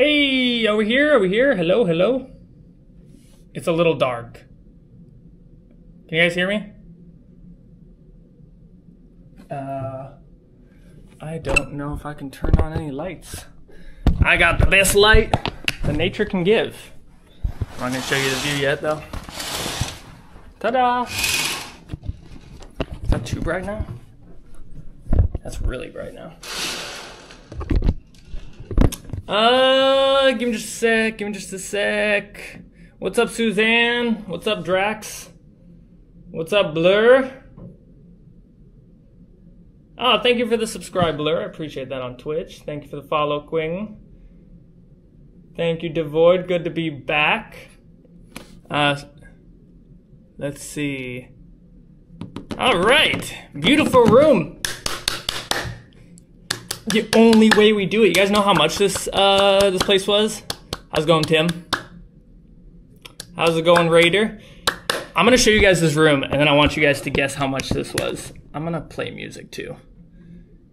Hey, over here. Hello, hello. It's a little dark. Can you guys hear me? I don't know if I can turn on any lights. I got the best light that nature can give. I'm not gonna show you the view yet though. Ta-da! Is that too bright now? That's really bright now. Give me just a sec. What's up, Suzanne? What's up, Drax? What's up, Blur? Oh, thank you for the subscribe, Blur. I appreciate that on Twitch. Thank you for the follow, Quing. Thank you, Devoid. Good to be back. Let's see. All right, beautiful room. The only way we do it. You guys know how much this this place was? How's it going, Tim? How's it going, Raider? I'm gonna show you guys this room, and then I want you guys to guess how much this was. I'm gonna play music too,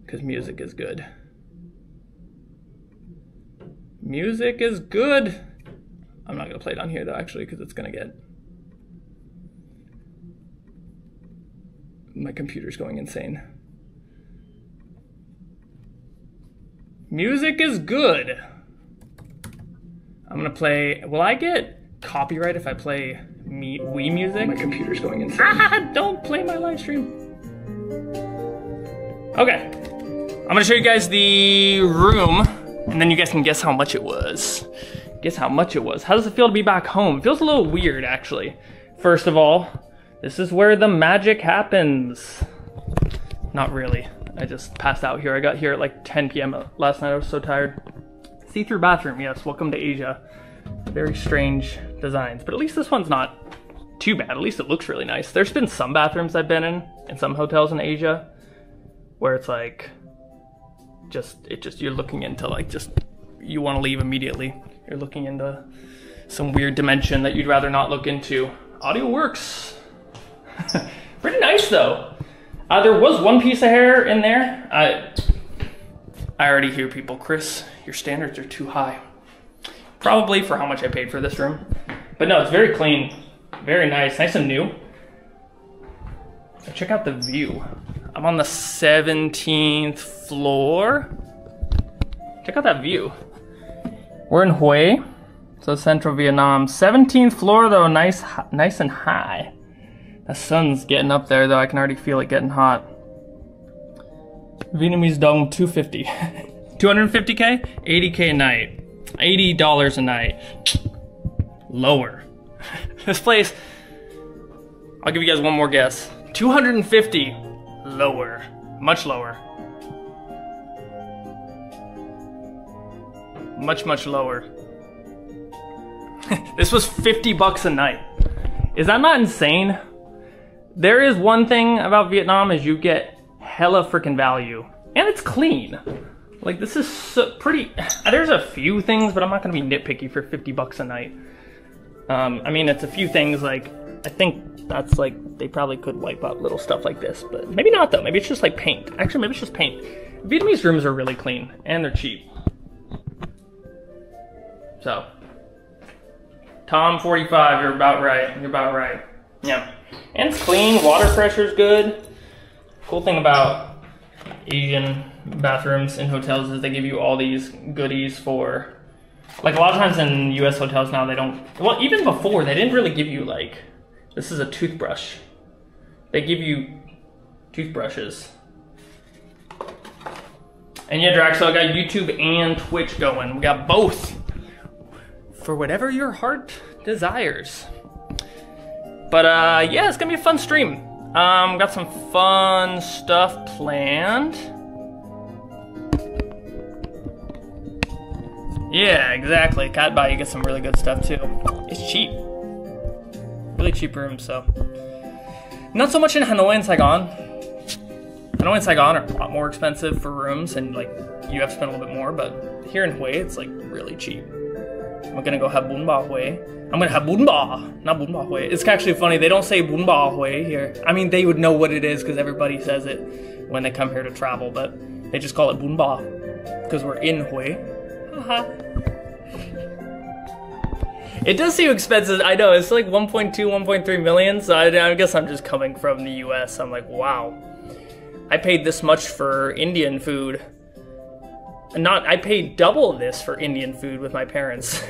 because music is good. Music is good. I'm not gonna play it on here though, actually, because it's gonna get... My computer's going insane. Music is good. I'm gonna play... Will I get copyright if I play Wii music? My computer's going insane. Ah, don't play my live stream. Okay. I'm gonna show you guys the room, and then you guys can guess how much it was. Guess how much it was. How does it feel to be back home? It feels a little weird, actually. First of all, this is where the magic happens. Not really. I just passed out here. I got here at like 10 p.m. last night. I was so tired. See-through bathroom, yes. Welcome to Asia. Very strange designs, but at least this one's not too bad. At least it looks really nice. There's been some bathrooms I've been in some hotels in Asia, where it's like, you're looking into like you want to leave immediately. You're looking into some weird dimension that you'd rather not look into. Audio works. Pretty nice though. There was one piece of hair in there. I already hear people, Chris, your standards are too high. Probably for how much I paid for this room. But no, it's very clean, very nice and new. So check out the view. I'm on the 17th floor. Check out that view. We're in Hue, so central Vietnam. 17th floor though, nice and high. The sun's getting up there though, I can already feel it getting hot. Vietnamese dong 250. 250K? 80K a night. $80 a night. Lower. This place, I'll give you guys one more guess. 250. Lower. Much lower. Much lower. This was 50 bucks a night. Is that not insane? There is one thing about Vietnam is you get hella freaking value. And it's clean. Like this is so pretty, there's a few things, but I'm not gonna be nitpicky for 50 bucks a night. I mean, it's a few things like, I think that's like, they probably could wipe out little stuff like this, but maybe not though. Maybe it's just like paint. Actually, maybe it's just paint. Vietnamese rooms are really clean and they're cheap. So, Tom 45, you're about right. You're about right. Yeah. And it's clean, water pressure's good. Cool thing about Asian bathrooms in hotels is they give you all these goodies for, like a lot of times in US hotels now they don't, well even before they didn't really give you like, this is a toothbrush. They give you toothbrushes. And yeah, Draxo, I got YouTube and Twitch going. We got both. For whatever your heart desires. But yeah, it's gonna be a fun stream. Got some fun stuff planned. Yeah, exactly. Cat Buy, you get some really good stuff too. It's cheap. Really cheap rooms, so. Not so much in Hanoi and Saigon. Hanoi and Saigon are a lot more expensive for rooms and like you have to spend a little bit more, but here in Hue, it's like really cheap. I'm gonna go have Bún Bò Hue. I'm gonna have Bún Bò, not Bún Bò Hue. It's actually funny, they don't say Bún Bò Hue here. I mean, they would know what it is because everybody says it when they come here to travel, but they just call it Bún Bò because we're in Hue. Haha. It does seem expensive. I know, it's like 1.2, 1.3 million, so I guess I'm just coming from the US. I'm like, wow. I paid this much for Indian food. I paid double this for Indian food with my parents.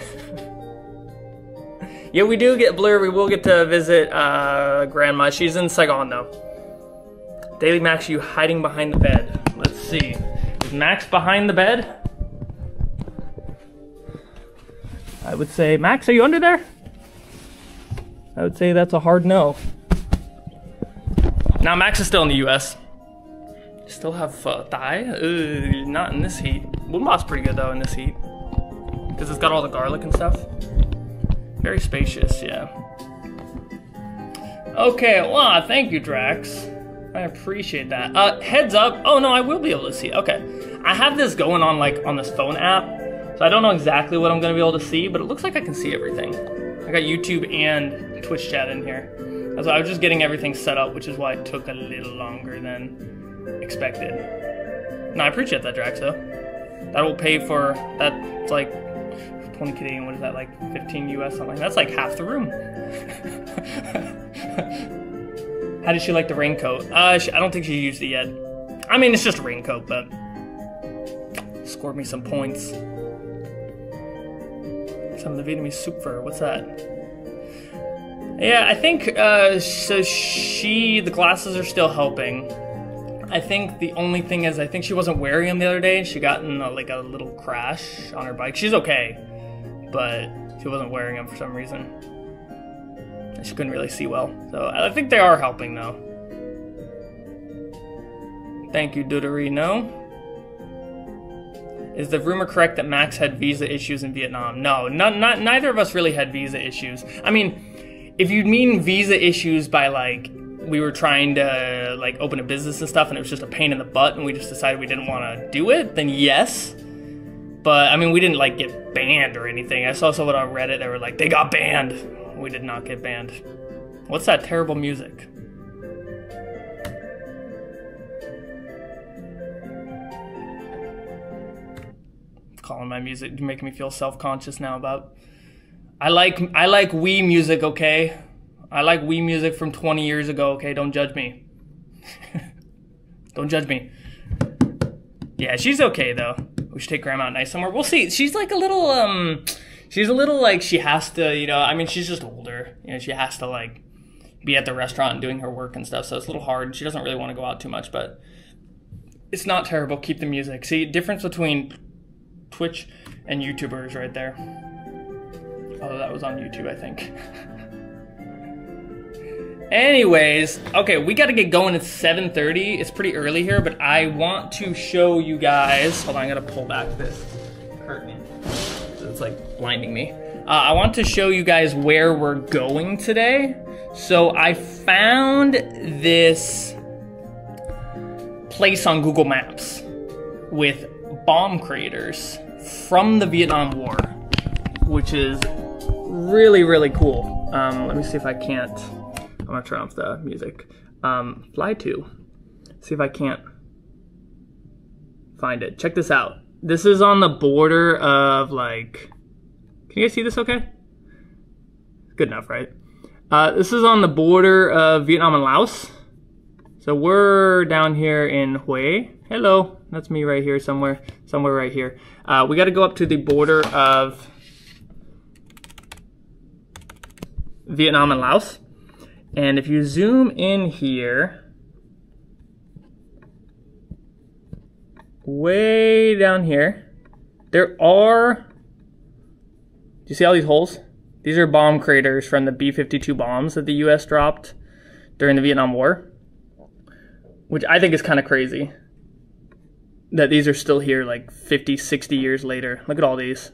Yeah, we do get Blur. We will get to visit Grandma. She's in Saigon, though. Daily Max, you hiding behind the bed. Let's see. Is Max behind the bed? I would say, Max, are you under there? I would say that's a hard no. Now, Max is still in the US. Still have thigh? Not in this heat. Woonbot's pretty good, though, in this heat. Because it's got all the garlic and stuff. Very spacious, yeah. Okay, well, thank you, Drax. I appreciate that. Heads up. Oh, no, I will be able to see. Okay. I have this going on, like, on this phone app. So I don't know exactly what I'm going to be able to see, but it looks like I can see everything. I got YouTube and Twitch chat in here. So I was just getting everything set up, which is why it took a little longer than expected. No, I appreciate that, Drax, though. That will pay for, that's like 20 Canadian, what is that, like 15 US, something? That's like half the room. How did she like the raincoat? I don't think she used it yet. I mean, it's just a raincoat, but scored me some points. Some of the Vietnamese soup for her. What's that? Yeah, I think, so the glasses are still helping. I think the only thing is, I think she wasn't wearing them the other day. She got in like a little crash on her bike. She's okay, but she wasn't wearing them for some reason. And she couldn't really see well. So I think they are helping though. Thank you, Duderino. Is the rumor correct that Max had visa issues in Vietnam? No, neither of us really had visa issues. I mean, if you mean visa issues by like, we were trying to like open a business and stuff and it was just a pain in the butt and we just decided we didn't want to do it, then yes. But I mean, we didn't like get banned or anything. I saw someone on Reddit, they were like, they got banned. We did not get banned. What's that terrible music? Calling my music, making me feel self-conscious now about. I like Wii music, okay? I like Wii music from 20 years ago, okay? Don't judge me. Don't judge me. Yeah, she's okay though. We should take Grandma out nice somewhere. We'll see. She's like a little she's a little like she has to, you know, I mean, she's just older. You know, she has to like be at the restaurant and doing her work and stuff, so it's a little hard. She doesn't really want to go out too much, but it's not terrible. Keep the music. See, difference between Twitch and YouTubers right there. Although that was on YouTube, I think. Anyways, okay, we gotta get going at 7:30. It's pretty early here, but I want to show you guys. Hold on, I gotta pull back this curtain. It's like blinding me. I want to show you guys where we're going today. So I found this place on Google Maps with bomb craters from the Vietnam War, which is really, really cool. Let me see if I can't. I'm gonna turn off the music. Fly to. See if I can't find it. Check this out. This is on the border of like, can you guys see this okay? Good enough, right? This is on the border of Vietnam and Laos. So we're down here in Hue. Hello, that's me right here somewhere right here. We gotta go up to the border of Vietnam and Laos. And if you zoom in here, way down here, there are, do you see all these holes? These are bomb craters from the B-52 bombs that the US dropped during the Vietnam War, which I think is kind of crazy that these are still here like 50, 60 years later. Look at all these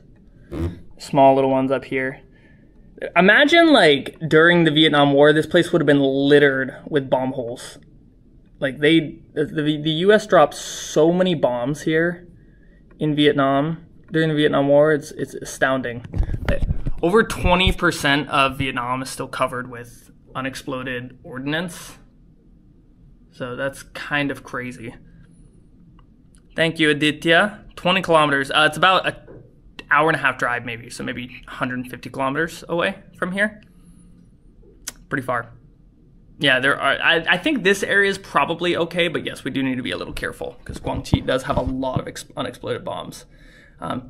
small little ones up here. Imagine like during the Vietnam War, this place would have been littered with bomb holes. Like the US dropped so many bombs here in Vietnam during the Vietnam War, it's astounding. Over 20% of Vietnam is still covered with unexploded ordnance. So that's kind of crazy. Thank you, Aditya. 20 kilometers. It's about hour-and-a-half drive maybe, so maybe 150 kilometers away from here. Pretty far. Yeah, there are. I think this area is probably okay, but yes, we do need to be a little careful because Guangxi does have a lot of unexploded bombs.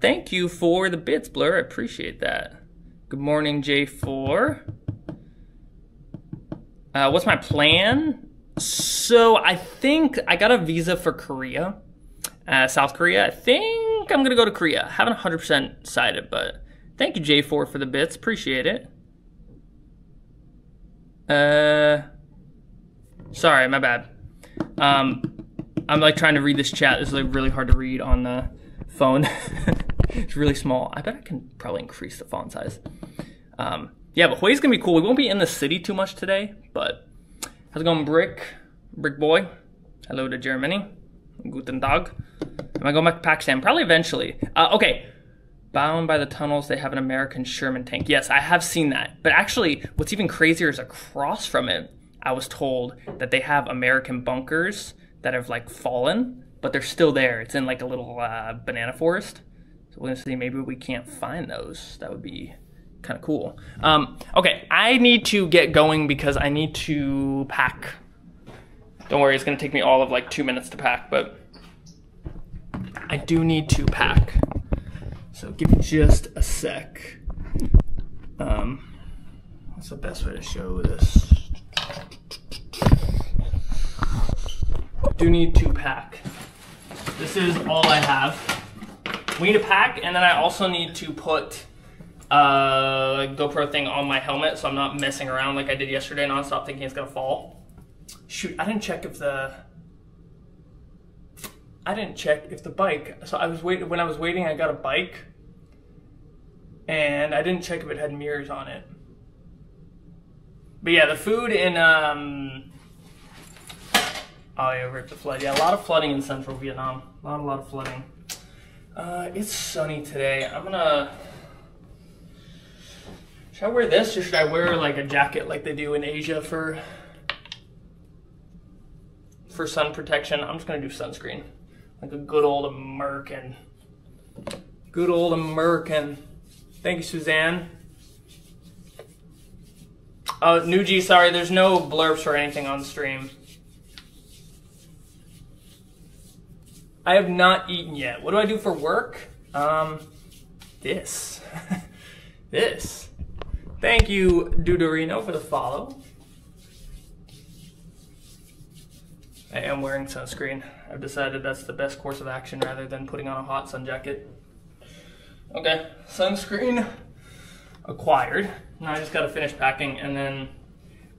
Thank you for the bits, Blur. I appreciate that. Good morning, J4. What's my plan? So I think I got a visa for Korea, South Korea. I think I'm gonna go to Korea. I haven't 100% decided, but thank you, J4, for the bits. Appreciate it. Sorry, my bad. I'm like trying to read this chat. This is like really hard to read on the phone. It's really small. I bet I can probably increase the font size. Yeah, but Hui's gonna be cool. We won't be in the city too much today, but how's it going, Brick Boy? Hello to Germany. Guten Tag. Am I going back to Pakistan? Probably eventually. Okay. Bound by the tunnels, they have an American Sherman tank. Yes, I have seen that. But actually, what's even crazier is across from it, I was told that they have American bunkers that have like fallen, but they're still there. It's in like a little banana forest. So we're gonna see, maybe we can't find those. That would be kind of cool. Okay, I need to get going because I need to pack. Don't worry, it's gonna take me all of like 2 minutes to pack, but I do need to pack. So give me just a sec. What's the best way to show this? Do need to pack. This is all I have. We need to pack, and then I also need to put a GoPro thing on my helmet so I'm not messing around like I did yesterday nonstop thinking it's gonna fall. Shoot, I didn't check if the bike, so I was waiting, when I was waiting I got a bike and I didn't check if it had mirrors on it. But yeah, the food in, oh yeah, rip the flood. Yeah, a lot of flooding in central Vietnam. A lot of flooding. It's sunny today. Should I wear this or should I wear like a jacket like they do in Asia for sun protection? I'm just gonna do sunscreen. Like a good old American. Good old American. Thank you, Suzanne. Nuji, sorry, there's no blurbs or anything on stream. I have not eaten yet. What do I do for work? This. This. Thank you, Dudorino, for the follow. I am wearing sunscreen. I've decided that's the best course of action rather than putting on a hot sun jacket. Okay, sunscreen acquired. Now I just gotta finish packing and then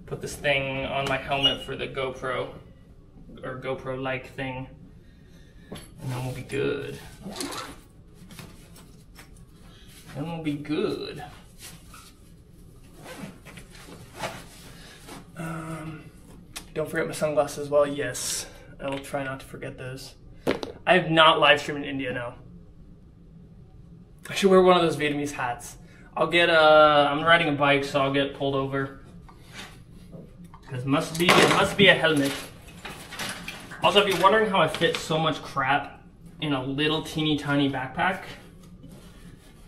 put this thing on my helmet for the GoPro, or GoPro-like thing. And then we'll be good. Then we'll be good. Don't forget my sunglasses as well. Yes, I will try not to forget those. I have not live streamed in India, no. I should wear one of those Vietnamese hats. I'll get I'm riding a bike, so I'll get pulled over. Because it must be a helmet. Also, if you're wondering how I fit so much crap in a little teeny tiny backpack,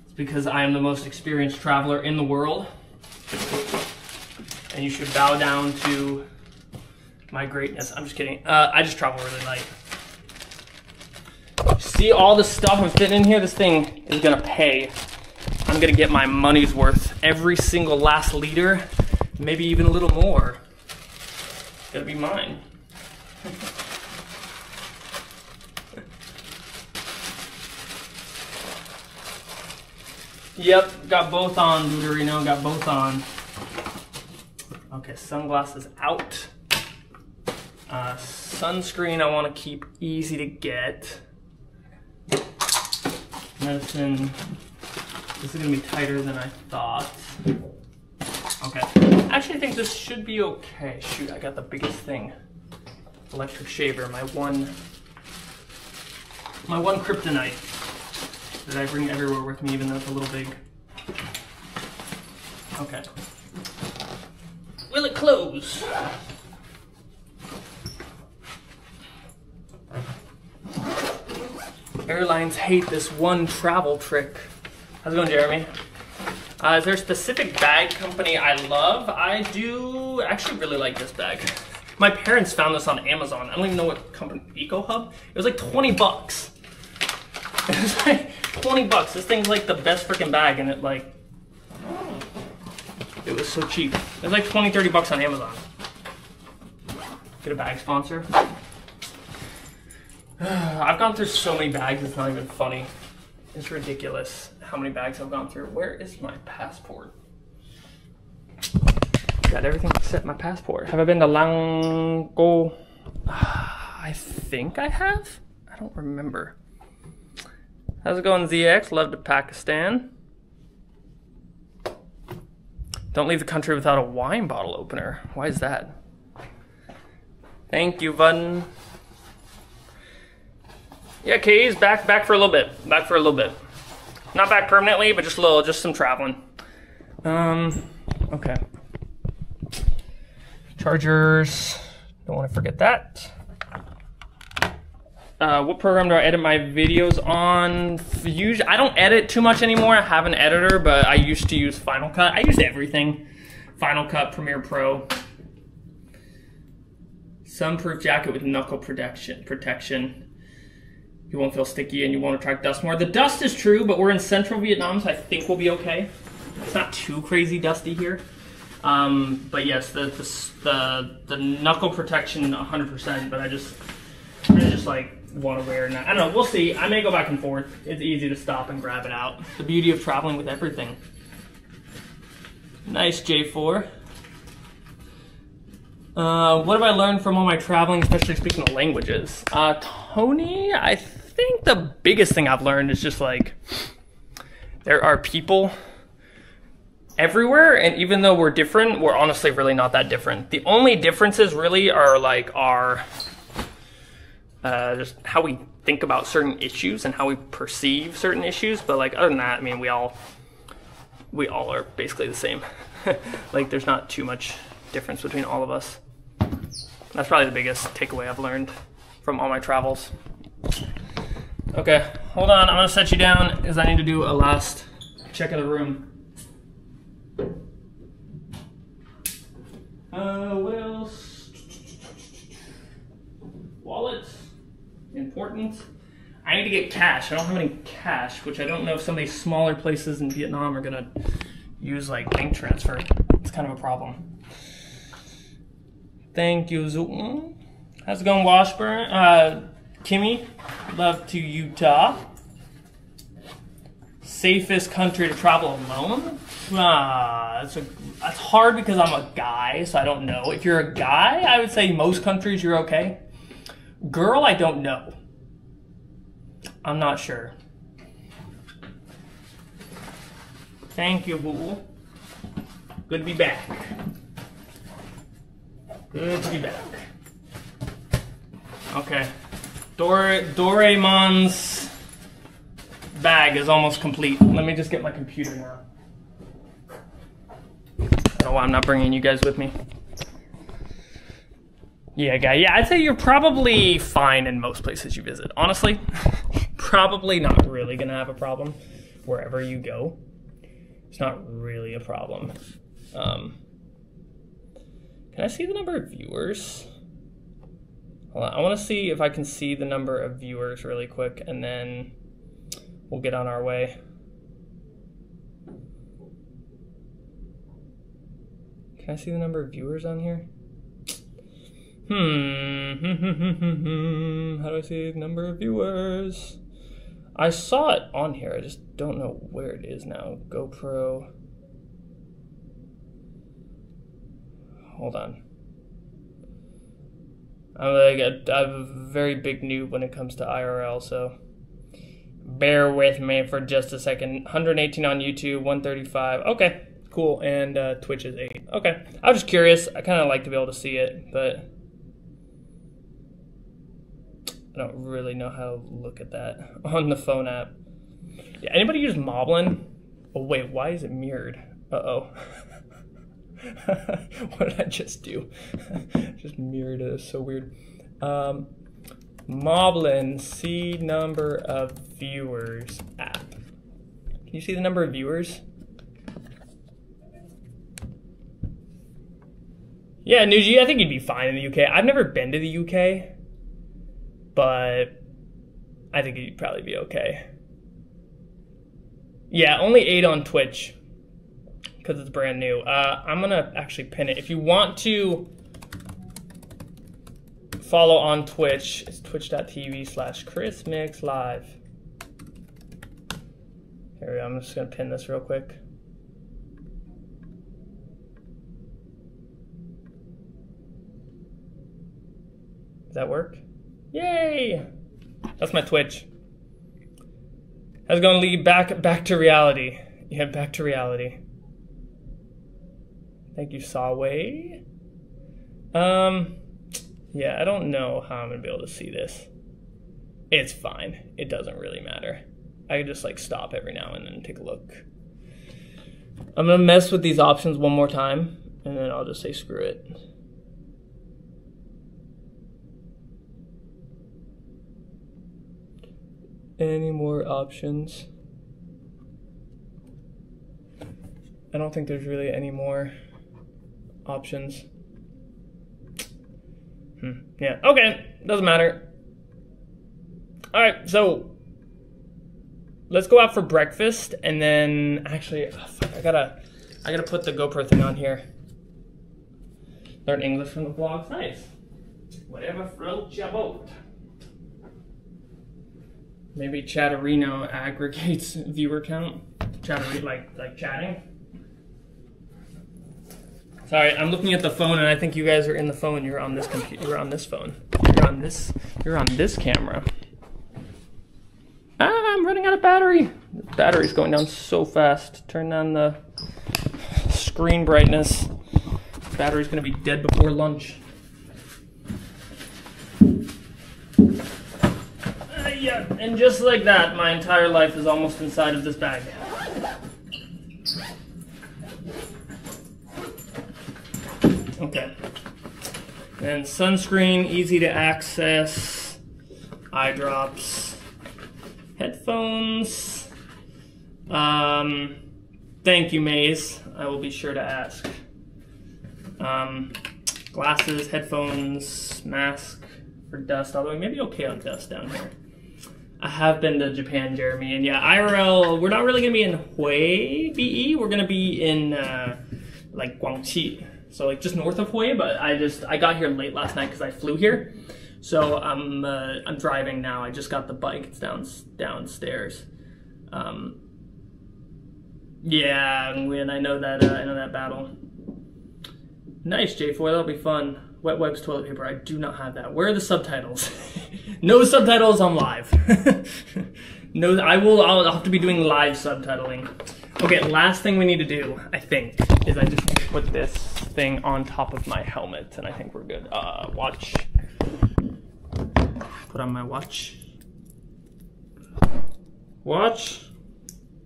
it's because I am the most experienced traveler in the world. And you should bow down to my greatness. I'm just kidding. I just travel really light. See all the stuff I'm fitting in here? This thing is gonna pay. I'm gonna get my money's worth. Every single last liter, maybe even a little more. It's gonna be mine. Yep, got both on, Luderino, got both on. Okay, sunglasses out. Sunscreen I want to keep easy to get. Medicine, this is going to be tighter than I thought. Okay, I actually think this should be okay. Shoot, I got the biggest thing. Electric shaver, my one kryptonite that I bring everywhere with me, even though it's a little big. Okay. Will it close? Airlines hate this one travel trick How's it going, Jeremy? Is there a specific bag company I love? I do actually really like this bag. My parents found this on Amazon. I don't even know what company, Eco Hub? It was like 20 bucks. It was like 20 bucks. This thing's like the best freaking bag, and it was so cheap. It was like 20, 30 bucks on Amazon. Get a bag sponsor. I've gone through so many bags, it's not even funny. It's ridiculous how many bags I've gone through. Where is my passport? Got everything except my passport. Have I been to Lango? I think I have. I don't remember. How's it going, ZX? Love to Pakistan. Don't leave the country without a wine bottle opener. Why is that? Thank you, Vun. Yeah, Kay's back for a little bit. Back for a little bit. Not back permanently, but just some traveling. Okay. Chargers. Don't want to forget that. What program do I edit my videos on? Usually, I don't edit too much anymore. I have an editor, but I used to use Final Cut. I use everything. Final Cut, Premiere Pro. Sunproof jacket with knuckle protection. You won't feel sticky and you won't attract dust more. The dust is true, but we're in central Vietnam, so I think we'll be okay. It's not too crazy dusty here. But yes, the knuckle protection 100%, but I just like want to wear it. I don't know, we'll see. I may go back and forth. It's easy to stop and grab it out. The beauty of traveling with everything. Nice, J4. What have I learned from all my traveling, especially speaking of languages? Tony, I think the biggest thing I've learned is just like, there are people everywhere, and even though we're different, we're honestly really not that different. The only differences really are like just how we think about certain issues and how we perceive certain issues. But like other than that, I mean, we all are basically the same. Like there's not too much difference between all of us. That's probably the biggest takeaway I've learned from all my travels. Okay, hold on, I'm gonna set you down because I need to do a last check of the room. What else? Wallets, important. I need to get cash. I don't have any cash, which I don't know if some of these smaller places in Vietnam are gonna use like bank transfer. It's kind of a problem. Thank you, Zoom. How's it going, Washburn? Kimmy, love to Utah. Safest country to travel alone? That's hard because I'm a guy, so I don't know. If you're a guy, I would say most countries you're okay. Girl, I don't know. I'm not sure. Thank you, boo. Good to be back. Good to be back. Okay. Doraemon's bag is almost complete. Let me just get my computer now. I don't know why I'm not bringing you guys with me. Yeah, guy. Yeah, I'd say you're probably fine in most places you visit. Honestly, probably not really gonna have a problem wherever you go. It's not really a problem. Can I see the number of viewers? Hold on, I want to see if I can see the number of viewers really quick, and then we'll get on our way. Can I see the number of viewers on here? How do I see the number of viewers? I saw it on here, I just don't know where it is now. GoPro. Hold on. I'm a very big noob when it comes to IRL, so bear with me for just a second. 118 on YouTube, 135. Okay, cool. And Twitch is 8. Okay, I was just curious. I kind of like to be able to see it, but I don't really know how to look at that on the phone app. Yeah, anybody use Moblin? Oh wait, why is it mirrored? Uh-oh. What did I just do? Just mirrored it. It's so weird. Moblin, see number of viewers app. Can you see the number of viewers? Yeah, Nuji, I think you'd be fine in the UK. I've never been to the UK, but I think you'd probably be okay. Yeah, only 8 on Twitch because it's brand new. I'm gonna actually pin it. If you want to follow on Twitch, it's twitch.tv/ChrisMixLive. Here we go, I'm just gonna pin this real quick. Does that work? Yay! That's my Twitch. How's it going, Lee? Back to reality. Yeah, back to reality. Thank you, Sawway. Yeah, I don't know how I'm gonna be able to see this. It's fine. It doesn't really matter. I can just like stop every now and then and take a look. I'm gonna mess with these options one more time, and then I'll just say screw it. Any more options? I don't think there's really any more options. Yeah, okay, doesn't matter. All right, so let's go out for breakfast, and then actually, oh, fuck, I gotta put the GoPro thing on here. Learn English from the vlogs, nice. Whatever floats your boat. Maybe Chatterino aggregates viewer count. Chatterino, like chatting. Sorry, I'm looking at the phone, and I think you guys are in the phone. You're on this computer. You're on this phone. You're on this camera. Ah, I'm running out of battery. The battery's going down so fast. Turn on the screen brightness. The battery's gonna be dead before lunch. Yeah, and just like that, my entire life is almost inside of this bag. Okay. And sunscreen, easy to access, eye drops, headphones. Thank you, Maze. I will be sure to ask. Glasses, headphones, mask for dust, although it may be okay on dust down here. I have been to Japan, Jeremy, and yeah, IRL, we're not really gonna be in Hue, BE, we're gonna be in like Guangxi, so like just north of Hue, but I got here late last night because I flew here, so I'm driving now. I just got the bike, it's downstairs. Yeah, and I know that battle. Nice, J4, that'll be fun. Wet wipes, toilet paper. I do not have that. Where are the subtitles? No subtitles on live. No, I'll have to be doing live subtitling. Okay, last thing we need to do, I think, is I just need to put this thing on top of my helmet, and I think we're good. Watch. Put on my watch. Watch.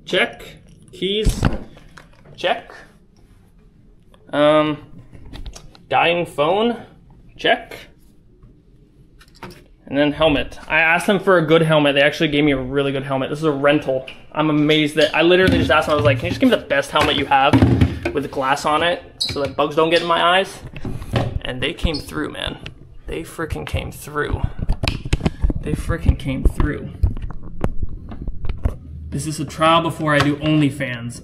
Check. Keys. Check. Dying phone, check. And then helmet. I asked them for a good helmet. They actually gave me a really good helmet. This is a rental. I'm amazed that I literally just asked them, I was like, can you just give me the best helmet you have with glass on it so that bugs don't get in my eyes? And they came through, man. They freaking came through. They freaking came through. Is this a trial before I do OnlyFans?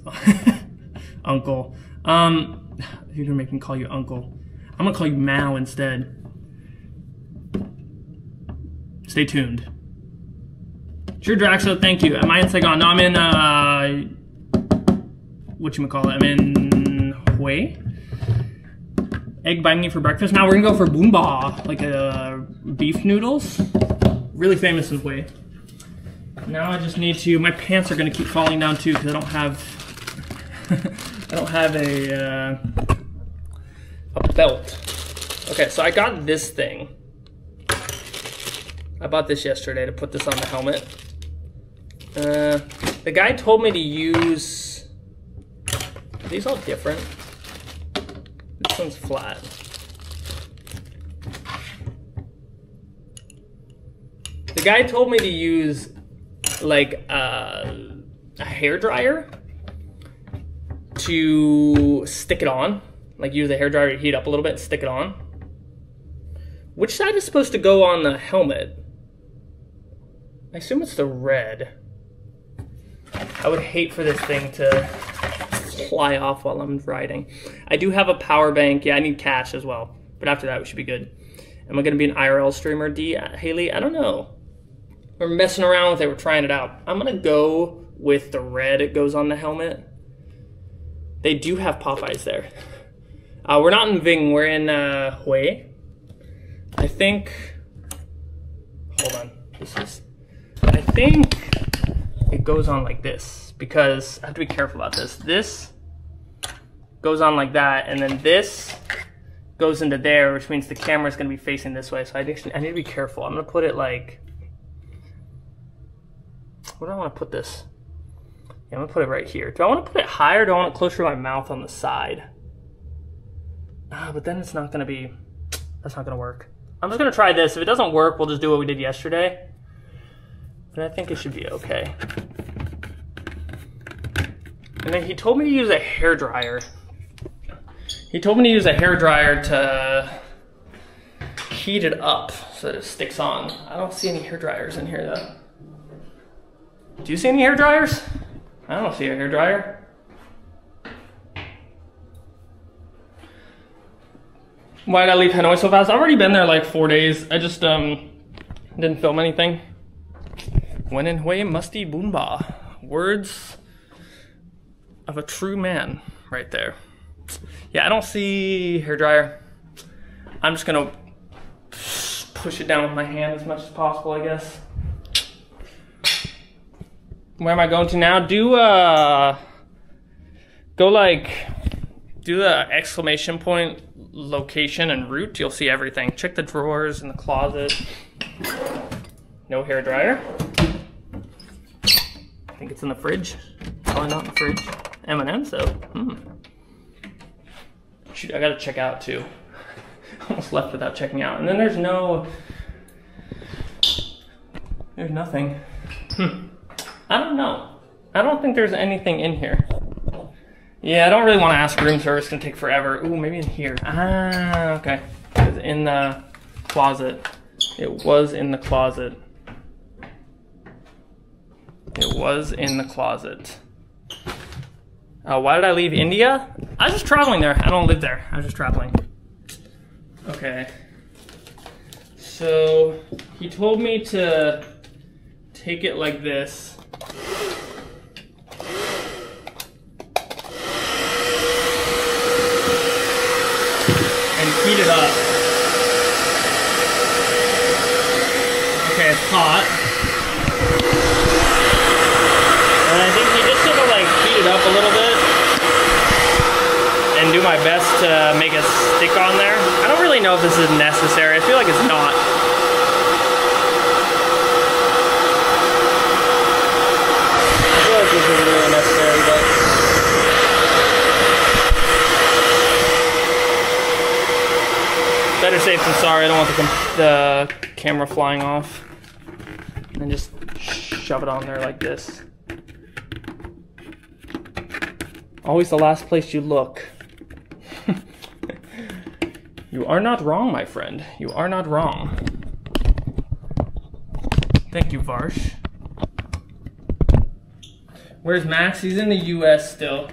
Uncle. You're gonna make me call you Uncle. I'm gonna call you Mao instead. Stay tuned. Sure, Draxo, thank you. Am I in Saigon? No, I'm in, whatchamacallit? I'm in Hue. Egg binding for breakfast. Now we're gonna go for boomba, like beef noodles. Really famous in Hue. Now I just need to, my pants are gonna keep falling down too because I don't have, I don't have a belt. Okay, so I got this thing. I bought this yesterday to put this on the helmet. The guy told me to use, are these all different? This one's flat. The guy told me to use like a hairdryer to stick it on. Like use a hairdryer to heat up a little bit and stick it on. Which side is supposed to go on the helmet? I assume it's the red. I would hate for this thing to fly off while I'm riding. I do have a power bank. Yeah, I need cash as well. But after that, we should be good. Am I going to be an IRL streamer, Haley? I don't know. We're messing around with it. We're trying it out. I'm going to go with the red. It goes on the helmet. They do have Popeyes there. We're not in Ving. We're in Hue. I think... Hold on. I think it goes on like this. Because I have to be careful about this. This goes on like that. And then this goes into there, which means the camera's going to be facing this way. So I need to be careful. I'm going to put it like... Where do I want to put this? Yeah, I'm going to put it right here. Do I want to put it higher or do I want it closer to my mouth on the side? But then it's not going to be... That's not going to work. I'm just going to try this. If it doesn't work, we'll just do what we did yesterday. But I think it should be okay. And then he told me to use a hairdryer. He told me to use a hairdryer to heat it up so that it sticks on. I don't see any hairdryers in here though. Do you see any hairdryers? I don't see a hairdryer. Why did I leave Hanoi so fast? I've already been there like 4 days. I just didn't film anything. When in Hue, musty boomba. Words of a true man right there. Yeah, I don't see hairdryer. I'm just gonna push it down with my hand as much as possible, I guess. Where am I going to now? Do the exclamation point location and route. You'll see everything. Check the drawers in the closet. No hairdryer. I think it's in the fridge. Probably not in the fridge. M&M's though. Shoot, I gotta check out too. Almost left without checking out. And then there's nothing. I don't know. I don't think there's anything in here. Yeah, I don't really want to ask room service. It's gonna take forever. Ooh, maybe in here. Ah, okay. It's in the closet. It was in the closet. It was in the closet. Why did I leave India? I was just traveling there. I don't live there. I was just traveling. Okay. So he told me to take it like this. And heat it up. Okay, it's hot. And I think he just sort of like heat it up a little bit. And do my best to make it stick on there. I don't really know if this is necessary. I feel like it's not. I feel like this isn't really necessary, but... Better safe than sorry. I don't want the camera flying off. And then just shove it on there like this. Always the last place you look. You are not wrong, my friend. You are not wrong. Thank you, Varsh. Where's Max? He's in the US still.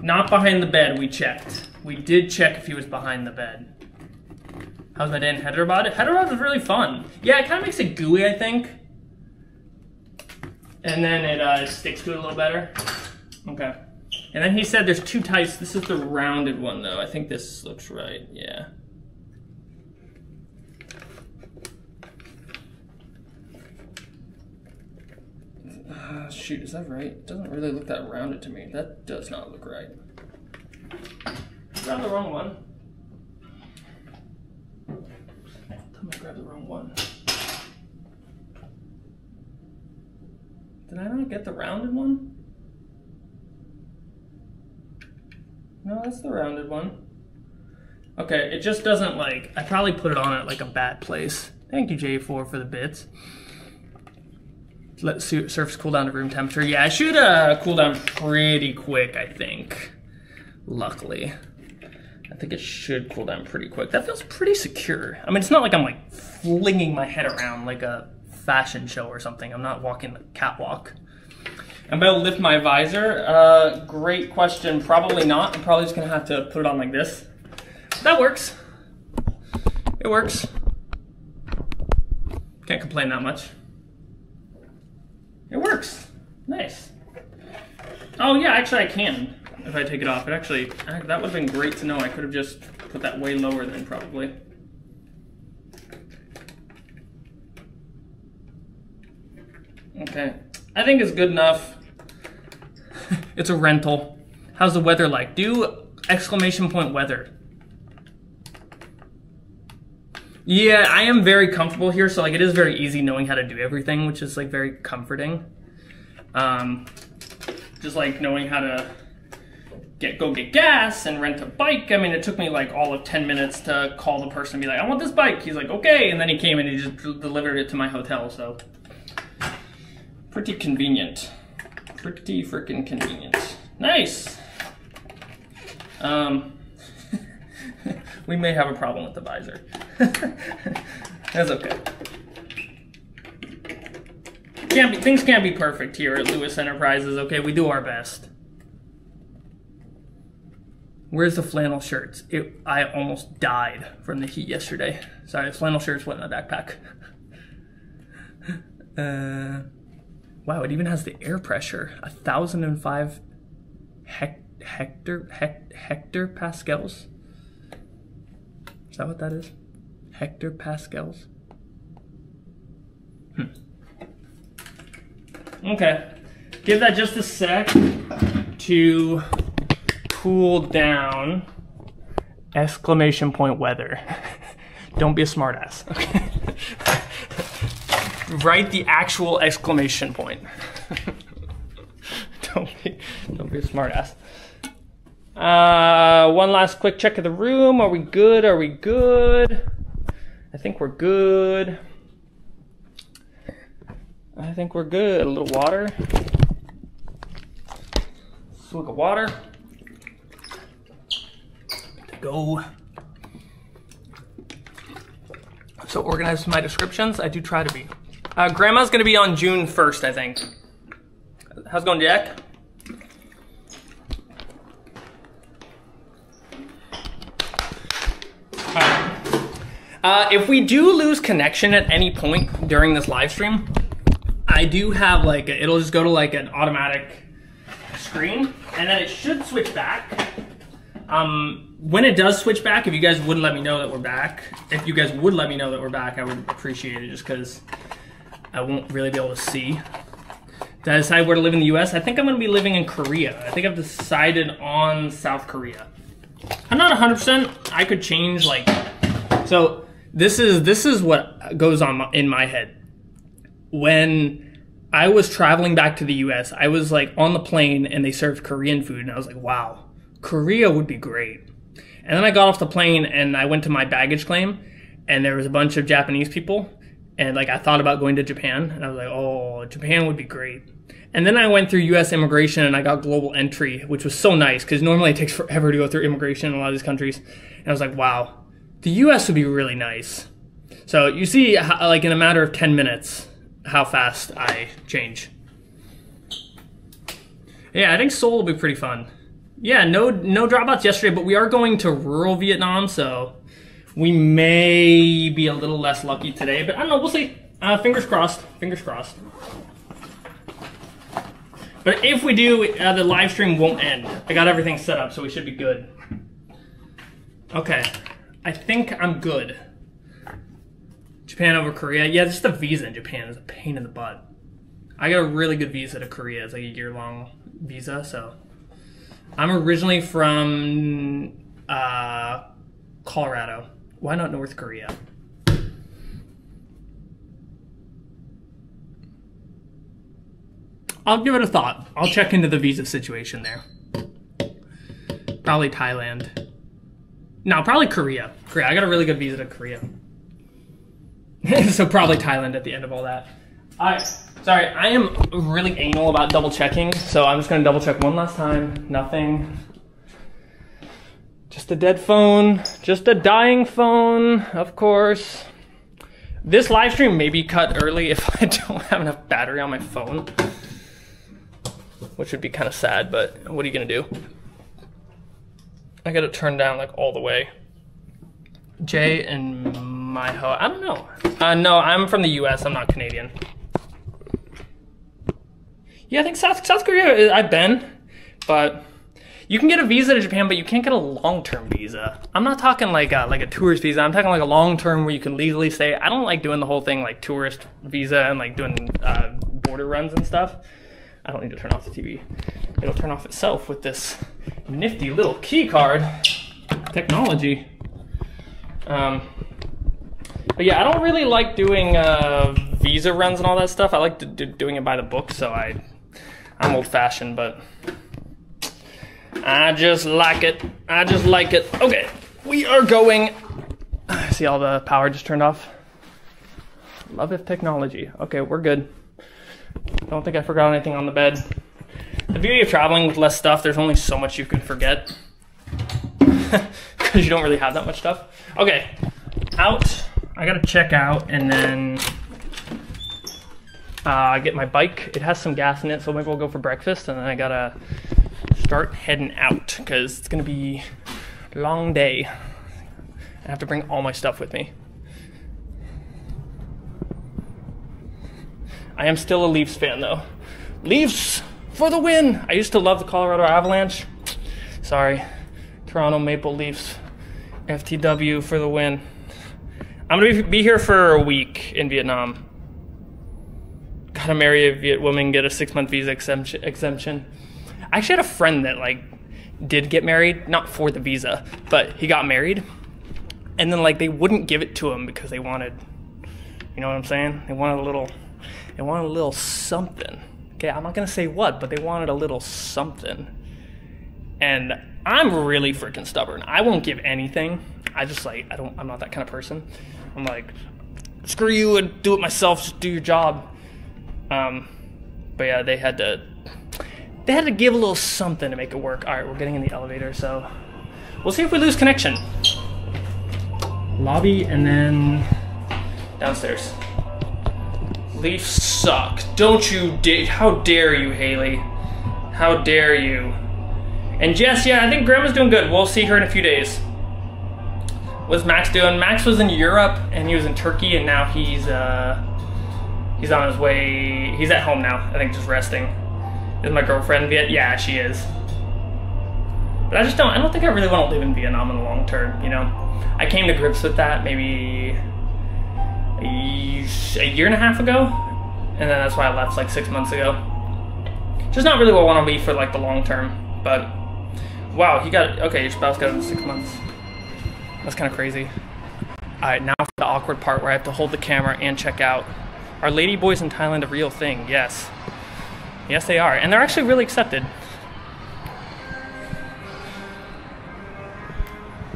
Not behind the bed, we checked. We did check if he was behind the bed. How's my day in Hyderabad? Hyderabad was really fun. Yeah, it kind of makes it gooey, I think. And then it sticks to it a little better. Okay. And then he said there's two types. This is the rounded one, though. I think this looks right. Yeah. Shoot, is that right? It doesn't really look that rounded to me. That does not look right. I grabbed the wrong one. Tell me I grabbed the wrong one. Did I not get the rounded one? No, that's the rounded one. Okay, it just doesn't like, I probably put it on at like a bad place. Thank you, J4, for the bits. Let surface cool down to room temperature. Yeah, it should cool down pretty quick, I think. Luckily. I think it should cool down pretty quick. That feels pretty secure. I mean, it's not like I'm like flinging my head around like a fashion show or something. I'm not walking the catwalk. I'm about to lift my visor. Great question. Probably not. I'm probably just gonna have to put it on like this. That works. It works. Can't complain that much. It works. Nice. Oh yeah, actually I can if I take it off. It actually, that would have been great to know. I could have just put that way lower then probably. Okay, I think it's good enough. It's a rental. How's the weather like? Do exclamation point weather. Yeah, I am very comfortable here, so like it is very easy knowing how to do everything, which is like very comforting. Just like knowing how to go get gas and rent a bike. I mean, it took me like all of 10 minutes to call the person and be like, I want this bike. He's like, okay, and then he came and he just delivered it to my hotel, so pretty convenient. Pretty freaking convenient. Nice. We may have a problem with the visor. That's okay. Things can't be perfect here at Lewis Enterprises, okay? We do our best. Where's the flannel shirts? I almost died from the heat yesterday. Sorry, the flannel shirts went in my backpack. Wow, it even has the air pressure. 1,005 hectopascals. Is that what that is? Hectopascals? Okay. Give that just a sec to cool down. Exclamation point weather. Don't be a smartass. Okay. Write the actual exclamation point. Don't be a smartass. One last quick check of the room. Are we good? Are we good? I think we're good. I think we're good. A little water. Swig of water. Good to go. So organized with my descriptions. I do try to be. Grandma's gonna be on June 1st, I think. How's it going, Jack? If we do lose connection at any point during this live stream, I do have like, it'll just go to like an automatic screen, and then it should switch back. When it does switch back, if you guys would let me know that we're back, I would appreciate it, just because I won't really be able to see. Did I decide where to live in the US? I think I'm gonna be living in Korea. I think I've decided on South Korea. I'm not 100%, I could change like, so this is what goes on in my head. When I was traveling back to the US, I was like on the plane and they served Korean food, and I was like, wow, Korea would be great. And then I got off the plane and I went to my baggage claim, and there was a bunch of Japanese people, and like I thought about going to Japan, and I was like, oh, Japan would be great. And then I went through US immigration and I got global entry, which was so nice because normally it takes forever to go through immigration in a lot of these countries. And I was like, wow, the US would be really nice. So you see, how, like in a matter of 10 minutes, how fast I change. Yeah, I think Seoul will be pretty fun. Yeah, no dropouts yesterday, but we are going to rural Vietnam, so we may be a little less lucky today, but I don't know, we'll see. Fingers crossed, fingers crossed. But if we do, the live stream won't end. I got everything set up, so we should be good. Okay, I think I'm good. Japan over Korea. Yeah, just the visa in Japan is a pain in the butt. I got a really good visa to Korea. It's like a year-long visa, so. I'm originally from Colorado. Why not North Korea? I'll give it a thought. I'll check into the visa situation there. Probably Thailand. No, probably Korea. I got a really good visa to Korea. So probably Thailand at the end of all that. Alright, sorry, I am really anal about double checking, so I'm just gonna double check one last time. Nothing. Just a dead phone, just a dying phone, of course. This live stream may be cut early if I don't have enough battery on my phone, which would be kind of sad, but what are you gonna do? I got it turned down like all the way. Jay and my ho, I don't know. No, I'm from the US, I'm not Canadian. Yeah, I think South Korea, I've been, but you can get a visa to Japan, but you can't get a long-term visa. I'm not talking like a tourist visa, I'm talking like a long-term where you can legally stay. I don't like doing the whole thing like tourist visa and like doing border runs and stuff. I don't need to turn off the TV. It'll turn off itself with this nifty little key card technology. But yeah, I don't really like doing visa runs and all that stuff. I like doing it by the book, so I'm old-fashioned, but I just like it. I just like it. Okay, we are going. See, all the power just turned off. Love it, technology. Okay, we're good. Don't think I forgot anything on the bed. The beauty of traveling with less stuff, there's only so much you can forget. Because you don't really have that much stuff. Okay, out. I gotta check out and then get my bike. It has some gas in it, so maybe we'll go for breakfast, and then I gotta start heading out because it's gonna be a long day. I have to bring all my stuff with me. I am still a Leafs fan though. Leafs for the win! I used to love the Colorado Avalanche. Sorry, Toronto Maple Leafs. FTW for the win. I'm gonna be here for a week in Vietnam. Gotta marry a Viet woman, get a 6-month visa exemption. I actually had a friend that like did get married, not for the visa, but he got married, and then like they wouldn't give it to him because they wanted, you know what I'm saying? They wanted a little something. Okay, I'm not gonna say what, but they wanted a little something. And I'm really freaking stubborn. I won't give anything. I just like, I'm not that kind of person. I'm like, screw you and do it myself, just do your job. But yeah, they had to give a little something to make it work. All right, we're getting in the elevator, so we'll see if we lose connection. Lobby and then downstairs. Leafs suck. Don't you how dare you, Haley? How dare you? And Jess, yeah, I think Grandma's doing good. We'll see her in a few days. What's Max doing? Max was in Europe and he was in Turkey, and now he's on his way. He's at home now, I think, just resting. Is my girlfriend Viet? Yeah, she is. But I don't think I really want to live in Vietnam in the long term, you know? I came to grips with that maybe a year and a half ago, and then that's why I left like 6 months ago. Just not really what I want to be for like the long term, but wow, okay, your spouse got it in 6 months. That's kind of crazy. All right, now for the awkward part where I have to hold the camera and check out. Are ladyboys in Thailand a real thing? Yes. Yes, they are, and they're actually really accepted.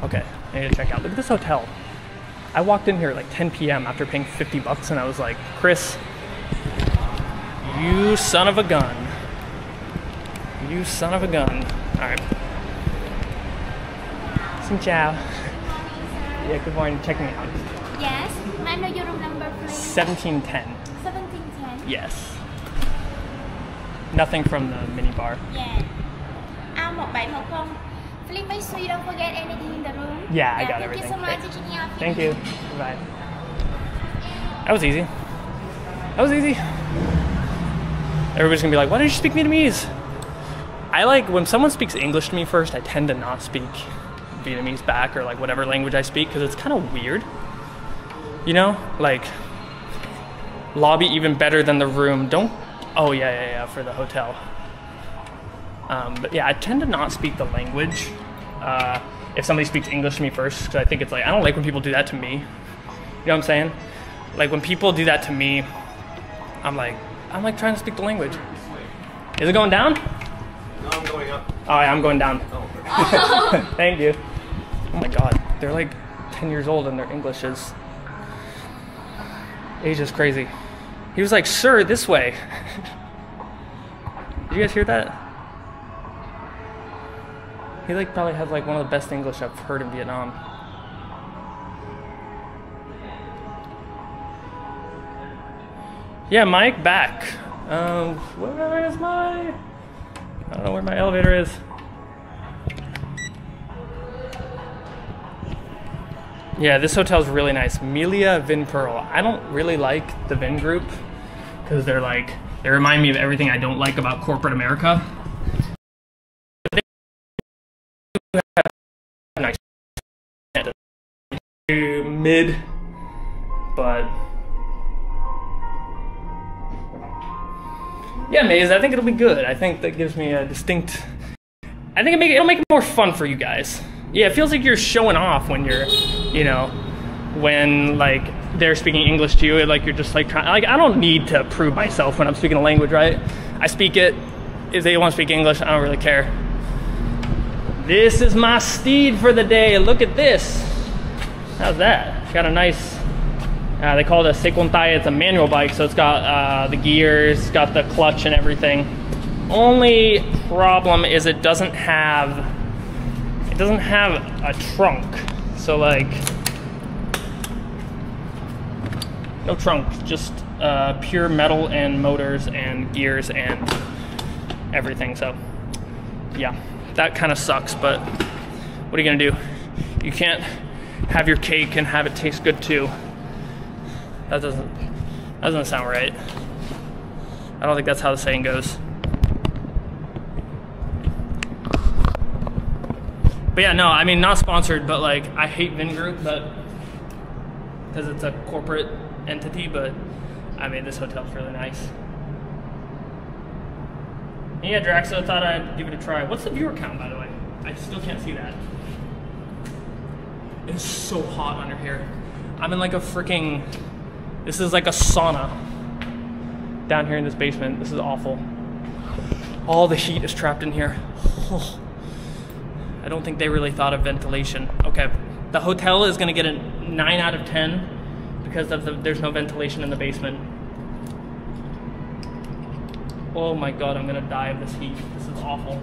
Okay, I need to check out. Look at this hotel. I walked in here at like 10 p.m. after paying 50 bucks, and I was like, Chris, you son of a gun. You son of a gun. All right. Xin chào. Yeah, good morning. Check me out. Yes. May I know your room number, please? 1710. 1710. Yes. Nothing from the minibar. Yeah. Một bảy Hong Kong. Please make sure you don't forget anything in the room. Yeah, I got everything. Thank you so much. Thank you. Bye. That was easy. That was easy. Everybody's gonna be like, why didn't you speak Vietnamese? I like, when someone speaks English to me first, I tend to not speak Vietnamese back, or like whatever language I speak, because it's kind of weird. You know? Like, lobby even better than the room. Oh yeah, for the hotel. But yeah, I tend to not speak the language if somebody speaks English to me first, because I think it's like, I don't like when people do that to me. You know what I'm saying? Like when people do that to me, I'm like trying to speak the language. Is it going down? No, I'm going up. Oh yeah, I'm going down. Oh. Thank you. Oh my god, they're like 10 years old and their English is... Asia's crazy. He was like, sir, this way. Did you guys hear that? He like probably has like one of the best English I've heard in Vietnam. Yeah, Mike, back. Where is my... I don't know where my elevator is. Yeah, this hotel's really nice. Melia Vin Pearl. I don't really like the Vin group because they're like, they remind me of everything I don't like about corporate America. Nice. Mid, but yeah, Maze, I think it'll be good. I think that gives me a distinct, I think it'll make it more fun for you guys. Yeah, it feels like you're showing off when you're, you know, when like they're speaking English to you, like you're just like trying, like I don't need to prove myself when I'm speaking a language, right? I speak it. If they want to speak English, I don't really care. This is my steed for the day. Look at this. How's that? Got a nice, they call it a Secontai. It's a manual bike, so it's got the gears, it's got the clutch and everything. Only problem is it doesn't have a trunk. So like, no trunk, just pure metal and motors and gears and everything. So yeah, that kind of sucks, but what are you gonna do? You can't have your cake and have it taste good too. That doesn't sound right. I don't think that's how the saying goes. But yeah, no, I mean, not sponsored, but like, I hate Vin Group, but because it's a corporate entity, but I mean, this hotel's really nice. And yeah, Drax, I thought I'd give it a try. What's the viewer count, by the way? I still can't see that. It's so hot under here. I'm in like a freaking, this is like a sauna down here in this basement. This is awful. All the heat is trapped in here. Oh. I don't think they really thought of ventilation. Okay, the hotel is gonna get a 9 out of 10 because of there's no ventilation in the basement. Oh my God, I'm gonna die of this heat. This is awful.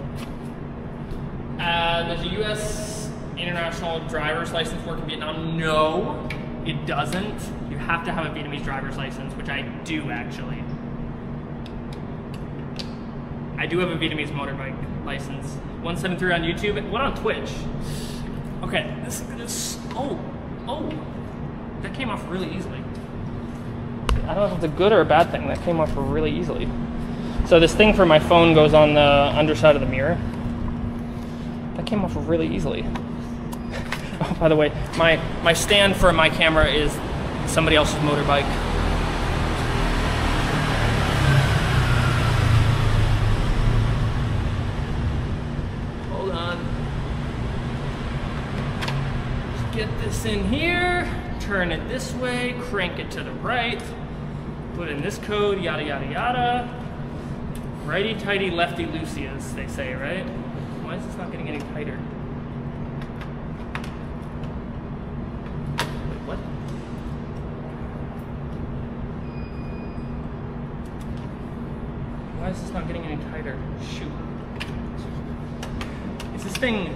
Does a U.S. international driver's license work in Vietnam? No, it doesn't. You have to have a Vietnamese driver's license, which I do actually. I do have a Vietnamese motorbike license. 173 on YouTube. What on Twitch? Okay, this is, oh, that came off really easily. I don't know if it's a good or a bad thing. That came off really easily. So this thing for my phone goes on the underside of the mirror. That came off really easily. Oh, by the way, my stand for my camera is somebody else's motorbike. Hold on. Just get this in here, turn it this way, crank it to the right, put in this code, yada yada yada. Righty tighty, lefty loosey, as they say, right? Why is this not getting any tighter? Wait, what? Why is this not getting any tighter? Shoot. Is this thing...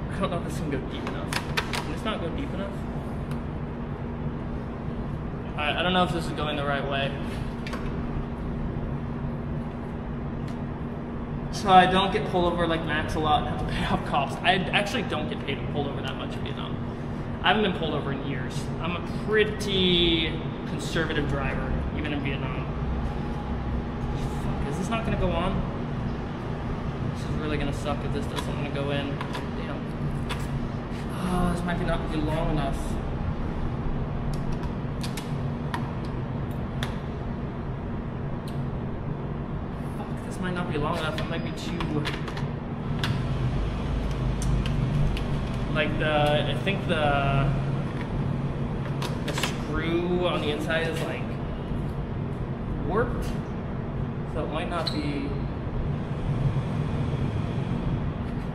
I don't know if this can go deep enough. Can this not go deep enough? I don't know if this is going the right way. So I don't get pulled over like Max a lot and have to pay off cops. I actually don't get pulled over that much in Vietnam. I haven't been pulled over in years. I'm a pretty conservative driver, even in Vietnam. Fuck, is this not gonna go on? This is really gonna suck if this doesn't wanna go in. Damn. Oh, this might not be long enough. Might not be long enough. It might be too, like I think the screw on the inside is like warped, so it might not be.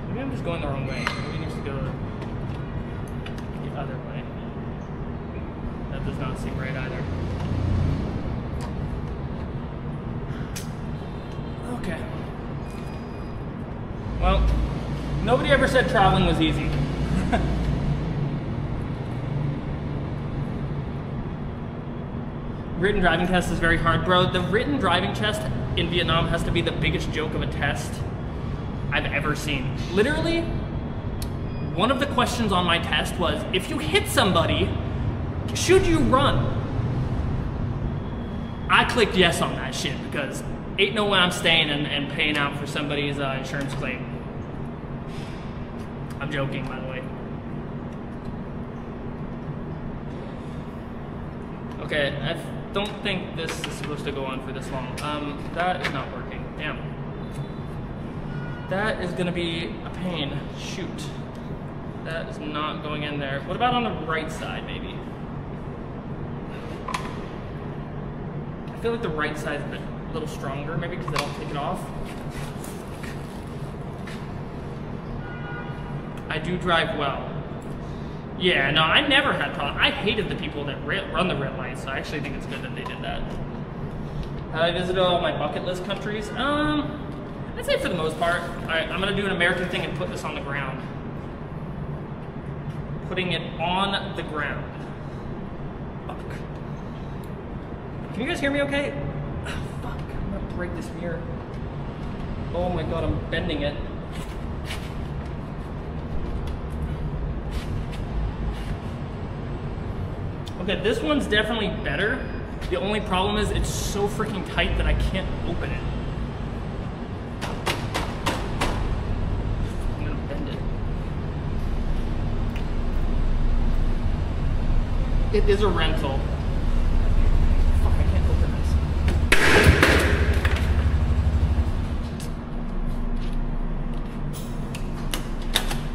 Maybe I'm just going the wrong way. Maybe it needs to go the other way. does not seem right either. Okay. Well, nobody ever said traveling was easy. Written driving test is very hard. Bro, the written driving test in Vietnam has to be the biggest joke of a test I've ever seen. Literally, one of the questions on my test was, if you hit somebody, should you run? I clicked yes on that shit because ain't no way I'm staying and paying out for somebody's insurance claim. I'm joking, by the way. Okay, I don't think this is supposed to go on for this long. That is not working. Damn. That is gonna be a pain. Shoot. That is not going in there. What about on the right side, maybe? I feel like the right side is a little stronger, maybe because I don't take it off. I do drive well. Yeah, no, I never had problems. I hated the people that run the red lights, so I actually think it's good that they did that. Have I visited all my bucket list countries? I'd say for the most part. All right, I'm gonna do an American thing and put this on the ground. Putting it on the ground. Fuck. Can you guys hear me okay? Oh, fuck, I'm gonna break this mirror. Oh my God, I'm bending it. Okay, this one's definitely better. The only problem is it's so freaking tight that I can't open it. I'm gonna bend it. It is a rental. Fuck, I can't open this.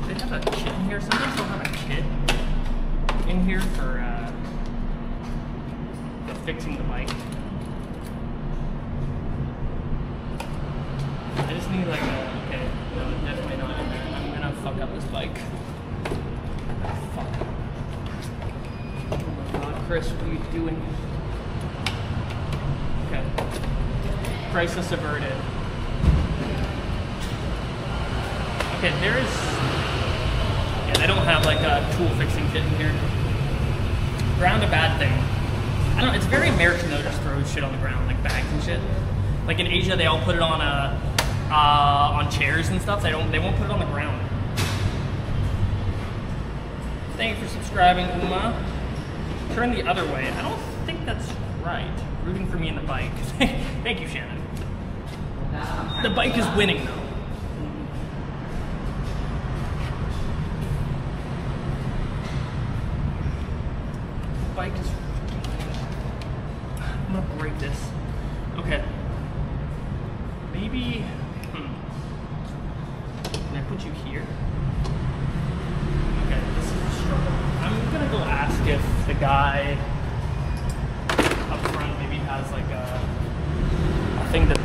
They have a kit in here. Sometimes they'll have a kit in here for fixing the bike. I just need like a, okay, no, definitely not in there. I'm gonna fuck up this bike. Fuck. Oh my God, Chris, what are you doing? Okay. Crisis averted. Okay, there is, yeah, they don't have like a tool fixing kit in here. Ground a bad thing. I don't know, it's very American though, just throw shit on the ground, like bags and shit. Like in Asia, they all put it on chairs and stuff. They won't put it on the ground. Thank you for subscribing, Uma. Turn the other way. I don't think that's right. Rooting for me in the bike. Thank you, Shannon. The bike is winning though. The bike is. I'm gonna break this. Okay. Maybe. Can I put you here? Okay, this is a struggle. I'm gonna go ask if the guy up front maybe has like a thing to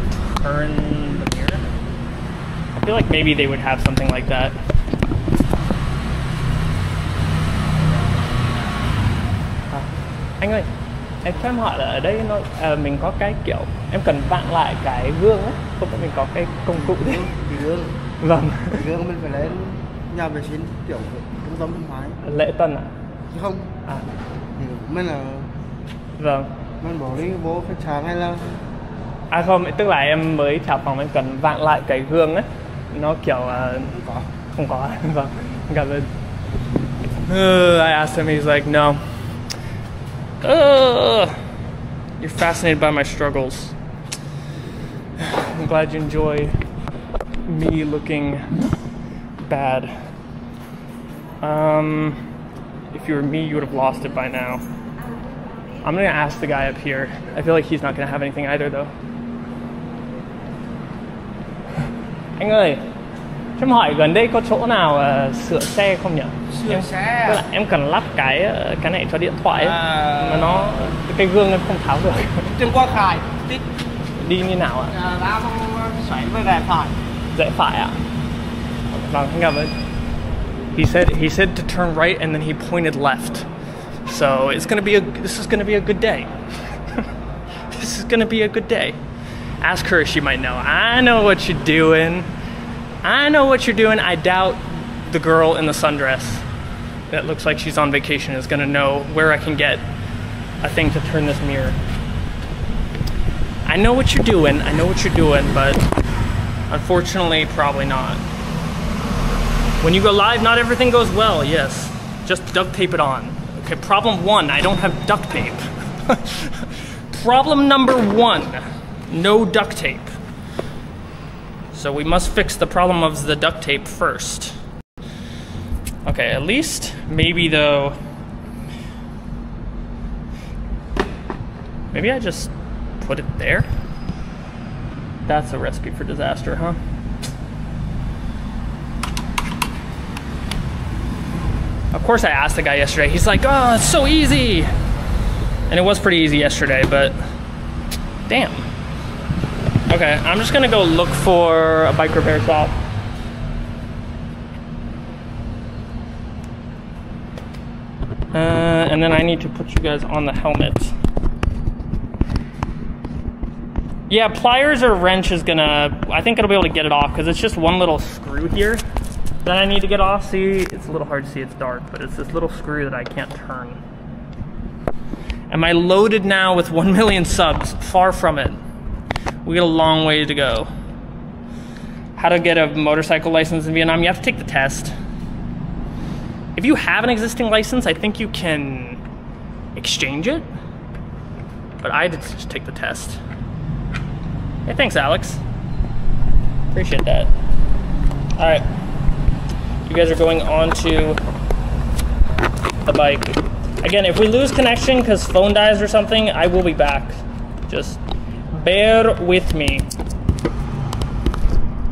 turn the mirror. I feel like maybe they would have something like that. Anh ơi. Em cho em hỏi là ở đây nó mình có cái kiểu em cần vặn lại cái gương á, không phải mình có cái công cụ gì? Gương. Vâng. Gương mình phải lên nhà vệ sinh kiểu trung tâm văn hóa. Lễ tân à? Không. À. Mình là. Vâng. Mình bỏ đi vô khách sạn hay là? À không, tức là em mới trả phòng em cần vặn lại cái gương á, nó kiểu không có. Vâng. Cảm ơn. I asked him, he's like no. You're fascinated by my struggles. I'm glad you enjoy me looking bad. If you were me, you would have lost it by now. I'm gonna ask the guy up here. I feel like he's not gonna have anything either though. Anh ơi, cho em hỏi gần đây có chỗ nào sửa xe không nhỉ? Sửa xe. Em cần lắp cái này cho điện thoại ấy, mà nó cái gương em không tháo được. Trên qua Khải, đi như nào ạ? Ra không xoáy với rẽ phải. Rẽ phải ạ? Vâng, cảm ơn. He said to turn right and then he pointed left. So this is gonna be a good day. This is gonna be a good day. Ask her if she might know. I know what you're doing. I know what you're doing. I doubt the girl in the sundress that looks like she's on vacation is gonna know where I can get a thing to turn this mirror. I know what you're doing, but unfortunately, probably not. When you go live, not everything goes well, yes. Just duct tape it on. Okay, problem one, I don't have duct tape. Problem number one, no duct tape. So we must fix the problem of the duct tape first. Okay, at least, maybe though, maybe I just put it there? That's a recipe for disaster, huh? Of course I asked the guy yesterday, he's like, oh, it's so easy. And it was pretty easy yesterday, but damn. Okay, I'm just gonna go look for a bike repair shop. And then I need to put you guys on the helmet. Yeah, pliers or wrench is gonna, I think it'll be able to get it off because it's just one little screw here that I need to get off. See, it's a little hard to see, it's dark, but it's this little screw that I can't turn. Am I loaded now with 1 million subs? Far from it. We got a long way to go. How to get a motorcycle license in Vietnam? You have to take the test. If you have an existing license, I think you can exchange it. But I had to just take the test. Hey, thanks, Alex. Appreciate that. All right. You guys are going on to the bike. Again, if we lose connection because phone dies or something, I will be back. Just bear with me.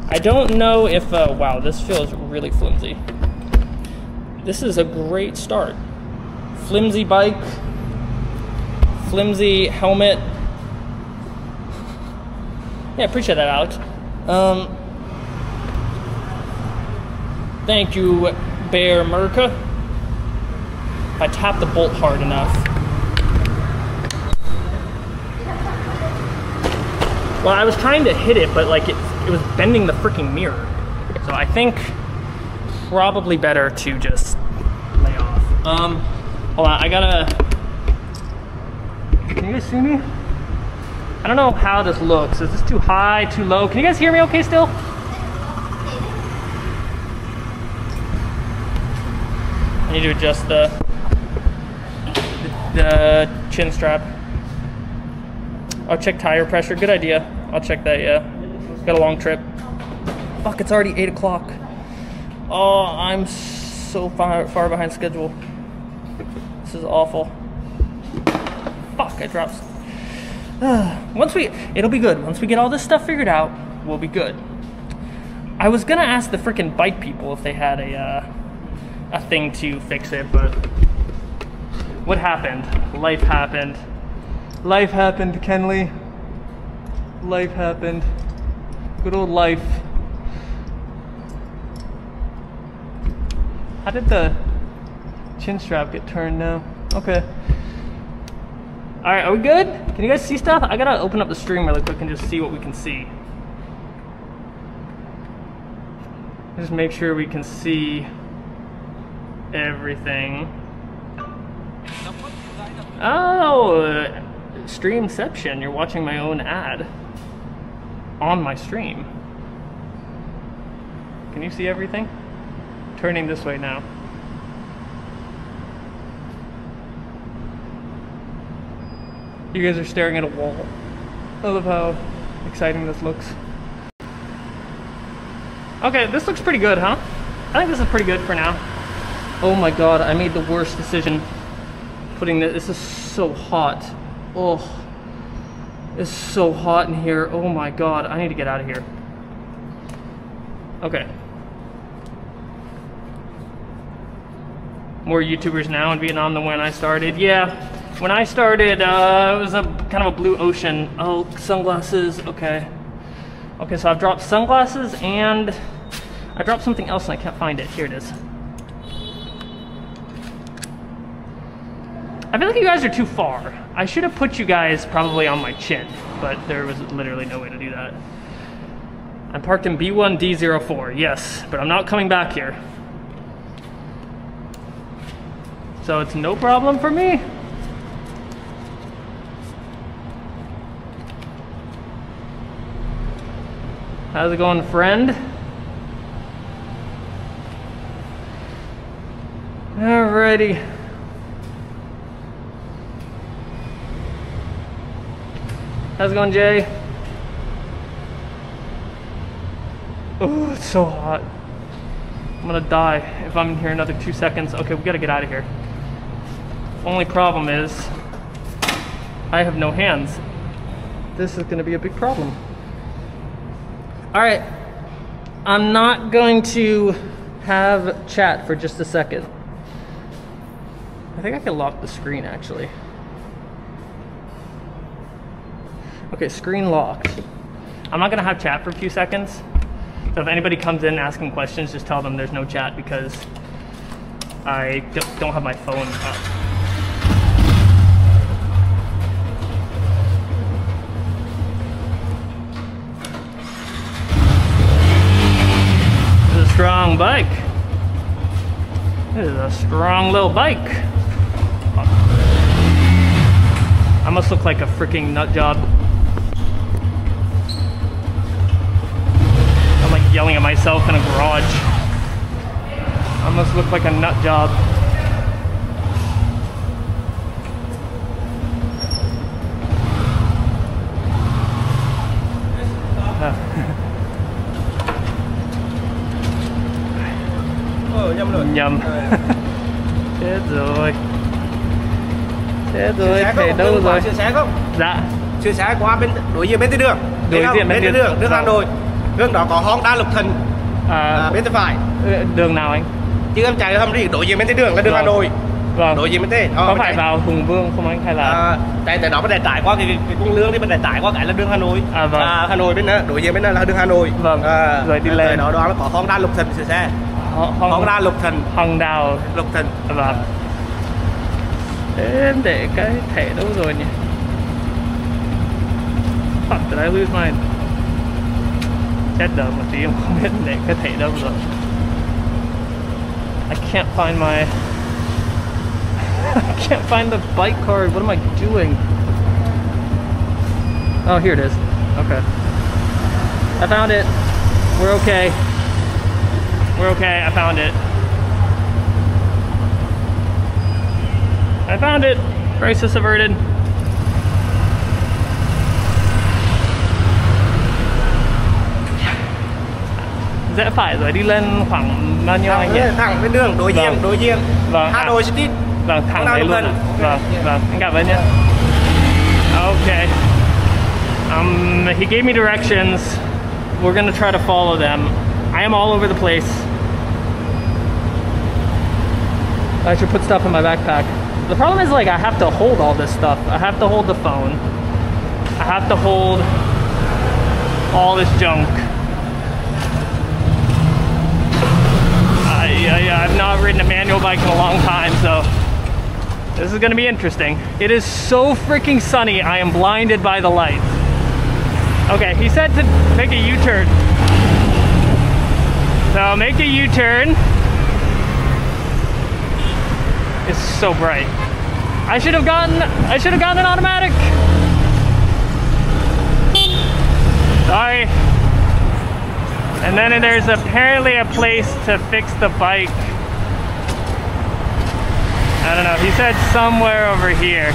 I don't know if, wow, this feels really flimsy. This is a great start. Flimsy bike, flimsy helmet. Yeah, appreciate that, Alex. Thank you, Bear Merca. If I tap the bolt hard enough. Well, I was trying to hit it, but like it was bending the freaking mirror. So I think probably better to just lay off. Hold on, I gotta, can you guys see me? I don't know how this looks. Is this too high, too low? Can you guys hear me okay still? I need to adjust the chin strap. I'll check tire pressure. Good idea. I'll check that, yeah. Got a long trip. Fuck, it's already 8 o'clock. Oh, I'm so far behind schedule. This is awful. Fuck, I dropped. It'll be good. Once we get all this stuff figured out, we'll be good. I was gonna ask the frickin' bike people if they had a thing to fix it, but what happened? Life happened. Life happened, Kenley. Life happened. Good old life. How did the chin strap get turned now? Okay. All right, are we good? Can you guys see stuff? I gotta open up the stream really quick and just see what we can see. Just make sure we can see everything. Oh, Streamception, you're watching my own ad on my stream. Can you see everything? Turning this way now. You guys are staring at a wall. I love how exciting this looks. Okay, this looks pretty good, huh? I think this is pretty good for now. Oh my god, I made the worst decision putting this is so hot. Oh, it's so hot in here. Oh my god, I need to get out of here. Okay. More YouTubers now in Vietnam than when I started. Yeah, when I started, it was a kind of a blue ocean. Oh, sunglasses, okay. Okay, so I've dropped sunglasses and I dropped something else and I can't find it. Here it is. I feel like you guys are too far. I should have put you guys probably on my chin, but there was literally no way to do that. I'm parked in B1D04, yes, but I'm not coming back here. So it's no problem for me. How's it going, friend? Alrighty. How's it going, Jay? Oh, it's so hot. I'm gonna die if I'm in here another 2 seconds. Okay, we gotta get out of here. Only problem is, I have no hands. This is gonna be a big problem. All right, I'm not going to have chat for just a second. I think I can lock the screen actually. Okay, screen locked. I'm not gonna have chat for a few seconds. So if anybody comes in asking questions, just tell them there's no chat because I don't have my phone up. Strong bike. This is a strong little bike. I must look like a freaking nut job. I'm like yelling at myself in a garage. I must look like a nut job. Nhầm. Chết rồi. Chết rồi, thể đâu rồi? Chia sẻ không? Dạ. Chia sẻ qua bên đối diện bên tây đường. Đối diện bên đường, đường Hà Nội. Đường đó có Honda Lục Thần. Bên tay phải. Đường nào anh? Chứ em chạy hầm đi đối diện bên tây đường là đường Hà Nội. Vâng. Đối diện bên tây. Có phải vào Hùng Vương không anh hay là? Tại đó bên này trải qua cái cung lương đi bên này trải qua cái là đường Hà Nội. Vâng. Hà Nội bên đó, đối diện bên đó là đường Hà Nội. Vâng. Rồi đi lên. Đó nó có Honda Lục Thần chia sẻ. Honda Lục Thần. Honda Lục Thần. Vâng. Em để cái thẻ đâu rồi nhỉ? Fuck, did I lose mine? Chết đợi một tí, em không biết để cái thẻ đâu rồi. I can't find my... I can't find the bike card. What am I doing? Oh, here it is. Okay. I found it. We're okay. We're okay, I found it. I found it. Crisis averted. Rẽ phải rồi đi lên khoảng bao nhiêu anh nhỉ? Thẳng bên đường, đối diện, đối diện. Vâng. Hà Nội City. Vâng, thẳng đấy luôn. Vâng, vâng. Anh cảm ơn nhé. Okay. He gave me directions. We're gonna try to follow them. I am all over the place. I should put stuff in my backpack. The problem is, like, I have to hold all this stuff. I have to hold the phone. I have to hold all this junk. I've not ridden a manual bike in a long time, so this is gonna be interesting. It is so freaking sunny, I am blinded by the lights. Okay, he said to make a U-turn. So make a U-turn. It's so bright. I should have gotten an automatic. Sorry. And then there's apparently a place to fix the bike. I don't know, he said somewhere over here.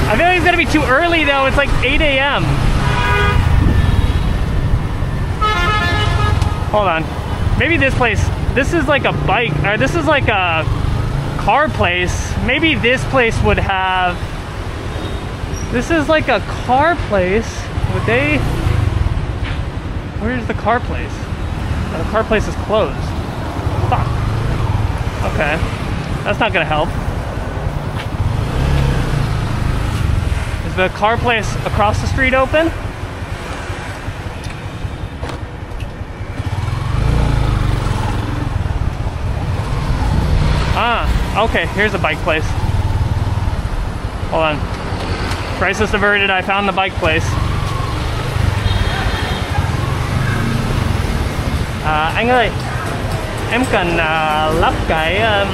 I feel like it's gonna be too early though, it's like 8 a.m. Hold on, maybe this place, this is like a bike, or this is like a car place. Maybe this place would have, this is like a car place. Would they, where's the car place? Oh, the car place is closed. Fuck. Okay, that's not gonna help. Is the car place across the street open? Ah, Okay, here's a bike place. Hold on. Crisis averted, I found the bike place. Anh ơi, em cần lắp cái em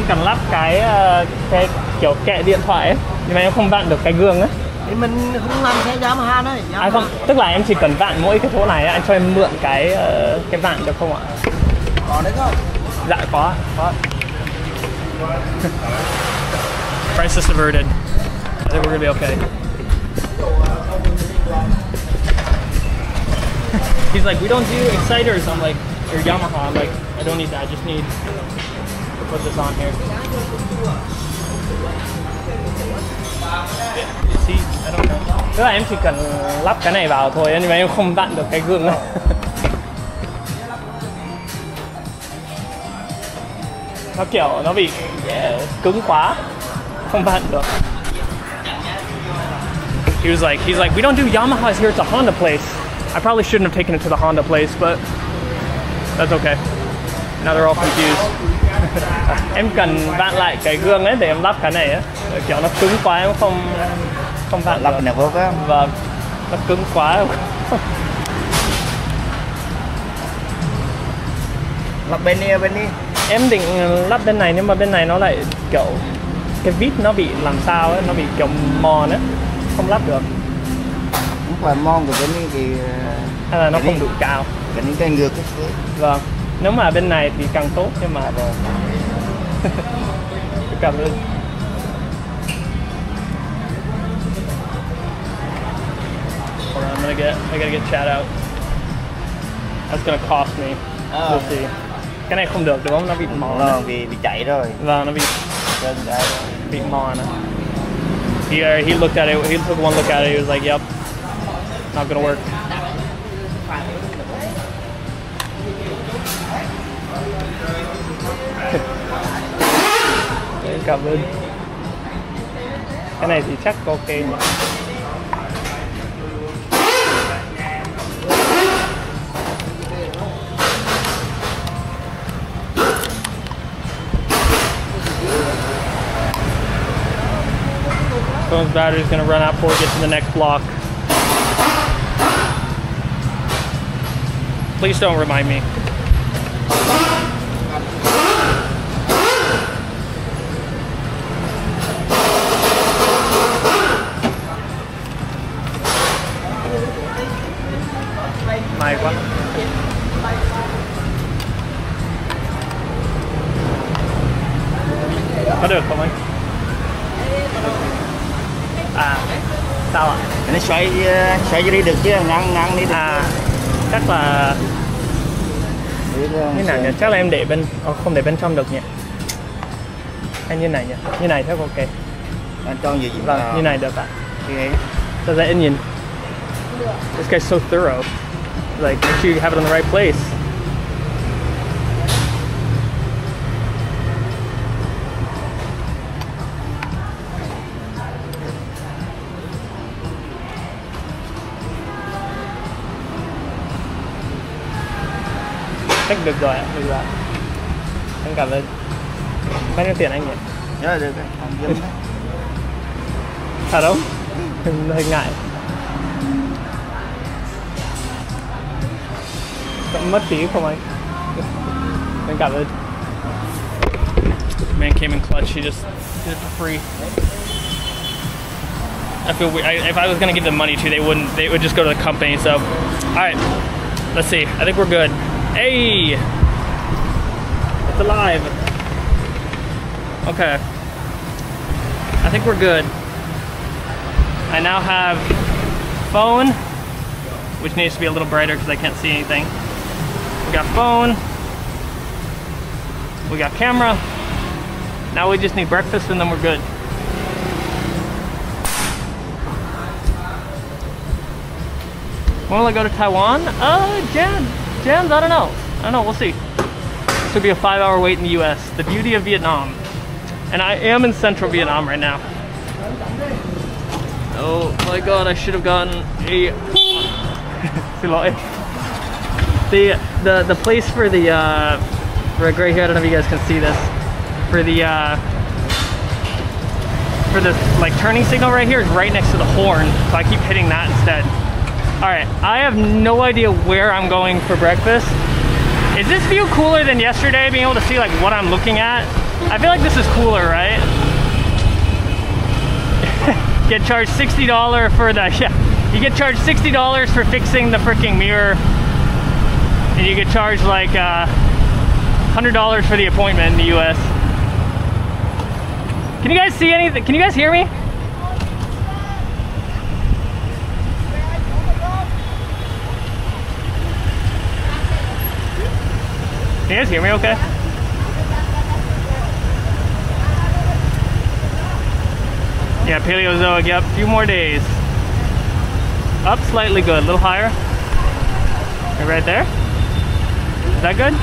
cần lắp cái kiểu kệ điện thoại ấy, nhưng mà em không vặn được cái gương ấy. Thì mình không làm xe Yamaha đấy. À không, tức là em chỉ cần vặn mỗi cái chỗ này, anh cho em mượn cái vặn được không ạ? Có đấy không? Dạ có. Crisis averted. I think we're gonna be okay. He's like, we don't do exciters. I'm like, or Yamaha. I'm like, I don't need that. I just need to put this on here. See, I don't know. Tức là em chỉ cần lắp cái này vào thôi, nhưng mà em không vặn được cái gương này. Nó kiểu nó bị cứng quá, không vặn được. He's like, we don't do Yamahas here. It's a Honda place. I probably shouldn't have taken it to the Honda place, but that's okay. Now they're all confused. Em cần vặn lại cái gương ấy để em lắp cái này á. Kiểu nó cứng quá em không vặn lắp được. này vô phải không? Vâng, nó cứng quá. Lắp bên đi. Em định lắp bên này nhưng mà bên này nó lại kiểu cái vít nó bị làm sao ấy, nó bị kiểu mòn ấy, không lắp được. Không phải mòn của bên này thì hay là nó không đủ cao. Cái ngược cái. Vâng, nếu mà bên này thì càng tốt nhưng mà cảm ơn. Hold on, I gotta get chat out. That's gonna cost me. We'll see. Cái này không được đúng không? Nó bị mòn. Nó bị chảy rồi. Vâng, nó bị mòn. He looked at it. He took one look at it. He was like, "Yep, not gonna work." Cảm ơn. Cái này thì chắc ok nhỉ. Phone's battery is going to run out before we get to the next block. Please don't remind me. May quá. Có được không anh? À, sao ạ? Nó xoay đi được chứ, ngang đi được. À, chắc là như nào nhỉ? Chắc là em để bên, không để bên trong được nhỉ? Hay như này nhỉ? Như này chắc ok. Bên trong gì? Vâng, như này được ạ. Sao dễ nhìn? This guy's so thorough. Like, make sure you have it in the right place. Chắc được rồi ạ, được rồi. Anh cảm ơn. Bao nhiêu tiền anh nhỉ? Dạ được, không dám đấy. Thật không? Hơi ngại. Mất phí không anh? Anh cảm ơn. Man came in clutch. He just did it for free. I feel weird. If I was gonna give them money too, they would just go to the company. So, all right, let's see. I think we're good. Hey, it's alive. Okay, I think we're good. I now have phone, which needs to be a little brighter because I can't see anything. We got phone, we got camera. Now we just need breakfast and then we're good. When will I go to Taiwan? Jams, I don't know, we'll see. This will be a 5-hour wait in the US. The beauty of Vietnam. And I am in central Vietnam right now. Oh my god, I should have gotten a... Xin lỗi. The place for the right here, I don't know if you guys can see this. For the like turning signal right here is right next to the horn, so I keep hitting that instead. All right, I have no idea where I'm going for breakfast. Is this view cooler than yesterday, being able to see like what I'm looking at? I feel like this is cooler, right? Get charged $60 for the, yeah, you get charged $60 for fixing the freaking mirror, and you get charged like $100 for the appointment in the US. Can you guys see anything? Can you guys hear me? Can you guys hear me okay? Yeah, Paleozoic, yep, a few more days. Up slightly good, a little higher. Right there. Is that good?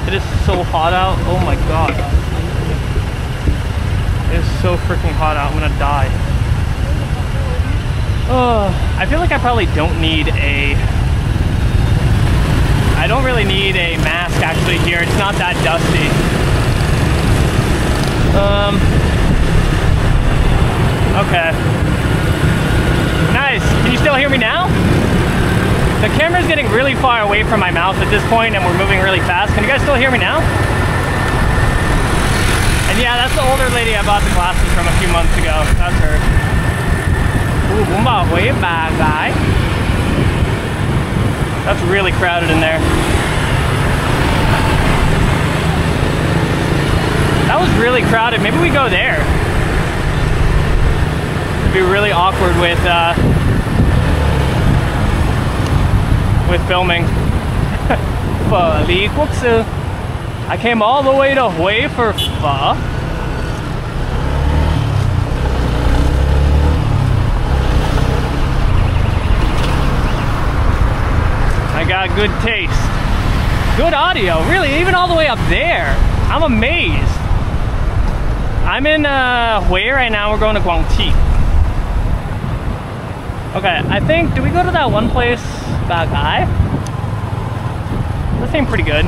It is so hot out, oh my god. It is so freaking hot out, I'm gonna die. Oh, I feel like I probably don't need I don't really need a mask actually here, it's not that dusty. Okay. Nice, can you still hear me now? The camera's getting really far away from my mouth at this point and we're moving really fast. Can you guys still hear me now? And yeah, that's the older lady I bought the glasses from a few months ago. That's her. Ooh, guy. That's really crowded in there. That was really crowded. Maybe we go there. It'd be really awkward with filming. I came all the way to Hue for pho. I got good taste. Good audio, really, even all the way up there. I'm amazed. I'm in Hue right now, we're going to Guangqi. Okay, I think, do we go to that one place, Bagai? That seemed pretty good.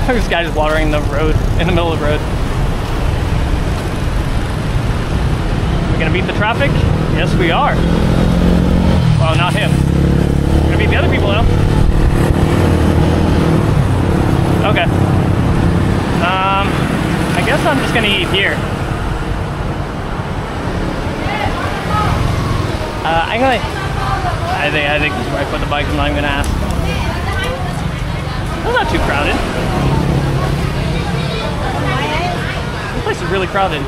This guy just watering the road, in the middle of the road. We're gonna beat the traffic? Yes, we are. Well, not him. We're gonna beat the other people though. Okay. I guess I'm just gonna eat here. I think this is where I put the bike. I'm not even gonna ask. It's not too crowded. This place is really crowded.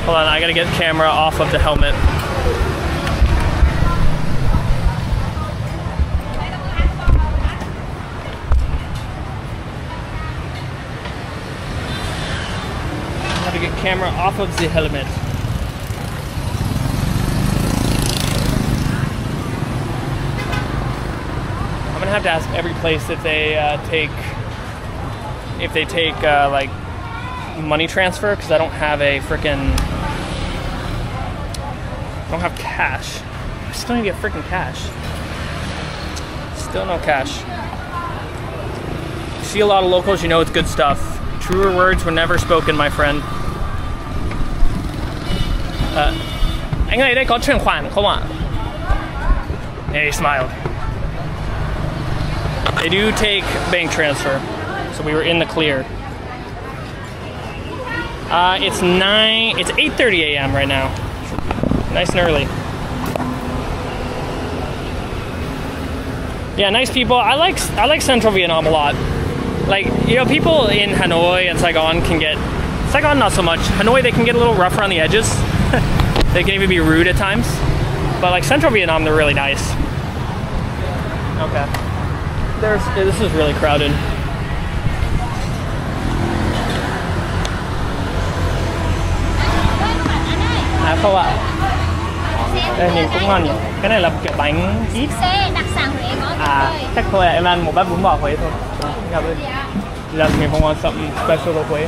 Hold on, I gotta get the camera off of the helmet. I have to get camera off of the helmet. I'm gonna have to ask every place if they take like money transfer, because I don't have a freaking, I don't have cash. I still need to get freaking cash. Still no cash. You see a lot of locals, you know it's good stuff. Truer words were never spoken, my friend. Anh ơi, đây có chuyển khoản không ạ? Hey, he smiled. They do take bank transfer, so we were in the clear. It's 8:30 a.m. right now. Nice and early. Yeah, nice people. I like Central Vietnam a lot. Like, you know, people in Hanoi and Saigon can get, Saigon not so much. Hanoi, they can get a little rough around the edges. They can even be rude at times. But like Central Vietnam, they're really nice. Okay. This is really crowded. À không ạ. Đây nhìn cũng ngon nhỉ. Cái này là kiểu bánh ít. Đặc sản Huế ngon. À, chắc thôi em ăn một bát bún bò Huế thôi. Gặp ơn. Là mình không want something special of Huế.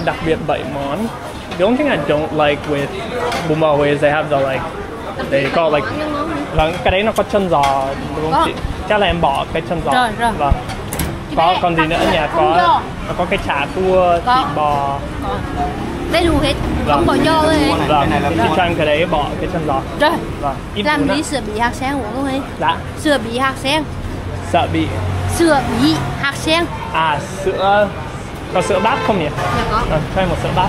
Đặc biệt 7 món. The only thing I don't like with bún bò Huế is they have the like, they call it like, vâng, cái đấy nó có chân giò đúng không chị? Chắc là em bỏ cái chân giò. Rồi. Vâng. Có còn gì nữa ở nhà có cái chả cua, thịt bò. Đầy đủ hết, không bỏ giò thôi. Vâng, chị cho em cái đấy bỏ cái chân giò. Rồi. Vâng. Làm tí sữa bí hạt sen uống không ấy? Dạ. Sữa bí hạt sen. Sợ bị. Sữa bí hạt sen. À, sữa. Có sữa bát không nhỉ? Dạ có. Cho em một sữa bát.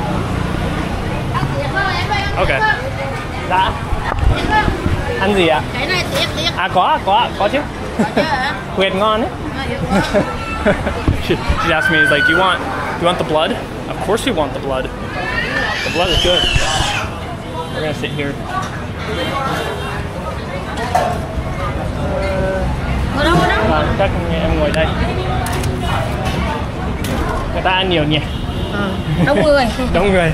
Ok. Dạ. Ăn gì ạ? Cái này tiếc. À có chứ. Huyệt ngon ấy. She asked me, is like, you want the blood? Of course we want the blood. The blood is good. We're gonna sit here. Chắc em ngồi đây. Người ta ăn nhiều nhỉ? Đông người. Đông người.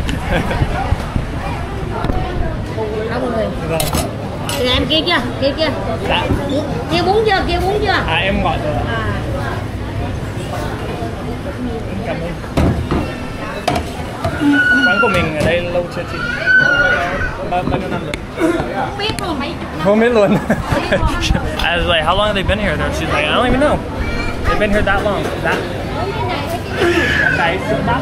Đông người. Vâng. Em kia kia. Dạ. Kia bún chưa? À em gọi rồi. Cảm ơn. Quán của mình ở đây lâu chưa chị? Bao nhiêu năm rồi? Không biết luôn mấy chục năm. Không biết luôn. I was like, how long have they been here? She's like, I don't even know. They've been here that long. That. Cái sữa bát.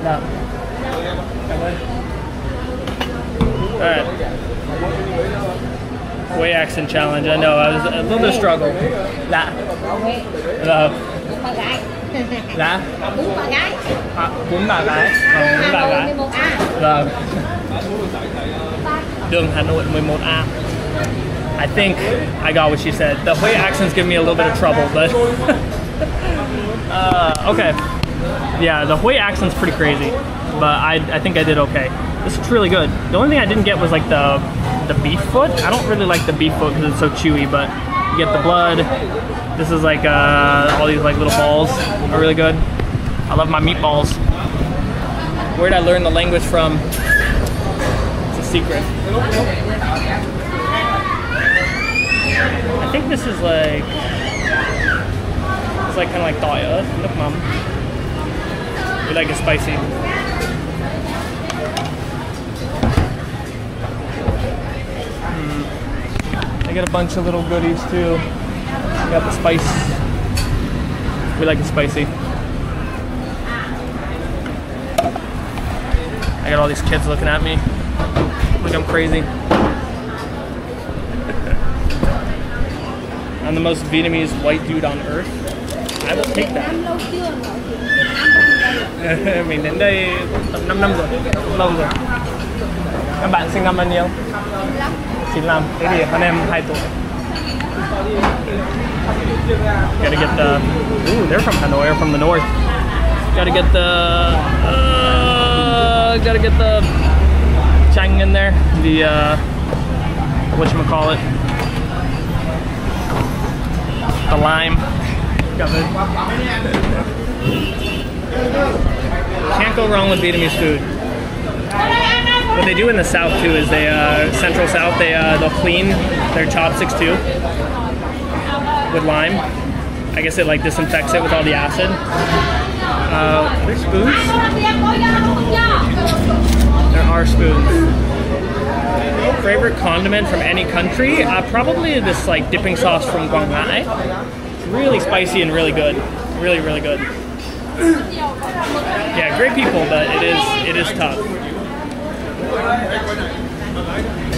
Dạ. Cảm ơn. Alright. Way accent challenge. I know. I was a little bit of struggle. Dạ. Bún bà gái. Dạ. Bún bà gái. À, bún bà gái. Bún bà gái. 11A. Vâng. Đường Hà Nội 11A. I think I got what she said. The Huế accents give me a little bit of trouble, but okay. Yeah, the Huế accent's pretty crazy, but I think I did okay. This looks really good. The only thing I didn't get was like the beef foot. I don't really like the beef foot because it's so chewy, but you get the blood. This is like all these like little balls are really good. I love my meatballs. Where did I learn the language from? It's a secret. I think this is like, it's like kind of like tỏi ớt, nước mắm. We like it spicy. I get a bunch of little goodies too. We got the spice. We like it spicy. I got all these kids looking at me like I'm crazy. I'm the most Vietnamese white dude on earth. I will take that. Mình đến đây tầm 5 năm rồi, lâu rồi. Các bạn sinh năm bao nhiêu? 95. Thế thì hơn em 2 tuổi. Gotta get the. Ooh, they're from Hanoi or from the north. Gotta get the chanh in there. The whatchamacallit. The lime. Got it. Can't go wrong with Vietnamese food. What they do in the South too is they, Central South, they'll clean their chopsticks too with lime. I guess it like disinfects it with all the acid. There's spoons. There are spoons. Favorite condiment from any country? Probably this like dipping sauce from Quảng Ngãi. Really spicy and really good. Really, really good. Yeah, great people, but it is tough.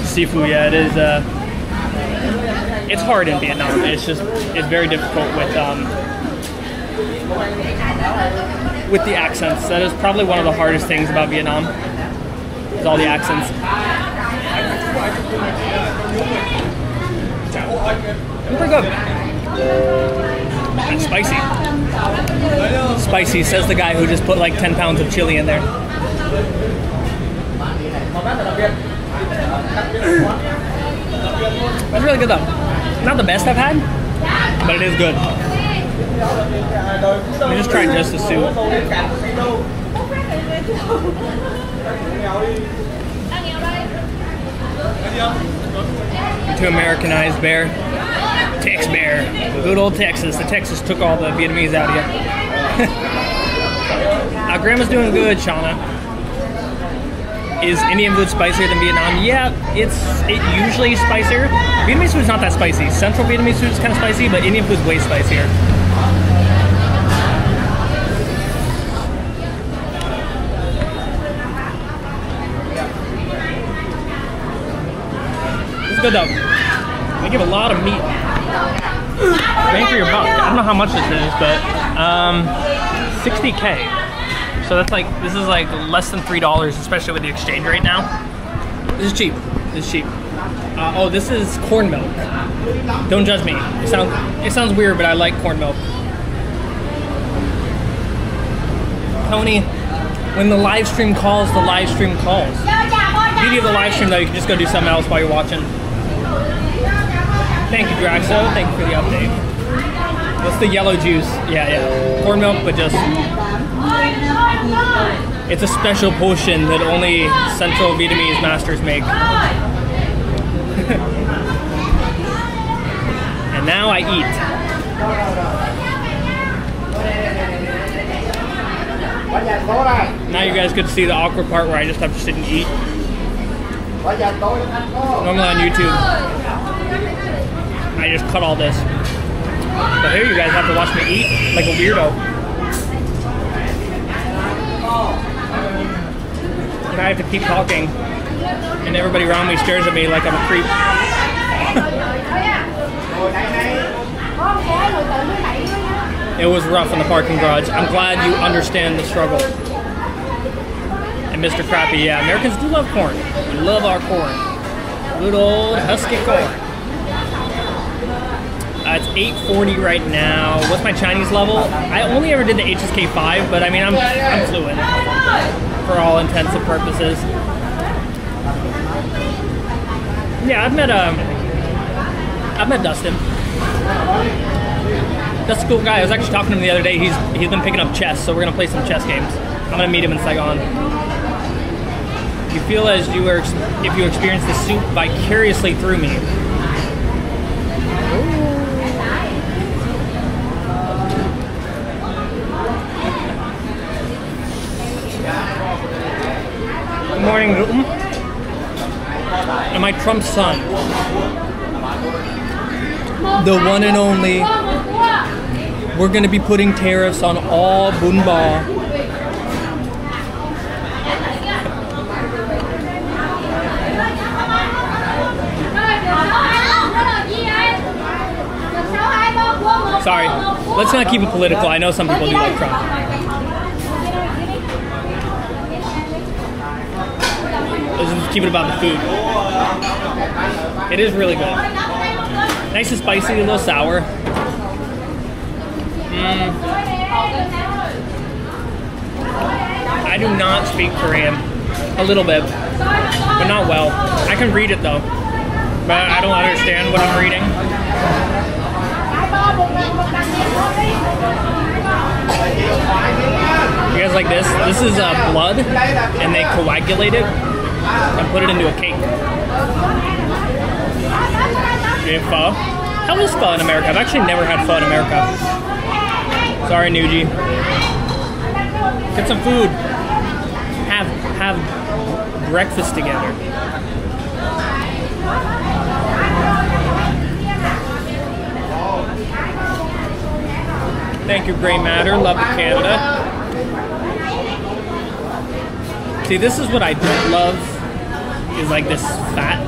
Seafood, yeah, it is. It's hard in Vietnam. It's very difficult with the accents. That is probably one of the hardest things about Vietnam. Is all the accents. It's pretty good. And spicy. Spicy, says the guy who just put like 10 pounds of chili in there. That's really good though. Not the best I've had, but it is good. Let me just try just the soup. To Americanized bear. Tex bear. Good old Texas. The Texas took all the Vietnamese out of you. Grandma's doing good, Shauna. Is Indian food spicier than Vietnam? Yeah, it usually spicier. Vietnamese food's not that spicy. Central Vietnamese food is kind of spicy, but Indian food's way spicier. It's good though. They give a lot of meat. Bang for your buck. I don't know how much this is, but 60K. So that's like, this is like less than $3, especially with the exchange rate now. This is cheap. This is cheap. Oh, this is corn milk. Don't judge me. It sounds weird, but I like corn milk. Tony, when the live stream calls, the live stream calls. The beauty of the live stream though, you can just go do something else while you're watching. Thank you, Draxo. Thank you for the update. What's the yellow juice? Yeah. Corn milk, but just... It's a special potion that only Central Vietnamese masters make. And now I eat. Now you guys get to see the awkward part where I just have to sit and eat. Normally on YouTube, I just cut all this. But here you guys have to watch me eat like a weirdo. And I have to keep talking. And everybody around me stares at me like I'm a creep. It was rough in the parking garage. I'm glad you understand the struggle. And Mr. Crappy, yeah, Americans do love corn. We love our corn. Good old husky corn. It's 8:40 right now. What's my Chinese level? I only ever did the HSK 5, but I mean, I'm fluent for all intents and purposes. Yeah, I've met Dustin. That's a cool guy. I was actually talking to him the other day. He's been picking up chess, so we're gonna play some chess games. I'm gonna meet him in Saigon. You feel as if you experience the soup vicariously through me. Good morning, Newton. Am I Trump's son? The one and only. We're gonna be putting tariffs on all bún bò. Sorry, let's not keep it political. I know some people do like Trump. Let's just keep it about the food. It is really good. Nice and spicy, a little sour. I do not speak Korean. A little bit, but not well. I can read it though, but I don't understand what I'm reading. You guys like this? This is blood, and they coagulate it and put it into a cake. Pho? How is pho in America? I've actually never had pho in America. Sorry, Nuji. Get some food. Have breakfast together. Thank you, Grey Matter. Love the Canada. See, this is what I don't love, is like this fat.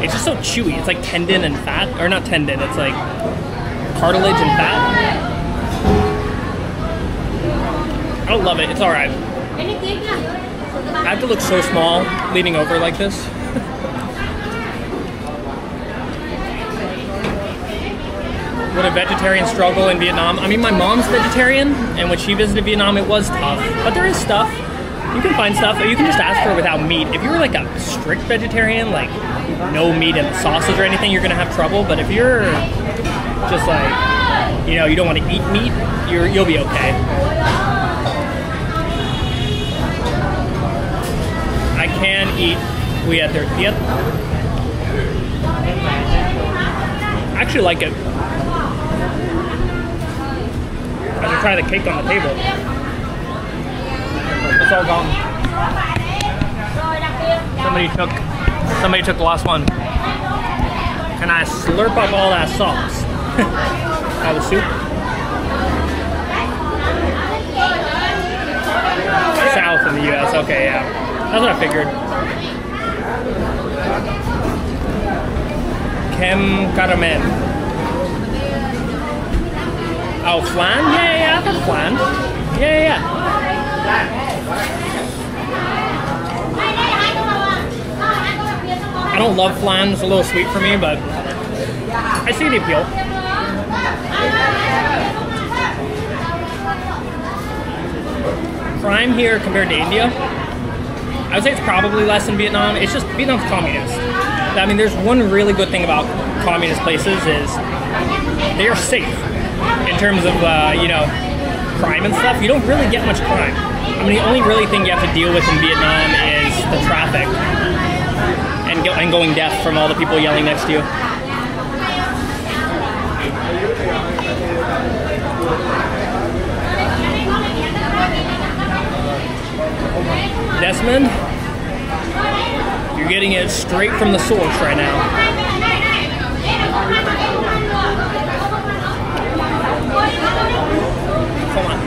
It's just so chewy. It's like tendon and fat. Or not tendon, it's like cartilage and fat. I don't love it. It's alright. I have to look so small leaning over like this. Would a vegetarian struggle in Vietnam? I mean, my mom's vegetarian, and when she visited Vietnam, it was tough. But there is stuff. You can find stuff, or you can just ask for it without meat. If you were like a strict vegetarian, like no meat and sausage or anything, you're gonna have trouble. But if you're just like, you know, you don't want to eat meat, you'll be okay. I can eat. We had their I actually like it. I should try the cake on the table. It's all gone. Somebody took the last one. Can I slurp up all that sauce? All the soup? South in the US, okay, yeah. That's what I figured. Kem Karamen. Oh, flan? Yeah, I've had flan. Yeah. I don't love flan, it's a little sweet for me, but I see the appeal. Crime here compared to India, I would say it's probably less than Vietnam. It's just Vietnam's communist. I mean, there's one really good thing about communist places is they are safe in terms of, you know, crime and stuff. You don't really get much crime. I mean, the only really thing you have to deal with in Vietnam is the traffic and going deaf from all the people yelling next to you. Desmond, you're getting it straight from the source right now. Come on.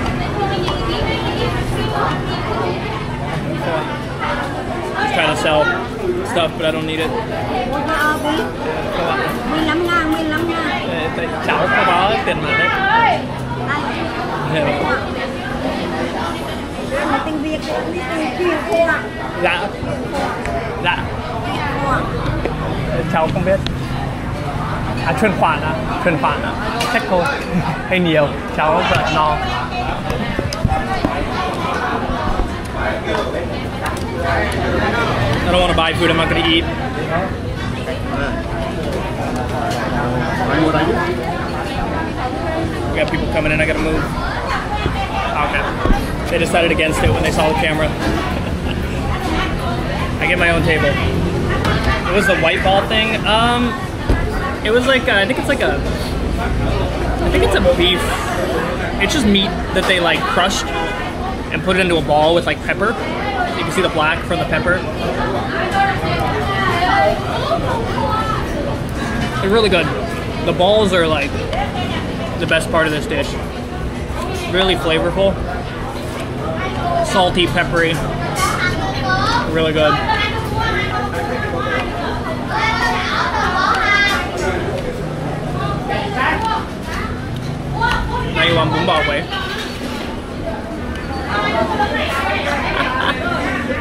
Just trying to sell stuff, but I don't need it. Cháu có báo tiền mặt đấy. Tiếng Việt cô ạ. Dạ. Cháu không biết. À, chuyển khoản à? Check cô. Hay nhiều, cháu vợ no. I don't want to buy food I'm not going to eat. We got people coming in, I gotta move. Okay. They decided against it when they saw the camera. I get my own table. It was the white ball thing. It was like, I think it's a beef. It's just meat that they like crushed and put it into a ball with like pepper. You can see the black from the pepper. They're really good. The balls are like the best part of this dish. Really flavorful. Salty, peppery. Really good. Now you want bún bò Huế.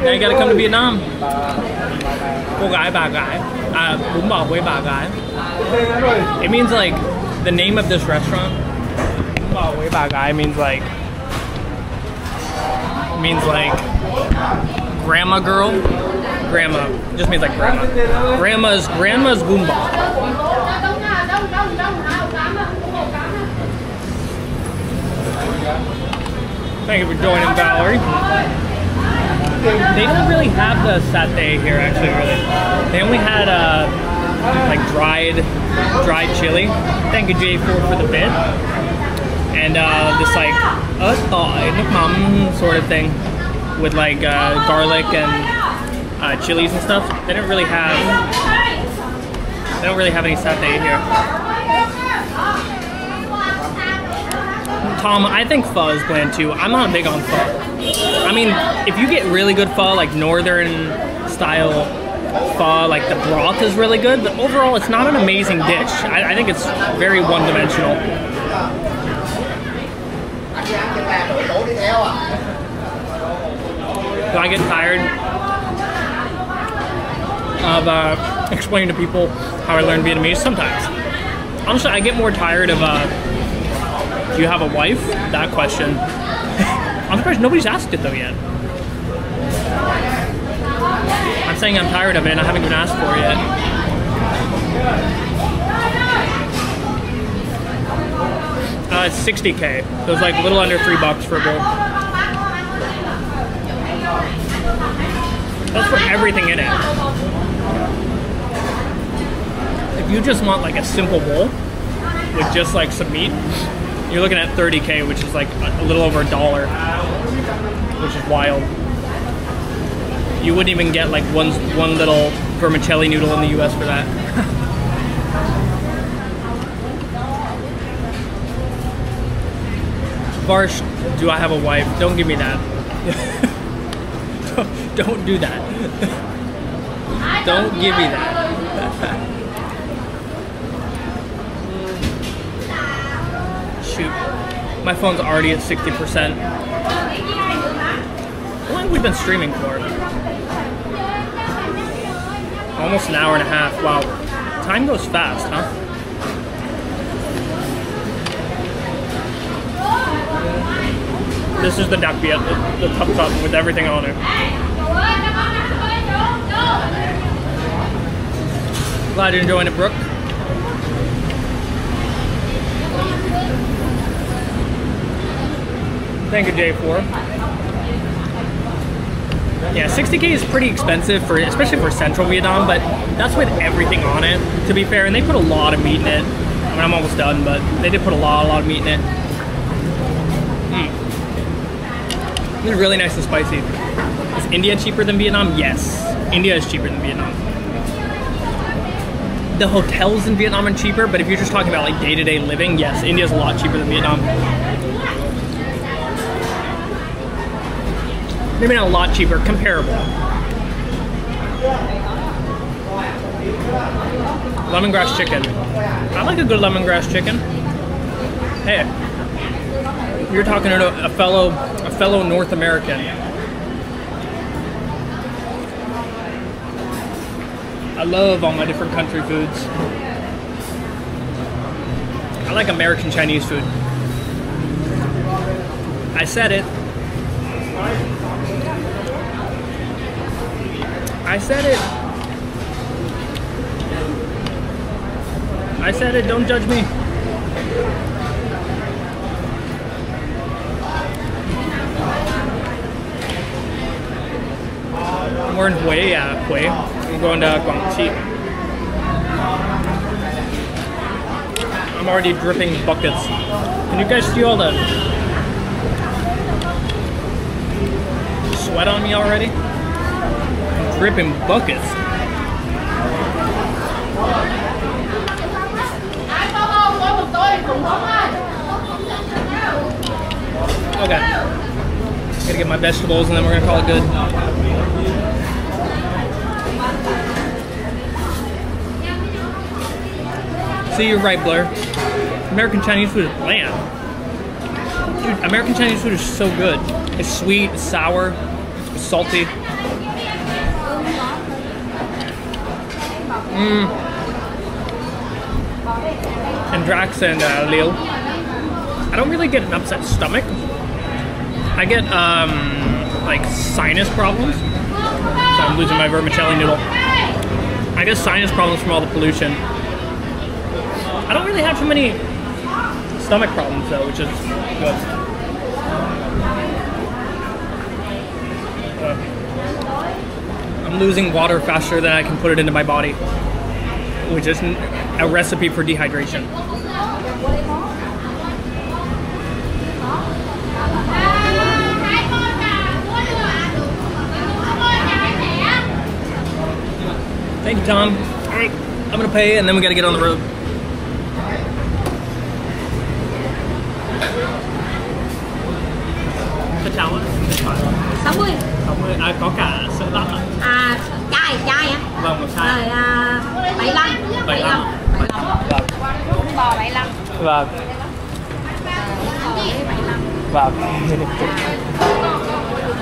Now you gotta come to Vietnam. Cô gái, bà gái. Bún bò Huế, bà gái. It means like, the name of this restaurant, bún bò Huế, bà gái, means like grandma girl. Grandma, just means like grandma. Grandma's bún bò. Thank you for joining, Valerie. They don't really have the satay here, actually, really. They only had like dried chili. Thank you, J4, for the bit. And this like nước mắm sort of thing with like garlic and chilies and stuff. They don't really have any satay here. Tom, I think pho is bland too. I'm not big on pho. I mean, if you get really good pho, like northern style pho, like the broth is really good, but overall it's not an amazing dish. I think it's very one-dimensional. So I get tired of explaining to people how I learned Vietnamese sometimes. Honestly, I get more tired of do you have a wife? That question. I'm surprised nobody's asked it though yet. I'm saying I'm tired of it and I haven't been asked for it yet. It's 60K. So it's like a little under $3 for a bowl. That's for everything in it. you just want like a simple bowl with just like some meat, you're looking at 30K, which is like a little over $1, which is wild. You wouldn't even get like one little vermicelli noodle in the US for that. Varsh, do I have a wife? Don't give me that. Don't do that. Don't give me that. Shoot. My phone's already at 60%. How long have we been streaming for? Almost an hour and a half. Wow. Time goes fast, huh? This is the duck viet, the top with everything on it. Glad you're enjoying it, Brooke. Thank you, J4. Yeah, 60K is pretty expensive for, especially for Central Vietnam, but that's with everything on it, to be fair. And they put a lot of meat in it. I mean, I'm almost done, but they did put a lot of meat in it. It's really nice and spicy. Is India cheaper than Vietnam? Yes. India is cheaper than Vietnam. The hotels in Vietnam are cheaper, but if you're just talking about like day-to-day living, yes, India's a lot cheaper than Vietnam. Maybe not a lot cheaper, comparable. Lemongrass chicken. I like a good lemongrass chicken. Hey, you're talking to a fellow North American. I love all my different country foods. I like American Chinese food. I said it. I said it. I said it, don't judge me. We're in Hue, Hue. I'm going to Quảng Trị. I'm already dripping buckets. Can you guys see all the sweat on me already? I'm dripping buckets. Okay. Gotta get my vegetables and then we're gonna call it good. See, you're right, Blair. American Chinese food is bland. Dude, American Chinese food is so good. It's sweet, it's sour, it's salty. And Drax and Lil, I don't really get an upset stomach. I get like sinus problems. So I'm losing my vermicelli noodle. I get sinus problems from all the pollution. I don't really have too many stomach problems though, which is good. I'm losing water faster than I can put it into my body, which is a recipe for dehydration. Thank you, Tom. All right, I'm gonna pay and then we gotta get on the road. Cái cháo á? 60. 60. À, có cả sữa lắc ạ? À, chai á. Vâng, một chai. Rồi 75. 75. Vâng. Bò 75. Vâng. Vâng.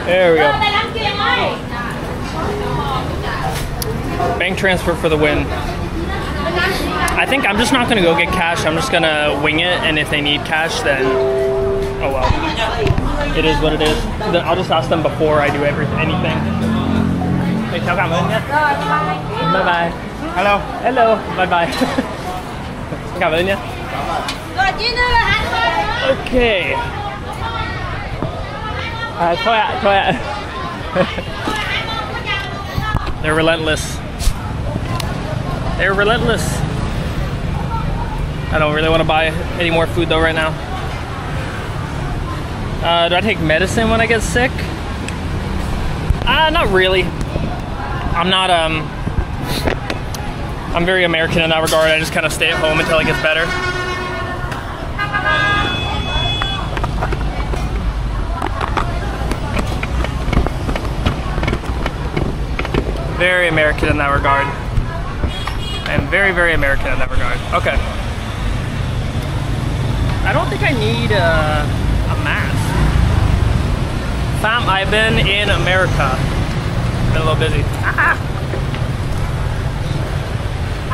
There we go. Bank transfer for the win. I think I'm just not gonna go get cash. I'm just gonna wing it, and if they need cash, then oh well. It is what it is. Then I'll just ask them before I do anything. Hey, chào cảm ơn nhé. Bye bye. Hello. Hello. Bye bye. Cảm ơn nhé. Okay. Thôi ạ. They're relentless. They're relentless. I don't really want to buy any more food though right now. Do I take medicine when I get sick? Not really. I'm not, I'm very American in that regard. I just kind of stay at home until it gets better. Very American in that regard. I am very, very American in that regard. Okay. I don't think I need a mask. Fam, I've been in America. Been a little busy.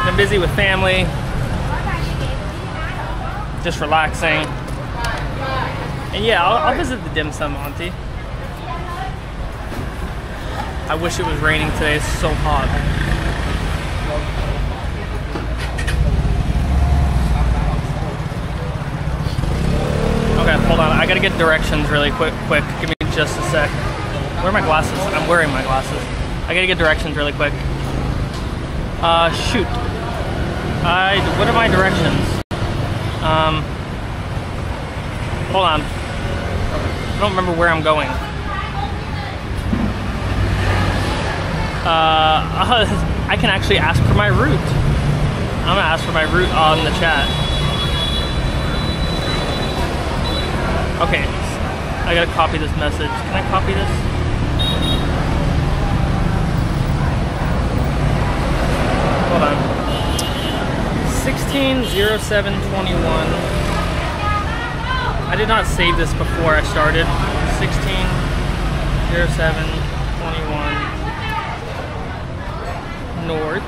Been busy with family. Just relaxing. And yeah, I'll visit the dim sum, Auntie. I wish it was raining today, it's so hot. Okay, hold on, I gotta get directions really quick. Give me just a sec. Where are my glasses? I'm wearing my glasses. I gotta get directions really quick. Shoot. What are my directions? Hold on. I don't remember where I'm going. I can actually ask for my route. I'm gonna ask for my route on the chat. Okay, I gotta copy this message. Can I copy this? Hold on. 160721. I did not save this before I started. 160721. North,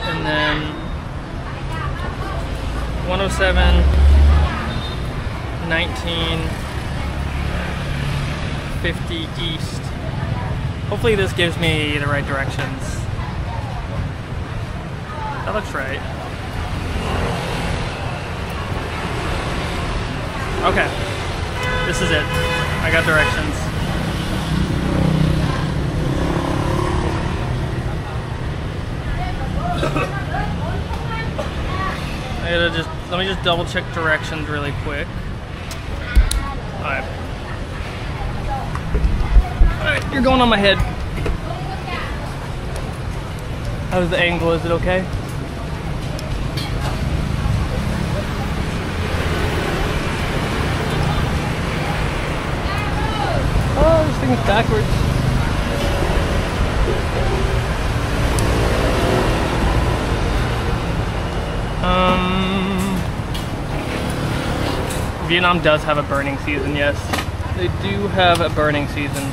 and then 107 1950 east. Hopefully this gives me the right directions. That looks right. Okay, this is it. I got directions. Let me just double check directions really quick. Alright. Alright, you're going on my head. How's the angle? Is it okay? Oh, this thing is backwards. Vietnam does have a burning season, yes. They do have a burning season.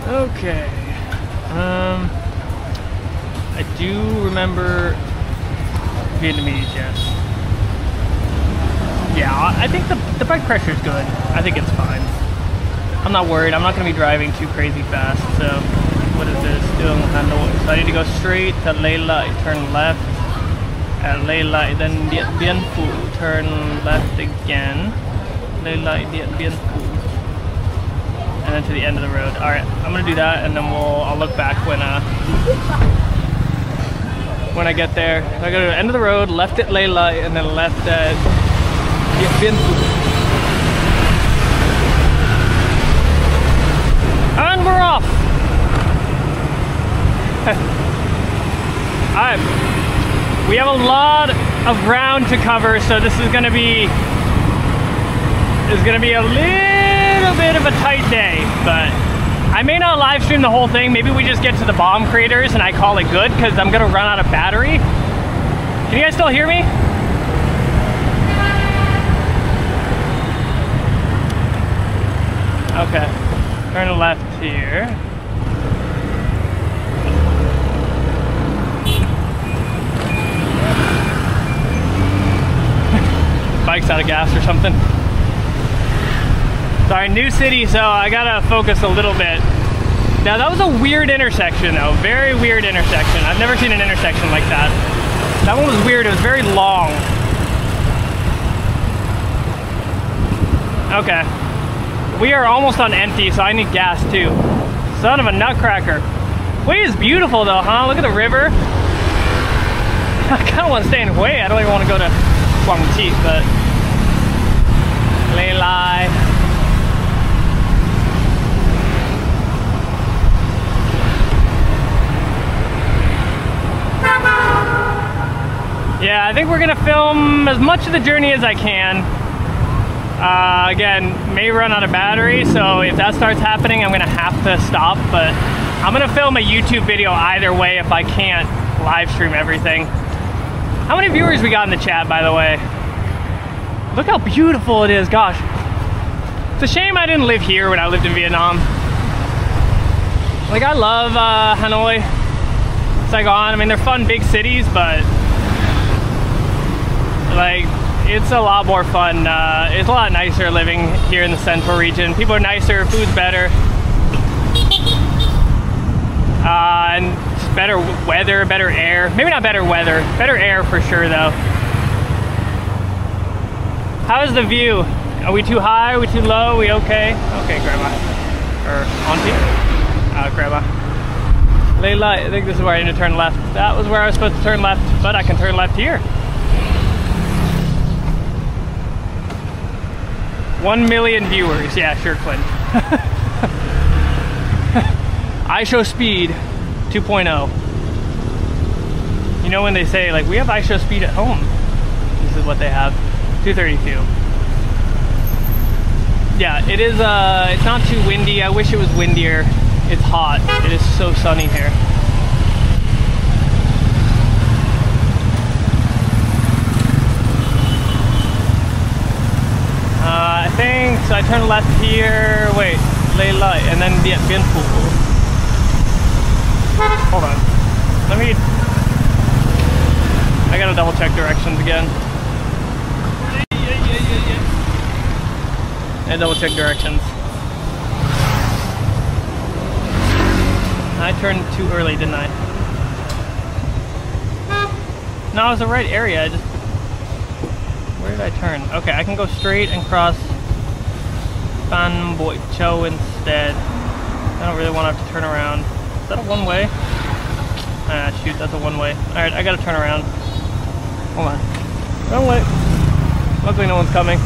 Okay. I do remember Vietnamese, yes. Yeah, I think the bike pressure is good. I think it's fine. I'm not worried. I'm not going to be driving too crazy fast. So, what is this? So I need to go straight to Lê Lợi, turn left. At Lê Lợi, then Điện Biên Phủ, turn left again. Lê Lợi, Điện Biên Phủ. And then to the end of the road. Alright, I'm going to do that, and then I'll look back when I get there. I go to the end of the road, left at Lê Lợi, and then left at Điện Biên Phủ. And we're off! Alright, we have a lot of ground to cover, so this is gonna be a little bit of a tight day, but I may not live stream the whole thing. Maybe we just get to the bomb craters and I call it good, because I'm gonna run out of battery. Can you guys still hear me? Okay, turn left here. Bike's out of gas or something. Sorry, new city, so I gotta focus a little bit. Now that was a weird intersection though, very weird intersection. I've never seen an intersection like that. That one was weird, it was very long. Okay. We are almost on empty, so I need gas too. Son of a nutcracker. Hue is beautiful though, huh? Look at the river. I kind of want to stay in Hue. I don't even want to go to Quang Thi, but Lê Lai. Yeah, I think we're gonna film as much of the journey as I can. Again, may run out of battery, so if that starts happening, I'm gonna have to stop, but I'm gonna film a YouTube video either way if I can't live stream everything. How many viewers we got in the chat, by the way? Look how beautiful it is, gosh. It's a shame I didn't live here when I lived in Vietnam. Like, I love Hanoi, Saigon. I mean, they're fun big cities, but like, it's a lot more fun. It's a lot nicer living here in the central region. People are nicer, food's better. And just better weather, better air. Maybe not better weather, better air for sure though. How's the view? Are we too high? Are we too low? Are we okay? Okay, Grandma. Or Auntie? Grandma. Lê Lai, I think this is where I need to turn left. That was where I was supposed to turn left, but I can turn left here. 1 million viewers. Yeah, sure, Clint. ISO speed 2.0. You know when they say, like, we have ISO speed at home? This is what they have. 232. Yeah, it is, it's not too windy. I wish it was windier. It's hot. It is so sunny here. I think, so I turn left here, wait, Lê Lai, and then Điện Biên Phủ. Hold on, I gotta double check directions again. I double check directions. I turned too early, didn't I? No, it was the right area, I just... Where did I turn? Okay, I can go straight and cross Phan Bội Châu instead. I don't really want to have to turn around. Is that a one-way? Ah, shoot, that's a one-way. Alright, I gotta turn around. Hold on. Wrong way. Luckily no one's coming.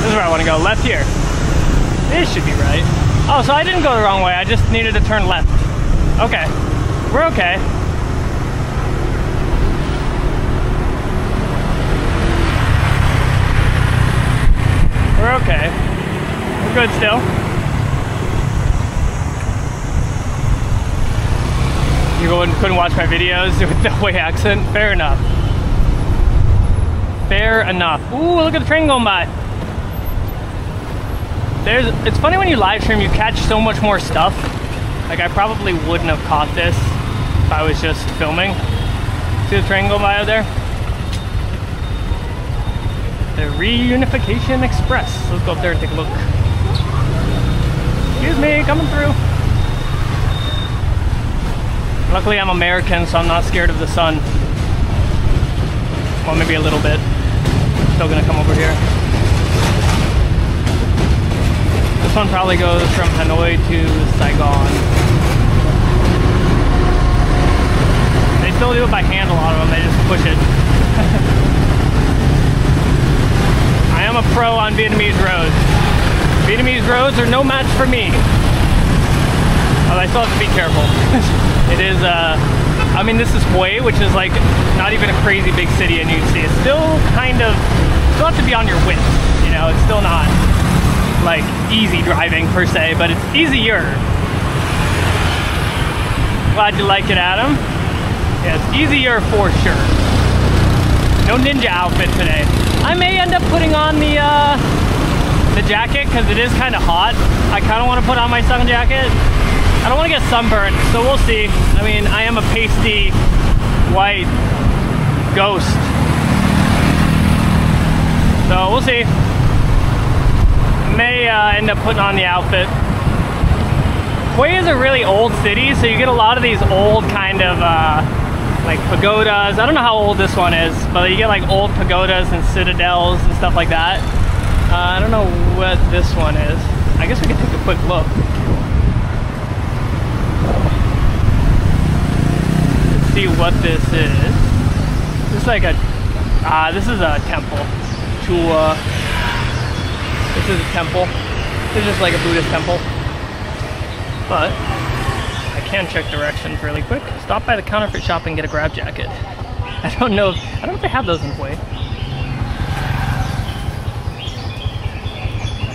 This is where I want to go. Left here. This should be right. Oh, so I didn't go the wrong way. I just needed to turn left. Okay. We're okay. We're okay. We're good still. You couldn't watch my videos with the Hue accent? Fair enough. Fair enough. Ooh, look at the train going by. It's funny when you live stream, you catch so much more stuff. Like, I probably wouldn't have caught this if I was just filming. See the train go by out there? The Reunification Express. Let's go up there and take a look. Excuse me, coming through. Luckily I'm American, so I'm not scared of the sun. Well, maybe a little bit. Still gonna come over here. This one probably goes from Hanoi to Saigon. They still do it by hand, a lot of them, they just push it. I am a pro on Vietnamese roads. Vietnamese roads are no match for me. Well, I still have to be careful. It is, I mean, this is Hue, which is like not even a crazy big city, and you can see it's still kind of, still have to be on your wits, you know, it's still not like easy driving per se, but it's easier. Glad you like it, Adam. Yeah, it's easier for sure. No ninja outfit today. I may end up putting on the jacket because it is kind of hot. I kind of want to put on my sun jacket. I don't want to get sunburned, so we'll see. I mean, I am a pasty white ghost, so we'll see. may end up putting on the outfit. Hue is a really old city, so you get a lot of these old kind of like pagodas. I don't know how old this one is, but you get like old pagodas and citadels and stuff like that. I don't know what this one is. I guess we could take a quick look. Let's see what this is. This is like a, this is a temple. This is a temple. This is just like a Buddhist temple. But I can check directions really quick. Stop by the counterfeit shop and get a grab jacket. I don't know if they have those in Hue.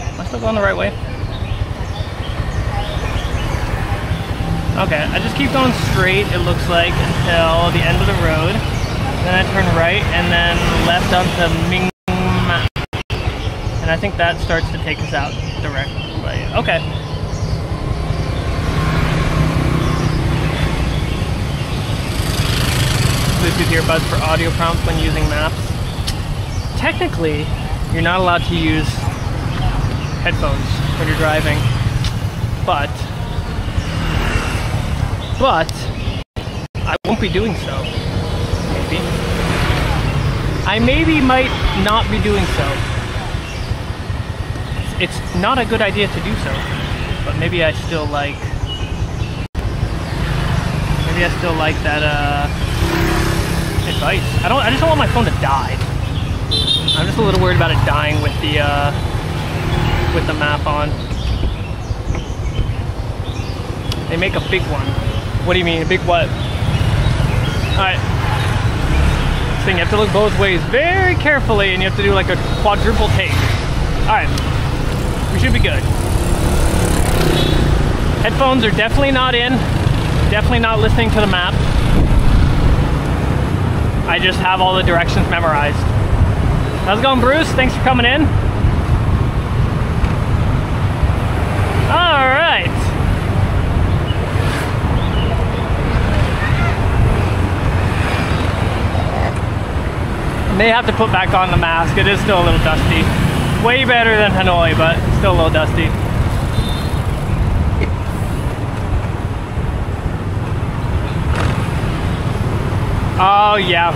Am I still going the right way? Okay, I just keep going straight, it looks like, until the end of the road. Then I turn right and then left onto Ming. And I think that starts to take us out directly. Okay. Bluetooth earbuds for audio prompts when using maps. Technically, you're not allowed to use headphones when you're driving, but I won't be doing so. Maybe. I maybe might not be doing so. It's not a good idea to do so, but maybe I still like that advice. I just don't want my phone to die. I'm just a little worried about it dying with the map on. They make a big one. What do you mean, a big what? Alright. This thing, you have to look both ways very carefully, and you have to do like a quadruple take. Alright. We should be good. Headphones are definitely not in. Definitely not listening to the map. I just have all the directions memorized. How's it going, Bruce? Thanks for coming in. All right. May have to put back on the mask. It is still a little dusty. Way better than Hanoi, but still a little dusty. Oh yeah.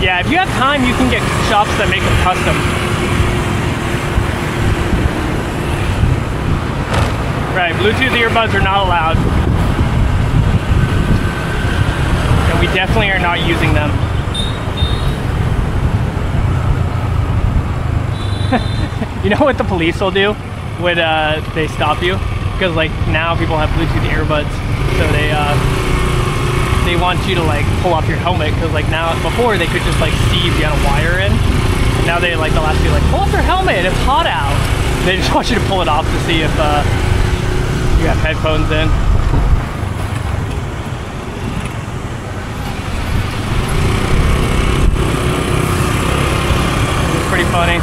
Yeah, if you have time, you can get shops that make them custom. Right, Bluetooth earbuds are not allowed. And we definitely are not using them. You know what the police will do when they stop you? Because like now people have Bluetooth earbuds, so they want you to like pull off your helmet, because like now, before they could just like see if you had a wire in. Now they'll ask you like, pull off your helmet, it's hot out. They just want you to pull it off to see if you have headphones in. It's pretty funny.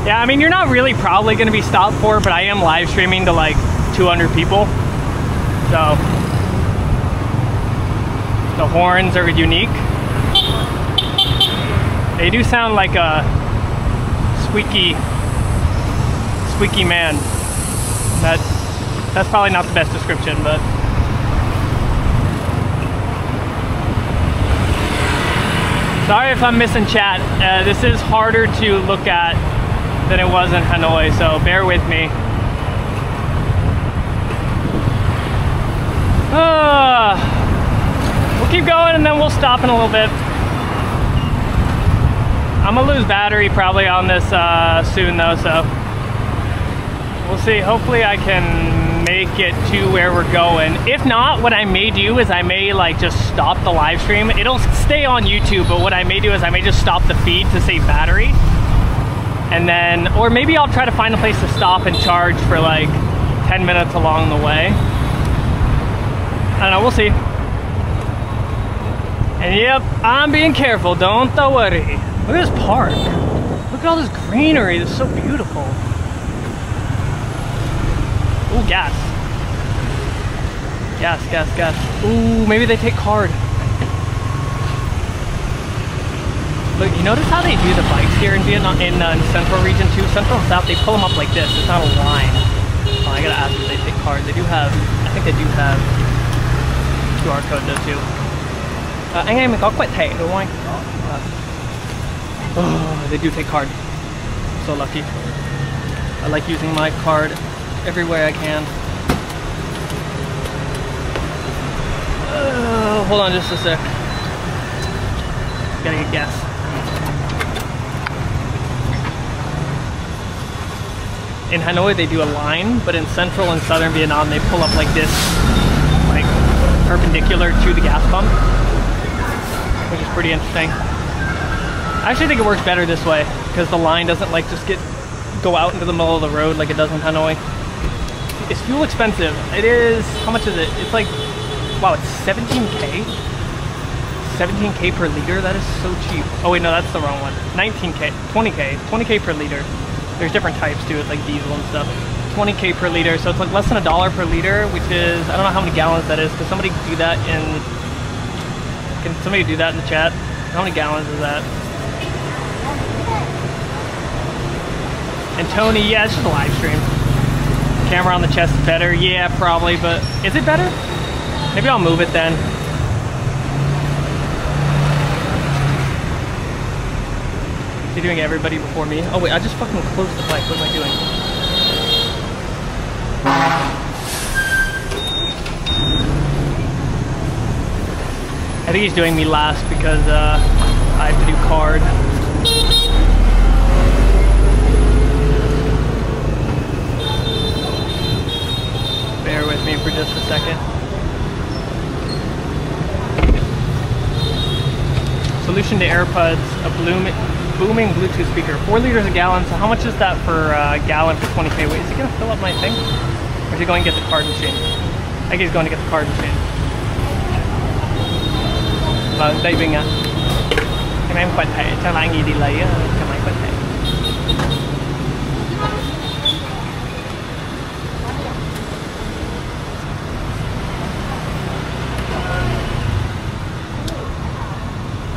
Yeah, I mean, you're not really probably going to be stopped for it, but I am live streaming to like 200 people. So the horns are unique. They do sound like a squeaky man. That's probably not the best description, but sorry if I'm missing chat. This is harder to look at than it was in Hanoi, so bear with me. We'll keep going and then we'll stop in a little bit. I'm gonna lose battery probably on this soon though, so we'll see. Hopefully I can make it to where we're going. If not, what I may do is I may like just stop the live stream. It'll stay on YouTube, but what I may do is I may just stop the feed to save battery. And then, or maybe I'll try to find a place to stop and charge for like 10 minutes along the way. I don't know, we'll see. And yep, I'm being careful, don't worry. Look at this park. Look at all this greenery, it's so beautiful. Ooh, gas. Gas. Ooh, maybe they take card. But you notice how they do the bikes here in Vietnam, in Central region too? Central and South, they pull them up like this. It's not a line. Oh, I gotta ask if they take cards. They do have, I think they do have QR code though too. Anh em mình có quẹt thẻ đúng không anh? Oh, they do take card. So lucky. I like using my card everywhere I can. Hold on just a sec. Gotta get gas. In Hanoi they do a line, but in central and southern Vietnam they pull up like this, like perpendicular to the gas pump, which is pretty interesting. I actually think it works better this way because the line doesn't like just go out into the middle of the road like it does in Hanoi. Is fuel expensive? It is. How much is it? It's like, wow, it's 17K? 17K per liter? That is so cheap. Oh wait, no, that's the wrong one. 19K, 20K per liter. There's different types too, it's like diesel and stuff. 20K per liter, so it's like less than $1 per liter, which is, I don't know how many gallons that is. Could somebody do that can somebody do that in the chat? How many gallons is that? And Tony, yeah, it's just a live stream. Camera on the chest is better, yeah, probably, but is it better? Maybe I'll move it then. Is he doing everybody before me? Oh wait, I just fucking closed the bike. What am I doing? I think he's doing me last because I have to do card. Bear with me for just a second. Solution to AirPods, a booming Bluetooth speaker. 4 liters a gallon, so how much is that per gallon for 20K? Wait, is he gonna fill up my thing? Or is he going to get the card machine? I think he's going to get the card machine. Đây Vinh ạ. Em quẹt thẻ, chắc là anh ấy đi lấy cái máy quẹt thẻ.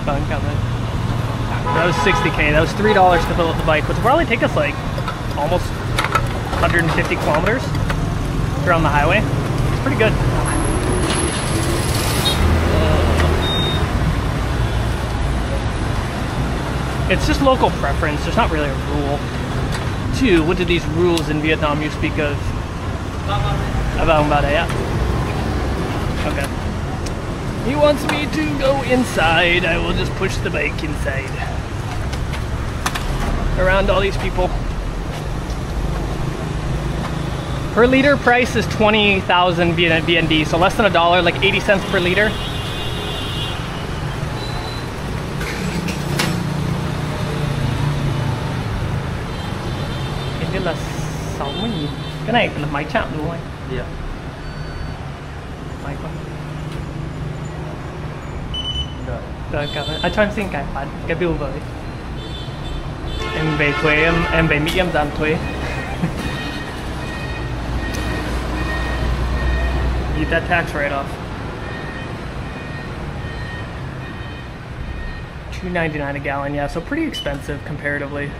Vâng, cảm ơn. That was 60K. That was $3 to fill up the bike, which will probably take us like almost 150 kilometers if you're on the highway. It's pretty good. It's just local preference. There's not really a rule. 2, what do these rules in Vietnam you speak of? About that, yeah. Okay. He wants me to go inside. I will just push the bike inside. Around all these people. Per liter price is 20,000 VND, so less than $1, like 80 cents per liter. Hình như là 60.000. Cái này là máy chạm đúng không anh? Dạ. Máy quá. Rồi cảm ơn. Cho em xin cái bill với. Em về thuế, em về Mỹ em giảm thuế. Eat that tax write-off. $2.99 a gallon, yeah, so pretty expensive comparatively.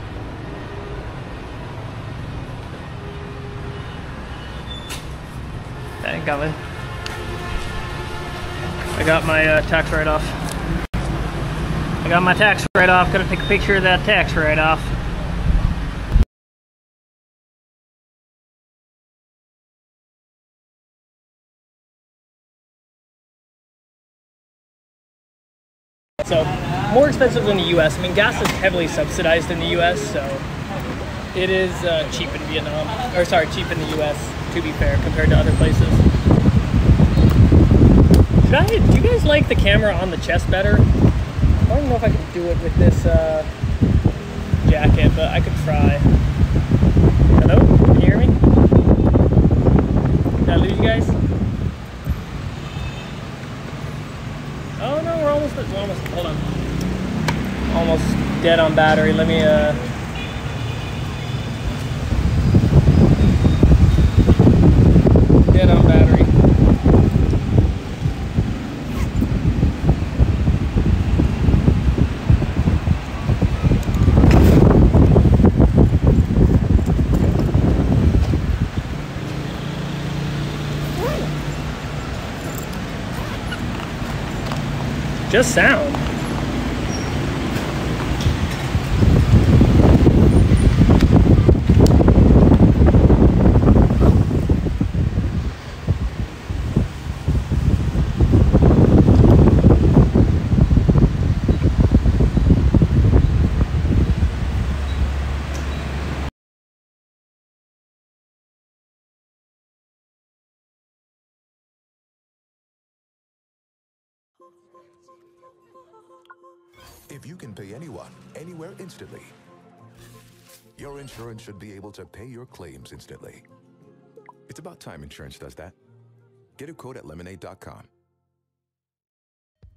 Thank God. I got my tax write-off. I got my tax write-off. Gotta take a picture of that tax write-off. So, more expensive than the US. I mean, gas is heavily subsidized in the US, so it is cheap in Vietnam. Or sorry, cheap in the US, to be fair, compared to other places. Do you guys like the camera on the chest better? I don't know if I can do it with this jacket, but I could try. Hello? Can you hear me? Did I lose you guys? Oh no, we're almost, hold on. Almost dead on battery. Let me, dead on battery. Just sound. If you can pay anyone, anywhere instantly, your insurance should be able to pay your claims instantly. It's about time insurance does that. Get a quote at lemonade.com.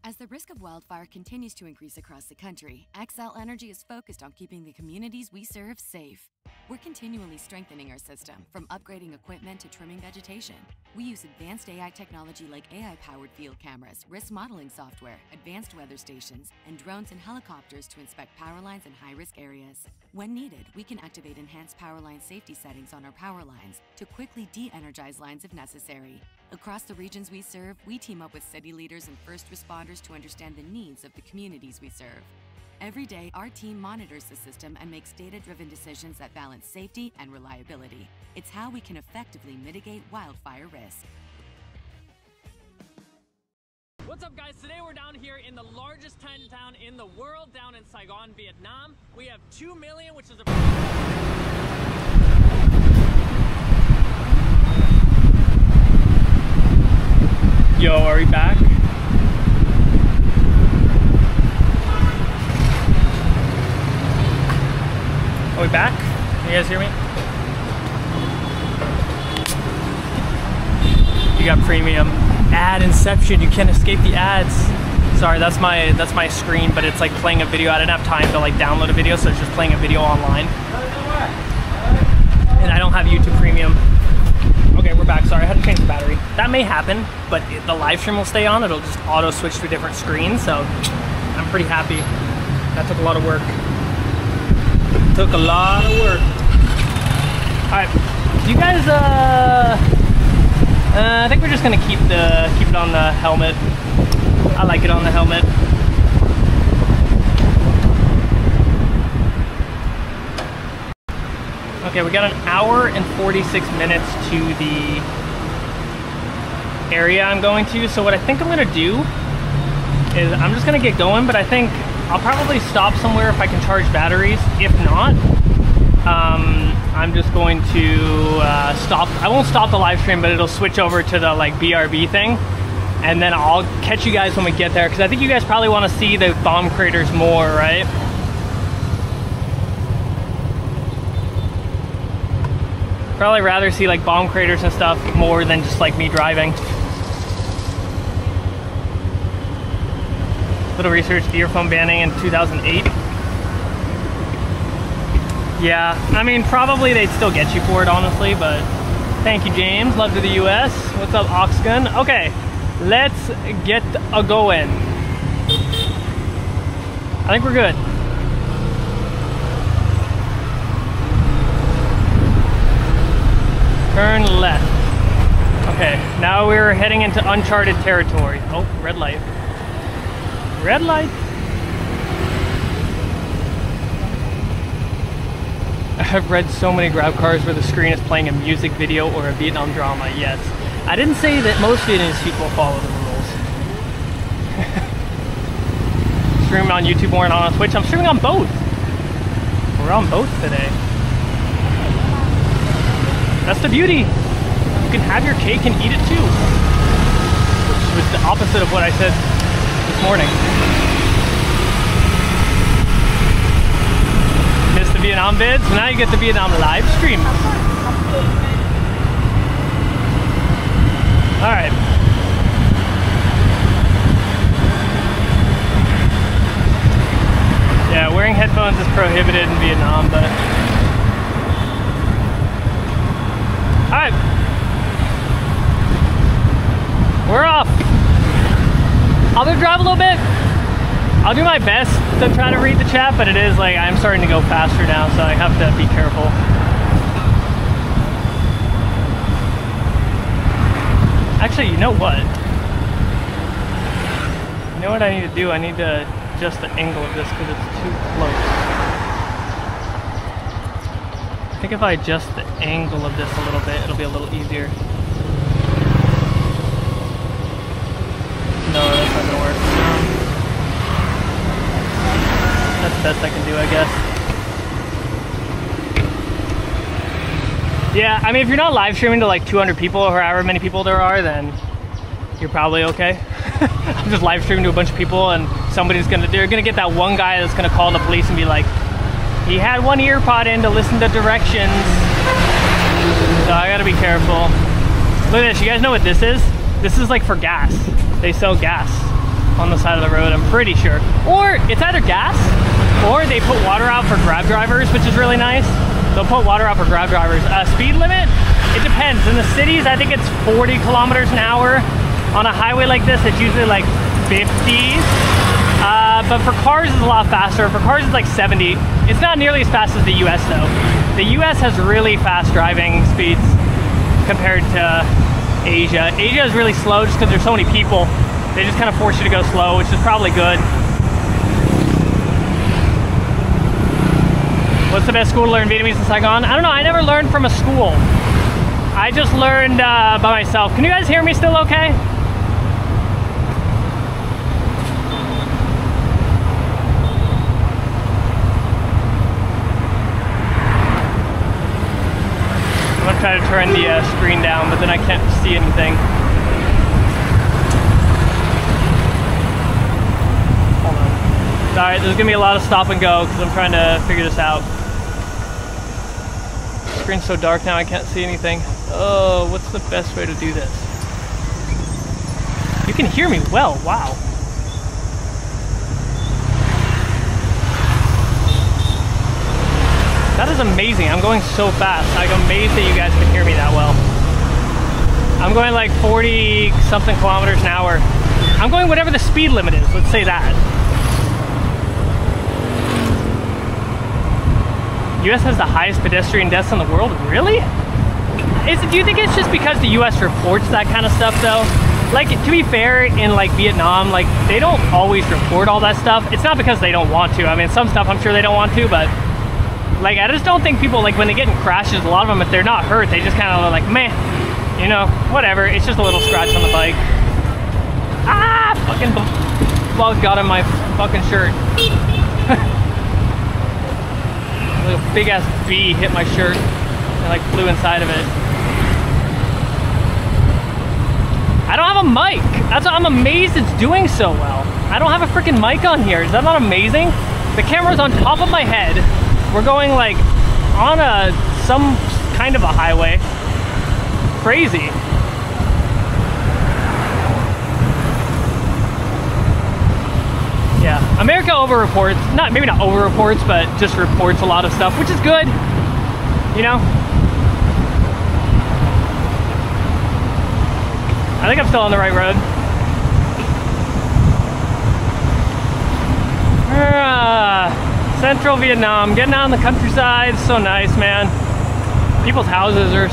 As the risk of wildfire continues to increase across the country, Xcel Energy is focused on keeping the communities we serve safe. We're continually strengthening our system, from upgrading equipment to trimming vegetation. We use advanced AI technology like AI-powered field cameras, risk modeling software, advanced weather stations, and drones and helicopters to inspect power lines in high-risk areas. When needed, we can activate enhanced power line safety settings on our power lines to quickly de-energize lines if necessary. Across the regions we serve, we team up with city leaders and first responders to understand the needs of the communities we serve. Every day, our team monitors the system and makes data-driven decisions that balance safety and reliability. It's how we can effectively mitigate wildfire risk. What's up, guys? Today we're down here in the largest Chinatown in the world, down in Saigon, Vietnam. We have 2 million, which is a... Yo, are we back? Are we back? Can you guys hear me? You got premium. Ad inception, you can't escape the ads. Sorry, that's my screen, but it's like playing a video. I didn't have time to like download a video, so it's just playing a video online. And I don't have YouTube Premium. Okay, we're back. Sorry, I had to change the battery. That may happen, but the live stream will stay on. It'll just auto switch to a different screen, so I'm pretty happy. That took a lot of work. Took a lot of work. All right, do you guys, I think we're just gonna keep it on the helmet. I like it on the helmet. Okay, we got an hour and 46 minutes to the area I'm going to. So what I think I'm gonna do is I'm just gonna get going, but I think I'll probably stop somewhere if I can charge batteries. If not, I'm just going to stop. I won't stop the live stream, but it'll switch over to the like BRB thing. And then I'll catch you guys when we get there, because I think you guys probably want to see the bomb craters more, right? Probably rather see like bomb craters and stuff more than just like me driving. Little research, earphone banning in 2008. Yeah, I mean, probably they'd still get you for it, honestly, but thank you, James. Love to the US. What's up, Oxgun? Okay, let's get a-going. I think we're good. Turn left. Okay, now we're heading into uncharted territory. Oh, red light. Red light. I've read so many grab cars where the screen is playing a music video or a Vietnam drama. Yes. I didn't say that most Vietnamese people follow the rules. Streaming on YouTube more and on Twitch. I'm streaming on both. We're on both today. That's the beauty. You can have your cake and eat it too. Which was the opposite of what I said this morning. Missed the Vietnam vids, so now you get the Vietnam live stream. Alright. Yeah, wearing headphones is prohibited in Vietnam, but... Alright. We're off. I'll just drive a little bit. I'll do my best to try to read the chat, but it is like I'm starting to go faster now, so I have to be careful. Actually, you know what? know what I need to do? I need to adjust the angle of this because it's too close. I think if I adjust the angle of this a little bit, it'll be a little easier. No, that's not gonna work. That's the best I can do, I guess. Yeah, I mean, if you're not live streaming to like 200 people or however many people there are, then you're probably okay. I'm just live streaming to a bunch of people, and they're gonna get that one guy that's gonna call the police and be like, he had one ear pod in to listen to directions. So I gotta be careful. Look at this, you guys know what this is? This is like for gas. They sell gas on the side of the road, I'm pretty sure. Or it's either gas, or they put water out for Grab drivers, which is really nice. They'll put water out for Grab drivers. Speed limit, it depends. In the cities, I think it's 40 kilometers an hour. On a highway like this, it's usually like 50s. But for cars, it's a lot faster. For cars, it's like 70. It's not nearly as fast as the US though. The US has really fast driving speeds compared to Asia. Asia is really slow just because there's so many people. They just kind of force you to go slow, which is probably good. What's the best school to learn Vietnamese in Saigon? I don't know, I never learned from a school. I just learned by myself. Can you guys hear me still okay? I'm gonna try to turn the screen down, but then I can't see anything. Hold on. Alright, there's gonna be a lot of stop and go because I'm trying to figure this out. The screen's so dark now I can't see anything. Oh, what's the best way to do this? You can hear me well, wow. That is amazing, I'm going so fast. I'm amazed that you guys can hear me that well. I'm going like 40 something kilometers an hour. I'm going whatever the speed limit is, let's say that. US has the highest pedestrian deaths in the world, really? Do you think it's just because the US reports that kind of stuff though? Like, to be fair, in like Vietnam, like they don't always report all that stuff. It's not because they don't want to. I mean, some stuff I'm sure they don't want to, but like I just don't think people, like when they get in crashes, a lot of them, if they're not hurt, they just kind of like, meh, you know, whatever. It's just a little scratch on the bike. Ah, fucking bug got in my fucking shirt. A big ass bee hit my shirt and like flew inside of it. I don't have a mic. I'm amazed it's doing so well. I don't have a freaking mic on here. Is that not amazing? The camera's on top of my head. We're going like on some kind of a highway. Crazy. Yeah, America over-reports, maybe not over-reports, but just reports a lot of stuff, which is good, you know? I think I'm still on the right road. Central Vietnam, getting out in the countryside, so nice, man. People's houses are,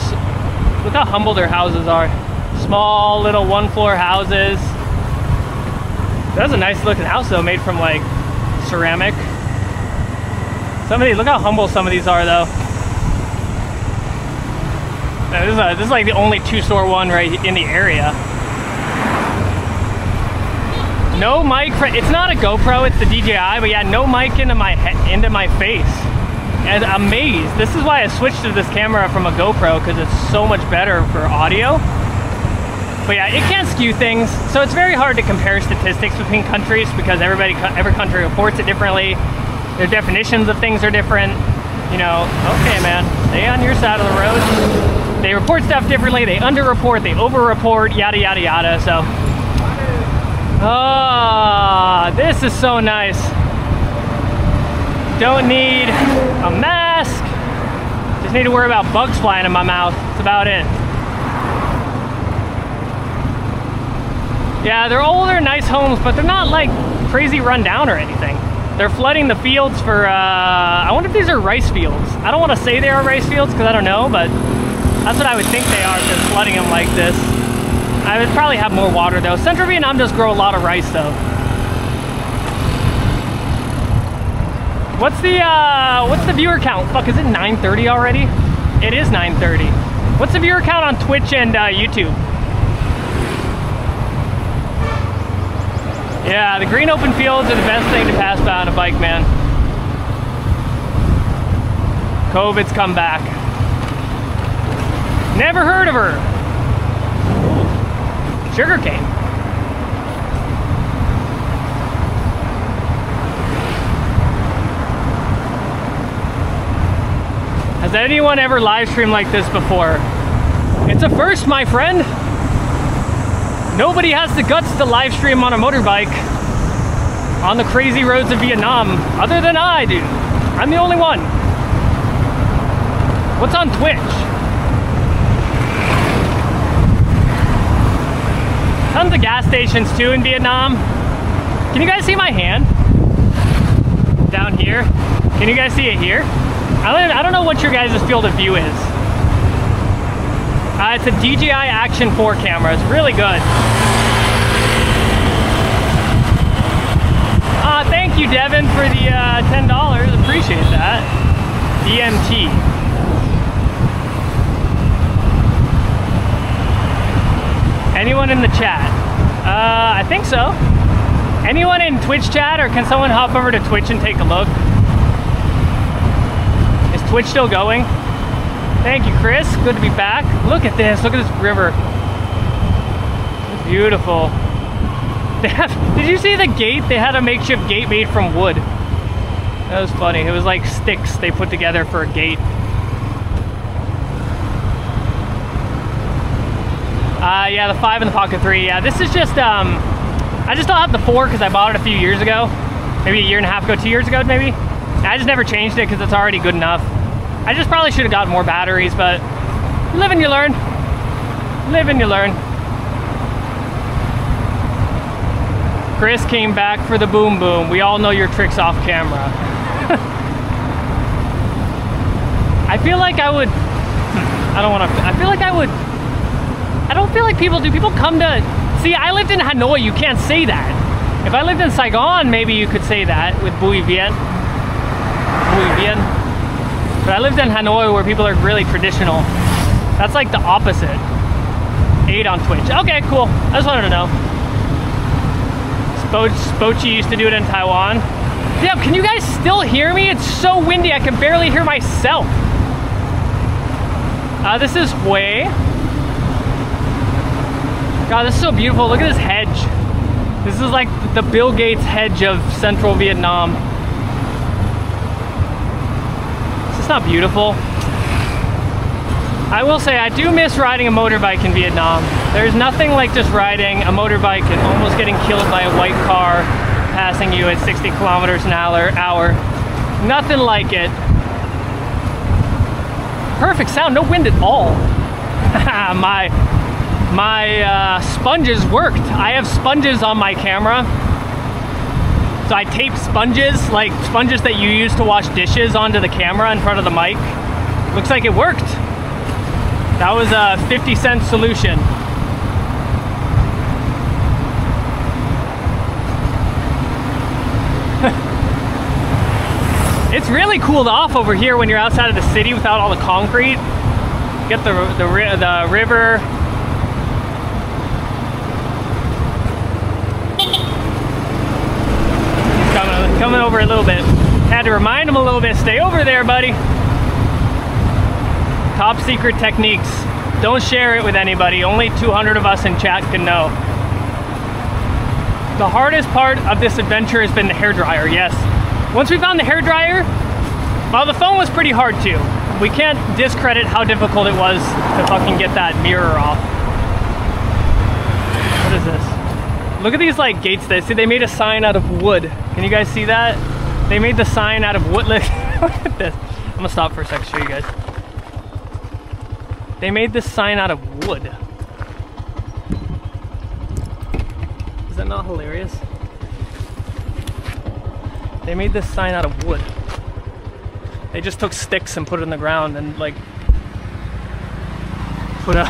look how humble their houses are. Small, little one-floor houses. That's a nice looking house though, made from like ceramic. Some of these, look how humble some of these are though. Now, this is like the only two-store one right in the area. No mic, it's not a GoPro, it's the DJI, but yeah, no mic into my face. And I'm amazed. This is why I switched to this camera from a GoPro, because it's so much better for audio. But yeah, it can skew things, so it's very hard to compare statistics between countries because every country reports it differently. Their definitions of things are different. You know, okay man, stay on your side of the road. They report stuff differently, they underreport, they overreport, yada yada yada, so. Ah, this is so nice. Don't need a mask. Just need to worry about bugs flying in my mouth, that's about it. Yeah, they're older, nice homes, but they're not like crazy run down or anything. They're flooding the fields for, I wonder if these are rice fields. I don't want to say they are rice fields because I don't know, but that's what I would think they are if they're flooding them like this. I would probably have more water though. Central Vietnam does grow a lot of rice though. What's the viewer count? Fuck, is it 9:30 already? It is 9:30. What's the viewer count on Twitch and YouTube? Yeah, the green open fields are the best thing to pass by on a bike, man. COVID's come back. Never heard of her. Ooh, sugarcane. Has anyone ever live streamed like this before? It's a first, my friend. Nobody has the guts to live stream on a motorbike on the crazy roads of Vietnam, other than I do. I'm the only one. What's on Twitch? Tons of gas stations too in Vietnam. Can you guys see my hand? Down here. Can you guys see it here? I don't know what your guys' field of view is. It's a DJI Action 4 camera. It's really good. Thank you, Devin, for the $10. Appreciate that. DMT. Anyone in the chat? I think so. Anyone in Twitch chat, or can someone hop over to Twitch and take a look? Is Twitch still going? Thank you, Chris. Good to be back. Look at this. Look at this river. It's beautiful. Did you see the gate? They had a makeshift gate made from wood. That was funny. It was like sticks they put together for a gate. Yeah, the 5 and the Pocket 3. Yeah, this is just, I just don't have the 4 because I bought it a few years ago. Maybe a year and a half ago, 2 years ago, maybe. I just never changed it because it's already good enough. I just probably should have gotten more batteries, but you live and you learn. Live and you learn. Chris came back for the boom boom. We all know your tricks off camera. I feel like I would, I feel like I would, I don't feel like people do. People come to, see, I lived in Hanoi, you can't say that. If I lived in Saigon, maybe you could say that with Bui Vien. Bui Vien. But I lived in Hanoi where people are really traditional. That's like the opposite. 8 on Twitch. Okay, cool. I just wanted to know. Spochi used to do it in Taiwan. Yeah, can you guys still hear me? It's so windy, I can barely hear myself. This is Hue. God, this is so beautiful. Look at this hedge. This is like the Bill Gates hedge of central Vietnam. Is this not beautiful? I will say I do miss riding a motorbike in Vietnam. There's nothing like just riding a motorbike and almost getting killed by a white car passing you at 60 kilometers an hour. Nothing like it. Perfect sound, no wind at all. my sponges worked. I have sponges on my camera. So I tape sponges, like sponges that you use to wash dishes, onto the camera in front of the mic. Looks like it worked. That was a 50-cent solution. It's really cooled off over here when you're outside of the city without all the concrete. Get the river. Coming over a little bit. Had to remind him a little bit. Stay over there, buddy. Top secret techniques. Don't share it with anybody. Only 200 of us in chat can know. The hardest part of this adventure has been the hairdryer, yes. Once we found the hairdryer, well, the phone was pretty hard too. We can't discredit how difficult it was to fucking get that mirror off. What is this? Look at these like gates. See, they made a sign out of wood. Can you guys see that? They made the sign out of wood. Look at this. I'm gonna stop for a second to show you guys. They made this sign out of wood. Is that not hilarious? They made this sign out of wood. They just took sticks and put it in the ground and like put a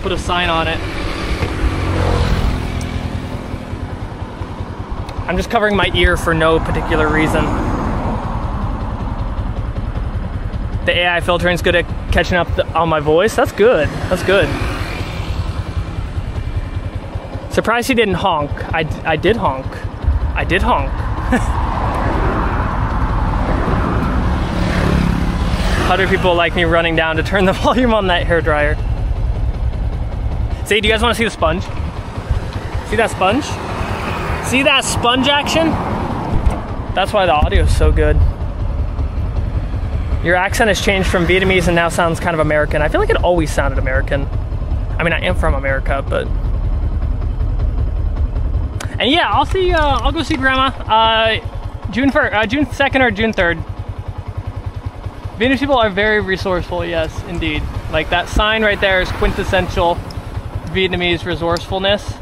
put a sign on it. I'm just covering my ear for no particular reason. The AI filtering's good at catching up on my voice. That's good. That's good. Surprised he didn't honk. I did honk. I did honk. Other people like me running down to turn the volume on that hairdryer. Say, do you guys want to see the sponge? See that sponge? See that sponge action? That's why the audio is so good. Your accent has changed from Vietnamese and now sounds kind of American. I feel like it always sounded American. I mean, I am from America, but... And yeah, I'll go see Grandma June 2nd or June 3rd. Vietnamese people are very resourceful, yes, indeed. Like that sign right there is quintessential Vietnamese resourcefulness.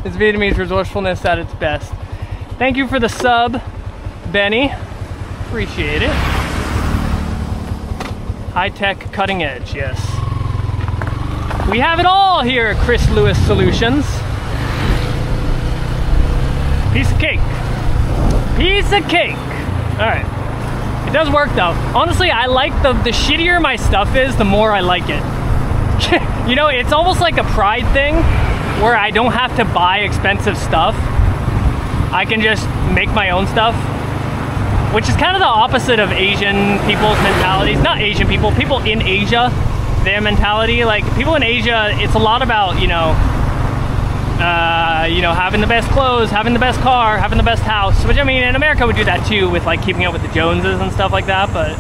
It's Vietnamese resourcefulness at its best. Thank you for the sub, Benny. Appreciate it. High-tech, cutting edge, yes. We have it all here at Chris Lewis Solutions. Piece of cake. Piece of cake. All right. It does work though. Honestly, I like the shittier my stuff is, the more I like it. You know, it's almost like a pride thing where I don't have to buy expensive stuff. I can just make my own stuff, which is kind of the opposite of Asian people's mentalities. Not Asian people, people in Asia, their mentality. Like people in Asia, it's a lot about, you know, having the best clothes, having the best car, having the best house, which I mean, in America we do that too with like keeping up with the Joneses and stuff like that, but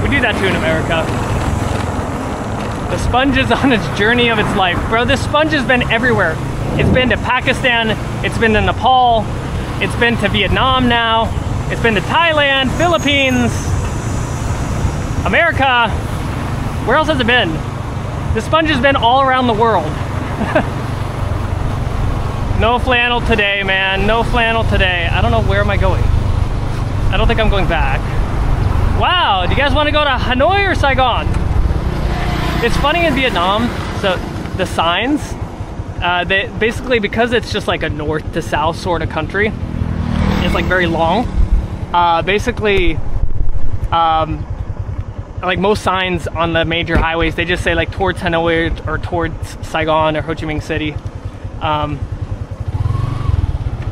we do that too in America. The sponge is on its journey of its life. Bro, this sponge has been everywhere. It's been to Pakistan, it's been to Nepal, it's been to Vietnam now, it's been to Thailand, Philippines, America. Where else has it been? The sponge has been all around the world. No flannel today, man. No flannel today. I don't know, where am I going? I don't think I'm going back. Wow, do you guys want to go to Hanoi or Saigon? It's funny in Vietnam, so the signs, they basically, because it's just like a north to south sort of country, it's like very long. Basically, like most signs on the major highways, they just say like towards Hanoi or towards Saigon or Ho Chi Minh City.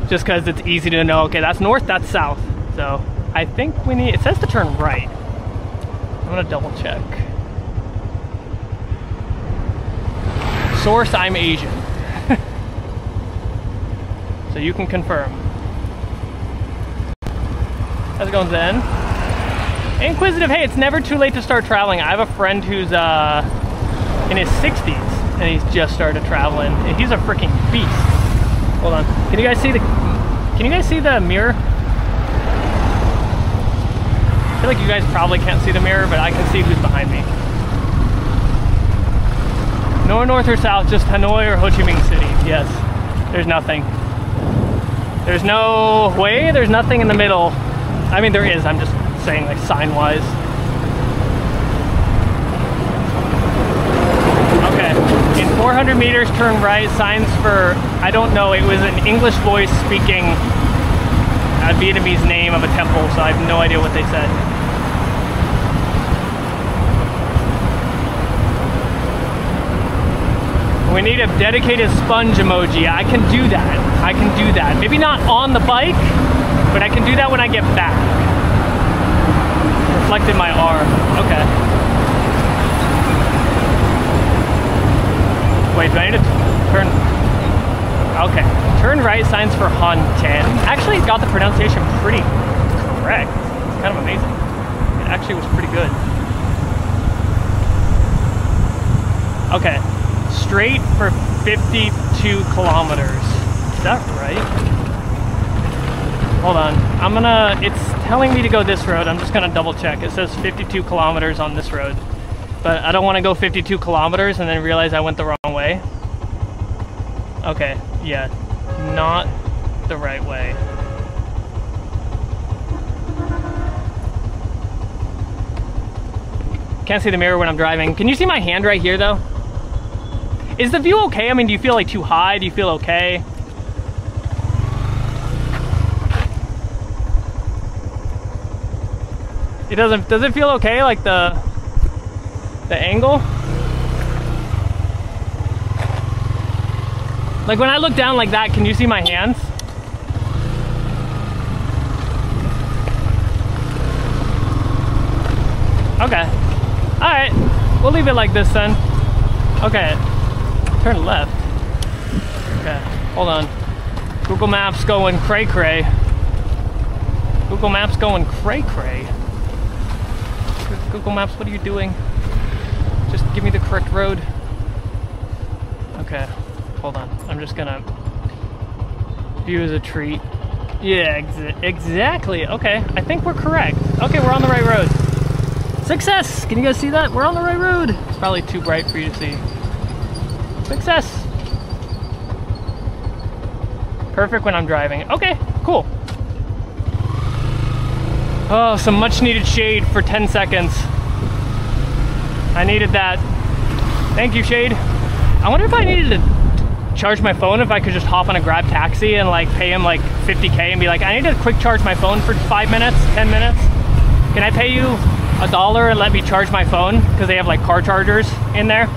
Just because it's easy to know, okay, that's north, that's south. So I think we need, it says to turn right. I'm gonna double check. Source, I'm Asian. So you can confirm. How's it going, Zen? Inquisitive, hey, it's never too late to start traveling. I have a friend who's in his 60s and he's just started traveling. And he's a freaking beast. Hold on. Can you guys see the mirror? I feel like you guys probably can't see the mirror, but I can see who's behind me. No north or south, just Hanoi or Ho Chi Minh City. Yes. There's nothing. There's no way, there's nothing in the middle. I mean, there is, I'm just saying like sign-wise. Okay, in 400 meters turn right, signs for, I don't know, it was an English voice speaking a Vietnamese name of a temple, so I have no idea what they said. We need a dedicated sponge emoji. I can do that. I can do that. Maybe not on the bike, but I can do that when I get back. Reflected my R. Okay. Wait, do I need to turn? Okay. Turn right, signs for Han 10. Actually, it got the pronunciation pretty correct. It's kind of amazing. It actually was pretty good. Okay. Straight for 52 kilometers. Is that right? Hold on. It's telling me to go this road. I'm just gonna double check. It says 52 kilometers on this road. But I don't want to go 52 kilometers and then realize I went the wrong way. Okay, yeah. Not the right way. Can't see the mirror when I'm driving. Can you see my hand right here though? Is the view okay? I mean, do you feel like too high? Do you feel okay? It doesn't, does it feel okay, like the angle? Like when I look down like that, can you see my hands? Okay. Alright. We'll leave it like this then. Okay. Turn left. Okay. Hold on. Google Maps going cray cray. Google Maps going cray cray. Google Maps, what are you doing? Just give me the correct road. Okay. Hold on. I'm just gonna view as a treat. Yeah, exactly. Okay. I think we're correct. Okay, we're on the right road. Success! Can you guys see that? We're on the right road. It's probably too bright for you to see. Success! Perfect when I'm driving. Okay, cool. Oh, some much needed shade for 10 seconds. I needed that. Thank you, shade. I wonder if I needed to charge my phone, if I could just hop on a Grab taxi and like pay him like 50K and be like, I need to quick charge my phone for 5 minutes, 10 minutes. Can I pay you $1 and let me charge my phone? Because they have like car chargers in there.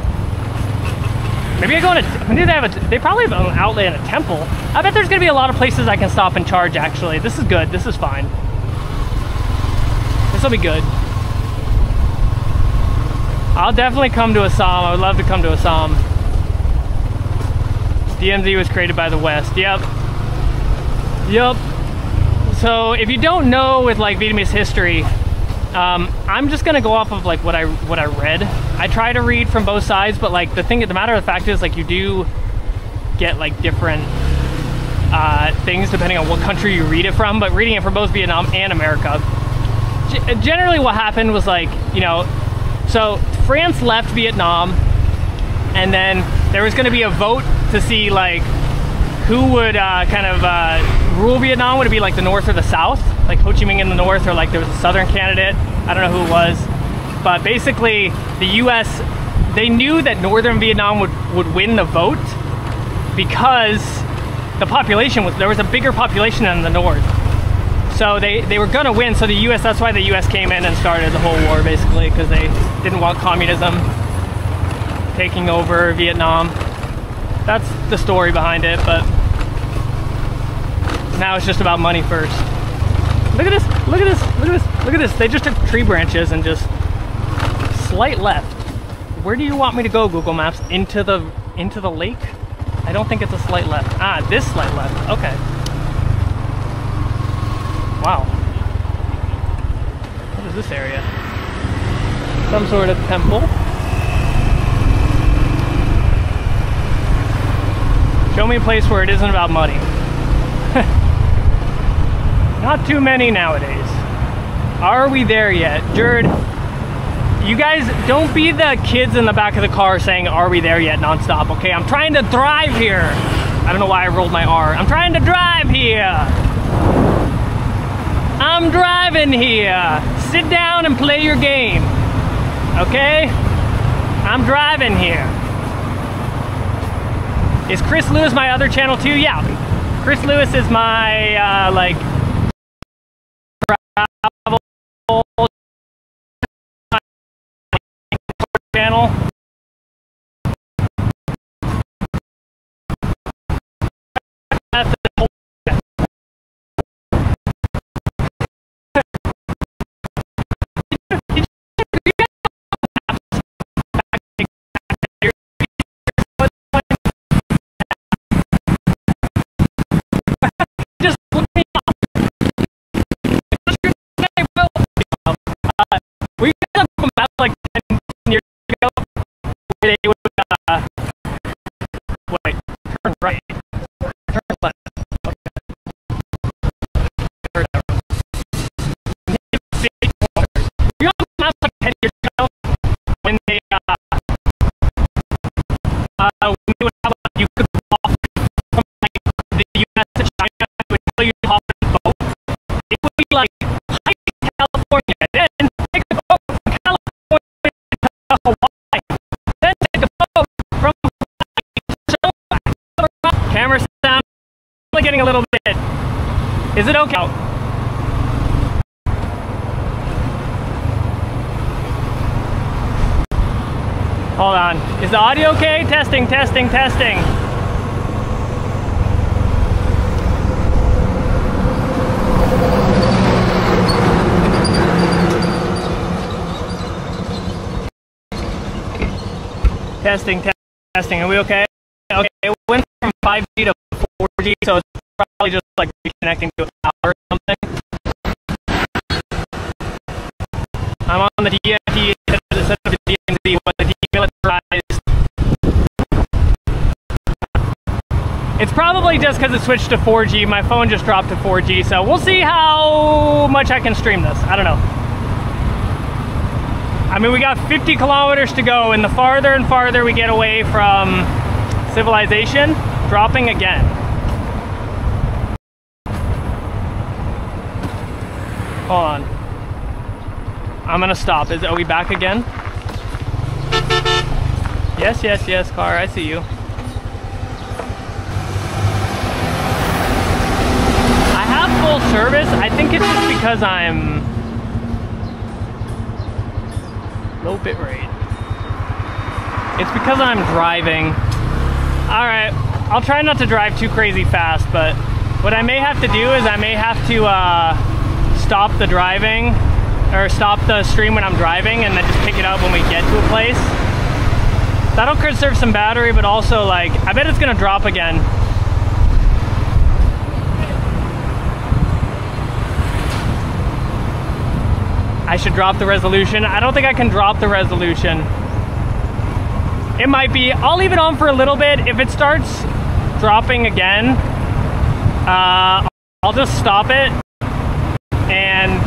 Maybe I go in a, maybe they probably have an outlet in a temple. I bet there's gonna be a lot of places I can stop and charge actually. This is good, this is fine. This will be good. I'll definitely come to Assam. I would love to come to Assam. DMZ was created by the West. Yep. Yep. So if you don't know with like Vietnamese history, I'm just gonna go off of like what I read. I try to read from both sides, but like the matter of the fact is like you do get like different things depending on what country you read it from. But reading it from both Vietnam and America, generally what happened was like, you know, so France left Vietnam, and then there was going to be a vote to see like who would rule Vietnam. Would it be like the North or the South? Like Ho Chi Minh in the North, or like there was a Southern candidate. I don't know who it was. But basically the US, they knew that Northern Vietnam would win the vote because the population there was a bigger population than the North. So they were gonna win, so the US, that's why the US came in and started the whole war basically, because they didn't want communism taking over Vietnam. That's the story behind it, but now it's just about money first. Look at this, look at this, look at this, look at this. They just took tree branches and just slight left. Where do you want me to go, Google Maps? Into the lake? I don't think it's a slight left. Ah, this slight left, okay. Wow. What is this area? Some sort of temple. Show me a place where it isn't about money. Not too many nowadays. Are we there yet? Jared, you guys don't be the kids in the back of the car saying, are we there yet, nonstop, okay? I'm trying to drive here. I don't know why I rolled my R. I'm trying to drive here. I'm driving here. Sit down and play your game, okay? I'm driving here. Is Chris Lewis my other channel too? Yeah. Chris Lewis is my, like, travel channel. We got a map like 10 years ago where they would, wait, turn right, turn left, okay. We got a map like 10 years ago when they would have, you could walk from like the US to China, it would tell you to hop in a boat. It would be like California, then take a boat from California to Hawaii, then take a boat from Hawaii Camera sound getting a little bit. Is it okay? Hold on. Is the audio okay? Testing, testing, testing. Testing, testing. Are we okay? Okay, it went from 5G to 4G, so it's probably just like reconnecting to a tower or something. I'm on the DMZ instead of the DMZ with the demilitarized. It's probably just because it switched to 4G. My phone just dropped to 4G, so we'll see how much I can stream this. I don't know. I mean, we got 50 kilometers to go, and the farther and farther we get away from civilization, dropping again. Hold on. I'm gonna stop. Are we back again? Yes, yes, yes, car, I see you. I have full service. I think it's just because I'm low bit rate. It's because I'm driving. All right, I'll try not to drive too crazy fast, but what I may have to do is I may have to stop the driving or stop the stream when I'm driving and then just pick it up when we get to a place. That'll conserve some battery, but also like, I bet it's gonna drop again. I should drop the resolution. I don't think I can drop the resolution. It might be, I'll leave it on for a little bit. If it starts dropping again, I'll just stop it and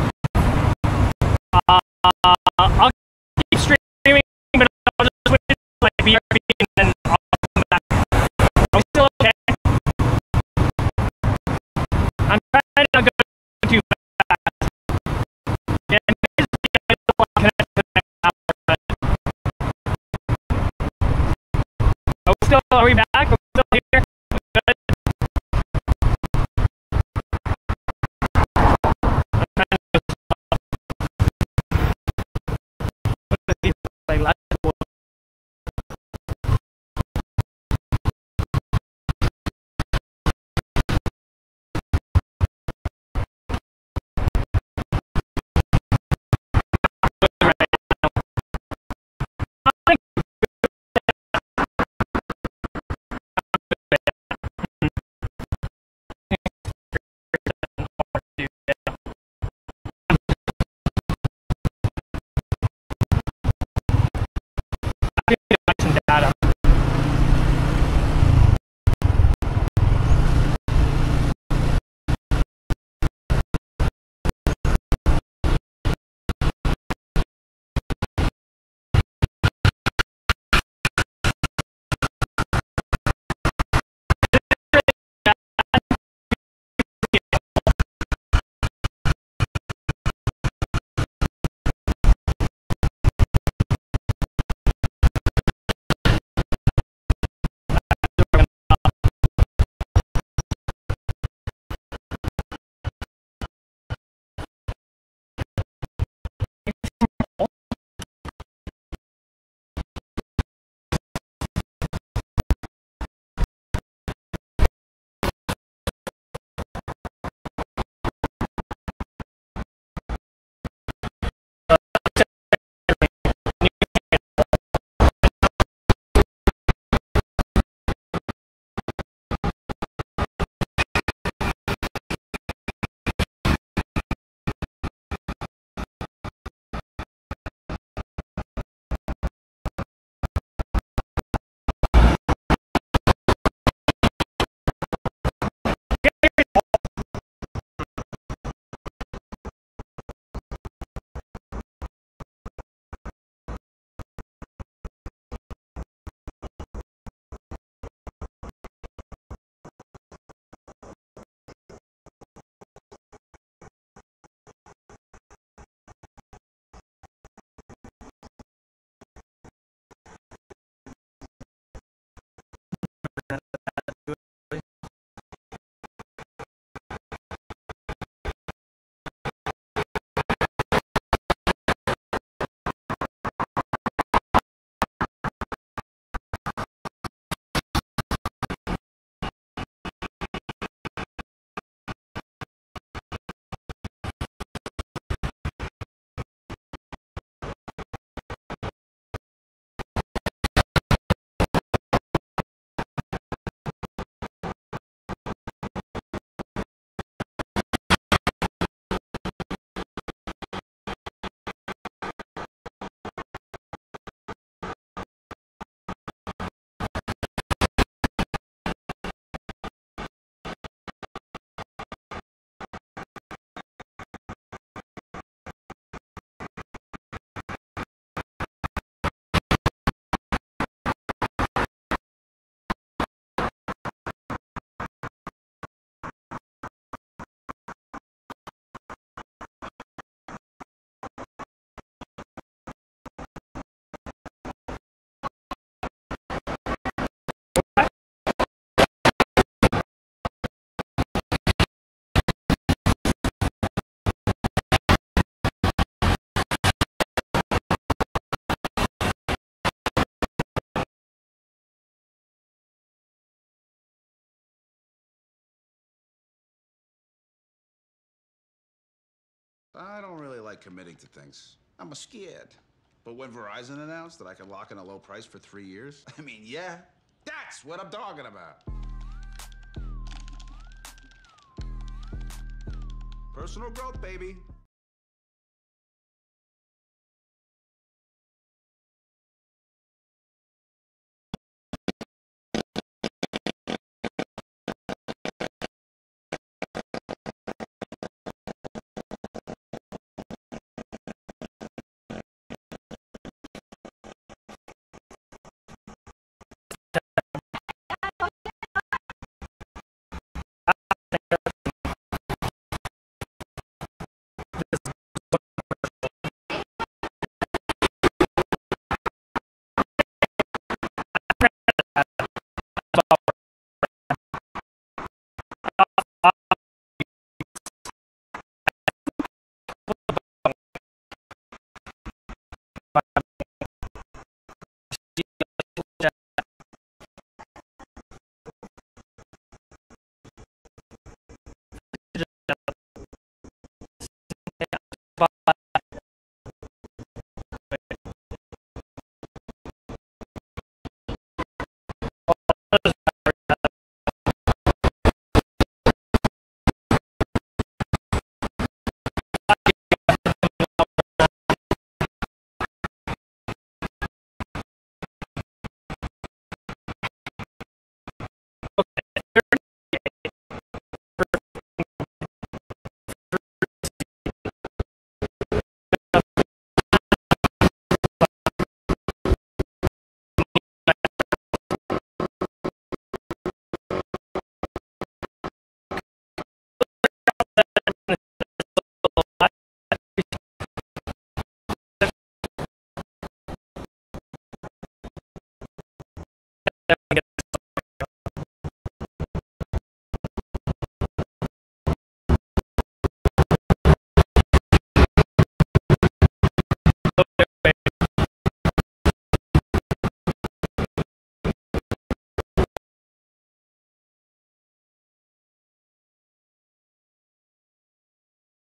I'll keep streaming, but I'll just switch it to like BRB and then I'll come back. Are we still okay? I'm trying to not go too fast. Yeah, are we back? Are we still here? Good. I don't really like committing to things. I'm scared. But when Verizon announced that I could lock in a low price for 3 years, I mean, yeah, that's what I'm talking about. Personal growth, baby.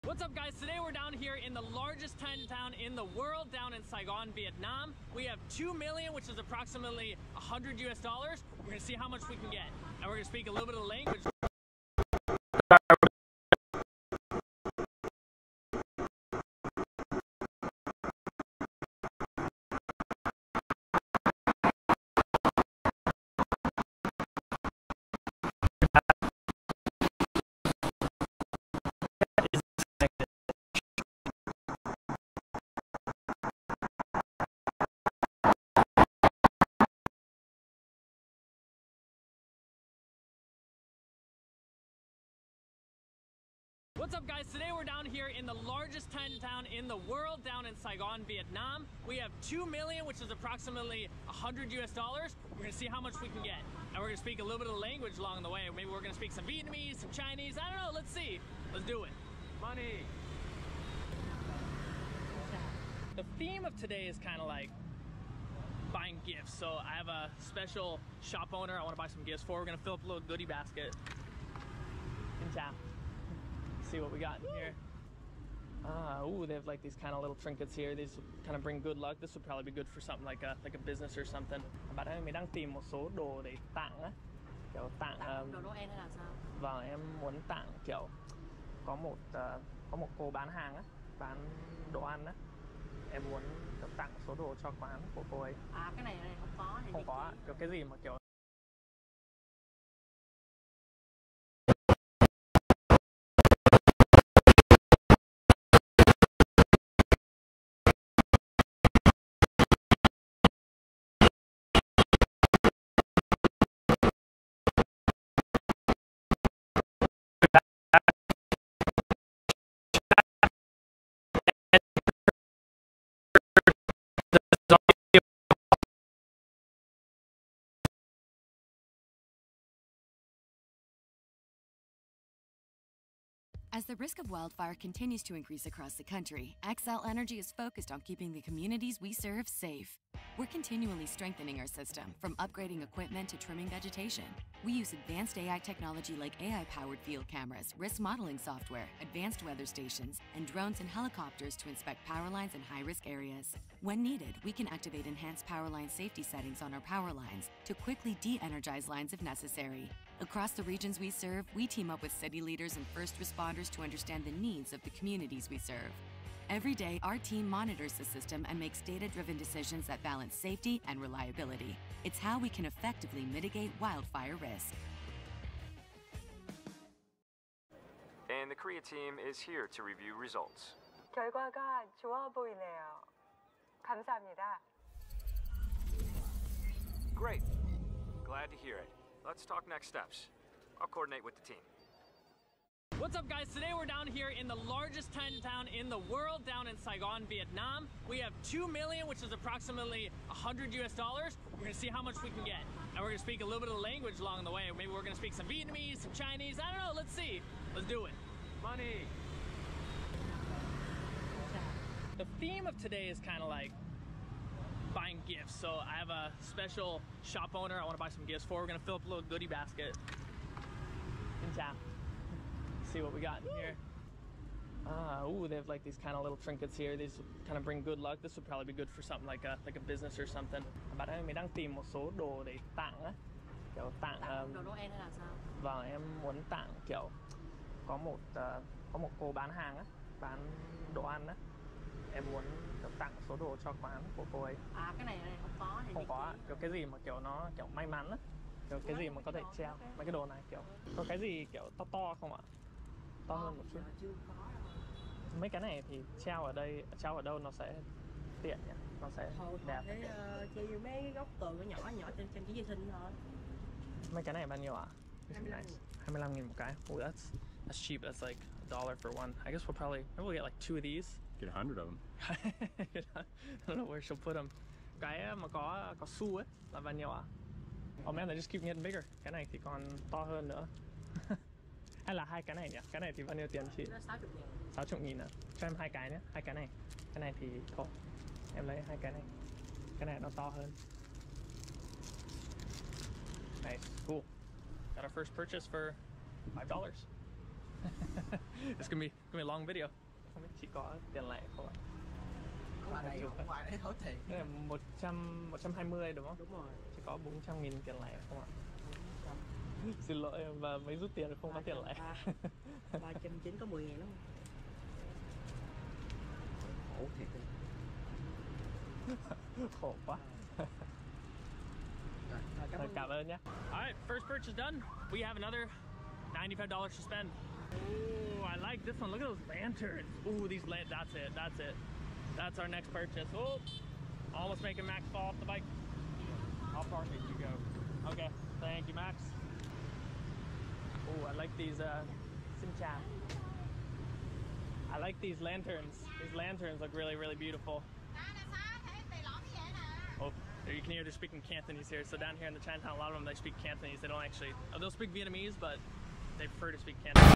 What's up, guys? Today we're down here in the largest Chinatown in the world, down in Saigon, Vietnam. We have 2 million, which is approximately $100 US. We're gonna see how much we can get, and we're gonna speak a little bit of the language. What's up, guys? Today we're down here in the largest Chinatown in the world, down in Saigon, Vietnam. We have 2 million, which is approximately $100 US. We're gonna see how much we can get, and we're gonna speak a little bit of the language along the way. Maybe we're gonna speak some Vietnamese, some Chinese. I don't know. Let's see. Let's do it. Money. The theme of today is kind of like buying gifts. So I have a special shop owner I want to buy some gifts for. We're gonna fill up a little goodie basket. In town. See what we got in here. Ooh, they have like these kind of little trinkets here. These kind of bring good luck. This would probably be good for something like a business or something. Bạn ơi, mình đang tìm một số đồ để tặng á. Kiểu tặng Đồ Noel hay là sao? Vâng, em muốn tặng kiểu có một cô bán hàng á, bán đồ ăn á. Em muốn tặng số đồ cho quán của cô ấy. À, cái này không có. Không có ạ. Kiểu cái gì mà kiểu As the risk of wildfire continues to increase across the country, Xcel Energy is focused on keeping the communities we serve safe. We're continually strengthening our system, from upgrading equipment to trimming vegetation. We use advanced AI technology like AI-powered field cameras, risk modeling software, advanced weather stations, and drones and helicopters to inspect power lines in high-risk areas. When needed, we can activate enhanced power line safety settings on our power lines to quickly de-energize lines if necessary. Across the regions we serve, we team up with city leaders and first responders to understand the needs of the communities we serve. Every day, our team monitors the system and makes data-driven decisions that balance safety and reliability. It's how we can effectively mitigate wildfire risk. And the Korea team is here to review results. 결과가 좋아 보이네요. 감사합니다. Great. Glad to hear it. Let's talk next steps. I'll coordinate with the team. What's up, guys? Today we're down here in the largest Chinatown in the world, down in Saigon, Vietnam. We have 2 million, which is approximately $100 US. We're gonna see how much we can get. And we're gonna speak a little bit of language along the way. Maybe we're gonna speak some Vietnamese, some Chinese, I don't know, let's see. Let's do it. Money. The theme of today is kind of like buying gifts. So I have a special shop owner I want to buy some gifts for. We're gonna fill up a little goodie basket. In town. See what we got in here. Ooh, they have like these kind of little trinkets here. These kind of bring good luck. This would probably be good for something like a business or something. Bạn ơi, mình đang tìm một số đồ để tặng á. Kiểu tặng Đồ Noel hay là sao? Vâng, em muốn tặng kiểu có một cô bán hàng á, bán đồ ăn á. Em muốn tặng số đồ cho quán của cô ấy. À, cái này không có. Không có, kiểu cái gì mà kiểu nó kiểu may mắn á, kiểu cái gì mà có thể treo. Mấy cái đồ này kiểu có cái gì kiểu to to không ạ? To hơn một chút. Mấy cái này thì treo ở đây, treo ở đâu nó sẽ tiện nhỉ? Nó sẽ đẹp. Thế treo như mấy cái góc tường nhỏ nhỏ trên chỉ vệ sinh thôi. Mấy cái này bao nhiêu ạ? 25.000 một cái. Oh, that's cheap. That's like $1 for one. I guess maybe we'll get like 2 of these. Get 100 of them. I don't know where she'll put them. Cái mà có xu ấy là bao nhiêu ạ? Oh man, they just keep getting bigger. Cái này thì còn to hơn nữa. Hay là hai cái này nhỉ? Cái này thì bao nhiêu tiền chị? 60.000. 60.000 à? Cho em hai cái nhé, hai cái này. Cái này thì thôi. Em lấy hai cái này. Cái này nó to hơn. Nice, cool. Got our first purchase for $5. It's gonna be a long video. Không biết chị có tiền lẻ không ạ? Ngoài đây không, ngoài đây thối tiền. Đây là 120 đúng không? Đúng rồi. Chỉ có 400.000 tiền lẻ không ạ? Xin lỗi và mấy rút tiền không có tiền lẻ. 390 có 10.000 đúng không? Khổ thiệt đi. Khổ quá. Cảm ơn nhé. Alright, first purchase done. We have another $95 to spend. Ooh, I like this one. Look at those lanterns. Ooh, these that's it. That's it. That's our next purchase. Oh, almost making Max fall off the bike. How far did you go? Okay, thank you, Max. Oh, I like these. Xin chào. I like these lanterns. These lanterns look really, really beautiful. Oh, you can hear they're speaking Cantonese here. So down here in the Chinatown, a lot of them, they speak Cantonese. They don't actually, they'll speak Vietnamese, but they prefer to speak Cantonese.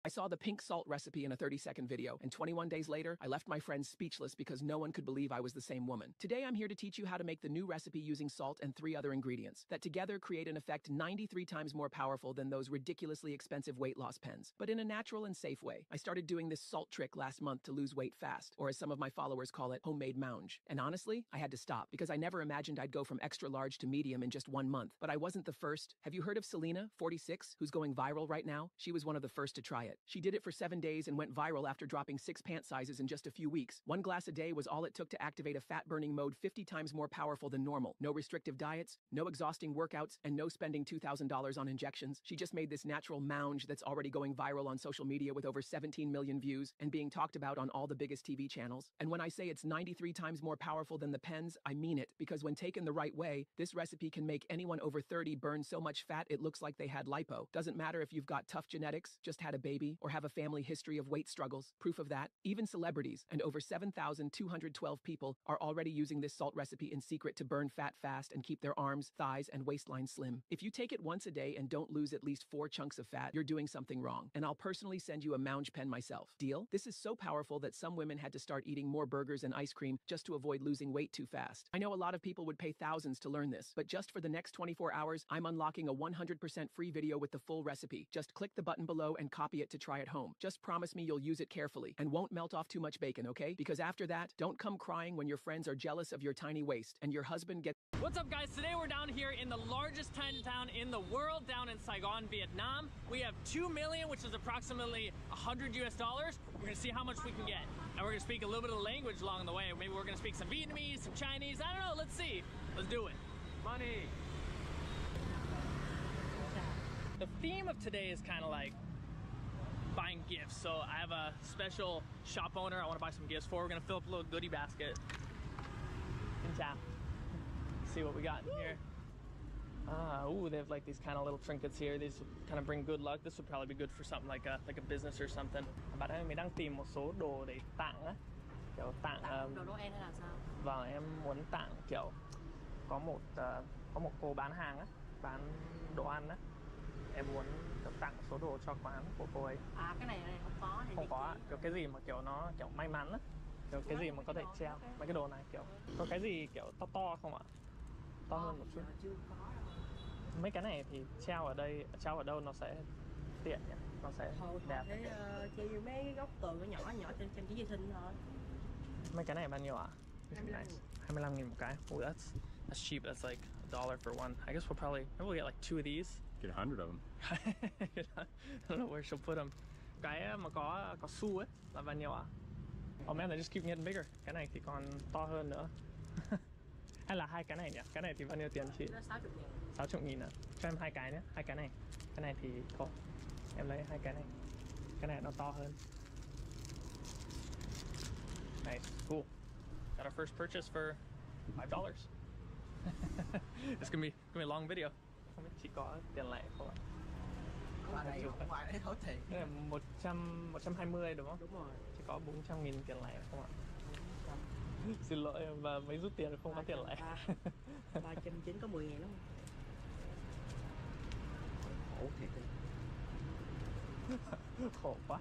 I saw the pink salt recipe in a 30-second video, and 21 days later, I left my friends speechless because no one could believe I was the same woman. Today, I'm here to teach you how to make the new recipe using salt and 3 other ingredients that together create an effect 93 times more powerful than those ridiculously expensive weight loss pens, but in a natural and safe way. I started doing this salt trick last month to lose weight fast, or as some of my followers call it, homemade mange. And honestly, I had to stop because I never imagined I'd go from extra large to medium in just 1 month. But I wasn't the first. Have you heard of Selena, 46, who's going viral right now? She was one of the first to try it. diet. She did it for 7 days and went viral after dropping 6 pant sizes in just a few weeks. 1 glass a day was all it took to activate a fat-burning mode 50 times more powerful than normal. No restrictive diets, no exhausting workouts, and no spending $2,000 on injections. She just made this natural mounge that's already going viral on social media with over 17 million views and being talked about on all the biggest TV channels. And when I say it's 93 times more powerful than the pens, I mean it, because when taken the right way, this recipe can make anyone over 30 burn so much fat it looks like they had lipo. Doesn't matter if you've got tough genetics, just had a baby, or have a family history of weight struggles. Proof of that, even celebrities and over 7,212 people are already using this salt recipe in secret to burn fat fast and keep their arms, thighs, and waistline slim. If you take it once a day and don't lose at least 4 chunks of fat, you're doing something wrong. And I'll personally send you a mounge pen myself. Deal? This is so powerful that some women had to start eating more burgers and ice cream just to avoid losing weight too fast. I know a lot of people would pay thousands to learn this, but just for the next 24 hours, I'm unlocking a 100% free video with the full recipe. Just click the button below and copy it to try at home. Just promise me you'll use it carefully and won't melt off too much bacon, okay? Because after that, don't come crying when your friends are jealous of your tiny waist and your husband gets... What's up, guys? Today we're down here in the largest Chinatown in the world, down in Saigon, Vietnam. We have 2 million, which is approximately $100 US. We're gonna see how much we can get. And we're gonna speak a little bit of the language along the way. Maybe we're gonna speak some Vietnamese, some Chinese, I don't know, let's see. Let's do it. Money. The theme of today is kind of like buying gifts. So I have a special shop owner I want to buy some gifts for. We're gonna fill up a little goodie basket. See what we got in here. Ooh, they have like these kind of little trinkets here. These kind of bring good luck. This would probably be good for something like a business or something. Bạn ơi, mình đang tìm một số đồ để tặng á. Kiểu tặng đồ Noel hay là sao? Vâng, em muốn tặng kiểu có một cô bán hàng á, bán đồ ăn á. Em muốn tặng số đồ cho quán của cô ấy. À, cái này không có này. Không có, kiểu cái gì mà kiểu nó kiểu may mắn á. Kiểu cái gì mà có thể treo. Mấy cái đồ này kiểu có cái gì kiểu to không ạ? To hơn một chút. Chưa có đâu. Mấy cái này thì treo ở đây, treo ở đâu nó sẽ tiện nhỉ? Nó sẽ đẹp. Thế treo mấy cái góc tường nhỏ nhỏ trên trang trí vệ sinh thôi. Mấy cái này bao nhiêu ạ? 25.000 một cái. Oh, that's cheap. That's like $1 for one. I guess maybe we'll get like 2 of these. Get 100 of them. I don't know where she'll put them. Cái mà có xu ấy là bao nhiêu ạ? Oh man, they just keep getting bigger. Cái này thì còn to hơn nữa. Hay là hai cái này nhỉ? Cái này thì bao nhiêu tiền chị? 60.000. 60.000 à? Cho em 2 cái nhé, 2 cái này. Cái này thì có. Em lấy 2 cái này. Cái này nó to hơn. Nice, cool. Got our first purchase for $5. It's gonna be a long video. Không biết chị có tiền lẻ không ạ? Qua đây không, qua đây thối tiền. Cái này 120 đúng không? Đúng rồi. Chỉ có 400.000 tiền lẻ không ạ? Xin lỗi, và mấy rút tiền không có tiền lẻ. 390 có 10.000 đúng không? Khổ thiệt. Khổ quá.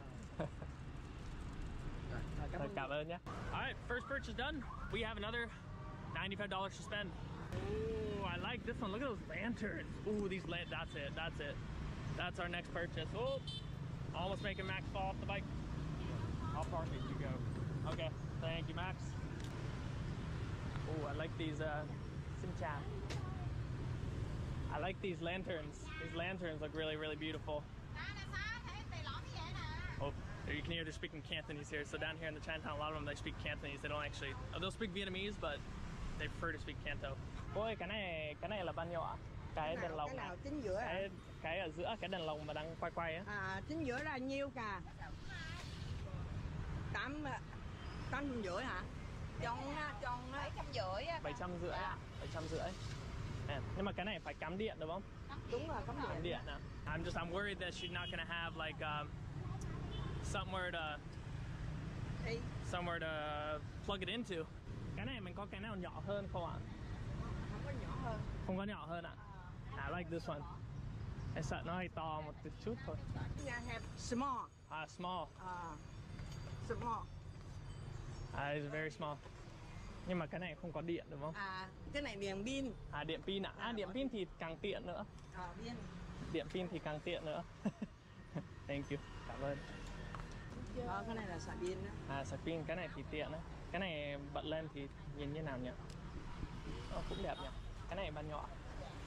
Cảm ơn nhé. Alright, first purchase done. We have another $95 to spend. Ooh, I like this one. Look at those lanterns. Ooh, these that's it. That's it. That's our next purchase. Oh, almost making Max fall off the bike. I'll park it. You go. Okay. Thank you, Max. Oh, I like these. Xin chào. I like these lanterns. These lanterns look really, really beautiful. Oh, you can hear they're speaking Cantonese here. So down here in the Chinatown, a lot of them they speak Cantonese. They don't actually. They'll speak Vietnamese, but they prefer to speak Canto. Ôi, cái này là bao nhiêu ạ? Cái đèn lồng. Cái nào chính giữa à? Cái ở giữa cái đèn lồng mà đang quay á. À, chính giữa là nhiêu cả? 850 hả? Trong 750 á. 750. Nhưng mà cái này phải cắm điện đúng không? Đúng rồi, cắm điện. À? I'm worried that she's not gonna have like somewhere to plug it into. Cái này mình có cái nào nhỏ hơn không ạ? Không có nhỏ hơn. Không có nhỏ hơn ạ? I like this one. Em sợ nó hơi to một chút thôi. Have small. Small. Small. It's very small. Nhưng mà cái này không có điện đúng không? Cái này điện pin. Điện pin ạ? Điện pin thì càng tiện nữa. Pin. Điện pin thì càng tiện nữa. Thank you. Cảm ơn. Cái này là sạc pin đó. Sạc pin, cái này thì tiện á. Cái này bật lên thì nhìn như nào nhỉ? Cũng đẹp nhỉ. Cái này bao nhiêu ạ?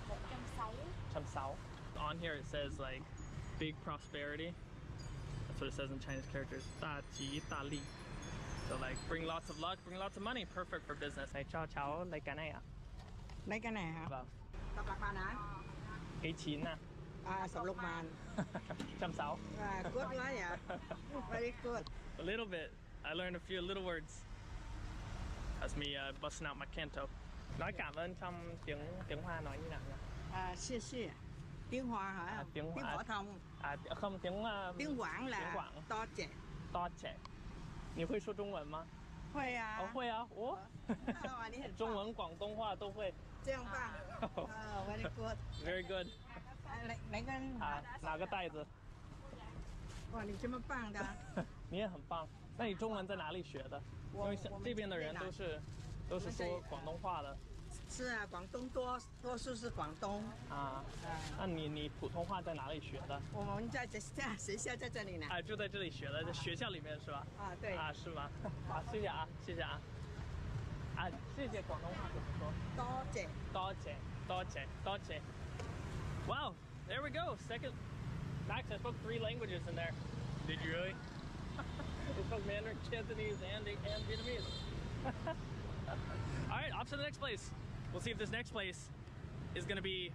160. 160. On here it says like big prosperity. That's what it says in Chinese characters. 大吉大利. So like bring lots of luck, bring lots of money. Perfect for business. Này cho cháu lấy cái này ạ. Lấy cái này hả? Vâng. Tập lạc bàn hả? Cái 9 à? Sọc lục bàn. 160. Good quá vậy. Very good. A little bit. I learned a few little words. That's me busting out my Canto. Nói cảm ơn trong tiếng Hoa nói như nào nhỉ? Xie xie. Tiếng Hoa hả? Tiếng phổ thông. Không, tiếng Quảng là tiếng Quảng. To trẻ. To trẻ. 你会说中文吗？会啊。会啊，我中文、广东话都会。这样棒。Very good. Very good. 哪个？哪个袋子？哇，你这么棒的。你也很棒。那你中文在哪里学的？因为这边的人都是说广东话的。是啊，广东多数是广东。那你普通话在哪里学的？我们在学校在这里呢。就在这里学的，在学校里面是吧？对。是吗？好，谢谢啊，谢谢啊。谢谢广东话怎么说？多谢。多谢，多谢，多谢。Wow, there we go. Second. Max, I spoke 3 languages in there. Did you really? I spoke Mandarin, Cantonese, and Vietnamese. All right, off to the next place. We'll see if this next place is going to be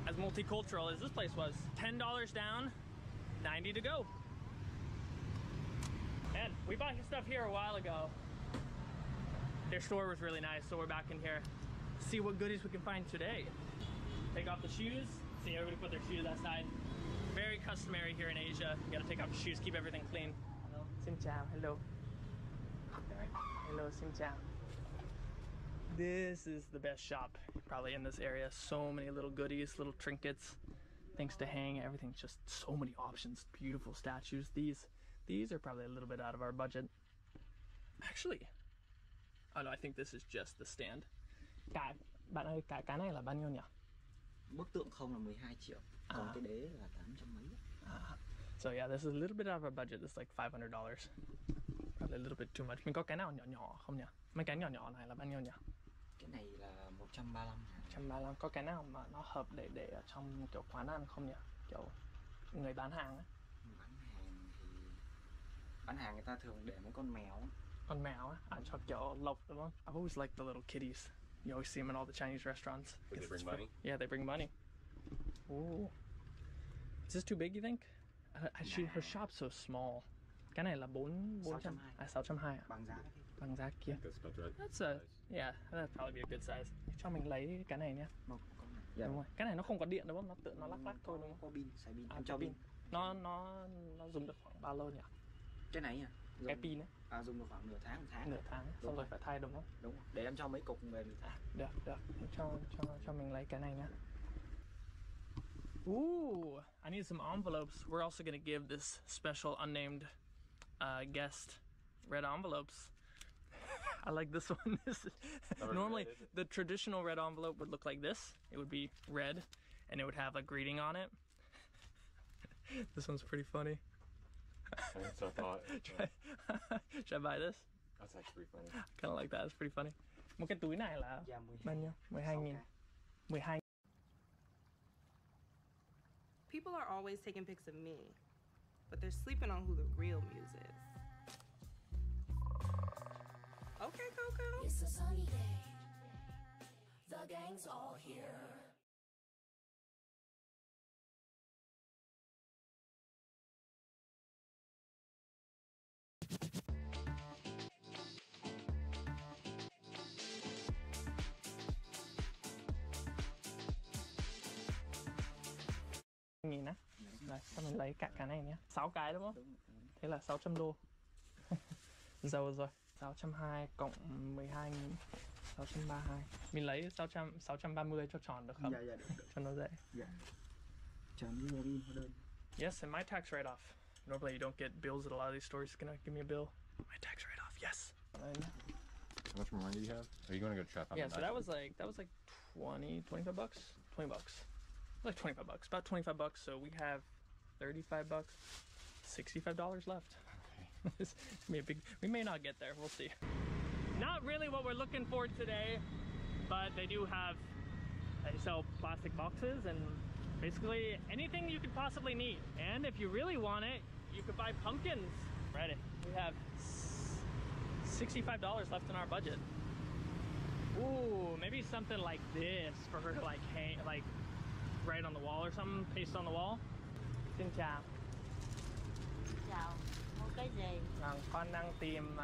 as multicultural as this place was. $10 down, 90 to go. And we bought stuff here a while ago. Their store was really nice, so we're back in here. See what goodies we can find today. Take off the shoes. See, everybody put their shoes outside. Very customary here in Asia. You gotta take off your shoes, keep everything clean. Hello. Xin chào. Hello. Hello, xin chào. This is the best shop probably in this area. So many little goodies, little trinkets, things to hang, everything's just so many options. Beautiful statues. These are probably a little bit out of our budget. Actually, oh no, I think this is just the stand. Bạn ơi, cái này là bao nhiêu nhỉ? Bức tượng không là 12 triệu. Còn cái đế là 800 mấy. So yeah, this is a little bit out of our budget. This is like $500. Probably a little bit too much. Mình có cái nào nhỏ nhỏ không nhỉ? Mấy cái nhỏ nhỏ này là bao nhiêu nhỉ? Cái này là 135. 135. Có cái nào mà nó hợp để ở trong kiểu quán ăn không nhỉ? Kiểu người bán hàng ấy. Bán hàng người ta thường để mấy con mèo. Con mèo á? Cho kiểu lộc đúng không? I've always liked the little kitties. You always see them in all the Chinese restaurants. They bring money? Yeah, they bring money. Ooh. Is this too big, you think? Her shop's so small. Cái này là 400. 620 à? Bằng giá kia. That's yeah, that'd probably be a good size. Cho mình lấy cái này nhé. Đúng rồi. Cái này nó không có điện đúng không? Nó tự nó lắc thôi đúng không? Có pin, xài pin. Cho pin. Nó dùng được khoảng bao lâu nhỉ? Cái này à? Cái pin ấy. Dùng được khoảng nửa tháng. Nửa tháng. Xong rồi phải thay đúng không? Đúng. Để em cho mấy cục về mình. Được. Cho mình lấy cái này nhá. Ooh, I need some envelopes. We're also gonna give this special unnamed guest red envelopes. I like this one. Normally the traditional red envelope would look like this. It would be red and it would have a greeting on it. This one's pretty funny. So I thought. Should I buy this? That's actually pretty funny. I kind of like that. It's pretty funny. Một cái túi này là bao nhiêu? 12.000. 12. People are always taking pics of me, but they're sleeping on who the real muse is. Okay, Coco. It's a sunny day. The gang's all here. Nhìn á. Rồi, cho mình lấy cả cái này nhé. 6 cái đúng không? Thế là 600 đô. Giàu rồi. 620 cộng 12.000 632. Mình lấy 630 cho tròn được không? Dạ, được. Cho nó dễ. Dạ. Cho nó đi hóa đơn. Yes, and my tax write-off. Normally you don't get bills at a lot of these stores. Gonna give me a bill. My tax write-off, yes. How much more money do you have? Are you going to go trap on? Yeah, so that was like 25 bucks. 20 bucks. Like 25 bucks. About 25 bucks. So we have 35 bucks. $65 left. This is gonna be a big. We may not get there. We'll see. Not really what we're looking for today, but they do have. They sell plastic boxes and Basically anything you could possibly need. And if you really want it, you could buy pumpkins. Ready? We have $65 left in our budget. Ooh, maybe something like this for her to like hang, like right on the wall or something, paste on the wall. Xin chào. Chào, mua cái gì? Con đang tìm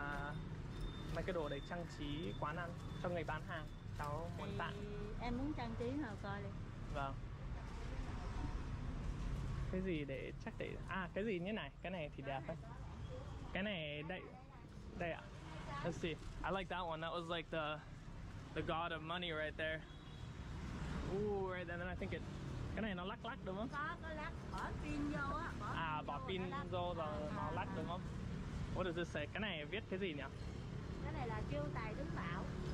mấy cái đồ để trang trí quán ăn cho người bán hàng. Cháu muốn tặng. Em muốn trang trí nào coi đi. Vâng. Cái gì để chắc để cái gì như này, cái này thì đẹp đấy. Cái này đây, đây ạ. Let's see. I like that one. That was like the god of money right there. Ooh, right then I think it. Cái này nó lắc đúng không? Có lắc, bỏ pin vô á. Bỏ pin vô rồi nó lắc đúng không? What does this say? Cái này viết cái gì nhỉ? Cái này là chiêu tài đứng bảo. Chiêu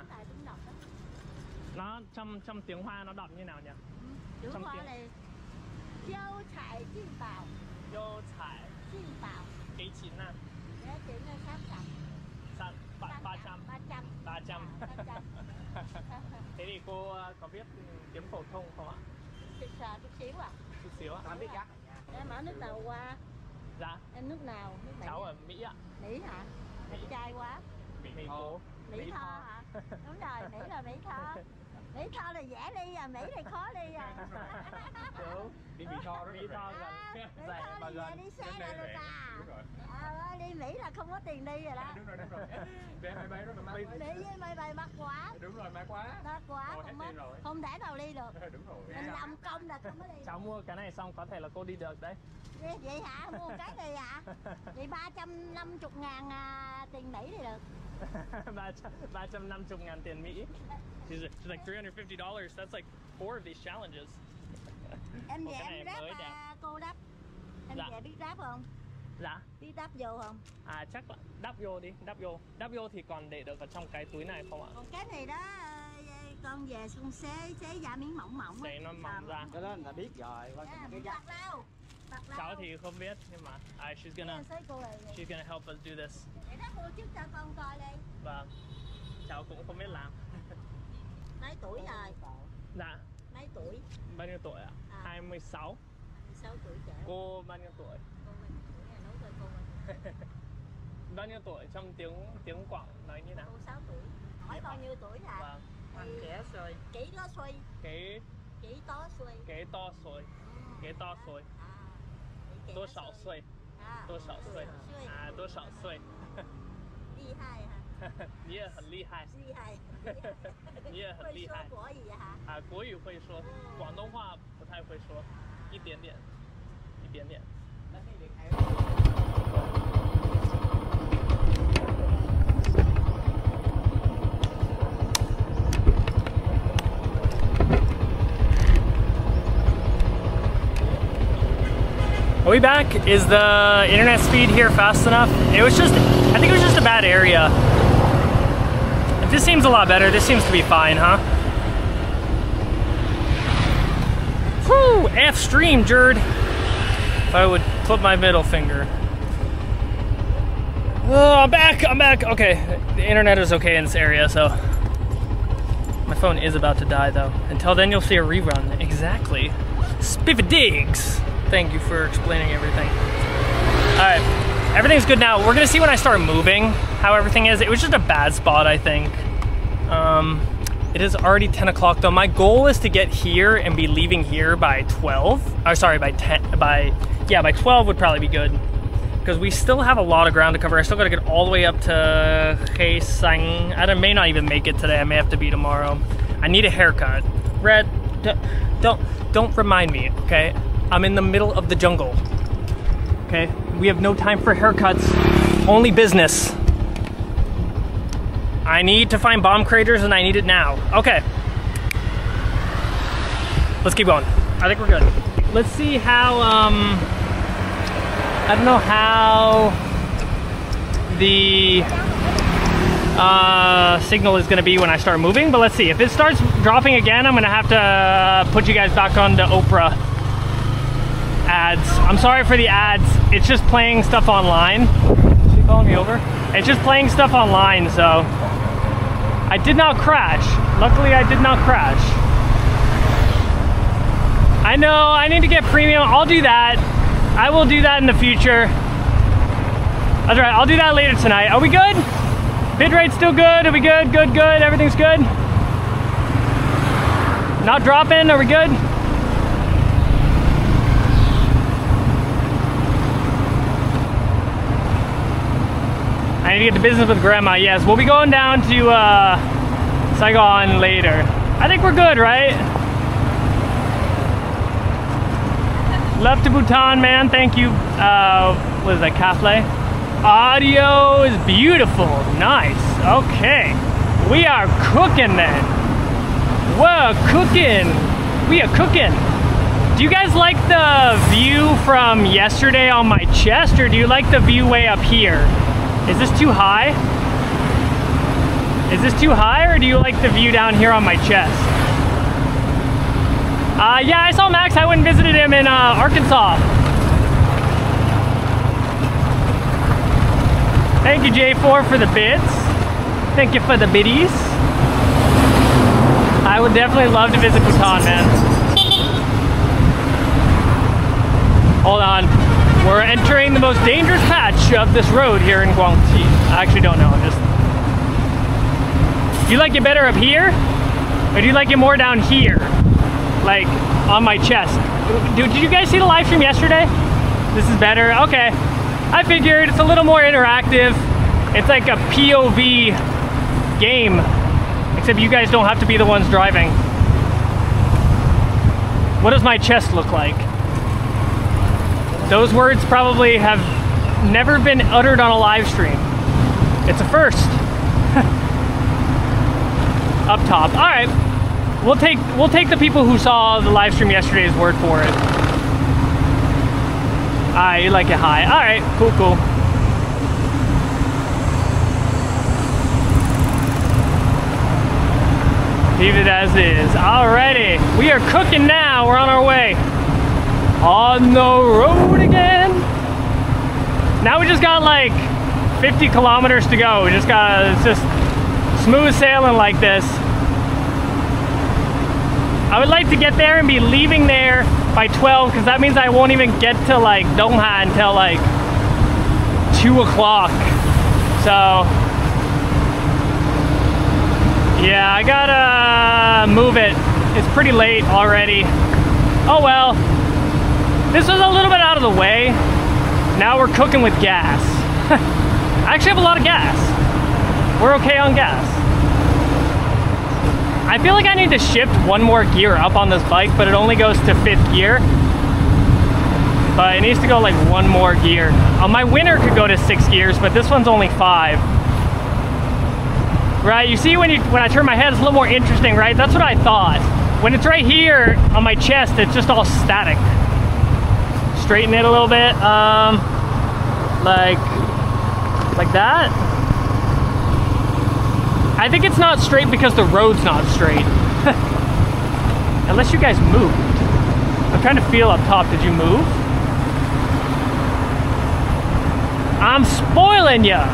tài đứng đọc đó. Nó trong tiếng Hoa nó đọc như nào nhỉ? Chữ Hoa này chiêu tài chiên bảo. Chiêu tài chiên bảo. Cái chín à? Giá tiền là 300. Thế thì cô có biết tiếng phổ thông không ạ? Chút xíu à? Chút xíu ạ? Anh biết chắc. Em ở nước nào qua? Dạ. Em nước nào? Nước Mỹ. Cháu ở Mỹ ạ. Mỹ hả? Đẹp trai quá. Mỹ Tho. Mỹ Tho hả? Đúng rồi, Mỹ là Mỹ Tho. Mỹ Tho là dễ đi à, Mỹ thì khó đi à. Đúng. Đi Mỹ Tho rất Mỹ Tho gần. Mỹ Tho đi về đi xe là được à. Đi Mỹ là không có tiền đi rồi đó. Đúng rồi. Vé máy bay rất là mắc. Đi với máy bay mắc quá. Đúng rồi, mắc quá. Mắc quá, không thể nào đi được. Đúng rồi. Mình làm công là không có đi. Cháu mua cái này xong có thể là cô đi được đấy. Vậy hả? Mua cái này hả? Vậy 350.000 tiền Mỹ thì được. 350.000 tiền Mỹ. She's like $350. That's like 4 of these challenges. Em về em đáp cô đáp. Em về biết đáp không? Dạ. Biết đáp vô không? Chắc là đáp vô đi, đáp vô. Đáp vô thì còn để được ở trong cái túi này không ạ? Còn cái này đó con về con xé da miếng mỏng mỏng. Xé nó mỏng ra. Cái đó người ta biết rồi. Cái bạc đâu? Cháu thì không biết nhưng mà she's gonna help us do this. Để đó mua trước cho con coi đi. Vâng. Cháu cũng không biết làm. Mấy tuổi rồi? Dạ. Mấy tuổi? Bao nhiêu tuổi ạ? 26. 26 tuổi trẻ. Cô bao nhiêu tuổi? Cô bao nhiêu tuổi? Nói coi cô bao nhiêu tuổi? Bao nhiêu tuổi trong tiếng Quảng nói như nào? Cô 6 tuổi. Hỏi bao nhiêu tuổi hả? Vâng. Kẻ xuôi. Kỹ đó xuôi. Kỹ to xuôi. Kỹ to xuôi. Kỹ to xuôi. 多少岁？多少岁？多少岁？厉害哈！你也很厉害。厉害。你也很厉害。会说国语哈？国语会说，广东话不太会说，一点点，一点点。 Are we back? Is the internet speed here fast enough? It was just, I think it was just a bad area. This seems a lot better. This seems to be fine, huh? Whew, F stream, Jerd. If I would clip my middle finger. Oh, I'm back. Okay, the internet is okay in this area, so. My phone is about to die though. Until then, you'll see a rerun. Exactly. Spiffy digs. Thank you for explaining everything. Alright, everything's good now. We're gonna see when I start moving how everything is. It was just a bad spot, I think. It is already 10 o'clock though. My goal is to get here and be leaving here by 12. Or sorry, by 12 would probably be good. Because we still have a lot of ground to cover. I still gotta get all the way up to Khe Sanh. I may not even make it today. I may have to be tomorrow. I need a haircut. Red, don't remind me, okay? I'm in the middle of the jungle, okay? We have no time for haircuts, only business. I need to find bomb craters and I need it now. Okay. Let's keep going. I think we're good. Let's see how, I don't know how the signal is gonna be when I start moving, but let's see. If it starts dropping again, I'm gonna have to put you guys back on the Oprah ads. I'm sorry for the ads. It's just playing stuff online. Is she calling me over? It's just playing stuff online, so. I did not crash. Luckily, I did not crash. I know, I need to get premium. I'll do that. I will do that in the future. That's right, I'll do that later tonight. Are we good? Bid rate's still good? Are we good? Good, good, everything's good? Not dropping, are we good? I need to get to business with Grandma, yes. We'll be going down to Saigon later. I think we're good, right? Love to Bhutan, man, thank you. What is that, Kafle? Audio is beautiful, nice, okay. We are cooking then. We're cooking, we are cooking. Do you guys like the view from yesterday on my chest, or do you like the view way up here? Is this too high? Is this too high, or do you like the view down here on my chest? Yeah, I saw Max. I went and visited him in Arkansas. Thank you, J4, for the bids. Thank you for the biddies. I would definitely love to visit Bhutan, man. Hold on. We're entering the most dangerous patch of this road here in Guangxi. I actually don't know. Do you like it better up here? Or do you like it more down here? Like on my chest? Did you guys see the live stream yesterday? This is better? Okay. I figured it's a little more interactive. It's like a POV game. Except you guys don't have to be the ones driving. What does my chest look like? Those words probably have never been uttered on a live stream. It's a first. Up top. All right, we'll take the people who saw the live stream yesterday's word for it. You like it high. All right, cool, cool. Leave it as is. Alrighty, we are cooking now. We're on our way. On the road again. Now we just got like 50 kilometers to go. We just got, it's just smooth sailing like this. I would like to get there and be leaving there by 12, because that means I won't even get to like Dongha until like 2 o'clock. So yeah, I gotta move it. It's pretty late already. Oh well. This was a little bit out of the way. Now we're cooking with gas. I actually have a lot of gas. We're okay on gas. I feel like I need to shift one more gear up on this bike, but it only goes to 5th gear. But it needs to go like one more gear. My Winner could go to 6 gears, but this one's only 5. Right, you see when I turn my head, it's a little more interesting, right? That's what I thought. When it's right here on my chest, it's just all static. Straighten it a little bit, like that. I think it's not straight because the road's not straight. Unless you guys moved. I'm trying to feel up top. Did you move? I'm spoiling ya.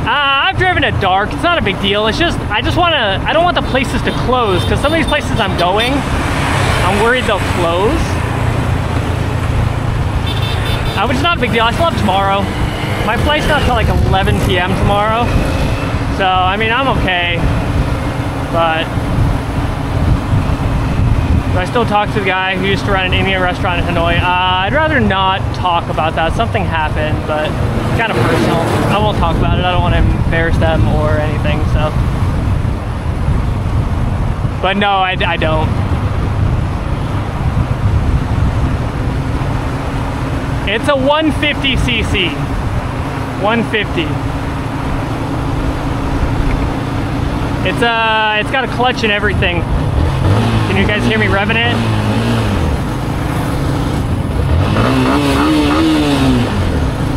I've driven it dark. It's not a big deal. It's just, I don't want the places to close, because some of these places I'm going, I'm worried they'll close. Which is not a big deal. I still have tomorrow. My flight's not till like 11 p.m. tomorrow. So, I mean, I'm okay. But do I still talk to the guy who used to run an Indian restaurant in Hanoi? I'd rather not talk about that. Something happened, but it's kind of personal. I won't talk about it. I don't want to embarrass them or anything, so. But no, I don't. It's a 150cc. 150. It's got a clutch and everything. Can you guys hear me revving it?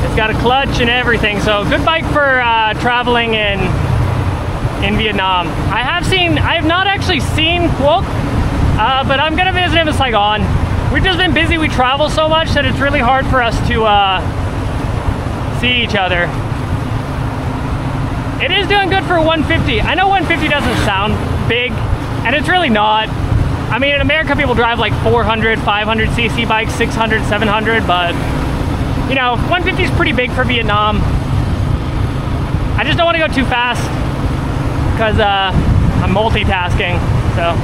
It's got a clutch and everything. So good bike for traveling in Vietnam. I have not actually seen Quoc, but I'm gonna visit him in Saigon. We've just been busy. We travel so much that it's really hard for us to see each other. It is doing good for 150. I know 150 doesn't sound big, and it's really not. I mean, in America, people drive like 400, 500 cc bikes, 600, 700, but you know, 150 is pretty big for Vietnam. I just don't want to go too fast because I'm multitasking, so.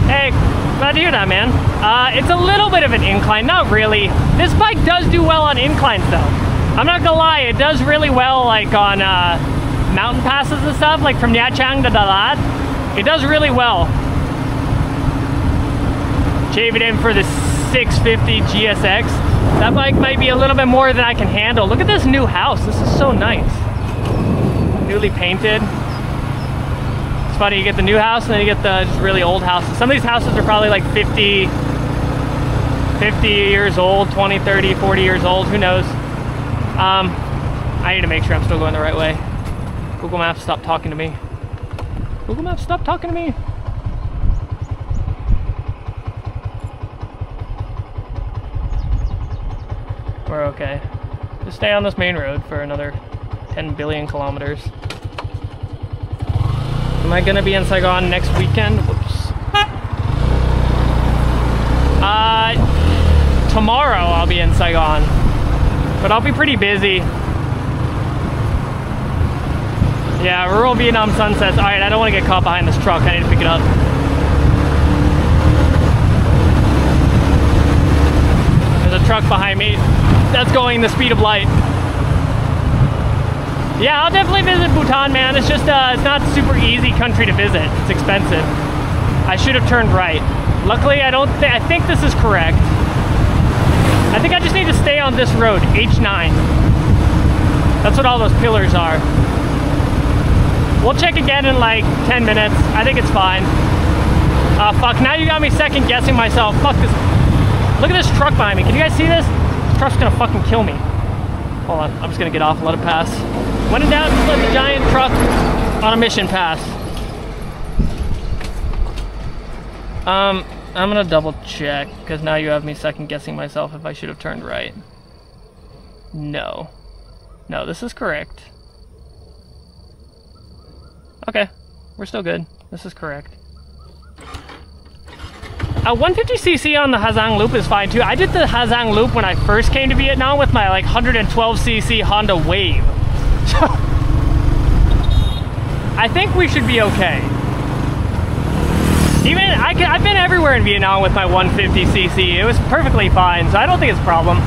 Hey, glad to hear that, man. It's a little bit of an incline, not really. This bike does do well on inclines though. I'm not gonna lie, it does really well like on mountain passes and stuff, like from Nha Trang to Dalat. It does really well. Shave it in for the 650 GSX. That bike might be a little bit more than I can handle. Look at this new house. This is so nice. Newly painted. It's funny, you get the new house and then you get the just really old houses. Some of these houses are probably like 50 years old, 20, 30, 40 years old, who knows. I need to make sure I'm still going the right way. Google Maps, stop talking to me. Google Maps, stop talking to me. We're okay. Just stay on this main road for another 10 billion kilometers. Am I gonna be in Saigon next weekend? Whoops. Tomorrow I'll be in Saigon, but I'll be pretty busy. Yeah, rural Vietnam sunsets. All right, I don't want to get caught behind this truck. I need to pick it up. There's a truck behind me that's going the speed of light. Yeah, I'll definitely visit Bhutan, man. It's just, it's not a super easy country to visit. It's expensive. I should have turned right. Luckily, I think this is correct. I think I just need to stay on this road, H9. That's what all those pillars are. We'll check again in like 10 minutes. I think it's fine. Fuck, now you got me second guessing myself. Fuck this. Look at this truck behind me. Can you guys see this? This truck's gonna fucking kill me. Hold on, I'm just gonna get off and let it pass. When in doubt, just let the giant truck on a mission pass. I'm gonna double check, because now you have me second guessing myself if I should have turned right. No. No, this is correct. Okay, we're still good. This is correct. 150cc on the Ha Giang Loop is fine too. I did the Ha Giang Loop when I first came to Vietnam with my like 112cc Honda Wave. So I think we should be okay. Even I've been everywhere in Vietnam with my 150cc. It was perfectly fine, so I don't think it's a problem.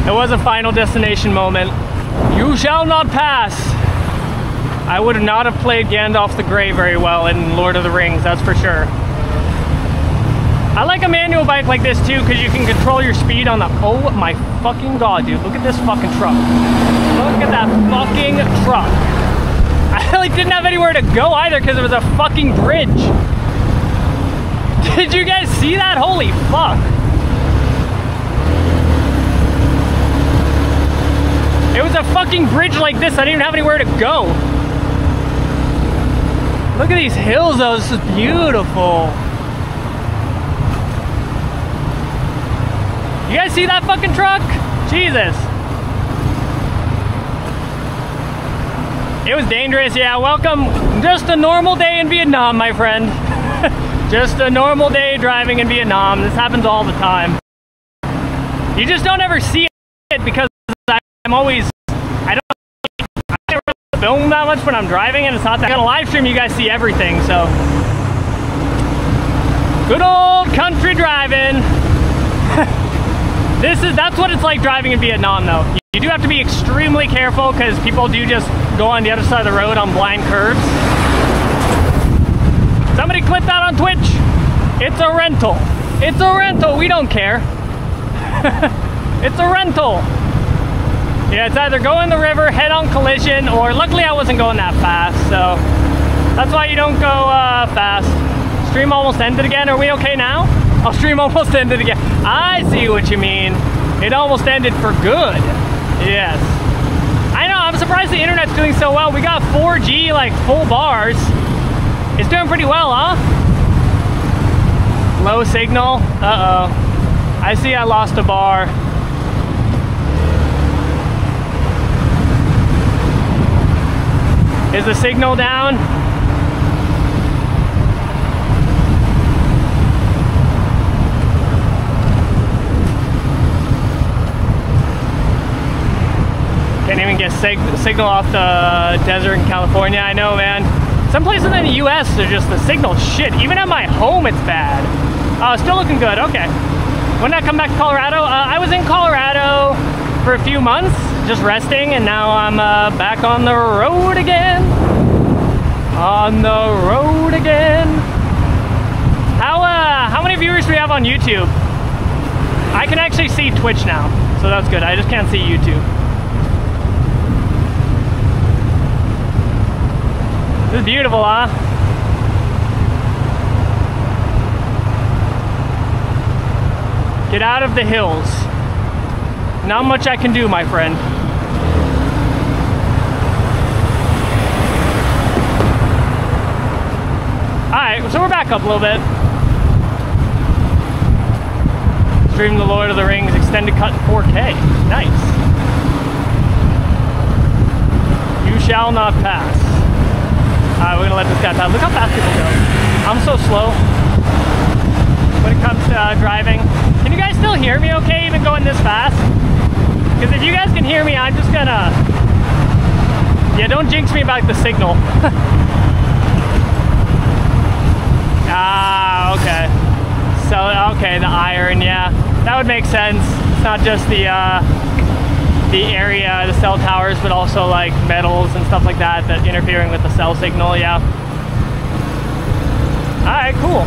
It was a final destination moment. You shall not pass. I would not have played Gandalf the Grey very well in Lord of the Rings, that's for sure. I like a manual bike like this too, because you can control your speed on the... Oh my fucking god, dude. Look at this fucking truck. Look at that fucking truck. I like didn't have anywhere to go either because it was a fucking bridge. Did you guys see that? Holy fuck. It was a fucking bridge like this. I didn't even have anywhere to go. Look at these hills though. This is beautiful. You guys see that fucking truck? Jesus. It was dangerous, yeah. Welcome. Just a normal day in Vietnam, my friend. Just a normal day driving in Vietnam. This happens all the time. You just don't ever see it because I'm always, I don't really film that much when I'm driving, and it's not that. On a live stream, you guys see everything, so. Good old country driving. That's what it's like driving in Vietnam though. You do have to be extremely careful because people do just go on the other side of the road on blind curves. Somebody clip that on Twitch. It's a rental. It's a rental. We don't care. It's a rental. Yeah, it's either go in the river, head on collision, or luckily I wasn't going that fast, so that's why you don't go fast. Stream almost ended again. Are we okay now? Oh, stream almost ended again. I see what you mean. It almost ended for good. Yes. I know, I'm surprised the internet's doing so well. We got 4G, like full bars. It's doing pretty well, huh? Low signal. Uh-oh. I see I lost a bar. Is the signal down? Can't even get signal off the desert in California. I know, man. Some places in the US, they're just the signal shit. Even at my home, it's bad. Still looking good. Okay. When did I come back to Colorado? I was in Colorado for a few months, just resting, and now I'm back on the road again. On the road again. How many viewers do we have on YouTube? I can actually see Twitch now, so that's good. I just can't see YouTube. This is beautiful, huh? Get out of the hills. Not much I can do, my friend. Alright, so we're back up a little bit. Streaming the Lord of the Rings extended cut 4K. Nice. You shall not pass. Alright, we're gonna let this guy pass. Look how fast people go. I'm so slow when it comes to driving. Can you guys still hear me okay, even going this fast? Because if you guys can hear me, I'm just gonna... Yeah, don't jinx me about the signal. Ah, okay. So, okay, the iron, yeah. That would make sense. It's not just the area, the cell towers, but also like metals and stuff like that that interfering with the cell signal, yeah. Alright, cool.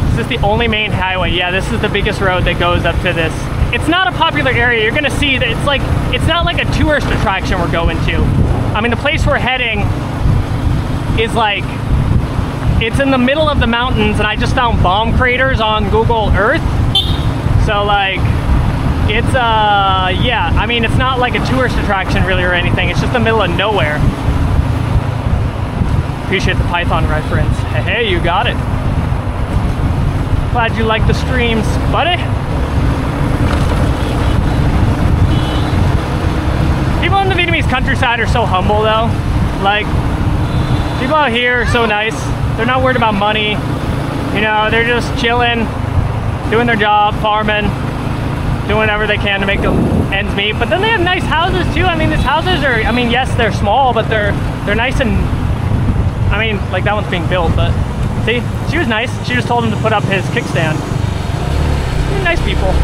Is this the only main highway? Yeah, this is the biggest road that goes up to this. It's not a popular area. You're gonna see that it's not like a tourist attraction we're going to. I mean, the place we're heading is like, it's in the middle of the mountains, and I just found bomb craters on Google Earth. So like, it's yeah, I mean, it's not like a tourist attraction really or anything. It's just the middle of nowhere. Appreciate the Python reference. Hey, you got it. Glad you like the streams, buddy. People in the Vietnamese countryside are so humble though. Like, people out here are so nice. They're not worried about money. You know, they're just chilling, doing their job, farming, doing whatever they can to make the ends meet. But then they have nice houses too. I mean, these houses are, I mean, yes, they're small, but they're nice and, I mean, like that one's being built, but see, she was nice. She just told him to put up his kickstand. They're nice people.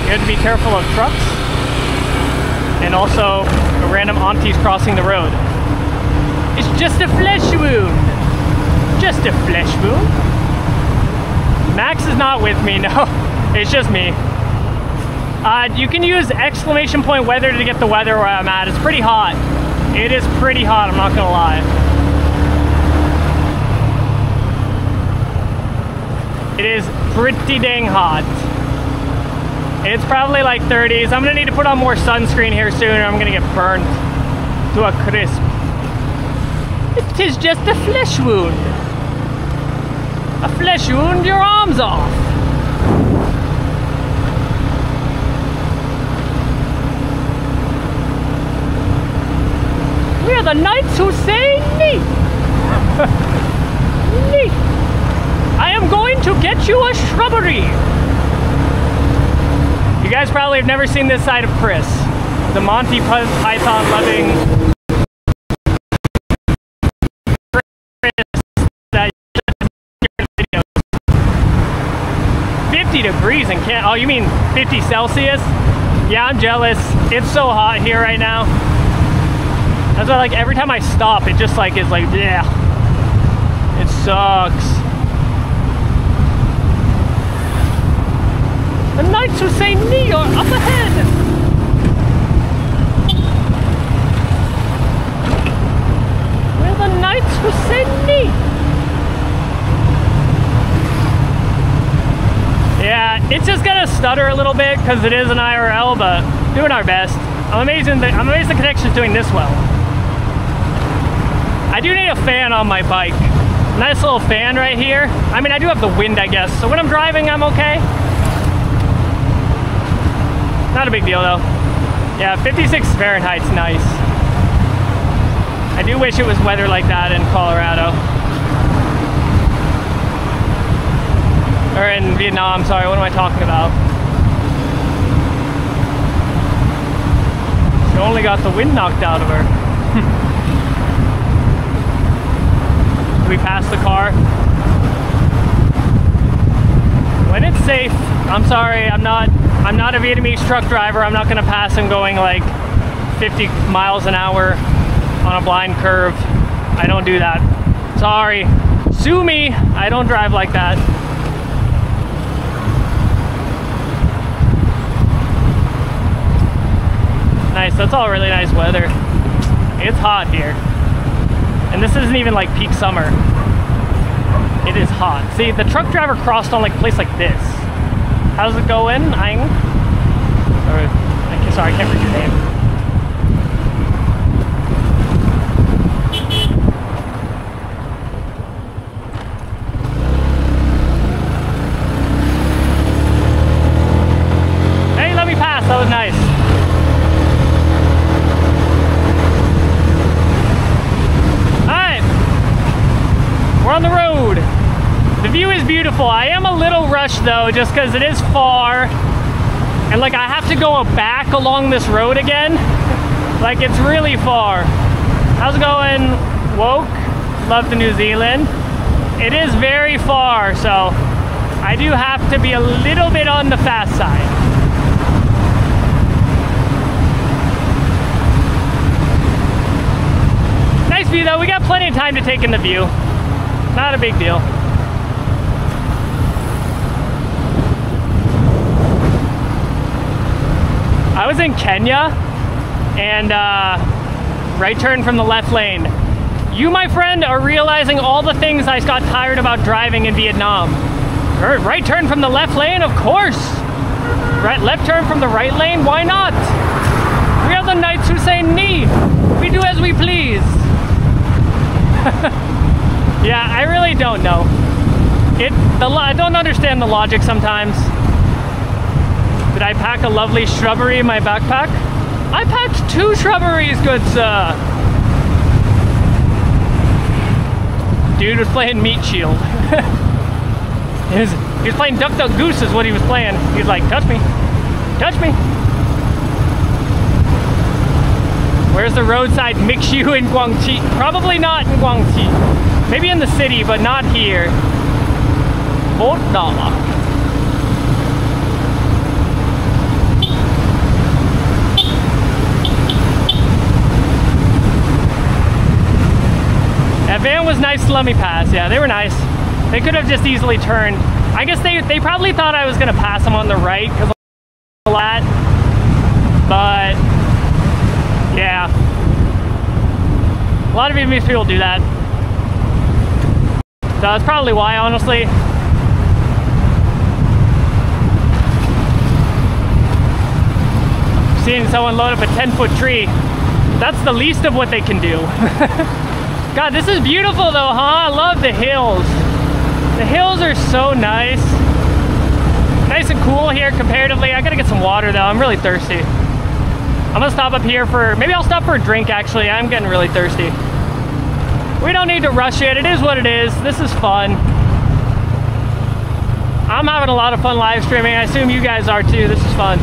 You have to be careful of trucks and also random aunties crossing the road. It's just a flesh wound. Just a flesh wound. Max is not with me, no. It's just me. You can use exclamation point weather to get the weather where I'm at. It's pretty hot. It is pretty hot, I'm not gonna lie. It is pretty dang hot. It's probably like 30s. I'm gonna need to put on more sunscreen here soon or I'm gonna get burned to a crisp. It is just a flesh wound. A flesh wound, your arm's off. We are the knights who say nee. Nee. I am going to get you a shrubbery. You guys probably have never seen this side of Chris, the Monty Python loving 50 degrees and can't, oh, you mean 50 Celsius? Yeah, I'm jealous. It's so hot here right now. That's why, like, every time I stop, it just like is like, yeah. It sucks. The knights who say knee are up ahead. We're the knights who say knee. Yeah, it's just gonna stutter a little bit because it is an IRL, but doing our best. I'm amazed the connection's doing this well. I do need a fan on my bike. Nice little fan right here. I mean, I do have the wind, I guess. So when I'm driving, I'm okay. Not a big deal though. Yeah, 56 Fahrenheit's nice. I do wish it was weather like that in Colorado. Or in Vietnam, sorry, what am I talking about? She only got the wind knocked out of her. Do we pass the car? When it's safe, I'm sorry, I'm not a Vietnamese truck driver. I'm not gonna pass him going like 50 miles an hour on a blind curve. I don't do that. Sorry. Sue me. I don't drive like that. Nice. That's all really nice weather. It's hot here. And this isn't even like peak summer. It is hot. See, the truck driver crossed on like a place like this. How's it going? Sorry, I can't read your name. Hey, let me pass. That was nice. Alright. We're on the road. The view is beautiful. I am a little rushed though, just because it is far. And like I have to go back along this road again. Like it's really far. How's it going? Woke? Love to New Zealand. It is very far, so I do have to be a little bit on the fast side. Nice view though. We got plenty of time to take in the view. Not a big deal. I was in Kenya and right turn from the left lane. You, my friend, are realizing all the things I got tired about driving in Vietnam. Right turn from the left lane, of course. Left turn from the right lane, why not? We are the knights who say ni. We do as we please. Yeah, I really don't know. I don't understand the logic sometimes. Did I pack a lovely shrubbery in my backpack? I packed 2 shrubberies, good sir. Dude was playing Meat Shield. he was playing Duck Duck Goose is what he was playing. He was like, touch me, touch me. Where's the roadside mix-you in Guangxi? Probably not in Guangxi. Maybe in the city, but not here. $4. That van was nice to let me pass. Yeah, they were nice. They could have just easily turned. I guess they probably thought I was gonna pass them on the right because of that. But yeah, a lot of Vietnamese people do that. So that's probably why, honestly. Seeing someone load up a 10-foot tree, that's the least of what they can do. God, this is beautiful though, huh? I love the hills. The hills are so nice. Nice and cool here comparatively. I gotta get some water though, I'm really thirsty. I'm gonna stop up here maybe I'll stop for a drink actually. I'm getting really thirsty. We don't need to rush it. It is what it is. This is fun. I'm having a lot of fun live streaming. I assume you guys are too. This is fun.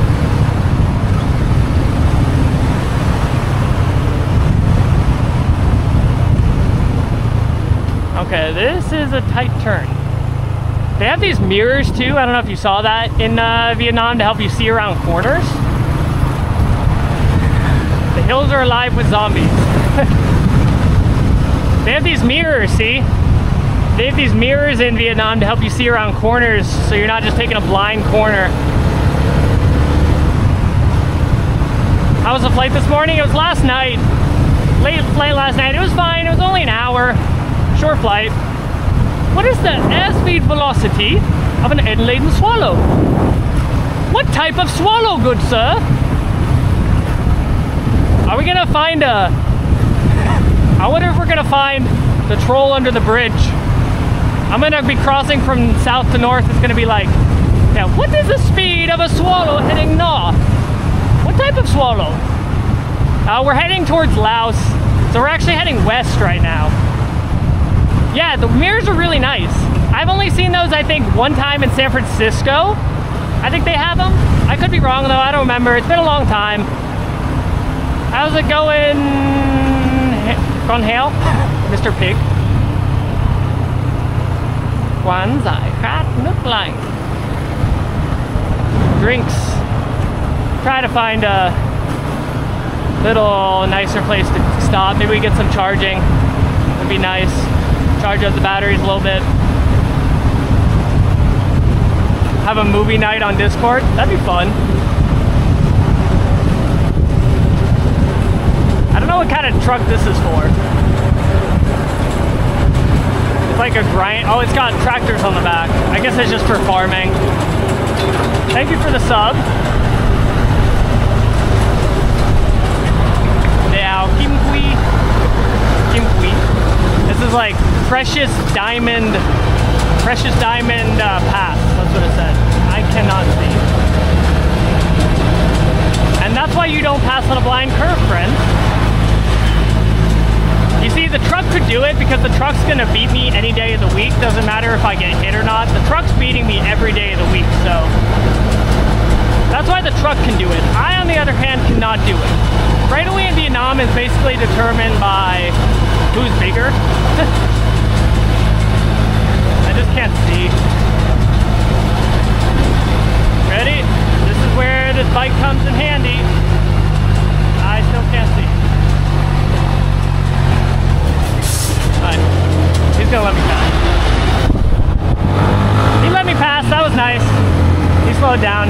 Okay, this is a tight turn. They have these mirrors too. I don't know if you saw that in Vietnam to help you see around corners. The hills are alive with zombies. They have these mirrors, see? They have these mirrors in Vietnam to help you see around corners so you're not just taking a blind corner. How was the flight this morning? It was last night. Late flight last night. It was fine. It was only an hour. Short flight. What is the airspeed velocity of an egg-laden swallow? What type of swallow, good sir? Are we gonna find a... I wonder if we're gonna find the troll under the bridge. I'm gonna be crossing from south to north. It's gonna be like, yeah, what is the speed of a swallow heading north? What type of swallow? We're heading towards Laos. So we're actually heading west right now. Yeah, the mirrors are really nice. I've only seen those, I think, one time in San Francisco. I think they have them. I could be wrong though, I don't remember. It's been a long time. How's it going? Con Hale? Mr. Pig. Quán giải khát nước lạnh. Drinks. Try to find a little nicer place to stop. Maybe we get some charging. Would be nice. Charge up the batteries a little bit. Have a movie night on Discord. That'd be fun. I don't know what kind of truck this is for. It's like a grind. Oh, it's got tractors on the back. I guess it's just for farming. Thank you for the sub. Now, Kimqui. This is like Precious Diamond Pass. That's what it said. I cannot see. And that's why you don't pass on a blind curve, friend. You see, the truck could do it because the truck's gonna beat me any day of the week. Doesn't matter if I get hit or not. The truck's beating me every day of the week, so that's why the truck can do it. I, on the other hand, cannot do it. Right away in Vietnam is basically determined by who's bigger. I just can't see. Ready? This is where this bike comes in handy. I still can't see. Fine. He's gonna let me pass. He let me pass, that was nice. He slowed down.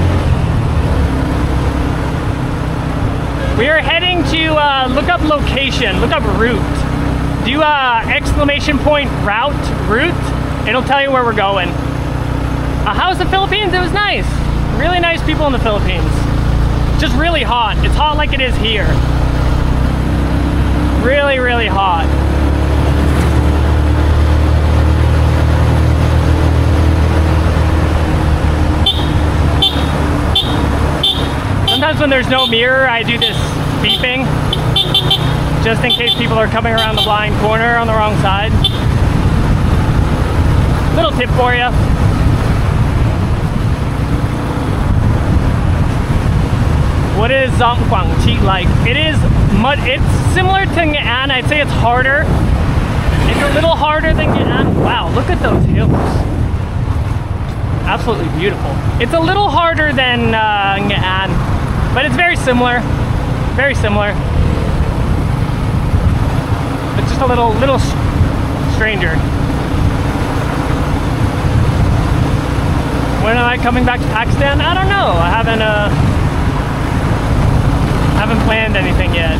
We are heading to look up location, look up route. Do exclamation point route. It'll tell you where we're going. How's the Philippines? It was nice. Really nice people in the Philippines. Just really hot. It's hot like it is here. Really, really hot. Sometimes when there's no mirror, I do this beeping, just in case people are coming around the blind corner on the wrong side. Little tip for you. What is Quang Chi like? It's similar to Nghệ An. I'd say it's harder. It's a little harder than Nghệ An. Wow, look at those hills. Absolutely beautiful. It's a little harder than Nghệ An, but it's very similar. Very similar. But just a little stranger. When am I coming back to Pakistan? I don't know. I haven't planned anything yet.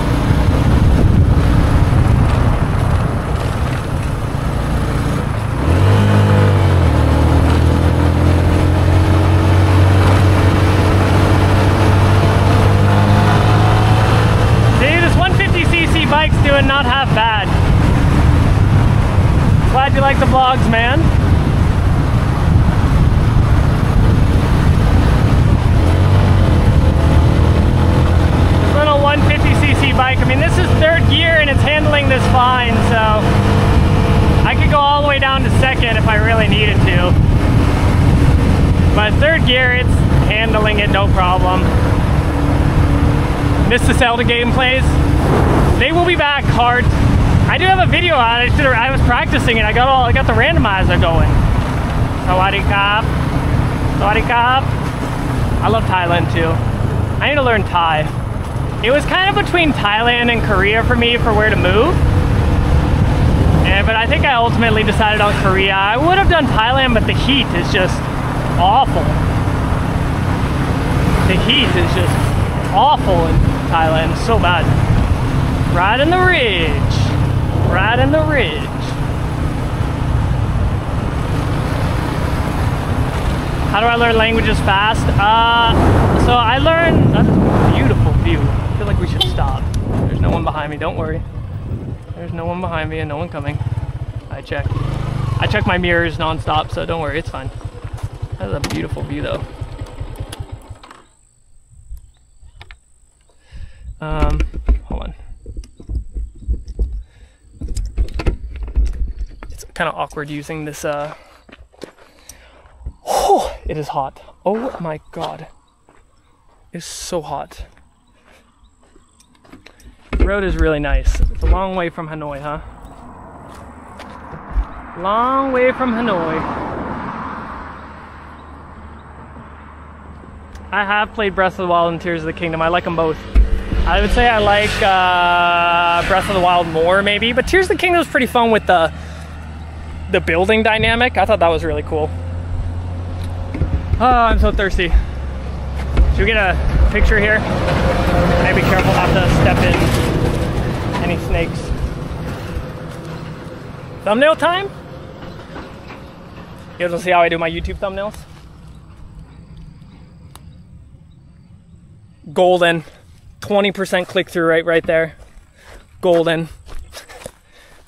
See, this 150cc bike's doing not half bad. Glad you like the vlogs, man. Little 150cc bike. I mean, this is third gear and it's handling this fine, so I could go all the way down to second if I really needed to. But third gear, it's handling it no problem. Missed the Zelda gameplays. They will be back hard. I do have a video on it. I was practicing it. I got the randomizer going. Sawadee Krap. Sawadee Krap. I love Thailand too. I need to learn Thai. It was kind of between Thailand and Korea for me for where to move. But I think I ultimately decided on Korea. I would have done Thailand, but the heat is just awful. The heat is just awful in Thailand. It's so bad. Right in the ridge. Right in the ridge. How do I learn languages fast? So I learned, that is a beautiful view. I feel like we should stop. There's no one behind me, don't worry. There's no one behind me and no one coming. I check my mirrors non-stop, so don't worry, it's fine. That is a beautiful view though. Hold on. kind of awkward using this. Oh, it is hot. Oh my god. It's so hot. The road is really nice. It's a long way from Hanoi, huh? Long way from Hanoi. I have played Breath of the Wild and Tears of the Kingdom. I like them both. I would say I like Breath of the Wild more maybe, but Tears of the Kingdom is pretty fun with the building dynamic. I thought that was really cool. Oh, I'm so thirsty. Should we get a picture here? Hey, be careful not to step in any snakes. Thumbnail time? You guys want to see how I do my YouTube thumbnails? Golden. 20% click-through rate right there. Golden.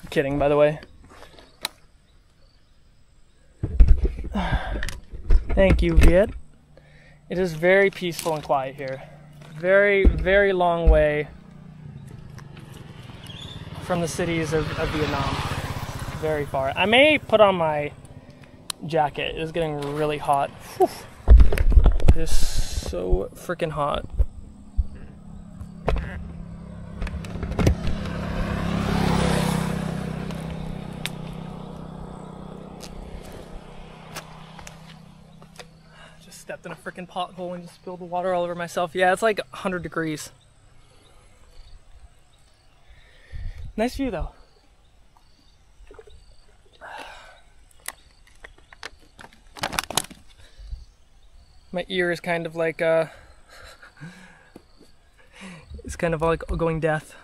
I'm kidding, by the way. Thank you, Viet. It is very peaceful and quiet here. Very, very long way from the cities of Vietnam. Very far. I may put on my jacket. It is getting really hot. Whew. It is so freaking hot. Stepped in a freaking pothole and just spilled the water all over myself. Yeah, it's like 100 degrees. Nice view though. My ear is kind of like it's kind of like going deaf.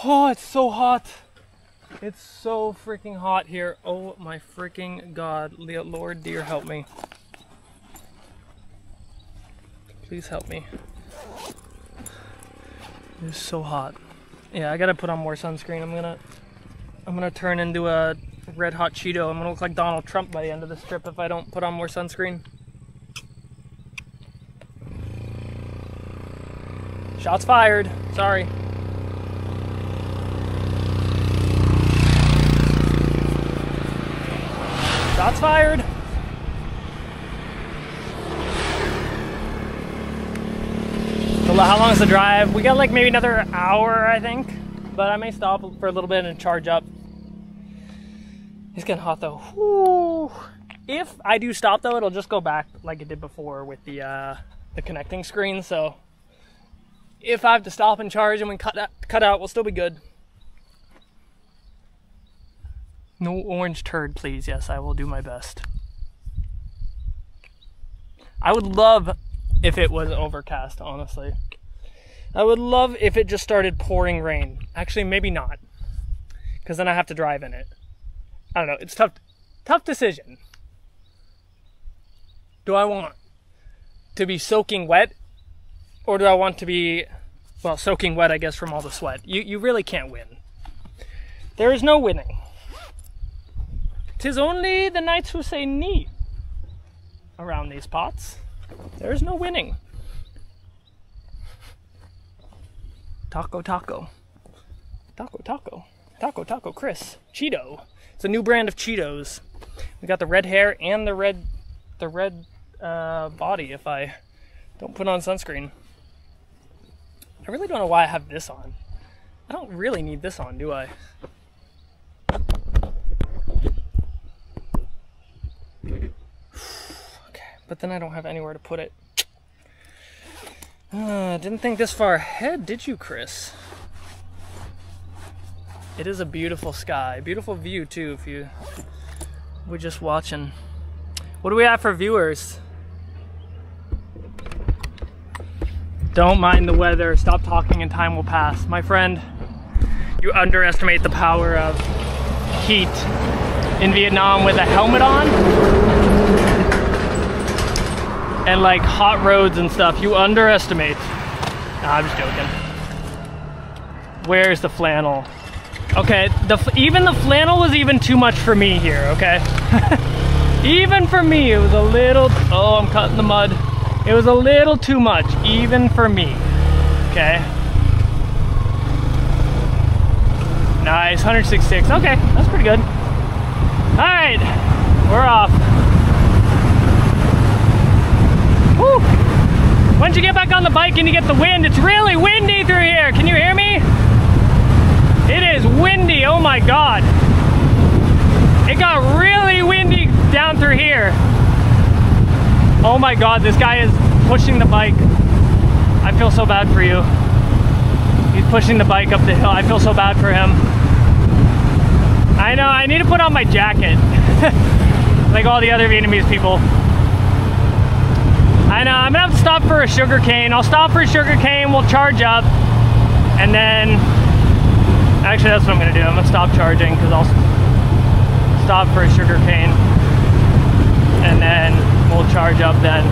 Oh, it's so hot. It's so freaking hot here. Oh my freaking god. Lord, dear, help me. Please help me. It is so hot. Yeah, I gotta put on more sunscreen. I'm gonna turn into a red hot Cheeto. I'm gonna look like Donald Trump by the end of this trip if I don't put on more sunscreen. Shots fired. Sorry. Shots fired. So how long is the drive? We got like maybe another hour, I think. But I may stop for a little bit and charge up. It's getting hot though. Whew. If I do stop though, it'll just go back like it did before with the connecting screen. So if I have to stop and charge and we cut out, we'll still be good. No orange turd, please. Yes, I will do my best. I would love if it was overcast, honestly. I would love if it just started pouring rain. Actually, maybe not. Because then I have to drive in it. I don't know. It's tough decision. Do I want to be soaking wet? Or do I want to be, well, soaking wet, I guess, from all the sweat? You really can't win. There is no winning. 'Tis only the knights who say nee around these pots. There's no winning. Taco, taco. Taco, taco. Taco, taco, Chris. Cheeto. It's a new brand of Cheetos. We got the red hair and the red body if I don't put on sunscreen. I really don't know why I have this on. I don't really need this on, do I? Okay, but then I don't have anywhere to put it. Didn't think this far ahead, did you, Chris? It is a beautiful sky. Beautiful view, too, if you were just watching. What do we have for viewers? Don't mind the weather. Stop talking and time will pass. My friend, you underestimate the power of heat in Vietnam with a helmet on. And like hot roads and stuff, you underestimate. Nah, I'm just joking. Where's the flannel? Okay, even the flannel was even too much for me here, okay? Even for me, it was a little, oh, I'm cutting the mud. It was a little too much, even for me, okay? Nice, 166. Okay, that's pretty good. All right, we're off. Woo! Once you get back on the bike and you get the wind, it's really windy through here. Can you hear me? It is windy, oh my God. It got really windy down through here. Oh my God, this guy is pushing the bike. I feel so bad for you. He's pushing the bike up the hill. I feel so bad for him. I know, I need to put on my jacket. Like all the other Vietnamese people. I know, I'm gonna have to stop for a sugar cane. I'll stop for a sugar cane, we'll charge up. And then, actually that's what I'm gonna do. I'm gonna stop charging because I'll stop for a sugar cane. And then we'll charge up then.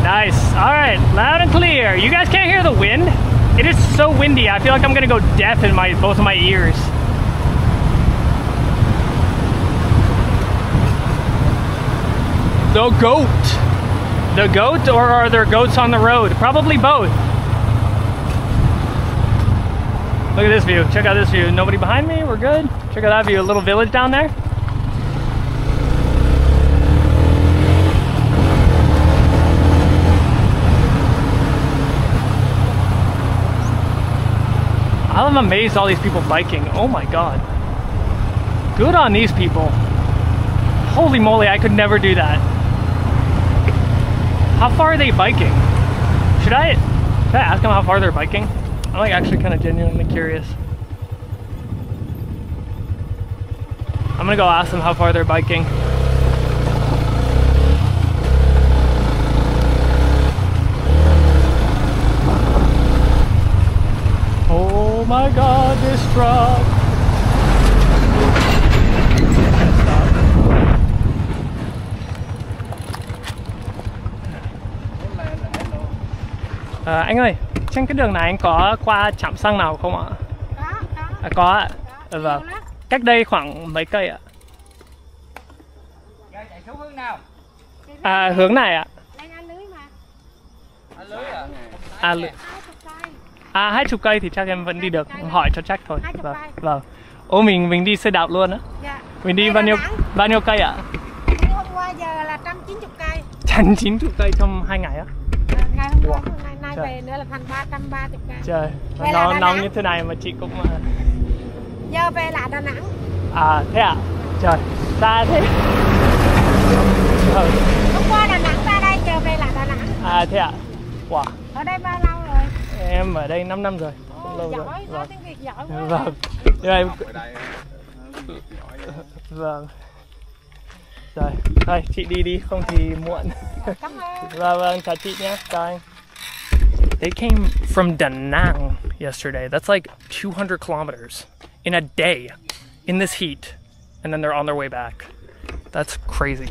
Nice, all right, loud and clear. You guys can't hear the wind? It is so windy, I feel like I'm gonna go deaf in both of my ears. The goat. The goat, or are there goats on the road? Probably both. Look at this view, check out this view. Nobody behind me, we're good. Check out that view, a little village down there. I'm amazed all these people biking. Oh my God. Good on these people. Holy moly, I could never do that. How far are they biking? Should I ask them how far they're biking? I'm like actually kind of genuinely curious. I'm gonna go ask them how far they're biking. Oh my God, this truck. Anh ơi, trên cái đường này anh có qua trạm xăng nào không ạ? Có ạ. Vâng. Cách đây khoảng mấy cây ạ? Chạy xuống hướng nào? Hướng này ạ. Lưới à? 20 cây thì chắc em vẫn đi được, hỏi cho chắc thôi. Vâng. Vâng. Ô mình đi xe đạp luôn á. Dạ. Mình đi bao nhiêu cây ạ? Hôm qua giờ là 190 cây. 190 cây trong 2 ngày á? Ngày hôm qua, nay về nữa là thành 330 cây. Trời, nóng như thế này mà chị cũng... Giờ về lại Đà Nẵng. À, thế ạ? Trời, xa thế. Hôm qua Đà Nẵng ra đây, giờ về lại Đà Nẵng. À, thế ạ? Wow. Ở đây bao lâu rồi? Em ở đây 5 năm rồi. Lâu giỏi, rồi. nói tiếng Việt giỏi quá. Vâng. Vâng. Rồi, thôi chị đi không thì muộn. Cảm ơn. Vâng, chào chị nhé. Chào anh. They came from Da Nang yesterday. That's like 200 kilometers in a day in this heat. And then they're on their way back. That's crazy.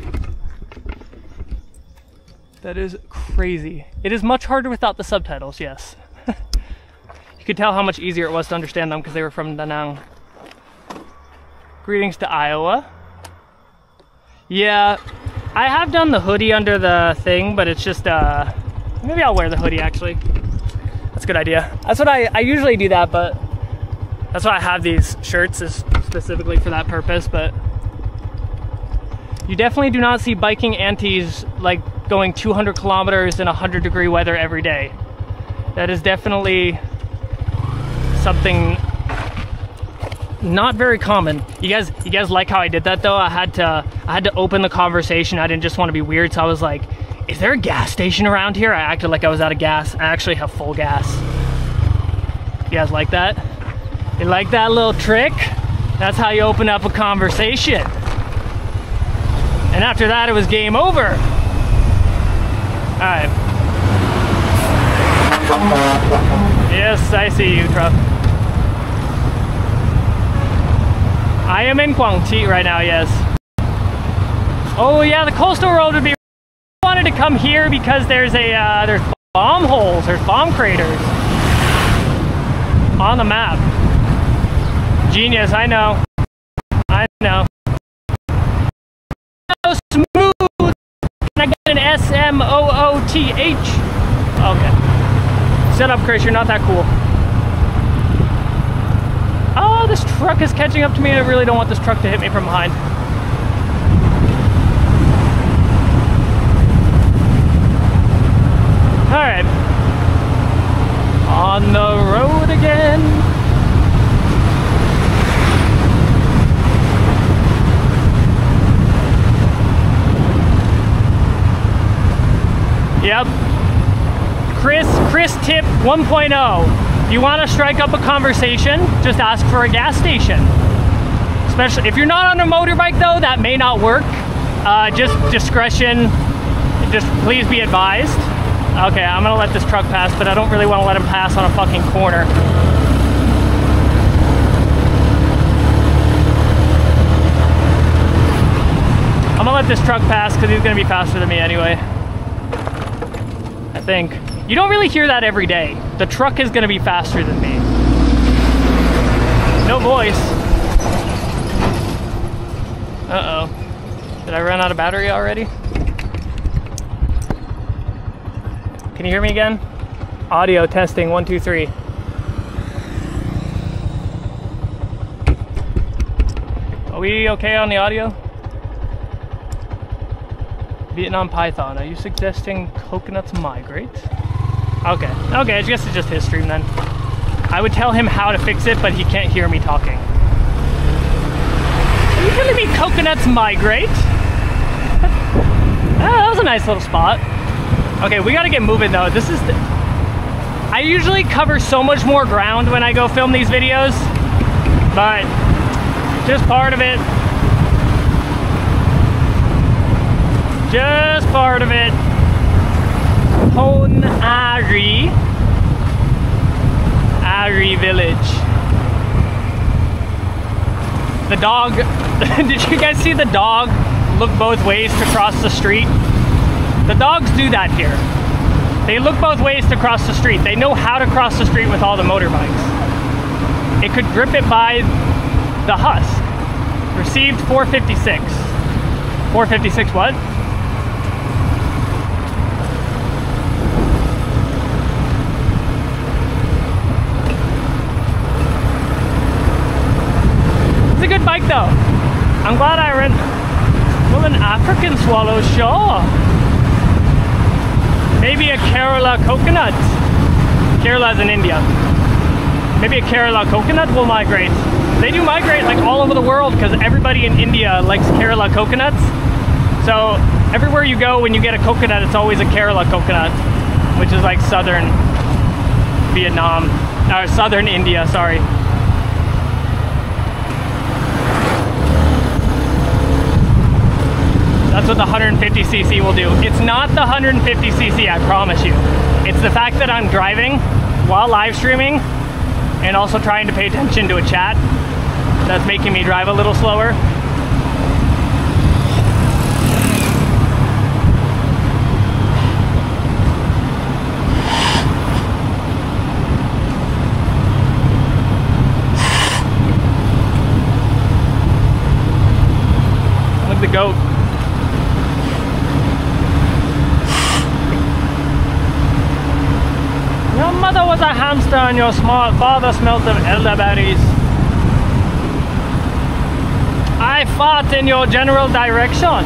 That is crazy. It is much harder without the subtitles, yes. You could tell how much easier it was to understand them because they were from Da Nang. Greetings to Iowa. Yeah, I have done the hoodie under the thing, but it's just, maybe I'll wear the hoodie actually. That's a good idea. That's what I usually do that, but that's why I have these shirts is specifically for that purpose, but you definitely do not see biking aunties like going 200 kilometers in 100-degree weather every day. That is definitely something not very common. You guys like how I did that though? I had to open the conversation. I didn't just want to be weird, so I was like, is there a gas station around here? I acted like I was out of gas. I actually have full gas. You guys like that? You like that little trick? That's how you open up a conversation. And after that, it was game over. All right. Yes, I see you, truck. I am in Quang Tri right now, yes. Oh yeah, the coastal road would be... I wanted to come here because there's there's bomb holes, there's bomb craters on the map. Genius, I know. I know. So smooth. Can I get an SMOOTH? Okay. Shut up, Chris, you're not that cool. Oh, this truck is catching up to me. I really don't want this truck to hit me from behind. All right. On the road again. Yep. Chris tip 1.0. You want to strike up a conversation, just ask for a gas station. Especially if you're not on a motorbike though, that may not work. Just discretion, just please be advised. Okay, I'm gonna let this truck pass, but I don't really want to let him pass on a fucking corner. I'm gonna let this truck pass because he's gonna be faster than me anyway. I think. You don't really hear that every day. The truck is gonna be faster than me. No voice. Uh-oh. Did I run out of battery already? Can you hear me again? Audio testing, 1, 2, 3. Are we okay on the audio? Vietnam Python, are you suggesting coconuts migrate? Okay, I guess it's just his stream then. I would tell him how to fix it, but he can't hear me talking. Are you telling me coconuts migrate? Oh, that was a nice little spot. Okay, we gotta get moving though. This is I usually cover so much more ground when I go film these videos, but just part of it. Just part of it. Hon Ari Village. The dog, did you guys see the dog look both ways to cross the street? The dogs do that here. They look both ways to cross the street. They know how to cross the street with all the motorbikes. It could grip it by the husk. Received 456. 456 what? It's a good bike though. I'm glad I ran. Well, an African swallow, sure. Maybe a Kerala coconut. Kerala's in India. Maybe a Kerala coconut will migrate. They do migrate like all over the world because everybody in India likes Kerala coconuts. So everywhere you go, when you get a coconut, it's always a Kerala coconut, which is like southern Vietnam, or southern India, sorry. That's what the 150cc will do. It's not the 150cc, I promise you. It's the fact that I'm driving while live streaming and also trying to pay attention to a chat that's making me drive a little slower. Look at the goat. Your mother was a hamster and your smart father smelt of elderberries. I fought in your general direction.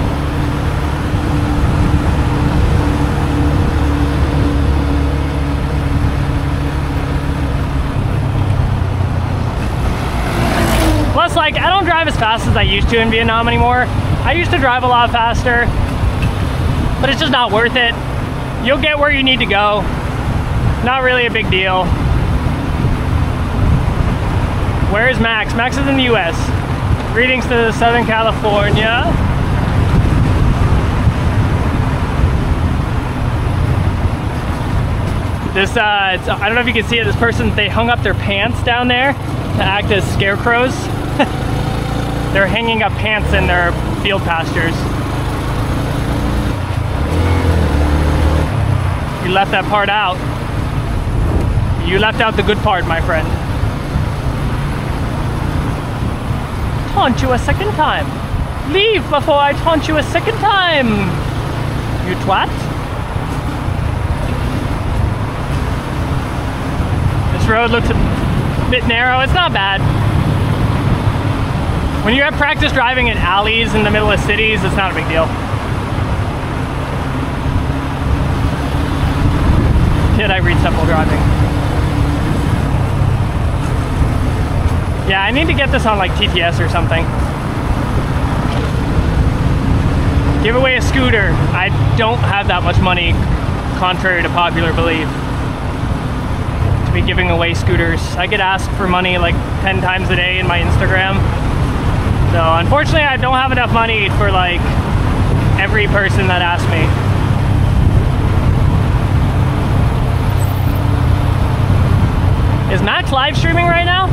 Plus, like, I don't drive as fast as I used to in Vietnam anymore. I used to drive a lot faster, but it's just not worth it. You'll get where you need to go. Not really a big deal. Where is Max? Max is in the US. Greetings to Southern California. This, I don't know if you can see it, this person, they hung up their pants down there to act as scarecrows. They're hanging up pants in their field pastures. You left that part out. You left out the good part, my friend. Taunt you a second time. Leave before I taunt you a second time. You twat. road looks a bit narrow. It's not bad. When you have practice driving in alleys in the middle of cities, it's not a big deal. Did I read stuff while driving? Yeah, I need to get this on like TTS or something. Give away a scooter. I don't have that much money, contrary to popular belief, to be giving away scooters. I get asked for money like 10 times a day in my Instagram. So unfortunately I don't have enough money for like every person that asks me. Is Max live streaming right now?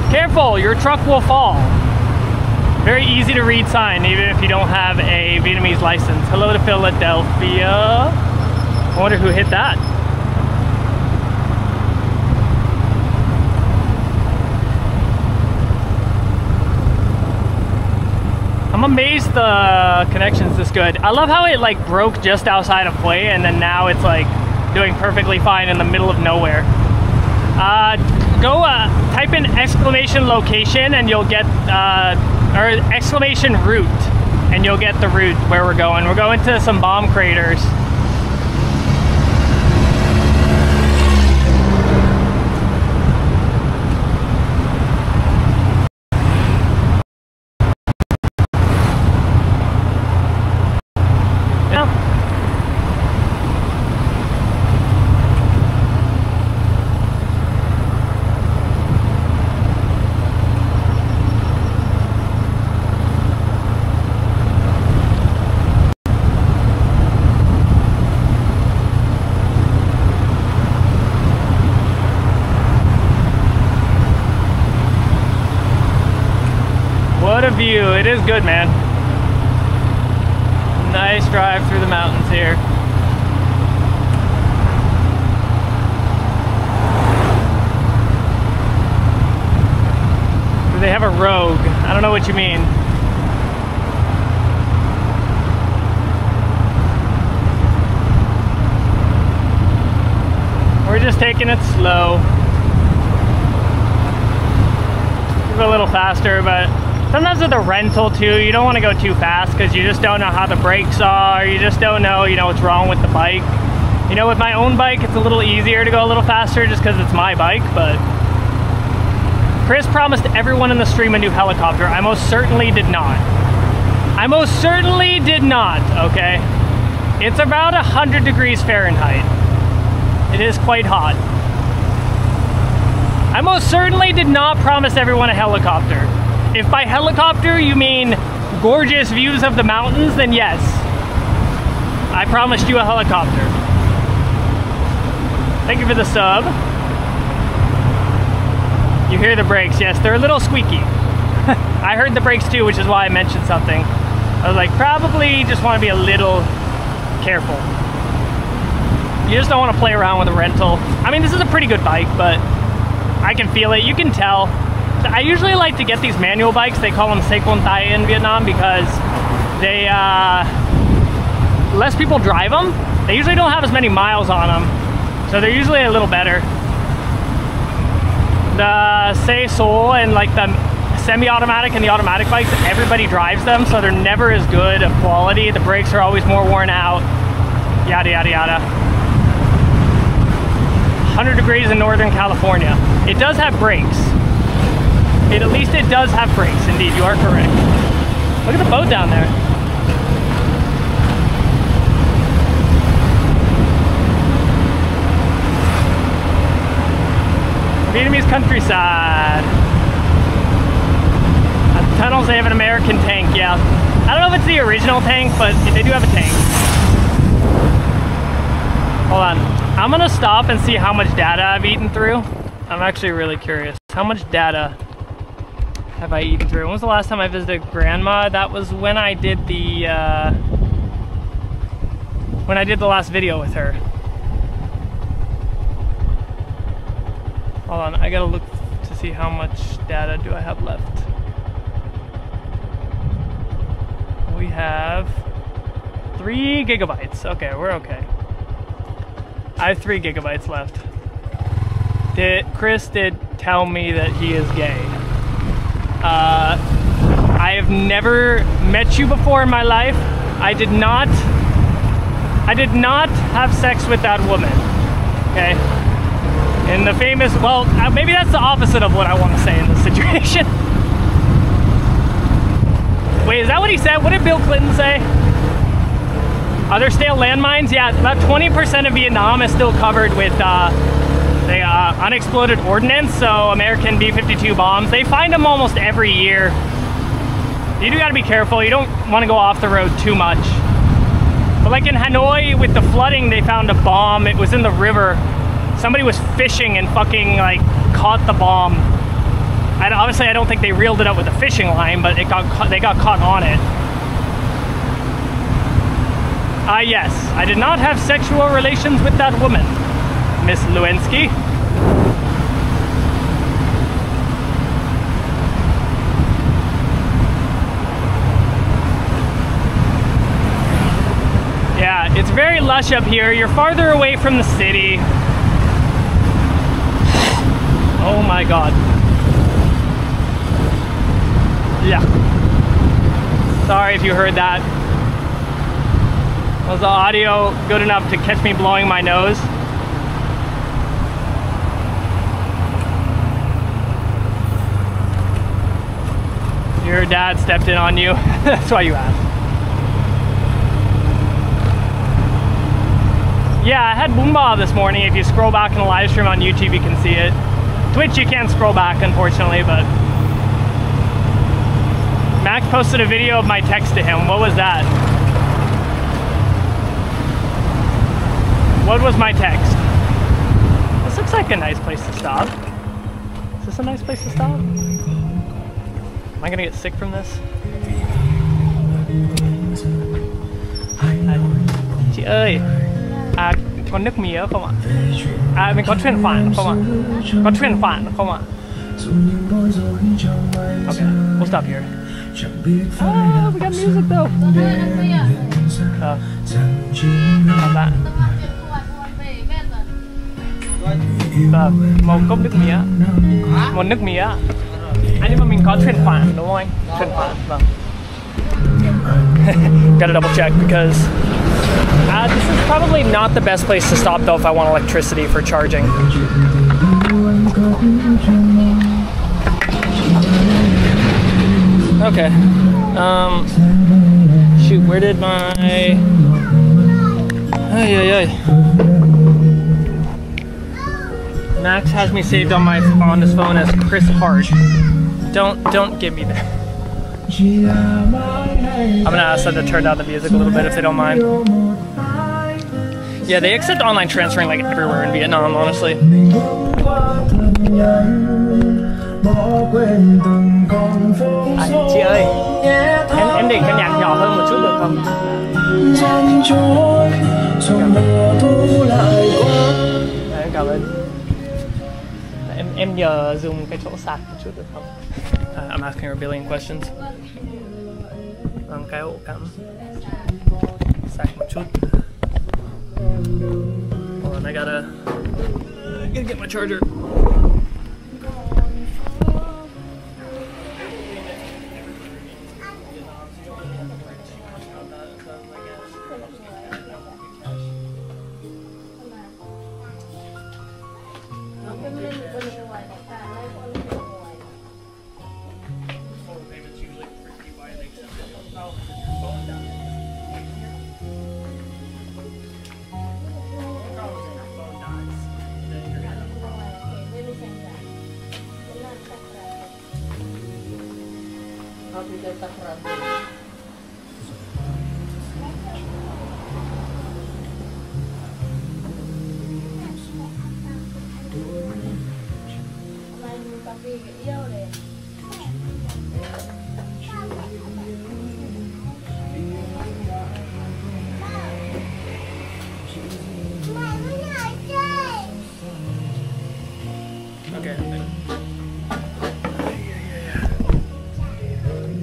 Careful, your truck will fall. Very easy to read sign, even if you don't have a Vietnamese license. Hello to Philadelphia. I wonder who hit that. I'm amazed the connection's this good. I love how it like broke just outside of Hue and then now it's like doing perfectly fine in the middle of nowhere. Go type in exclamation location and you'll get, or exclamation route, and you'll get the route where we're going. We're going to some bomb craters. What a view. It is good, man. Nice drive through the mountains here. Do they have a rogue? I don't know what you mean. We're just taking it slow. A little faster, but sometimes with a rental too, you don't want to go too fast because you just don't know how the brakes are. You just don't know, what's wrong with the bike. With my own bike, it's a little easier to go a little faster just because it's my bike, but Chris promised everyone in the stream a new helicopter. I most certainly did not. I most certainly did not, okay? It's about 100 degrees Fahrenheit. It is quite hot. I most certainly did not promise everyone a helicopter. If by helicopter you mean gorgeous views of the mountains, then yes. I promised you a helicopter. Thank you for the sub. You hear the brakes, yes, they're a little squeaky. I heard the brakes too, which is why I mentioned something. I was like, probably just want to be a little careful. You just don't want to play around with a rental. I mean, this is a pretty good bike, but I can feel it, you can tell. I usually like to get these manual bikes. They call them Sequon Thai in Vietnam because they, less people drive them. They usually don't have as many miles on them, so they're usually a little better. The Se Sol and like the semi-automatic and the automatic bikes, everybody drives them, so they're never as good of quality. The brakes are always more worn out, yada, yada, yada. 100 degrees in Northern California. It does have brakes. At least it does have brakes, indeed, you are correct. Look at the boat down there. Vietnamese countryside. At the tunnels, they have an American tank, yeah. I don't know if it's the original tank, but they do have a tank. Hold on. I'm gonna stop and see how much data I've eaten through. I'm actually really curious. How much data have I eaten through? When was the last time I visited Grandma? That was when I did the last video with her. Hold on, I gotta look to see how much data do I have left. We have 3 gigabytes. Okay, we're okay. I have 3 gigabytes left. Chris did tell me that he is gay. I have never met you before in my life. I did not have sex with that woman. Okay? In the famous, well, maybe that's the opposite of what I want to say in this situation. Wait, is that what he said? What did Bill Clinton say? Are there still landmines? Yeah, about 20% of Vietnam is still covered with the unexploded ordnance, so American B-52 bombs. They find them almost every year. You do gotta be careful. You don't want to go off the road too much. But like in Hanoi with the flooding, they found a bomb. It was in the river. Somebody was fishing and fucking like caught the bomb. Obviously, I don't think they reeled it up with a fishing line, but they got caught on it. Yes, I did not have sexual relations with that woman, Miss Lewinsky. Yeah, it's very lush up here. You're farther away from the city. Oh my God. Yeah. Sorry if you heard that. Was the audio good enough to catch me blowing my nose? Your dad stepped in on you. That's why you asked. Yeah, I had Boomba this morning. If you scroll back in the live stream on YouTube, you can see it. Twitch, you can't scroll back, unfortunately, but Max posted a video of my text to him. What was that? What was my text? This looks like a nice place to stop. Is this a nice place to stop? Am I gonna get sick from this? Chị ơi, có nước mía không ạ? Mình có chuyển khoản không ạ? Có chuyển khoản không ạ? Okay, we'll stop here. Oh, we got music though. How's that? Một cốc nước mía. Một nước mía. Nhưng mà mình có chuyển khoản đúng không anh? Chuyển khoản, vâng. Gotta double check because this is probably not the best place to stop though if I want electricity for charging. Okay. Shoot, where did my... Max has me saved on his phone as Chris Hart. Don't give me that. I'm gonna ask them to turn down the music a little bit if they don't mind. Yeah, they accept online transferring like everywhere in Vietnam, honestly. Chị ơi, em định cái nhạc nhỏ hơn một chút được không? Đấy, cảm ơn. Em nhờ dùng cái chỗ sạc một chút được không? I'm asking her a billion questions. Cái ổ cắm sạc một chút. Hold on, I gotta get my charger.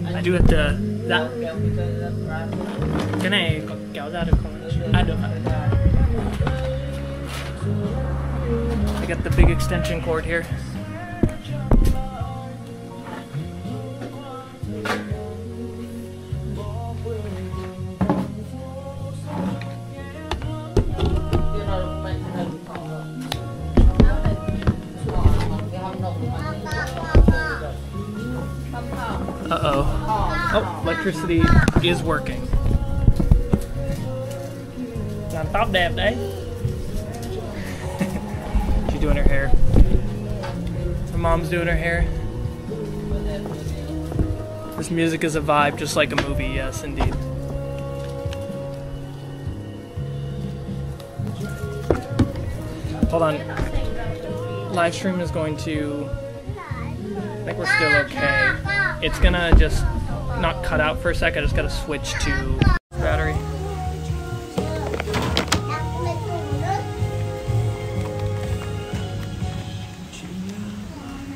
I do have to Dạ. Cái này có kéo ra được không? À, được ạ. I got the big extension cord here. Uh-oh. Oh, electricity is working. Làm tóc đẹp đấy. She's doing her hair. Her mom's doing her hair. This music is a vibe, just like a movie, yes, indeed. Hold on. Live stream is going to... I think we're still okay. It's gonna just not cut out for a sec. I just gotta switch to battery.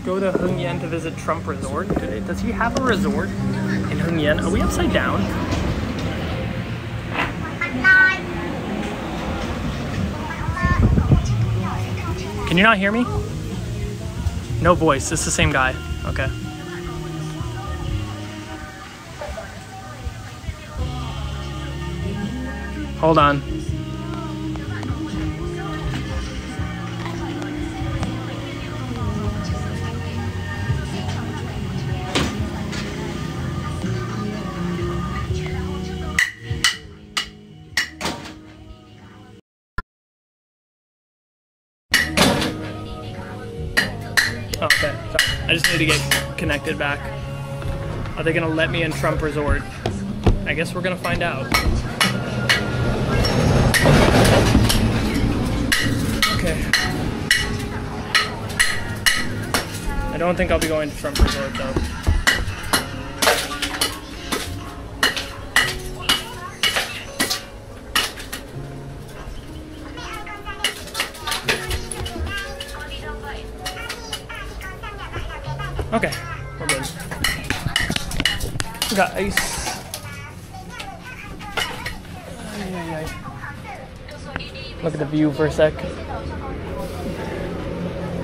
Go to Hưng Yen to visit Trump Resort today. Does he have a resort in Hưng Yen? Are we upside down? Can you not hear me? No voice. It's the same guy. Okay. Hold on. Oh, okay, sorry. I just need to get connected back. Are they gonna let me in Trump Resort? I guess we're gonna find out. Okay. I don't think I'll be going to Trump Resort though. Okay, we're good. We got ice. Look at the view for a sec.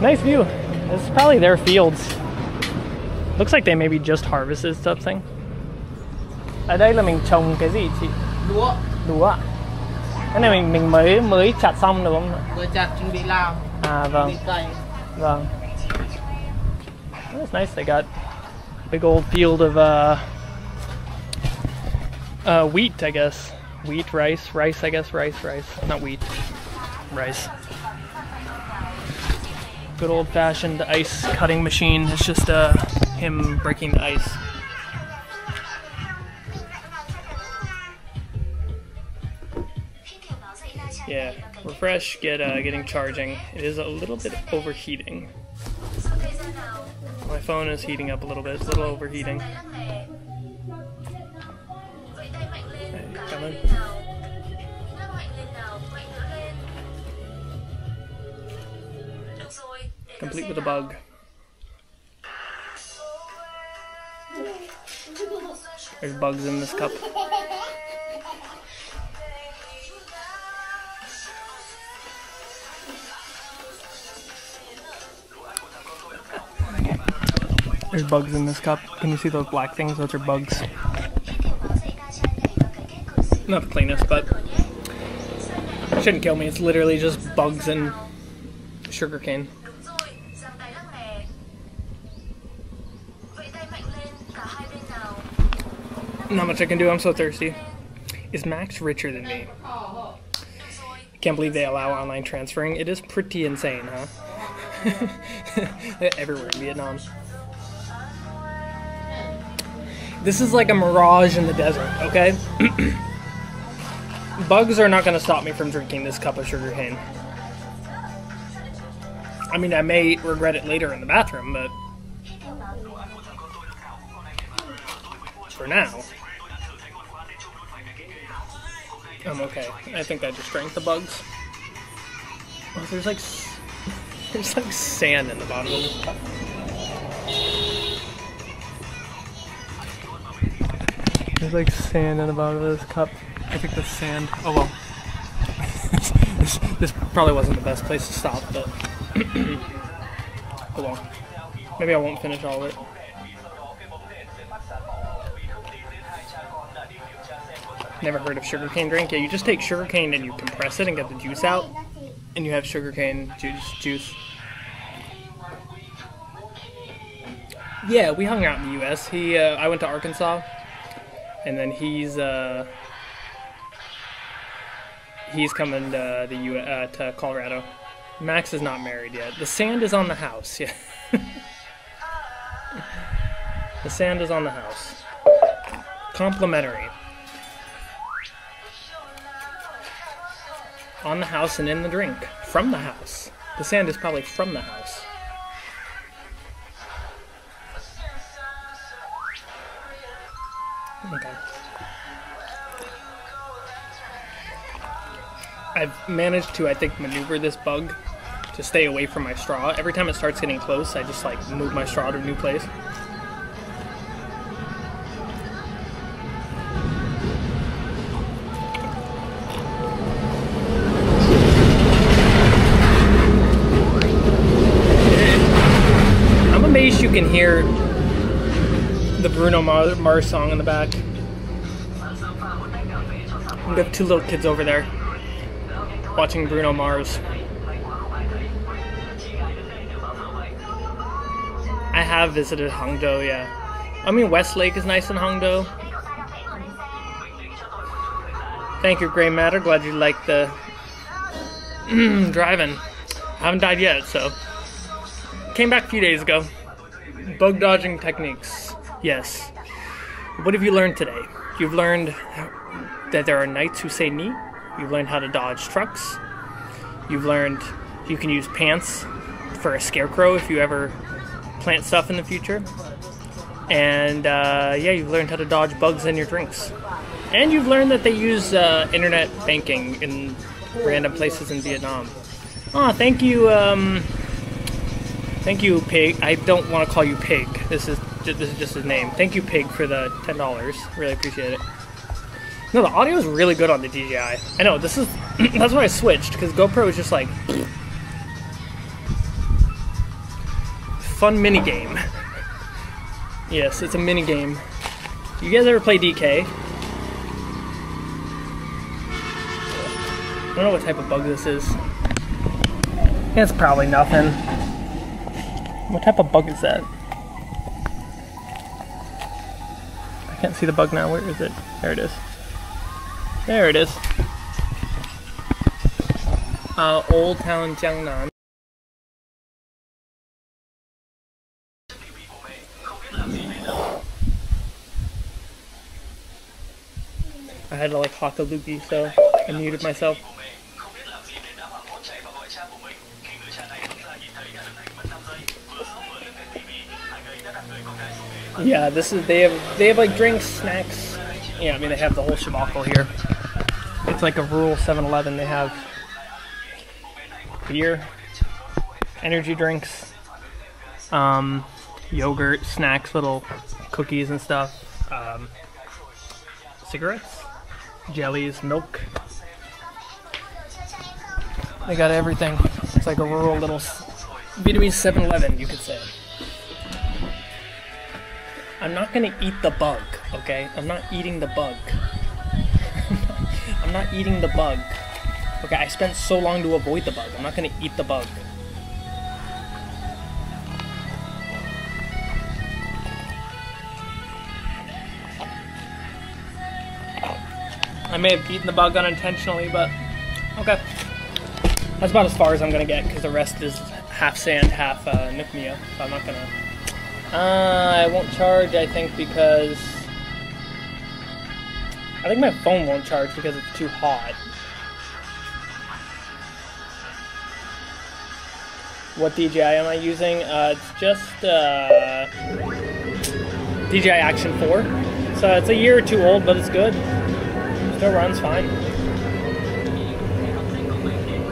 Nice view. This is probably their fields. Looks like they maybe just harvested something. Ở đây là mình trồng cái gì chị? Lúa. Lúa ạ? Cái này mình mới chặt xong được không? Vừa chặt chuẩn bị làm. À vâng. Chuẩn bị cày. Vâng. That's nice. They got a big old field of wheat, I guess. Wheat, rice, I guess, rice. Not wheat, rice. Good old-fashioned ice cutting machine. It's just him breaking the ice. Yeah, refresh, getting charging. It is a little bit overheating. My phone is heating up a little bit. It's a little overheating. Hey, come in. Complete with a bug. There's bugs in this cup. There's bugs in this cup. Can you see those black things? Those are bugs. Not the cleanest, but it shouldn't kill me. It's literally just bugs and sugarcane. Not much I can do. I'm so thirsty. Is Max richer than me? Can't believe they allow online transferring. It is pretty insane, huh? Everywhere in Vietnam. This is like a mirage in the desert, okay? Bugs are not going to stop me from drinking this cup of sugarcane. I mean, I may regret it later in the bathroom, but for now, I'm okay. I think I just drank the bugs. Oh, there's like sand in the bottom of this cup. There's like sand in the bottom of this cup. I think that's sand. Oh well. this probably wasn't the best place to stop, but oh well. Maybe I won't finish all of it. Never heard of sugarcane drink? Yeah, you just take sugarcane and you compress it and get the juice out, and you have sugarcane juice. Yeah, we hung out in the U.S. I went to Arkansas, and then he's coming to to Colorado. Max is not married yet. The sand is on the house. Yeah, the sand is on the house. Complimentary. On the house and in the drink. From the house. The sand is probably from the house. Okay. I've managed to, I think, maneuver this bug to stay away from my straw. Every time it starts getting close, I just like move my straw to a new place. I'm amazed you can hear the Bruno Mars song in the back. We have two little kids over there watching Bruno Mars. I have visited Hangzhou, yeah. I mean, Westlake is nice in Hangzhou. Thank you, Grey Matter. Glad you like the driving. I haven't died yet, so. Came back a few days ago. Bug dodging techniques. Yes. What have you learned today? You've learned that there are knights who say ni. You've learned how to dodge trucks. You've learned you can use pants for a scarecrow if you ever plant stuff in the future. And yeah, you've learned how to dodge bugs in your drinks. And you've learned that they use internet banking in random places in Vietnam. Oh, thank you, Pig. I don't want to call you Pig. This is just his name. Thank you, Pig, for the $10. Really appreciate it. No, the audio is really good on the DJI. I know, this is that's why I switched, because GoPro is just like fun mini game. Yes, it's a mini game. You guys ever play DK? I don't know what type of bug this is. It's probably nothing. What type of bug is that? I can't see the bug now. Where is it? There it is. There it is. Old Town Jiangnan. I had to like hawk a loogie, so I muted myself. Yeah, this is they have like drinks, snacks. Yeah, I mean they have the whole shabacle here. It's like a rural 7-Eleven. They have beer, energy drinks, yogurt, snacks, little cookies and stuff, cigarettes, jellies, milk. They got everything. It's like a rural little Vietnamese 7-Eleven, you could say. I'm not gonna eat the bug, okay? I'm not eating the bug. I'm not eating the bug. Okay, I spent so long to avoid the bug. I'm not gonna eat the bug. I may have eaten the bug unintentionally, but okay. That's about as far as I'm gonna get, because the rest is half sand, half Nukmia. So I'm not gonna... I won't charge, I think, because... I think my phone won't charge because it's too hot. What DJI am I using? It's just DJI Action 4. So it's a year or two old, but it's good. Still runs fine.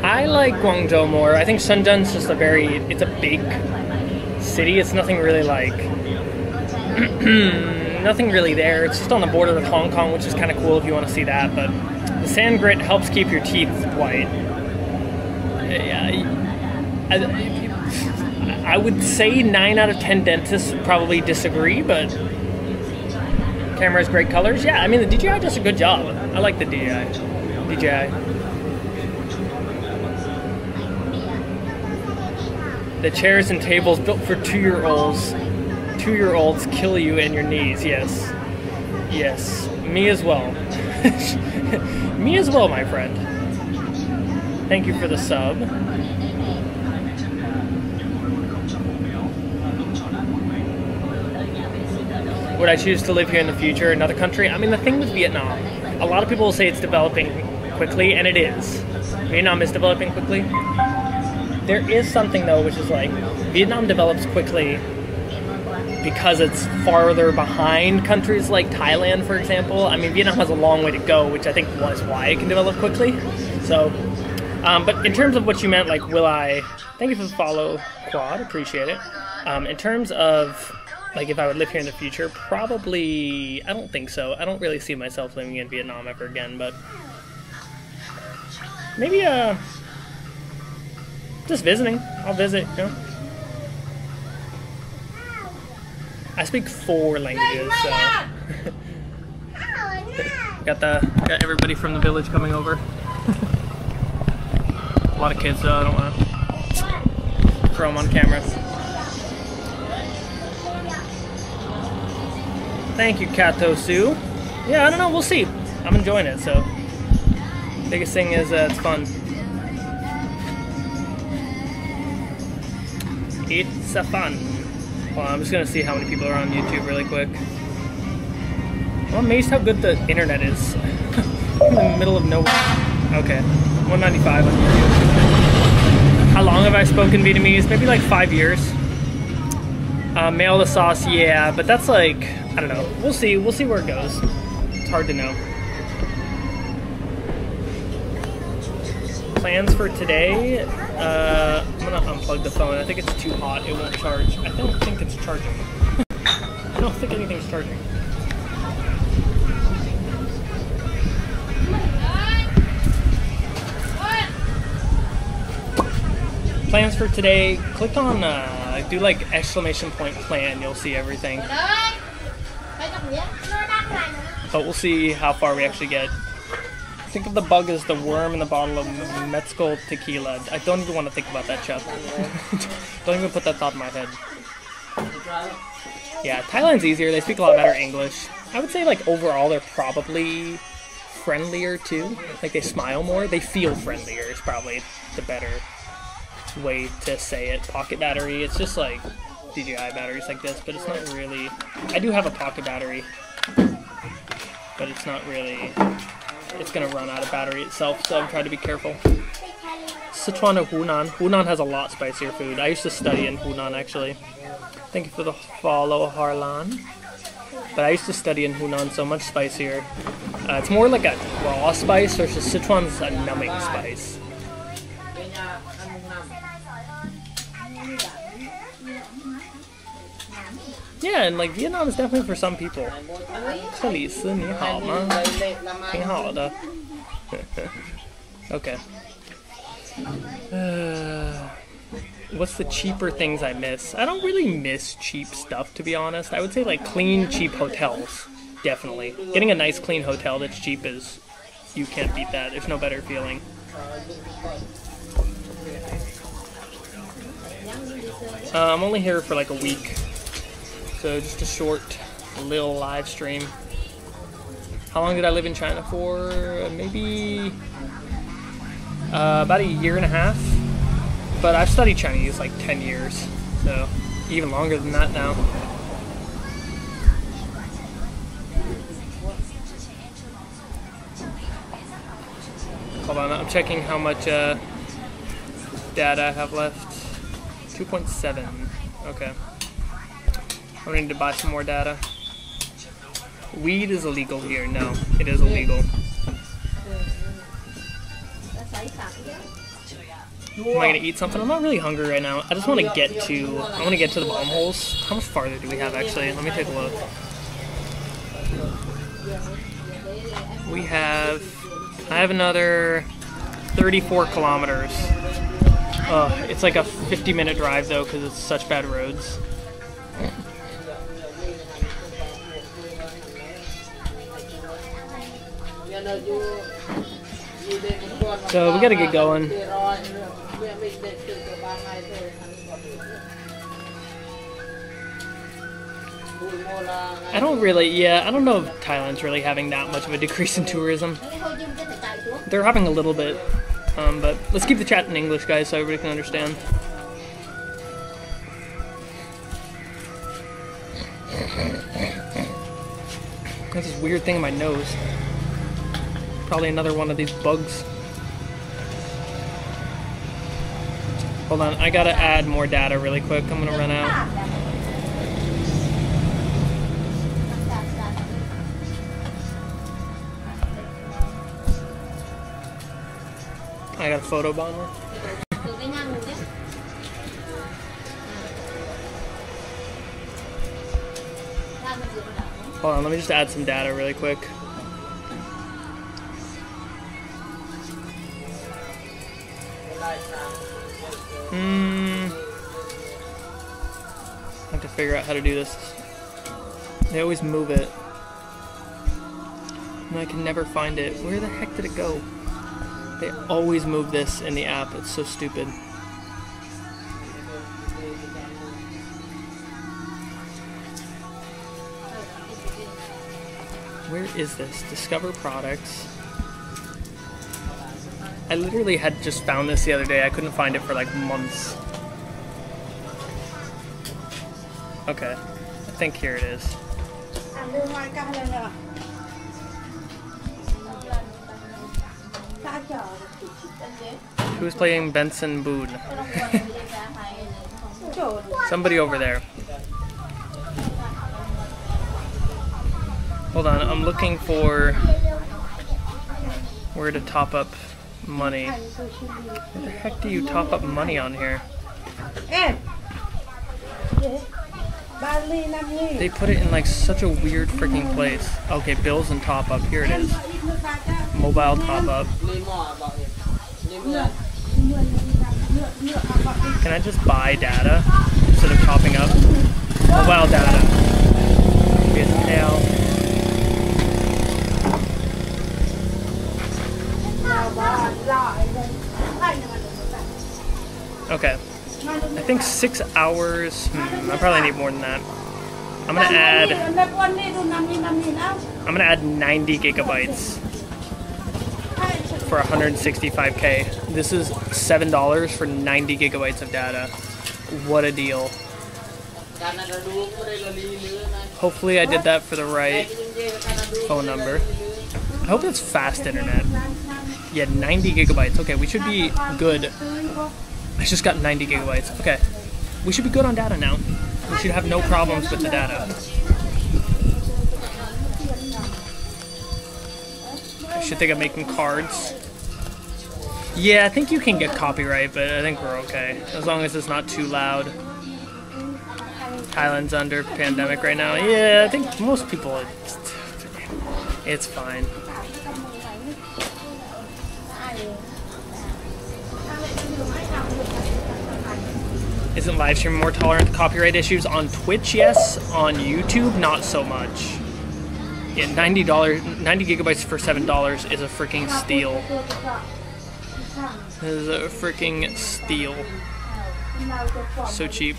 I like Guangzhou more. I think Shenzhen's just it's a big city. It's nothing really like nothing really there. It's just on the border with Hong Kong, which is kind of cool if you want to see that. But the sand grit helps keep your teeth white. I would say 9 out of 10 dentists would probably disagree, but camera has great colors. Yeah, I mean, the DJI does a good job. I like the DJI. The chairs and tables built for 2-year-olds. 2-year-olds kill you and your knees. Yes. Yes. Me as well. Me as well, my friend. Thank you for the sub. Would I choose to live here in the future, another country? I mean, the thing with Vietnam, a lot of people will say it's developing quickly, and it is. Vietnam is developing quickly. There is something, though, which is like, Vietnam develops quickly because it's farther behind countries like Thailand, for example. I mean, Vietnam has a long way to go, which I think was why it can develop quickly. So, but in terms of what you meant, like, will I... Thank you for the follow, Quad, appreciate it. In terms of... like, if I would live here in the future, probably, I don't think so. I don't really see myself living in Vietnam ever again, but maybe, just visiting. I'll visit, you know. I speak 4 languages, so. Got everybody from the village coming over. A lot of kids, though. I don't want to throw them on camera. Thank you, Kato Sue. Yeah, I don't know, we'll see. I'm enjoying it, so. Biggest thing is it's fun. It's a fun. Well, I'm just gonna see how many people are on YouTube really quick. I'm amazed how good the internet is. In the middle of nowhere. Okay, 195 on YouTube. How long have I spoken Vietnamese? Maybe like 5 years. Mail the sauce, yeah, but that's like, I don't know. We'll see where it goes. It's hard to know. Plans for today? I'm gonna unplug the phone. I think it's too hot. It won't charge. I don't think it's charging. I don't think anything's charging. Plans for today? Click on, do like exclamation point plan. You'll see everything. But we'll see how far we actually get. Think of the bug as the worm in the bottle of Mezcal tequila. I don't even want to think about that, Chuck. Don't even put that thought in my head. Yeah, Thailand's easier. They speak a lot better English. I would say, like, overall, they're probably friendlier, too. Like, they smile more. They feel friendlier is probably the better way to say it. Pocket battery, it's just like DJI batteries like this, but it's not really... I do have a pocket battery, but it's not really... It's gonna run out of battery itself, so I'm trying to be careful. Sichuan or Hunan. Hunan has a lot spicier food. I used to study in Hunan, actually. Thank you for the follow, Harlan. But I used to study in Hunan, so much spicier. It's more like a raw spice versus Sichuan's a numbing spice. Yeah, and like Vietnam is definitely for some people. 克里斯你好吗？挺好的。Okay. What's the cheaper things I miss? I don't really miss cheap stuff, to be honest. I would say like clean, cheap hotels. Definitely. Getting a nice, clean hotel that's cheap is... You can't beat that. There's no better feeling. I'm only here for like a week. So just a short little live stream. How long did I live in China for? Maybe about a year and a half. But I've studied Chinese like 10 years, so even longer than that now. Hold on, I'm checking how much data I have left. 2.7. Okay. I need to buy some more data. Weed is illegal here. No, it is illegal. Am I gonna eat something? I'm not really hungry right now. I just want to get to. I want to get to the bomb holes. How much farther do we have actually? Let me take a look. I have another 34 kilometers. It's like a 50-minute drive though because it's such bad roads. So we gotta get going. I don't know if Thailand's really having that much of a decrease in tourism. They're having a little bit, but let's keep the chat in English, guys, so everybody can understand. Got this weird thing in my nose. Probably another one of these bugs. Hold on, I gotta add more data really quick. I'm gonna run out. I got a photo bomber. Hold on, let me just add some data really quick. I have to figure out how to do this. They always move it. And I can never find it. Where the heck did it go? They always move this in the app. It's so stupid. Where is this? Discover products. I literally had just found this the other day. I couldn't find it for like months. Okay. I think here it is. Who's playing Benson Boone? Somebody over there. Hold on, I'm looking for where to top up money. Where the heck do you top up money on here? They put it in like such a weird freaking place. Okay, bills and top up. Here it is. Mobile top up. Can I just buy data instead of topping up? Mobile data. Vietnam. Okay. I think 6 hours. I probably need more than that. I'm gonna add 90 gigabytes for 165K. This is $7 for 90 gigabytes of data. What a deal. Hopefully I did that for the right phone number. I hope it's fast internet. Yeah, 90 gigabytes. Okay, we should be good. I just got 90 gigabytes. Okay, we should be good on data now. We should have no problems with the data. I should think of making cards. Yeah, I think you can get copyright, but I think we're okay. As long as it's not too loud. Thailand's under pandemic right now. Yeah, I think most people, it's fine. Isn't live streaming more tolerant to copyright issues? On Twitch, yes. On YouTube, not so much. Yeah, $90, 90 gigabytes for $7 is a freaking steal. This is a freaking steal. So cheap.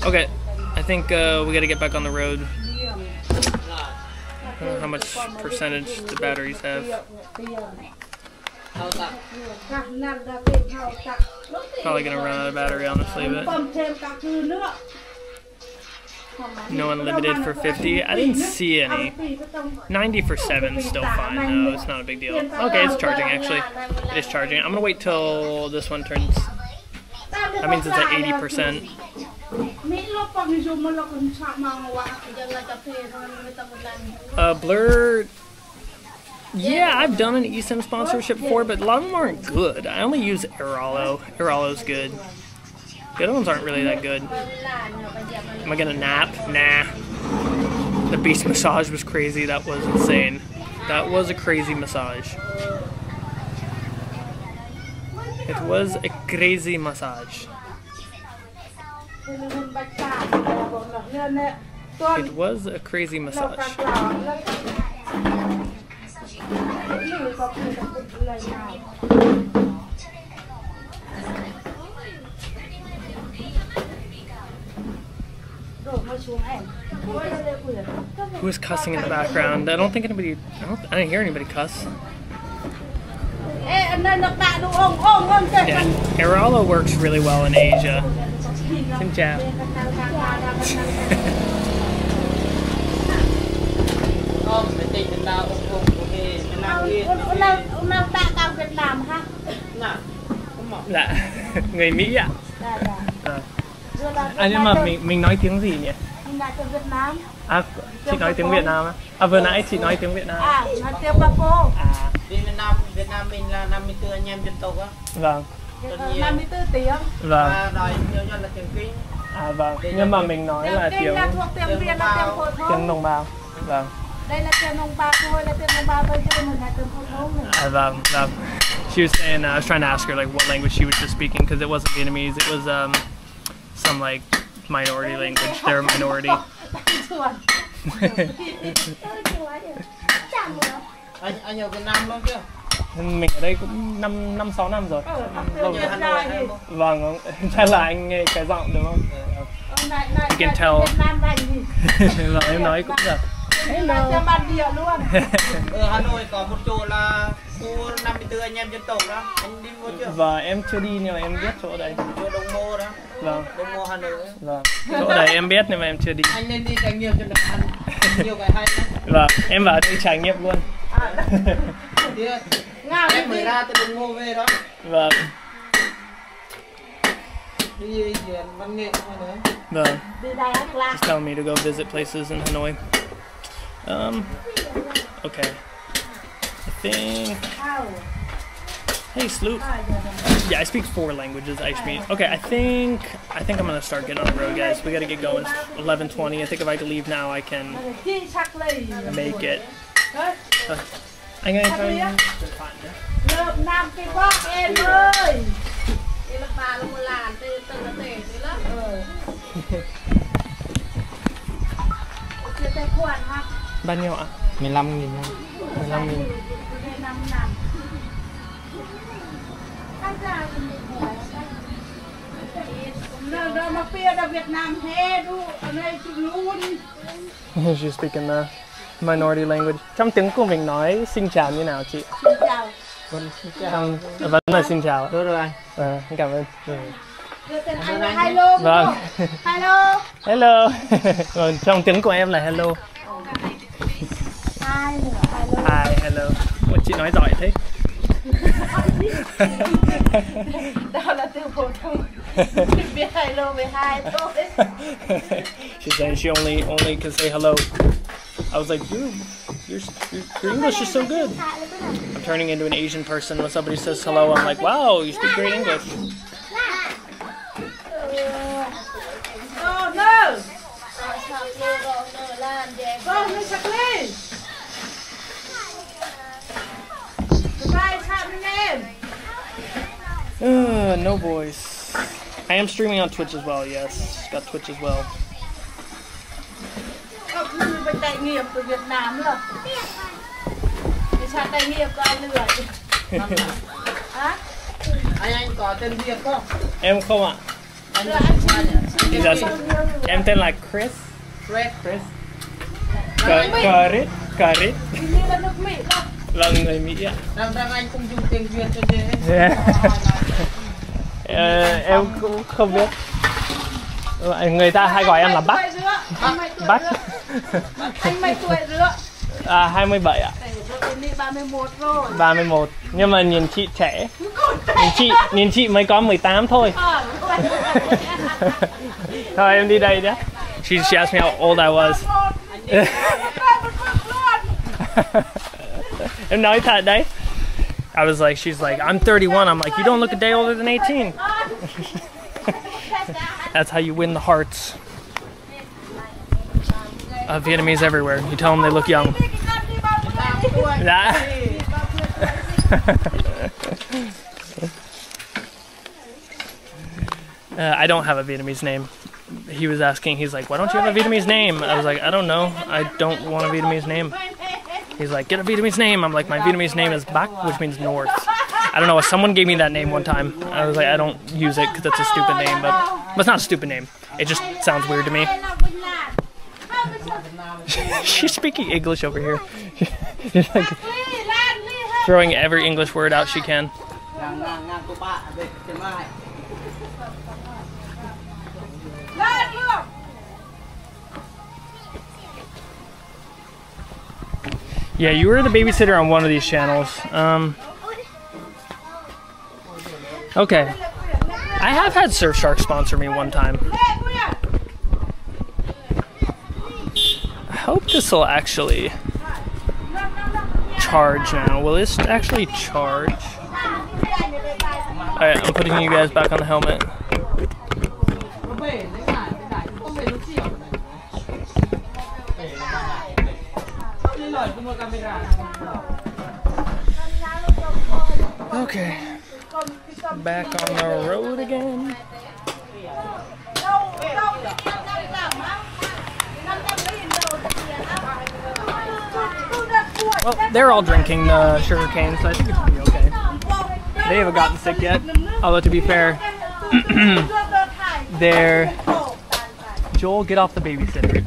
Okay, I think we gotta get back on the road. I don't know how much percentage the batteries have. Probably gonna run out of battery, honestly, but no unlimited for 50. I didn't see any. 90 for 7 is still fine. No, it's not a big deal. Okay, it's charging actually. It is charging. I'm gonna wait till this one turns. That means it's at 80%. Blur. Yeah, I've done an eSIM sponsorship before, but a lot of them aren't good. I only use Iralo. Iralo's good. The other ones aren't really that good. Am I gonna nap? Nah. The beast massage was crazy. That was insane. That was a crazy massage. It was a crazy massage. It was a crazy massage. Who was cussing in the background? I don't think anybody. I didn't hear anybody cuss. Yeah, IRL works really well in Asia. Xin chào. Dạ, người Mỹ ạ. Nhưng mà mình nói tiếng gì nhỉ? À, chị nói tiếng Việt Nam á? À, vừa nãy chị nói tiếng Việt Nam. À, nói tiếng Paco. Việt Nam mình là 54 anh em dân tộc á. Vâng. 54 tiếng. Vâng. Và đòi nhiều nhất là tiếng Kinh. À vâng, nhưng mà mình nói là tiếng Việt là tiếng phổ thông. Tiếng đồng bào. Vâng. Đây là tiếng đồng bào, thôi là tiếng đồng bào, bây giờ mình là tiếng phổ thông. À vâng, vâng. She was saying, I was trying to ask her like what language she was just speaking because it wasn't Vietnamese, it was some like minority language. They're a minority. Anh ở Việt Nam lâu chưa? Mình ở đây cũng 5-6 năm rồi. Lâu rồi. Vâng, chắc là anh nghe cái giọng đúng không? You can tell. Vâng, em nói cũng được. Hello. Ở Hà Nội có một chỗ là khu 54 anh em dân tộc đó. Anh đi vô chưa? Và em chưa đi nhưng mà em biết chỗ đây. Chỗ Đông Mô đó. Vâng. Đông Mô Hà Nội. Vâng. Chỗ này em biết nhưng mà em chưa đi. Anh nên đi trải nghiệm cho được ăn nhiều cái hay lắm. Vâng, em vào đây trải nghiệm luôn. Em mới ra từ Đông Mô về đó. Vâng. Đi diễn văn nghệ hay nữa. Vâng. Just telling me to go visit places in Hanoi. Okay. I think. Hey, Sloop. Yeah, I speak 4 languages. I speak. Okay, I think I'm gonna start getting on the road, guys. We gotta get going. It's 11:20. I think if I can leave now, I can make it. Anh ơi, thôi. Nam cái bóc em ơi. Bao nhiêu ạ? 15.000. 15.000. She's speaking the minority language. Trong tiếng của mình nói xin chào như nào chị? Xin chào. Vẫn là xin chào. Đúng rồi anh. Cảm ơn. Hello. Vâng. Hello. Hello. Vâng, trong tiếng của em là hello. Hi, hello. Ủa, chị nói giỏi thế. Đó là tiếng phổ thông. Biết hello với hi thôi. She said she only can say hello. I was like, dude, your English is so good. I'm turning into an Asian person when somebody says hello. I'm like, wow, you speak great English. Oh no! Go, Miss Jacqueline! Guys, happening in? No voice. I am streaming on Twitch as well, yes. Got Twitch as well. Mình phải trải nghiệm của Việt Nam rồi. Thì sao trải nghiệm của anh lười? Hả? Anh có tên Việt không? Em không ạ. Em tên là Chris. Chris. Carit. Như là nước Mỹ đâu. Vâng, người Mỹ ạ. Rằng anh cũng dùng tiếng Việt cho dễ. Em cũng không biết. Người ta hay gọi em là Bắc. Bắc. Anh mấy tuổi nữa? 27 ạ. 31 rồi. 31. Nhưng mà nhìn chị trẻ. Nhìn chị mới có 18 thôi. Thôi em đi đây nhé. She asked me how old I was. Em nói thật đấy. I was like, she's like, I'm 31. I'm like, you don't look a day older than 18. That's how you win the hearts. Vietnamese everywhere. You tell them they look young. I don't have a Vietnamese name. He was asking, he's like, why don't you have a Vietnamese name? I was like, I don't know. I don't want a Vietnamese name. He's like, get a Vietnamese name. I'm like, my Vietnamese name is Bac, which means north. I don't know, someone gave me that name one time. I was like, I don't use it because it's a stupid name, but it's not a stupid name. It just sounds weird to me. She's speaking English over here. She's like throwing every English word out she can. Yeah, you were the babysitter on one of these channels. Okay. I have had Surfshark sponsor me one time. I hope this will actually charge now. Will this actually charge? Alright, I'm putting you guys back on the helmet. Okay. Back on the road again. Well, they're all drinking the sugar cane, so I think it's gonna be okay. They haven't gotten sick yet. Although to be fair, they're... Joel, get off the babysitter.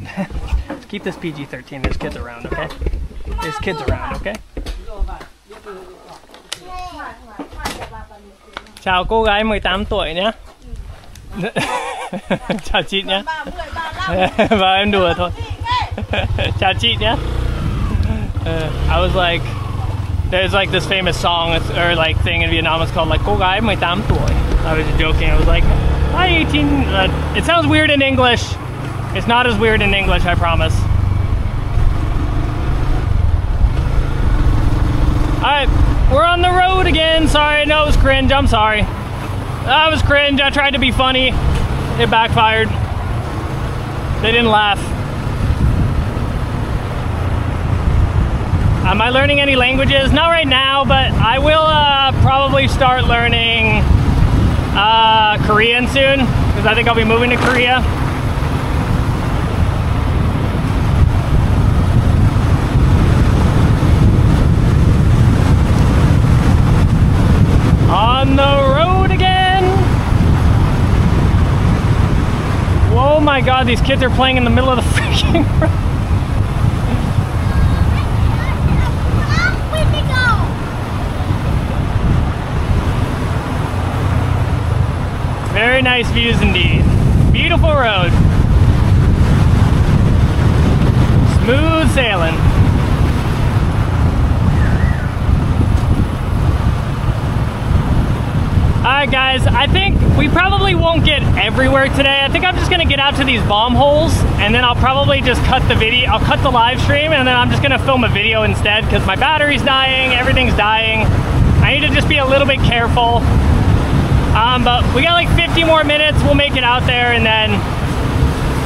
Keep this PG-13. There's kids around, okay? There's kids around, okay? Chào cô gái 18 tuổi nhé. Chào chị nhé. Và em đùa thôi. Chào chị nhé. I was like, there's like this famous song or like thing in Vietnam. It's called like cô gái 18 tuổi. I was just joking. I was like, hi 18. It sounds weird in English. It's not as weird in English, I promise. Alright, we're on the road again. Sorry, I know it was cringe. I'm sorry. That was cringe. I tried to be funny. It backfired. They didn't laugh. Am I learning any languages? Not right now, but I will probably start learning Korean soon, because I think I'll be moving to Korea. On the road again. Oh my god, these kids are playing in the middle of the freaking road. Very nice views indeed. Beautiful road. Smooth sailing. Alright guys, I think we probably won't get everywhere today. I think I'm just gonna get out to these bomb holes and then I'll probably just cut the video. I'll cut the live stream and then I'm just gonna film a video instead because my battery's dying, everything's dying. I need to just be a little bit careful. But we got like 50 more minutes. We'll make it out there and then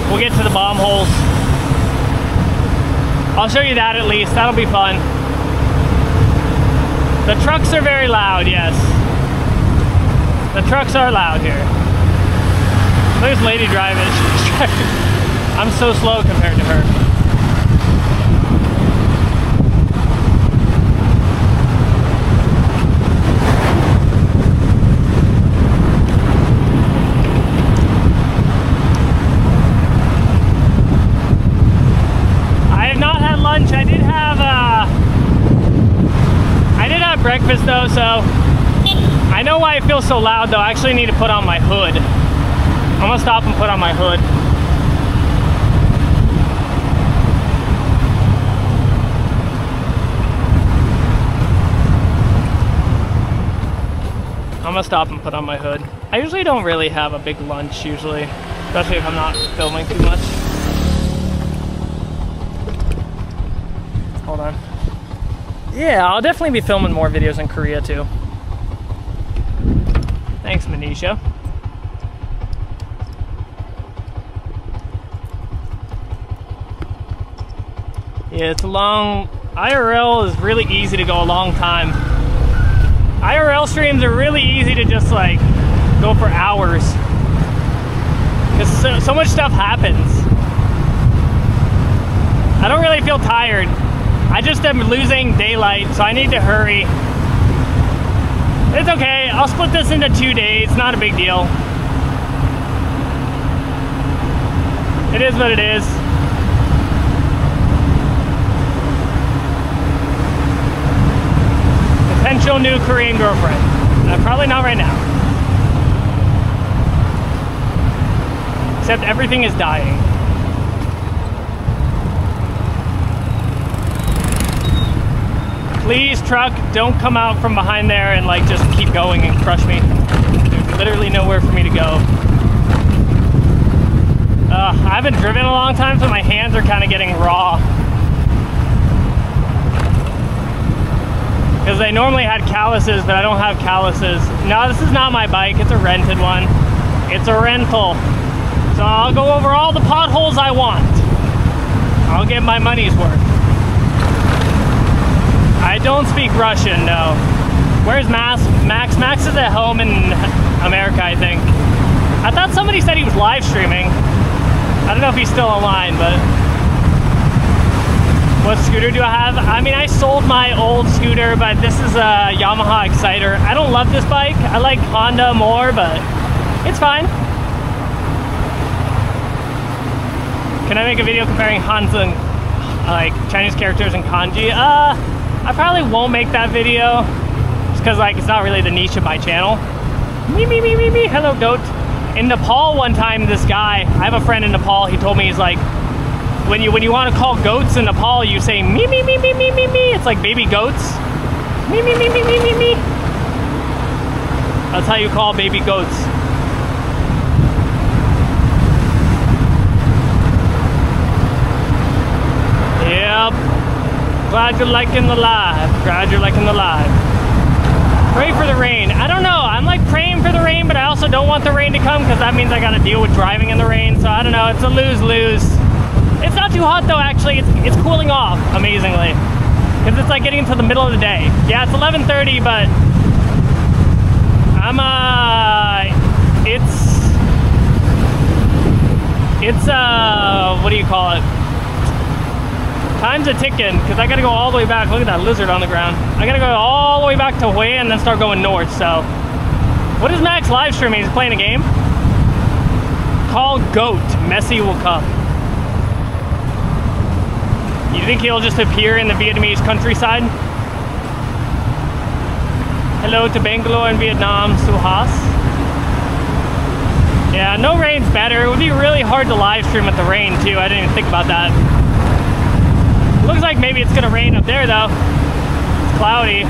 we'll get to the bomb holes. I'll show you that at least. That'll be fun. The trucks are very loud, yes. The trucks are loud here. Look at this lady driving. I'm so slow compared to her. Breakfast though, so I know why it feels so loud though. I actually need to put on my hood. I'm gonna stop and put on my hood. I'm gonna stop and put on my hood. I usually don't really have a big lunch usually, especially if I'm not filming too much. Hold on. Yeah, I'll definitely be filming more videos in Korea too. Thanks, Manisha. Yeah, it's a long... IRL is really easy to go a long time. IRL streams are really easy to just like go for hours. Because so much stuff happens. I don't really feel tired. I just am losing daylight, so I need to hurry. It's okay, I'll split this into 2 days, not a big deal. It is what it is. Potential new Korean girlfriend. Probably not right now. Except everything is dying. Please, truck, don't come out from behind there and like just keep going and crush me. There's literally nowhere for me to go. I haven't driven in a long time, so my hands are kind of getting raw. Because they normally had calluses, but I don't have calluses. No, this is not my bike, it's a rented one. It's a rental. So I'll go over all the potholes I want. I'll get my money's worth. I don't speak Russian, no. Where's Max? Max is at home in America, I think. I thought somebody said he was live streaming. I don't know if he's still online, but... What scooter do I have? I mean, I sold my old scooter, but this is a Yamaha Exciter. I don't love this bike. I like Honda more, but it's fine. Can I make a video comparing Hanzi and like Chinese characters and kanji? I probably won't make that video just because like it's not really the niche of my channel. Me, hello goat. In Nepal one time, this guy, I have a friend in Nepal, he told me, he's like, when you want to call goats in Nepal, you say me. It's like baby goats. Me. That's how you call baby goats. Yep. Glad you're liking the live. Glad you're liking the live. Pray for the rain. I don't know. I'm like praying for the rain, but I also don't want the rain to come because that means I got to deal with driving in the rain. So I don't know. It's a lose-lose. It's not too hot though, actually. It's cooling off amazingly because it's like getting into the middle of the day. Yeah, it's 11:30, but I'm it's what do you call it? Time's a ticking because I gotta go all the way back. Look at that lizard on the ground. I gotta go all the way back to Hue and then start going north. So, what is Max live streaming? He's playing a game. Call goat. Messi will come. You think he'll just appear in the Vietnamese countryside? Hello to Bangalore and Vietnam, Suhas. Yeah, no rain's better. It would be really hard to live stream with the rain too. I didn't even think about that. Looks like maybe it's gonna rain up there though. It's cloudy.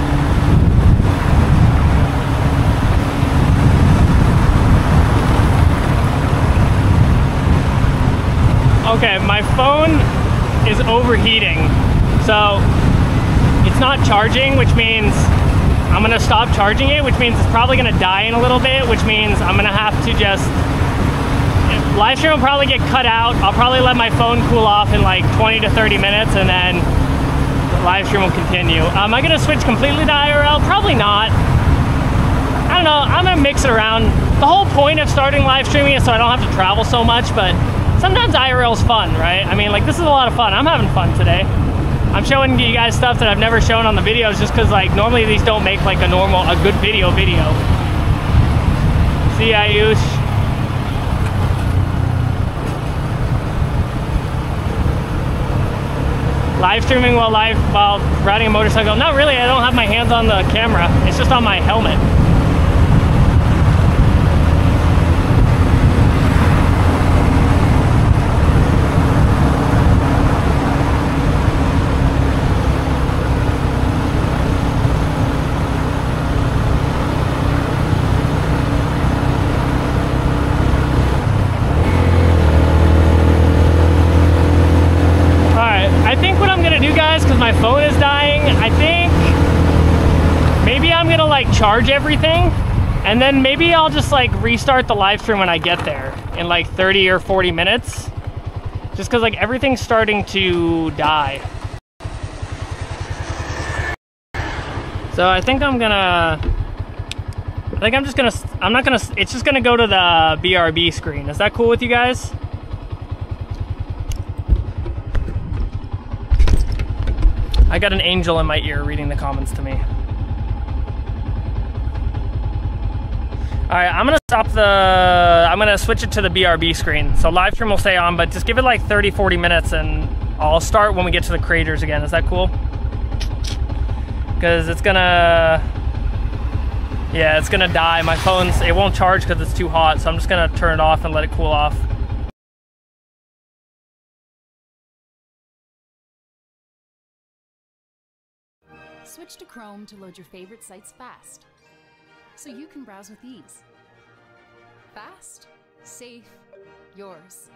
Okay, my phone is overheating, so it's not charging, which means I'm gonna stop charging it, which means it's probably gonna die in a little bit, which means I'm gonna have to just live stream will probably get cut out. I'll probably let my phone cool off in like 20 to 30 minutes and then the live stream will continue. Am I gonna switch completely to IRL? Probably not. I don't know, I'm gonna mix it around. The whole point of starting live streaming is so I don't have to travel so much, but sometimes IRL is fun, right? I mean, like, this is a lot of fun. I'm having fun today. I'm showing you guys stuff that I've never shown on the videos just because, like, normally these don't make, like, a good video. See, Ayush. Live streaming while riding a motorcycle. Not really, I don't have my hands on the camera. It's just on my helmet. My phone is dying. I think maybe I'm gonna like charge everything and then maybe I'll just like restart the live stream when I get there in like 30 or 40 minutes just because like everything's starting to die. So I think I'm just gonna, it's just gonna go to the BRB screen. Is that cool with you guys? I got an angel in my ear reading the comments to me. All right, I'm gonna switch it to the BRB screen. So live stream will stay on, but just give it like 30-40 minutes and I'll start when we get to the creators again. Is that cool? Because it's gonna die. My phone's, it won't charge because it's too hot, so I'm just gonna turn it off and let it cool off. Switch to Chrome to load your favorite sites fast, so you can browse with ease. Fast, safe, yours.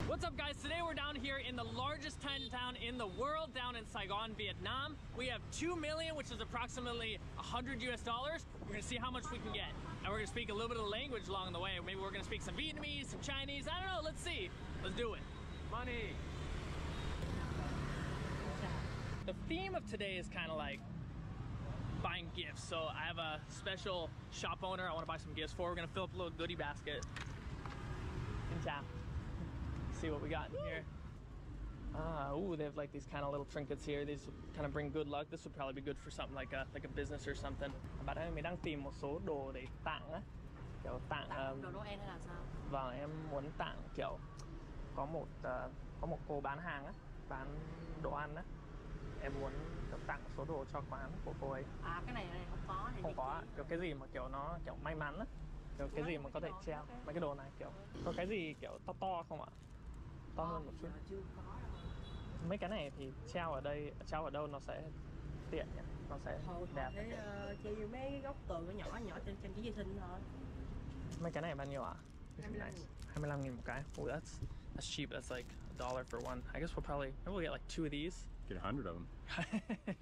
What's up, guys? Today we're down here in the largest Chinatown in the world, down in Saigon, Vietnam. We have 2 million, which is approximately $100 US. We're gonna see how much we can get. And we're gonna speak a little bit of language along the way. Maybe we're gonna speak some Vietnamese, some Chinese, I don't know, let's see. Let's do it. Money. The theme of today is kind of like buying gifts. So I have a special shop owner I want to buy some gifts for. We're gonna fill up a little goodie basket. See what we got in here. Ooh, they have like these kind of little trinkets here. These kind of bring good luck. This would probably be good for something like a business or something. Bạn ơi, mình đang tìm một số đồ để tặng á. Kiểu tặng đồ Noel hay là sao? Vâng, em muốn tặng kiểu có một cô bán hàng á, bán đồ ăn á. Em muốn tặng số đồ cho quán của cô ấy. À, cái này không có. Không có, kiểu cái gì mà kiểu nó kiểu may mắn á. Kiểu cái gì mà có thể treo. Mấy cái đồ này kiểu có cái gì kiểu to không ạ? To hơn một chút. Mấy cái này thì treo ở đây, treo ở đâu nó sẽ tiện nhỉ? Nó sẽ đẹp. Treo như mấy cái góc tường nhỏ trên chỉ dây thinh thôi. Mấy cái này bao nhiêu ạ? 25.000 một cái. Oh, that's cheap. That's like $1 for one. I guess maybe we'll get like 2 of these. Get 100 of them. I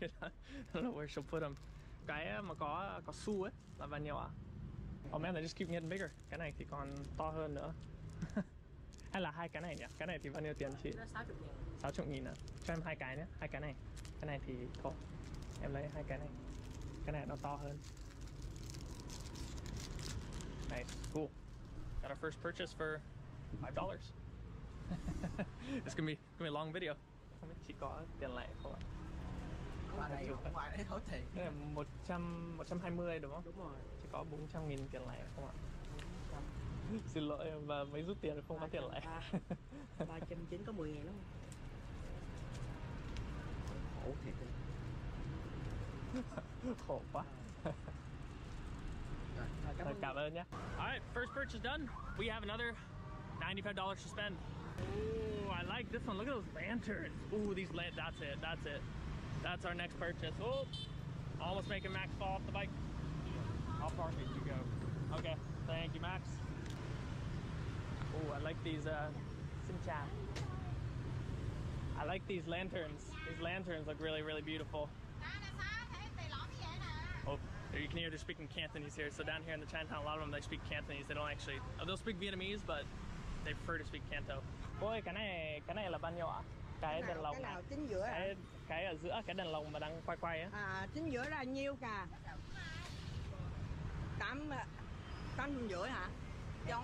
don't know where she'll put them. Cái mà có xu ấy là bao nhiêu ạ? Oh man, they just keep getting bigger. Cái này thì còn to hơn nữa. Hay là hai cái này nhỉ? Cái này thì bao nhiêu tiền chị? 60.000 à? Cho em 2 cái nhé, 2 cái này. Cái này thì thôi. Em lấy 2 cái này. Cái này nó to hơn. Nice, cool. Got our first purchase for $5. It's gonna be a long video. Không biết chị có tiền lẻ không ạ? Ngoài đấy thối thiệt. Cái này 120 đúng không? Đúng rồi. Chỉ có 400.000 tiền lẻ không ạ? Xin lỗi và mấy rút tiền không có tiền lẻ. 390 có 10.000 đúng không? Khổ thiệt. Khổ quá. Cảm ơn nhé. Alright, first purchase done. We have another $95 to spend. Ooh, I like this one. Look at those lanterns. Ooh, these that's it. That's our next purchase. Oh, almost making Max fall off the bike. How far did you go? Okay, thank you, Max. Ooh, I like these, xin chào. I like these lanterns. These lanterns look really, really beautiful. Oh, you can hear they're speaking Cantonese here. So down here in the Chinatown, a lot of them, they speak Cantonese. They don't actually, they'll speak Vietnamese, but they prefer to speak Canto. Ôi, cái này là bao nhiêu ạ? Cái đèn lồng. Cái nào chính giữa? Cái ở giữa, cái đèn lồng mà đang quay á. À, chính giữa là nhiêu cả? 850 hả? Tròn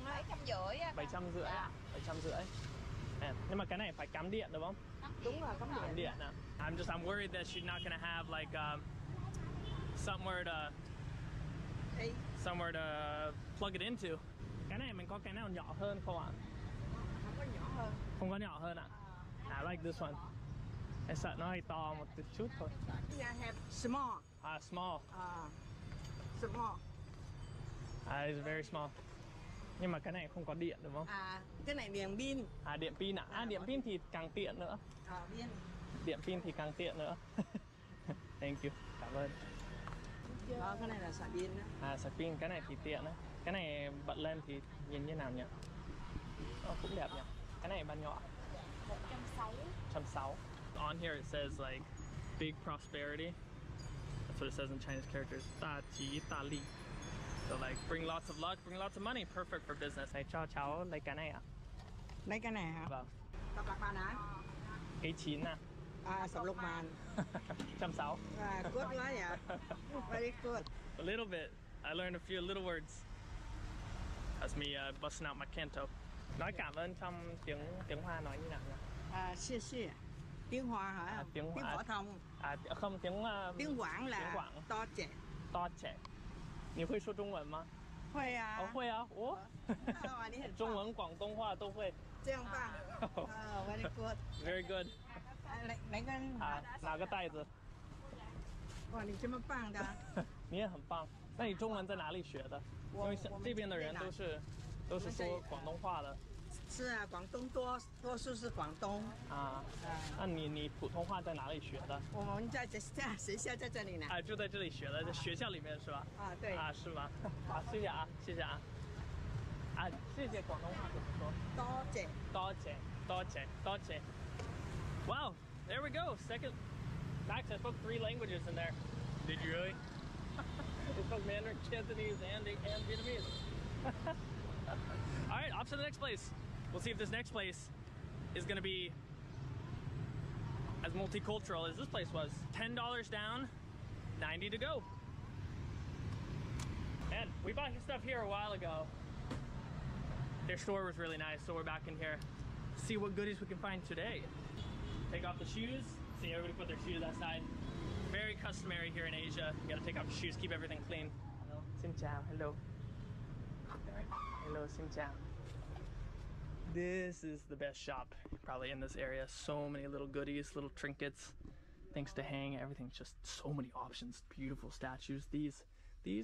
750 á. 750 à? 750. Nhưng mà cái này phải cắm điện đúng không? Đúng rồi, cắm điện. Nè. I'm worried that she's not gonna have like somewhere to plug it into. Cái này mình có cái nào nhỏ hơn không ạ? Không có nhỏ hơn. Không có nhỏ hơn ạ? I like this one. Em sợ nó hơi to một chút thôi. Have small. Small. Small. It's very small. Nhưng mà cái này không có điện đúng không? Cái này điện pin. Điện pin à? Điện pin thì càng tiện nữa. Pin. Điện pin thì càng tiện nữa. Thank you. Cảm ơn. Cái này là sạc pin đó. Sạc pin, cái này thì tiện đấy. Cái này bật lên thì nhìn như nào nhỉ? Cũng đẹp nhỉ. Cái này bao nhiêu ạ? 160. On here it says like big prosperity. That's what it says in Chinese characters. Ta chí ta li. So like bring lots of luck, bring lots of money, perfect for business. Này cho cháu lấy cái này ạ? Lấy cái này hả? Vâng. Các bạn hả? 19 à? Sập lục màn. 160. Good quá vậy. Very good. A little bit. I learned a few little words. That's me busting out my Canto. Nói cảm ơn trong tiếng Hoa nói như nào nhỉ? Xie xie. Tiếng Hoa hả? Tiếng phổ thông. Không, tiếng Quảng là to trẻ. To trẻ. 你会说中文吗？会啊。哦，会啊，我。中文、广东话都会。这样棒。Very good. Very good. 哪个？哪个袋子？哇，你这么棒的。你也很棒。那你中文在哪里学的？因为这边的人都是说广东话的。是啊，广东多数是广东。那你普通话在哪里学的？我们在学校在这里呢。就在这里学的，在学校里面是吧？对。是吗？好，谢谢啊，谢谢啊。谢谢广东话怎么说？多谢。多谢，多谢，多谢。Wow, there we go. Second. Max, I spoke 3 languages in there. Did you really? I spoke Mandarin, Cantonese, and Vietnamese. All right, off to the next place. We'll see if this next place is going to be as multicultural as this place was. $10 down, 90 to go. And we bought stuff here a while ago. Their store was really nice, so we're back in here. See what goodies we can find today. Take off the shoes. See, everybody put their shoes outside. Very customary here in Asia. You gotta take off your shoes, keep everything clean. Hello. Xin chào. Hello. Hello, xin chào. This is the best shop probably in this area. So many little goodies, little trinkets, things to hang, everything's just so many options. Beautiful statues. These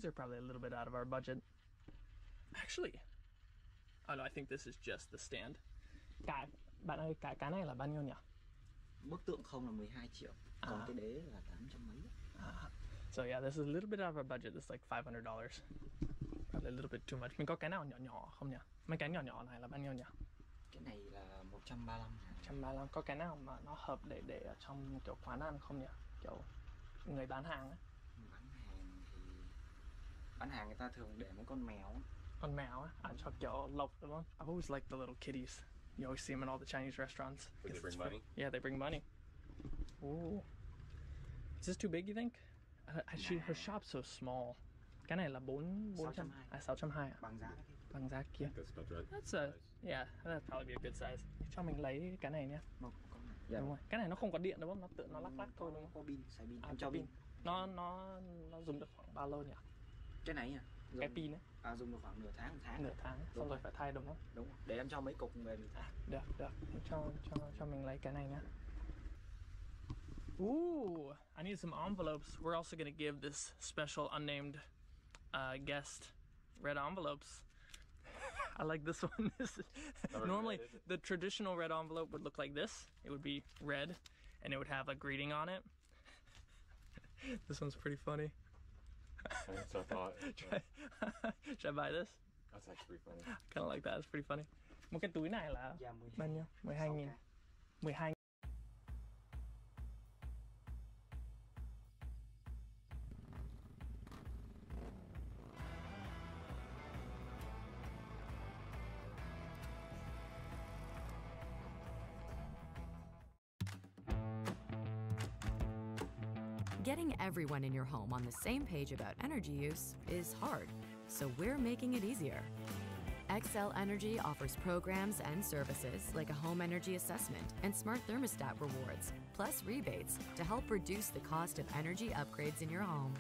are probably a little bit out of our budget. Actually, oh no, I think this is just the stand. Bạn ơi, cái này là bao nhiêu nhỉ? Bức tượng không là 12 triệu, còn cái đế là 800 mấy. So yeah, this is a little bit out of our budget. This is like $500. Probably a little bit too much. Mình có cái nào nhỏ nhỏ không nhỉ? Mấy cái nhỏ nhỏ này là bao nhiêu nhỉ? Cái này là 135. 135. Có cái nào mà nó hợp để ở trong kiểu quán ăn không nhỉ? Kiểu người bán hàng ấy. Bán hàng người ta thường để mấy con mèo. Con mèo á? Cho kiểu lộc đúng không? I've always liked the little kitties. You always see them in all the Chinese restaurants. Would they bring money? Yeah, they bring money. Ooh. Is this too big, you think? Her shop's so small. Cái này là 400. 620 à? Bằng giá kia. That's that'd probably be a good size. Cho mình lấy cái này nhé. Dạ đúng rồi. Cái này nó không có điện đúng không? Nó lắc lắc thôi đúng không? Có pin, xài pin. Em cho pin. Nó dùng được khoảng bao lâu nhỉ? Cái này à? Cái pin ấy. Dùng được khoảng nửa tháng. Nửa tháng. Xong rồi phải thay đúng không? Đúng. Để em cho mấy cục về mình thay. Được. Cho mình lấy cái này nhá. Ooh, I need some envelopes. We're also gonna give this special unnamed guest red envelopes. I like this one. Normally the traditional red envelope would look like this. It would be red and it would have a greeting on it. This one's pretty funny. That's what I thought. Should I buy this? That's actually pretty funny. I kind of like that. It's pretty funny. Một cái túi này là bao nhiêu? 12.000. 12. Getting everyone in your home on the same page about energy use is hard, so we're making it easier. Xcel Energy offers programs and services like a home energy assessment and smart thermostat rewards, plus rebates to help reduce the cost of energy upgrades in your home.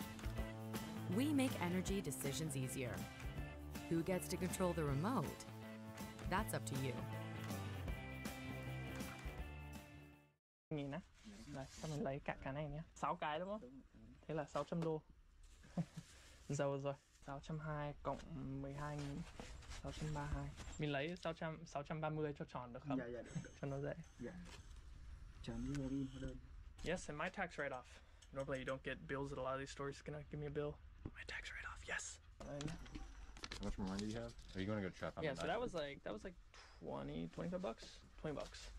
We make energy decisions easier. Who gets to control the remote? That's up to you. Nhìn á. Rồi, cho mình lấy cả cái này nhé. 6 cái đúng không? Thế là 600 đô. Giàu rồi. 620 cộng 12.000. 632. Mình lấy 630 cho tròn được không? Dạ, được. Cho nó dễ. Dạ. Tròn với pin hóa đơn. Yes, and my tax write-off. Normally you don't get bills at a lot of these stores. Gonna give me a bill. My tax write-off, yes. How much more money do you have? Are you going to go trap on? Yeah, so that was like 25 bucks. 20 bucks.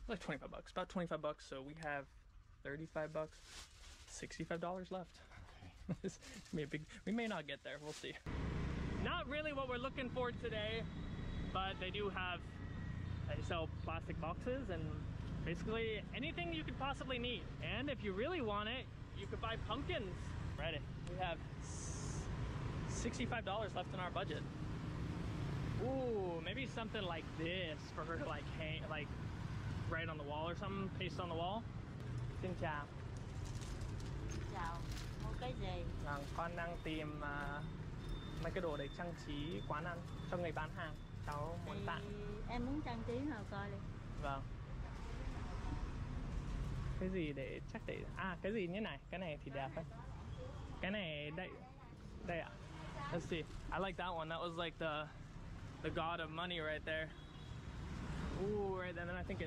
Like 25 bucks. About 25 bucks. So we have 35 bucks. $65 left. This may be a big. We may not get there. We'll see. Not really what we're looking for today, but they do have. They sell plastic boxes and Basically anything you could possibly need. And if you really want it, you could buy pumpkins. Ready? We have $65 left in our budget. Ooh, maybe something like this for her to like hang, like right on the wall or something, paste on the wall. Xin chào. Chào. Mua cái gì? Vâng, con đang tìm mấy cái đồ để trang trí quán ăn cho người bán hàng. Cháu muốn tặng. Em muốn trang trí nào coi đi. Vâng. Cái gì để chắc để cái gì như này, cái này thì đẹp đấy. Cái này đây đây ạ. Let's see. I like that one. That was like the god of money right there. Ooh, right there. Then I think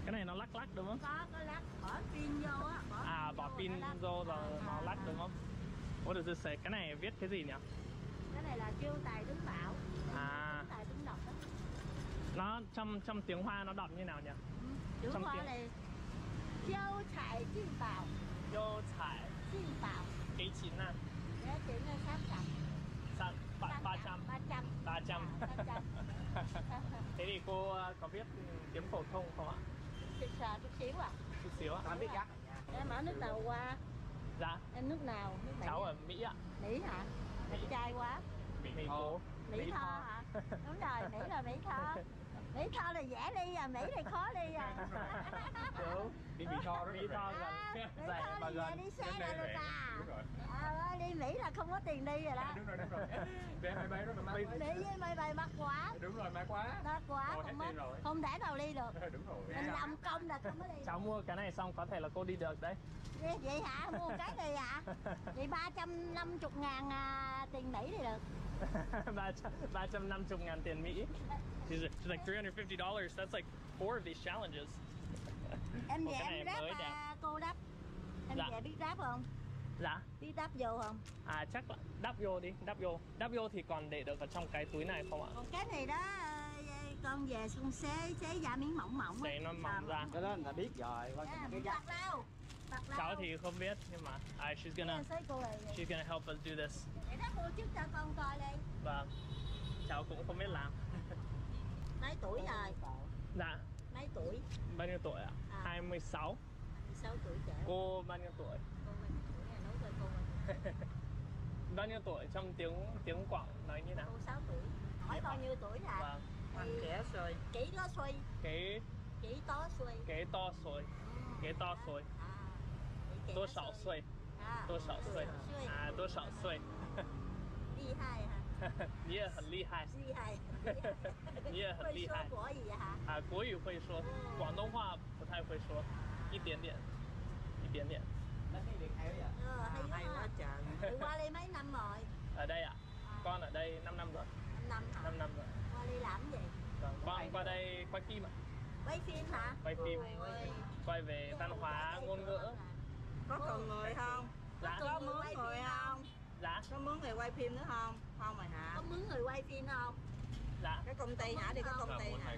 cái này nó lắc lắc đúng không? Có lắc, bỏ pin vô á. Bỏ pin vô rồi nó lắc đúng không? What does this say? Cái này viết cái gì nhỉ? Cái này là chiêu tài đứng bảo. Tài đứng đọc đó. Nó trong tiếng Hoa nó đọc như nào nhỉ? Chữ Hoa này chiêu tài chiêu bảo. Chiêu tài chiêu bảo. Cái chín à? Giá tiền là 300. Thế thì cô có biết tiếng phổ thông không ạ? Chút xíu à? Chút xíu ạ? Con biết gắt. Em ở nước nào qua? Dạ. Em nước nào? Nước Mỹ. Cháu ở Mỹ ạ. Mỹ hả? Đẹp trai quá. Mỹ Tho. Mỹ Tho hả? Đúng rồi, Mỹ là Mỹ Tho. Mỹ Tho là dễ đi à, Mỹ thì khó đi à. Đúng. Đi Mỹ Tho gần. Mỹ Tho thì về đi xe là được à. Đi Mỹ là không có tiền đi rồi đó. Đúng rồi. Vé máy bay đó mà mắc. Đi với máy bay mắc quá. Đúng rồi, mắc quá. Mắc quá, không thể nào đi được. Đúng rồi. Mình làm công là không có đi. Cháu mua cái này xong có thể là cô đi được đấy. Vậy hả? Mua cái này hả? Vậy 350.000 tiền Mỹ thì được. 350.000 tiền Mỹ. She's like $350. That's like 4 of these challenges. Em về em ráp cô đáp. Em về biết đáp không? Dạ. Biết đáp vô không? Chắc là đáp vô đi, đáp vô thì còn để được ở trong cái túi này không ạ? Còn cái này đó con về xong xé da miếng mỏng mỏng. Xé nó mỏng ra. Cái đó người ta biết rồi. Cái gắt. Cháu thì không biết nhưng mà she's gonna help us do this. Để đó cô trước cho con coi đi. Vâng. Cháu cũng không biết làm. Mấy tuổi rồi? Dạ. Mấy tuổi? Bao nhiêu tuổi ạ? 26. 26 tuổi trẻ. Cô bao nhiêu tuổi? Cô bao nhiêu tuổi nói coi cô. Bao nhiêu tuổi trong tiếng Quảng nói như nào? Cô 6 tuổi. Hỏi bao nhiêu tuổi hả? Vâng. Trẻ xuôi. Kỹ đó xuôi. Kỹ to xuôi. Kỹ to xuôi. Kỹ to xuôi. 多少岁？多少岁？多少岁？厉害哈！你也很厉害。厉害。你也很厉害。会说国语哈？国语会说，广东话不太会说，一点点。Nó đi được hay vậy? Hay quá trời. Qua đây mấy năm rồi? Ở đây ạ? Con ở đây 5 năm rồi. 5 năm hả? 5 năm rồi. Qua đây làm gì? Con qua đây quay phim ạ. Quay phim hả? Quay phim. Quay về văn hóa, ngôn ngữ. Có cần người không? Dạ. Có mướn người không? Dạ. Có mướn người quay phim nữa không? Không rồi hả? Có mướn người quay phim không? Dạ. Cái công ty hả? Đi có công ty hả?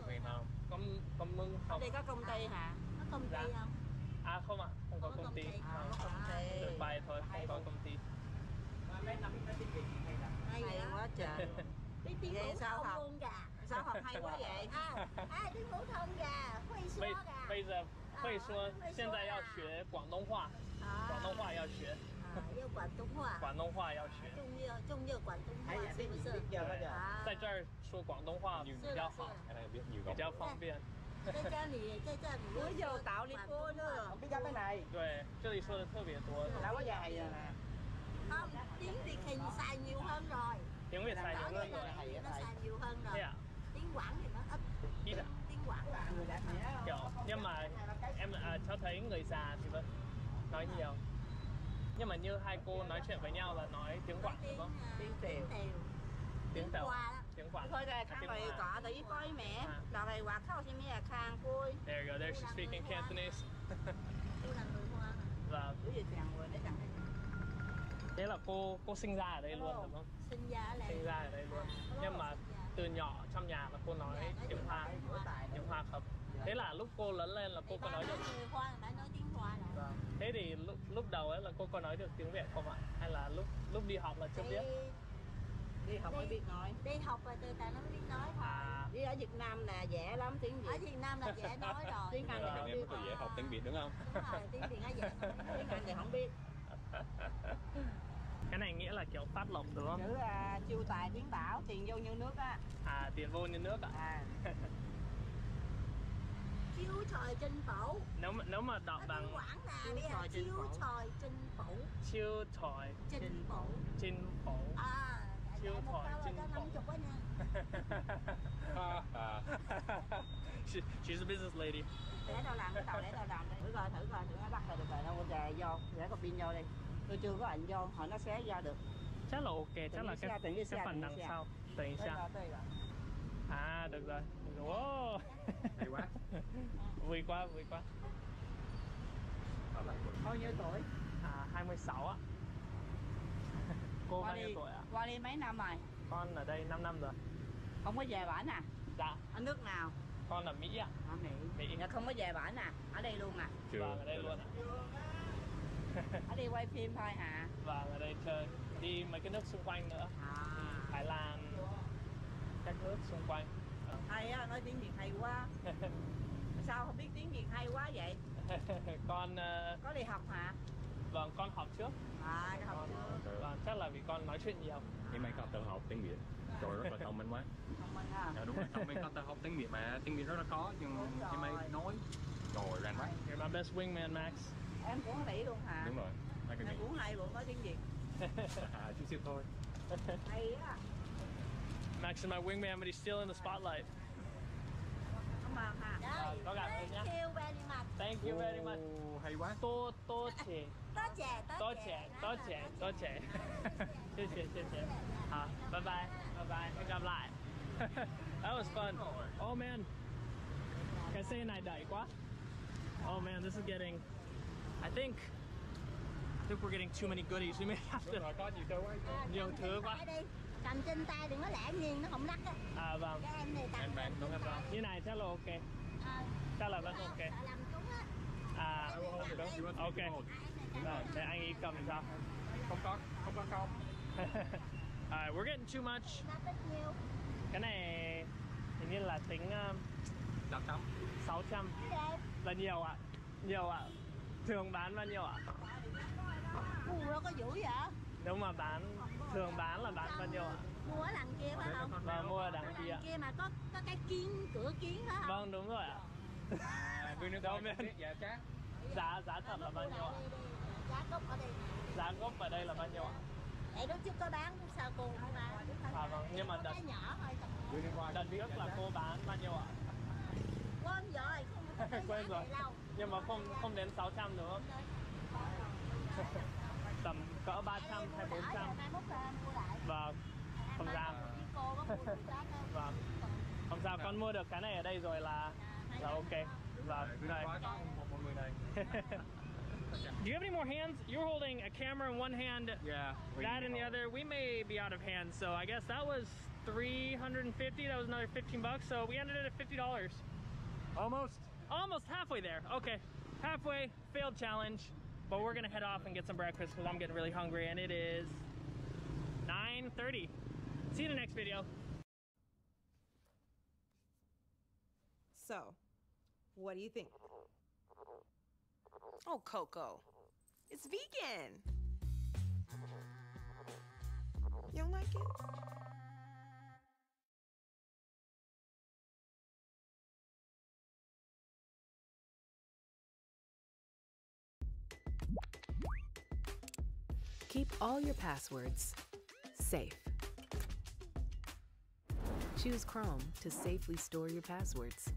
Có mướn không? Đi có công ty hả? Có công ty không? Không ạ, không có công ty. Được bài thôi, không có công ty. Mấy năm biết nói tiếng Việt hay là? Hay quá trời. Biết tiếng phổ thông luôn kìa. Sao học hay quá vậy? Tiếng phổ thông kìa,会说kìa. Bây giờ 会说，现在要学广东话，广东话要学。要广东话。广东话要学。重要广东话是不是？在这儿说广东话比较好，比较方便。在这里，bữa giờ tạo đi cô nữa. Không biết gấp cái này. 对，这里说的特别多。Đâu có dài rồi nè. Không, tiếng Việt thì xài nhiều hơn rồi. Tiếng Việt xài nhiều hơn rồi. Nó xài nhiều hơn rồi. Thế ạ? Tiếng Quảng thì nó ít. Ít ạ? Tiếng Quảng là kiểu nhưng mà em cháu thấy người già thì vẫn nói nhiều. Nhưng mà như hai cô nói chuyện với nhau là nói tiếng Quảng đúng không? Tiếng Tèo. Tiếng Tèo. Tiếng Quảng. Thôi rồi khang rồi cọ tự coi mẹ. Đào này quạt khâu xem mẹ khang vui. There you go. There she's speaking Cantonese. Tôi là người Hoa. Vâng. Thế là cô sinh ra ở đây luôn đúng không? Sinh ra ở đây luôn. Nhưng mà từ nhỏ trong nhà là cô nói tiếng Hoa không? Thế là lúc cô lớn lên là cô có nói được người Hoa phải nói tiếng Hoa rồi. Thế thì lúc đầu ấy là cô có nói được tiếng Việt không ạ? Hay là lúc đi học là chưa biết? Đi học mới biết nói. Đi học rồi từ từ nó mới biết nói thôi. Đi ở Việt Nam là dễ lắm tiếng Việt. Ở Việt Nam là dễ nói rồi. Tiếng Anh thì không biết. Em dễ học tiếng Việt đúng không? Đúng rồi, tiếng Việt nó dễ nói. Tiếng Anh thì không biết. Cái này nghĩa là kiểu phát lộc đúng không? Chữ là chiêu tài tiến bảo, tiền vô như nước á. Tiền vô như nước ạ. Chiêu tròi trên phủ. Nếu mà đọc bằng Quảng nè, bây giờ chiêu tròi trên phủ. Chiêu tròi trên phủ. Trên phủ. Chiêu tròi trên phủ. She's a business lady. Để tao làm cái tàu, để tao làm đây. Thử coi nó bắt là được rồi, đâu có vô. Để con pin vô đi. Tôi chưa có ảnh vô, hỏi nó xé ra được. Chắc là ok, chắc là cái phần đằng sau.等一下. Được rồi. Wow. Hay quá. Vui quá. Bao nhiêu tuổi? 26 á. Cô bao nhiêu tuổi ạ? Qua đi mấy năm rồi? Con ở đây 5 năm rồi. Không có về bển à? Dạ. Ở nước nào? Con ở Mỹ ạ. Ở Mỹ. Dạ không có về bển à? Ở đây luôn à? Vâng, ở đây luôn ạ. Ở đây quay phim thôi hả? Vâng, ở đây chơi. Đi mấy cái nước xung quanh nữa. Thái Lan, các nước xung quanh. Hay á, nói tiếng Việt hay quá. Sao không biết tiếng Việt hay quá vậy? Con có đi học hả? Vâng, con học trước. Học trước. Vâng, chắc là vì con nói chuyện nhiều. Nhưng mà con tự học tiếng Việt. Trời rất là thông minh quá. Thông minh à? Đúng rồi, thông minh, con tự học tiếng Việt mà tiếng Việt rất là khó, nhưng mày nói rồi rành quá. You're my best wingman, Max. Em cũng Mỹ luôn hả? Đúng rồi. Em cũng hay luôn, nói tiếng Việt. Chút xíu thôi. Hay á. Max is my wingman, but he's still in the spotlight. Cảm ơn ha. Có cảm ơn nhá. Thank you very much. Hay quá. Tô trẻ. Chia sẻ. Bye bye. Hẹn gặp lại. That was fun. Oh man. Cái xe này đẩy quá. Oh man, this is getting. I think we're getting too many goodies. We may have to. Có nhiều thứ quá. Cầm trên tay đừng có lẻ nghiêng, nó không lắc á. Vâng. Em bạn đúng không? Như này chắc là ok. Chắc là vẫn ok. Ok. Rồi, để anh ấy cầm sao? Không có. Alright, we're getting too much. Cái này hình như là tính 600. Là nhiều ạ. Thường bán bao nhiêu ạ? Nó có dữ vậy? Nếu mà thường bán là bán bao nhiêu ạ? Mua ở đằng kia phải không? Vâng, mua ở đằng kia. Kia mà có cái cửa kiến đó không? Vâng, đúng rồi ạ. Đâu men. Giá thật là bao nhiêu ạ? Giá gốc ở đây. Giá gốc ở đây là bao nhiêu ạ? Để lúc trước có bán sao cô không bán? Vâng, nhưng mà đợt trước là cô bán bao nhiêu ạ? Quên rồi, không quên rồi. Nhưng mà không đến 600 đúng không? Tầm cỡ 300 hay 400. Vâng, không sao. Vâng, không sao, con mua được cái này ở đây rồi là ok. Vâng, đây. Do you have any more hands? You're holding a camera in one hand, that in the other. We may be out of hands, so I guess that was $350. That was another 15 bucks, so we ended it at $50. Almost halfway there. Okay, halfway, failed challenge. But we're gonna head off and get some breakfast because I'm getting really hungry, and it is 9:30. See you in the next video. So, what do you think? Oh, Coco, it's vegan. You don't like it? Keep all your passwords safe. Choose Chrome to safely store your passwords.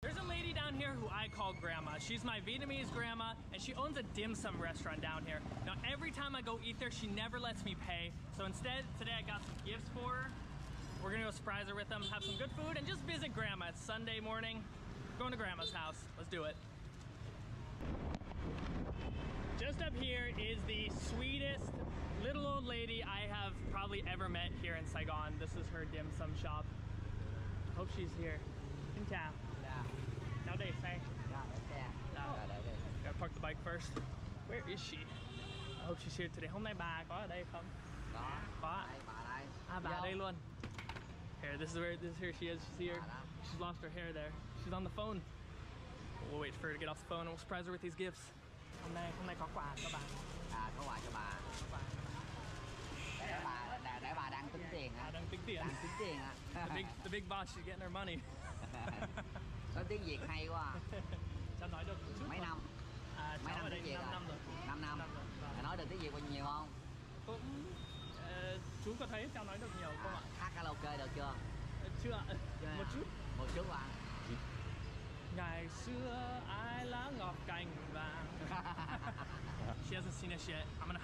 There's a lady down here who I call grandma. She's my Vietnamese grandma, and she owns a dim sum restaurant down here. Now, every time I go eat there, she never lets me pay. So instead, today I got some gifts for her. We're gonna go surprise her with them, have some good food, and just visit grandma. It's Sunday morning. Going to grandma's house. Let's do it. Just up here is the sweetest little old lady I have probably ever met here in Saigon. This is her dim sum shop. Hope she's here. Xin chào. Dạ. Cháu để xe. Dạ, để xe. Dạ, để. Gotta park the bike first. Where is she? I hope she's here today. Hôm nay bà có ở đây không? Có. Đây, bà đây. À, bà ở đây luôn. Here, this is here she is. She's here. She's lost her hair there. She's on the phone. We'll wait for her to get off the phone and we'll surprise her with these gifts. Hôm nay có quà cho bà. À, có quà cho bà. Để bà đang tính tiền hả? Đang tính tiền. Đang tính tiền hả? The big boss, she's getting her money. Nói tiếng Việt hay quá. Cháu nói được chút. Mấy năm? Mấy năm tiếng Việt rồi? 5 năm rồi. 5 năm. Bà nói được tiếng Việt bao nhiêu không? Cũng chú có thấy cháu nói được nhiều không ạ? Hát karaoke được chưa? Chưa. Một chút. Một chút ạ. Ngày xưa ai lá ngọc cành vàng. She hasn't seen us yet. I'm gonna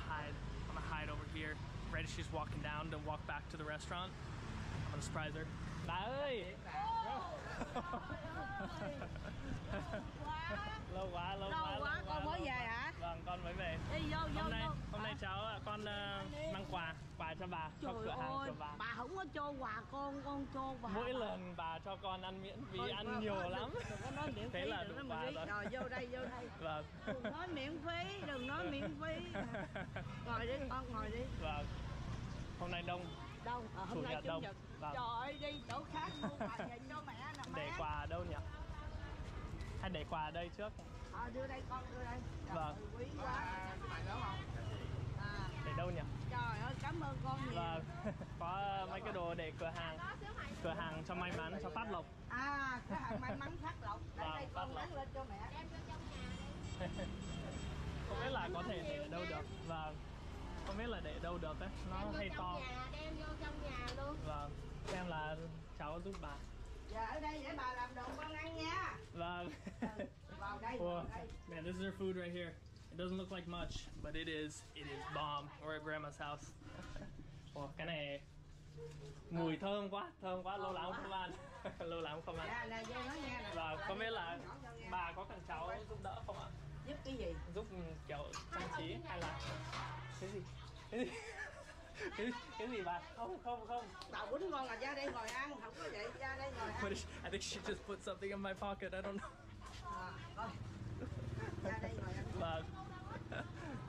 hide over here right as she's walking down to walk back to the restaurant. I'm gonna surprise her. Bà ơi. Lâu quá con mới về hả? Vâng, con mới về. Đi vô Hôm nay cháu con mang quà cho bà. Trời cửa hàng ơi, cho bà không có cho quà con cho bà. Mỗi lần bà cho con ăn miễn phí, ăn nhiều lắm. Đừng có nói miễn phí. Thế là đủ quà rồi. Rồi vô đây. Vâng. Đừng nói miễn phí. Ngồi đi con, ngồi đi. Vâng. Hôm nay đông. Hôm nay Chủ nhật. Vâng. Trời ơi, đi chỗ khác mua quà về cho mẹ nè. Để quà ở đâu nhỉ? Hay để quà ở đây trước? Đưa đây con, đưa đây. Vâng. Quý quá. Để đâu nhỉ? Trời ơi, cảm ơn con nhiều. Vâng. Có mấy cái đồ để cửa hàng cho may mắn, cho phát lộc. À, cửa hàng may mắn phát lộc. Để đây con gắn lên cho mẹ. Đem vô trong nhà. Không biết là có thể để ở đâu được. Vâng. Không biết là để đâu được ấy. Nó hay to. Đem vô trong nhà luôn. Vâng. Xem là cháu giúp bà. Dạ, ở đây để bà làm đồ con ăn nha. Vâng. Vào đây. Man, this is her food right here. It doesn't look like much, but it is bomb. We're at grandma's house. Cái này mùi thơm quá, lâu lắm không ăn. Lâu lắm không ăn. Và không biết là bà có cần cháu giúp đỡ không ạ? Giúp cái gì? Giúp kiểu trang trí hay là cái gì? Cái gì bà? Không. Bà bún ngon là ra đây ngồi ăn, không có vậy ra đây ngồi ăn. I think she just put something in my pocket. I don't know. Coi. Ra đây ngồi ăn. Vâng.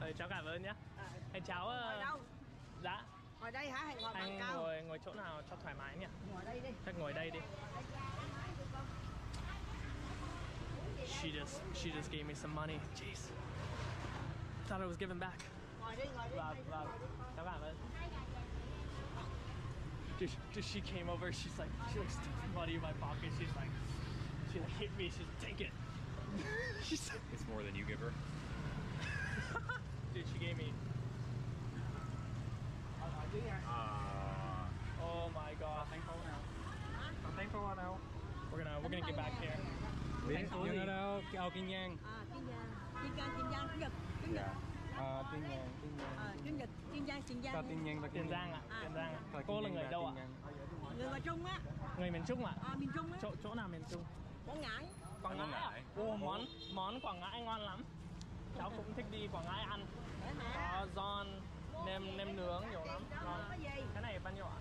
Rồi cháu cảm ơn nhé. Hay cháu ngồi đâu? Dạ. Ngồi đây hả? Hay ngồi bàn cao? Ngồi chỗ nào cho thoải mái nhỉ? Ngồi đây đi. Chắc ngồi đây đi. She just gave me some money. Jeez. Thought I was giving back. Ngồi đi. Vâng. Cháu cảm ơn. Dude, she came over. She stuck money in my pocket. She hit me. She's like, take it. It's more than you give her. Dude, she gave me. Oh my god. Thankful nào. We're gonna get back here. Biết nhưng ở đâu? Kiên Giang. Kiên Giang, Kiên Giang, Chủ nhật. Kiên Giang. Kiên Giang. Tiền Giang ạ. Tiền Giang. Cô là người đâu ạ? Người miền Trung á. Người miền Trung ạ? Miền Trung á. Chỗ nào miền Trung? Quảng Ngãi. Quảng Ngãi. Món Quảng Ngãi ngon lắm. Cháu cũng thích đi Quảng Ngãi ăn. Có giòn, nem nướng nhiều lắm. Ngon. Cái này bao nhiêu ạ?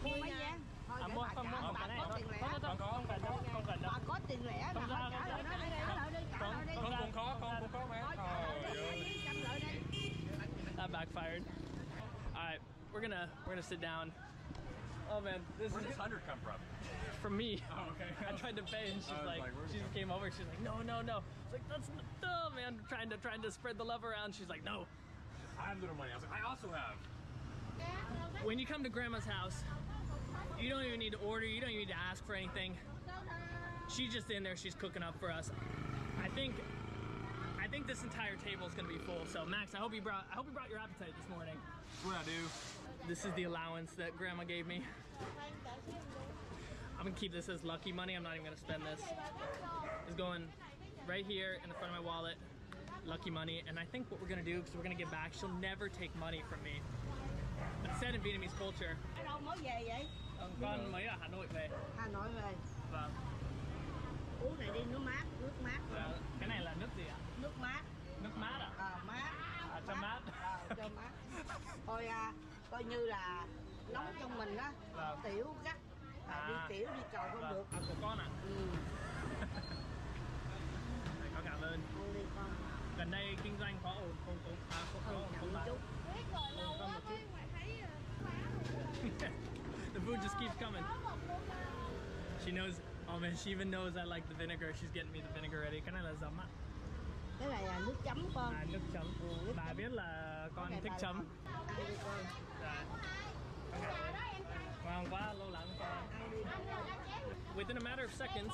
Mua mấy giang? Mua không cái này thôi. Không cần đâu. Bà có tiền lẻ là hỏi trả lời nó đi. Con cũng có mẹ. That backfired. All right, we're gonna sit down. Oh man, Where'd this 100 come from me. Oh, okay. I tried to pay and she's like she just came over. She's like, no. It's like that's dumb, man. Trying to spread the love around. She's like, no. I have little money. I was like, I also have. When you come to grandma's house, you don't even need to order. You don't even need to ask for anything. She's just in there. She's cooking up for us. I think this entire table is gonna be full. So Max, I hope you brought your appetite this morning. What I do? This is the allowance that Grandma gave me. I'm gonna keep this as lucky money. I'm not even gonna spend this. It's going right here in the front of my wallet. Lucky money. And I think what we're gonna do, because we're gonna get back, she'll never take money from me. It's said in Vietnamese culture. Ở đâu mới về vậy? Con mới ở Hà Nội về. Hà Nội về. Vâng. Uống này đi, nước mát. Cái này là nước gì ạ? Nước mát. Nước mát à? Mát. Cho mát. Cho mát. Thôi coi như là nóng trong mình á. Tiểu gắt Đi tiểu đi cầu không được. Của con à? Con cảm ơn. Đi con. Gần đây kinh doanh có ổn không? Không chút. Biết rồi, lâu quá mới ngoại thấy The food just keeps coming. She knows. Oh man, she even knows I like the vinegar. She's getting me the vinegar ready. Cái này là giấm ạ. Cái này là nước chấm con. À, nước chấm. Bà biết là con thích chấm. Đi con. Dạ. Ngon quá, lâu lắm con. Within a matter of seconds.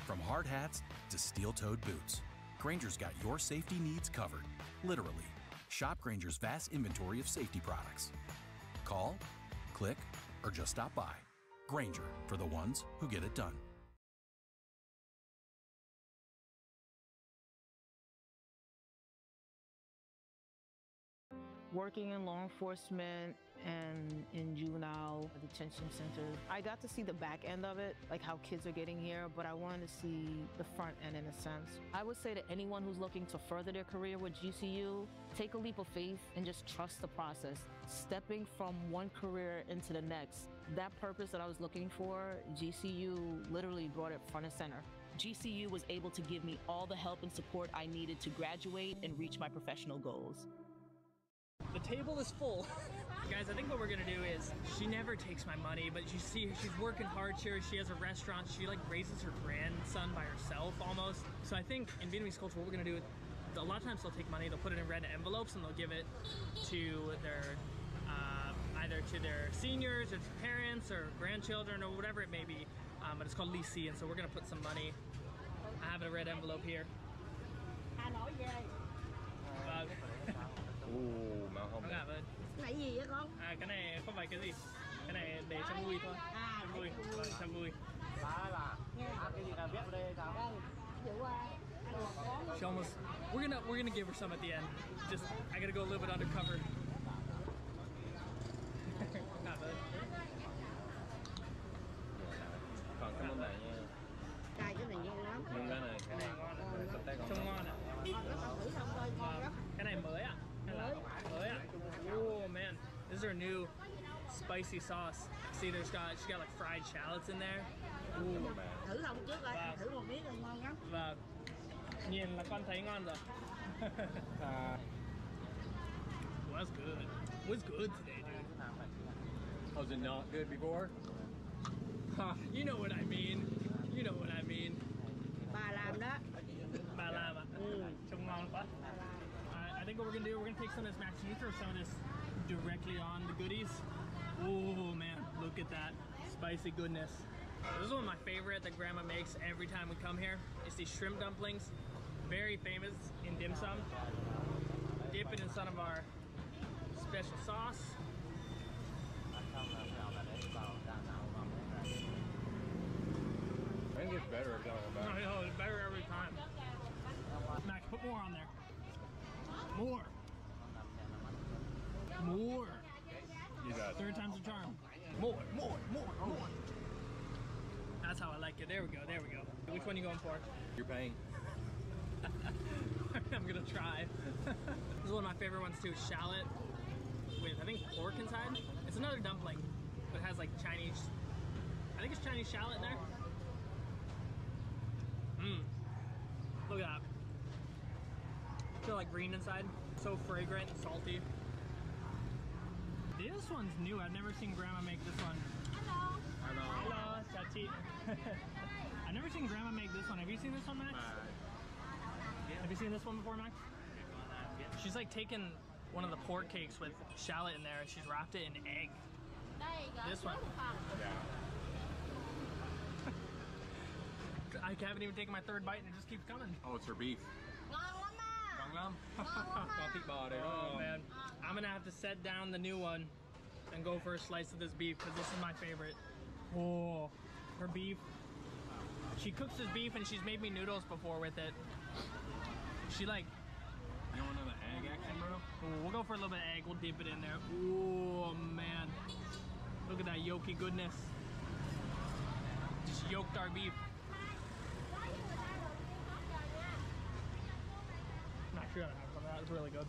From hard hats to steel-toed boots, Grainger's got your safety needs covered. Literally. Shop Grainger's vast inventory of safety products. Call, click, or just stop by. Grainger, for the ones who get it done. Working in law enforcement and in juvenile detention centers, I got to see the back end of it, like how kids are getting here, but I wanted to see the front end in a sense. I would say to anyone who's looking to further their career with GCU, take a leap of faith and just trust the process. Stepping from one career into the next, that purpose that I was looking for, GCU literally brought it front and center. GCU was able to give me all the help and support I needed to graduate and reach my professional goals. The table is full. Guys, I think what we're gonna do is, she never takes my money, but you see her, she's working hard here. She has a restaurant. She like raises her grandson by herself almost. So I think in Vietnamese culture, what we're gonna do is, a lot of times they'll take money, they'll put it in red envelopes and they'll give it to their, either to their seniors or to parents or grandchildren or whatever it may be. But it's called lì xì, and so we're gonna put some money. I have a red envelope here. Màu hồng. Cảm ơn. Cái này gì vậy con? À, cái này không phải cái gì. Cái này để cho vui thôi. À, vui. Vâng, cho vui. Cái gì nào viết ở đây sao? She almost. We're gonna give her some at the end. Just I gotta go a little bit undercover. Cảm ơn. Còn cảm ơn bạn nha. Cay cái này ngon lắm. Nhưng cái này ngon. Trông ngon ạ. Thử xong thôi, ngon lắm. Cái này mới ạ? Mới ạ? Oh man, this is our new spicy sauce. See, she's got like fried shallots in there. Thử xong trước rồi, thử một miếng rồi ngon lắm. Vâng. Nhìn là con thấy ngon rồi. Was good. Was good today, dude. Was it not good before? You know what I mean. You know what I mean. Bà làm đó. Bà làm ạ? Trông ngon quá. I think what we're gonna do, we're gonna take some of this mac cheese, throw some of this directly on the goodies. Oh man, look at that spicy goodness. This is one of my favorite that Grandma makes every time we come here. It's these shrimp dumplings, very famous in dim sum. Dip it in some of our special sauce. I think it's better going back. I know, it's better every time. Max, put more on there. More. More. You got it. Third time's a charm. More. That's how I like it. There we go. There we go. Which one are you going for? You're paying. I'm gonna try. This is one of my favorite ones too. Shallot with, I think, pork inside. It's another dumpling, but it has like Chinese. I think it's Chinese shallot in there. Look at that. I feel like green inside. So fragrant and salty. This one's new. I've never seen Grandma make this one. Hello, Chachi. I've never seen Grandma make this one. Have you seen this one, Max? Have you seen this one before, Max? She's like taken one of the pork cakes with shallot in there and she's wrapped it in egg. This one. I haven't even taken my third bite and it just keeps coming. Oh, it's her beef. Oh man, I'm gonna have to set down the new one and go for a slice of this beef because this is my favorite. Oh, her beef. She cooks this beef and she's made me noodles before with it. She like. You want another egg action, bro? Ooh, we'll go for a little bit of egg. We'll dip it in there. Oh man, look at that yolky goodness. Just yoked our beef. Not sure how to have some of that. It's really good.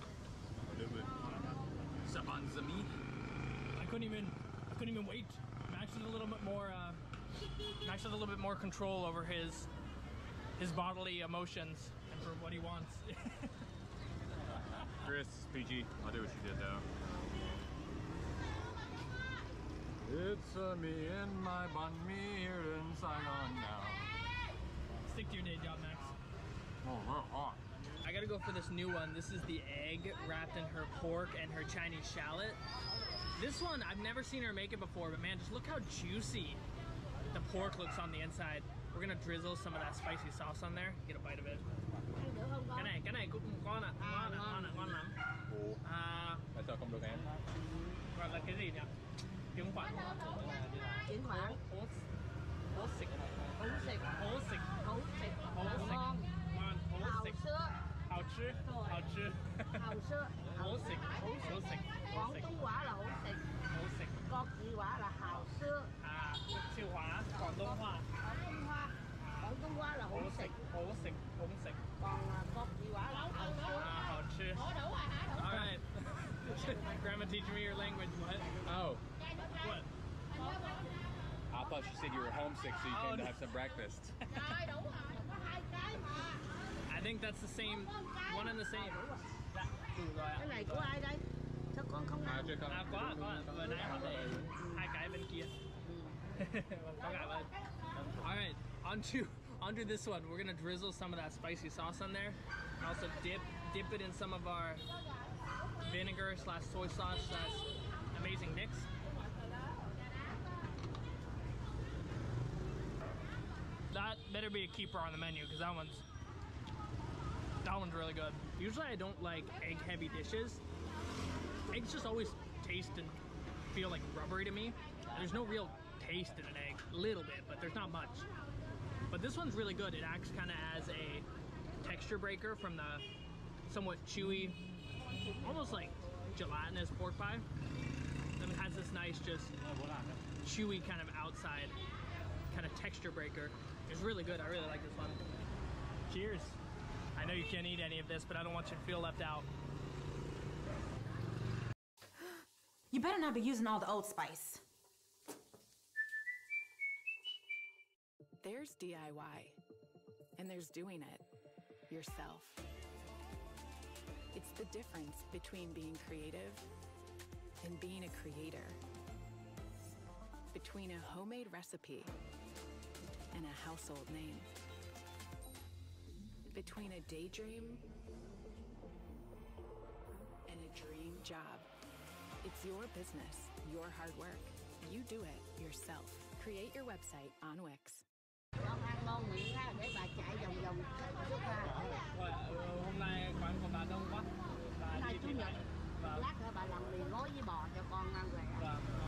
Sabanzami. I couldn't couldn't even wait. Max has a little bit more. Max has a little bit more control over his bodily emotions and for what he wants. Chris, PG, I'll do what you did though. It's me and my banh mi here in Saigon now. Stick to your day job, Max. Oh, we're hot. I gotta go for this new one. This is the egg wrapped in her pork and her Chinese shallot. This one, I've never seen her make it before, but man, just look how juicy the pork looks on the inside. We're gonna drizzle some of that spicy sauce on there. Get a bite of it. Cái này cũng ngon ạ, ngon lắm. Tại sao không được ăn? Gọi là cái gì nhỉ? Tiếng Phạn. Tiếng Phạn. Hố xịt. Hố xịt. Hố xịt. Hố xịt. Ngon. Ngon. Hố xịt. Hào sữa. Hào chứ. Hào sữa. Hố xịt. Hố xịt. Quảng Đông hóa là hố xịt. Hố xịt. Quốc ngữ hóa là hào sữa. À, Quốc ngữ hóa, Quảng Đông hóa. Quảng Đông hóa là hố xịt. Hố xịt. Hố xịt. Còn quốc ngữ hóa là hào sữa. Hào chứ. All right. Grandma, teach me your language. What? Oh. What? I thought you said you were homesick, so you came to have some breakfast. I think that's the same, one and the same. Cái này của ai đây? Sao con không ăn? Có. Vừa nãy họ để hai cái bên kia. Có cảm ơn. All right, onto this one. We're gonna drizzle some of that spicy sauce on there. And also dip it in some of our vinegar / soy sauce / amazing mix. That better be a keeper on the menu because that one's really good. Usually I don't like egg heavy dishes. Eggs just always taste and feel like rubbery to me. There's no real taste in an egg, a little bit, but there's not much. But this one's really good. It acts kind of as a texture breaker from the somewhat chewy, almost like gelatinous pork pie. Then it has this nice just chewy kind of outside kind of texture breaker. It's really good. I really like this one. Cheers. I know you can't eat any of this, but I don't want you to feel left out. You better not be using all the Old Spice. There's DIY, and there's doing it yourself. It's the difference between being creative and being a creator. Between a homemade recipe and a household name. Between a daydream and a dream job. It's your business, your hard work. You do it yourself. Create your website on Wix. Con ăn ngon miệng ha, để bà chạy vòng chút ha. Hôm nay quán của bà đông quá. Hôm nay Chủ nhật. Lát nữa bà làm mì gói với bò cho con ăn về.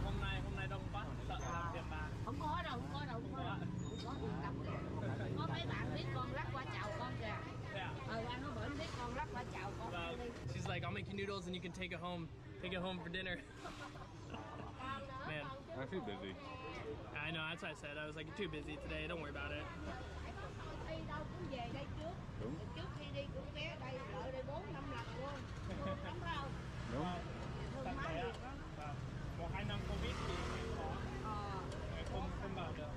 Hôm nay đông quá, sợ làm phiền bà. Không có đâu. Không có yên tâm. Có mấy bạn biết con lắc qua chào con kìa. Anh nó bển biết con lắc qua chào con đi. She's like, I'll make you noodles and you can take it home for dinner. Man, I'm too busy. I know, that's what I said. I was like, you're too busy today. Don't worry about it. Đi đâu cũng về đây trước. Đúng. Trước khi đi cũng ghé đây, đợi đây 4-5 lần luôn. Đúng không? Đúng. Thương má Việt đó. 1-2 năm Covid thì không vào được.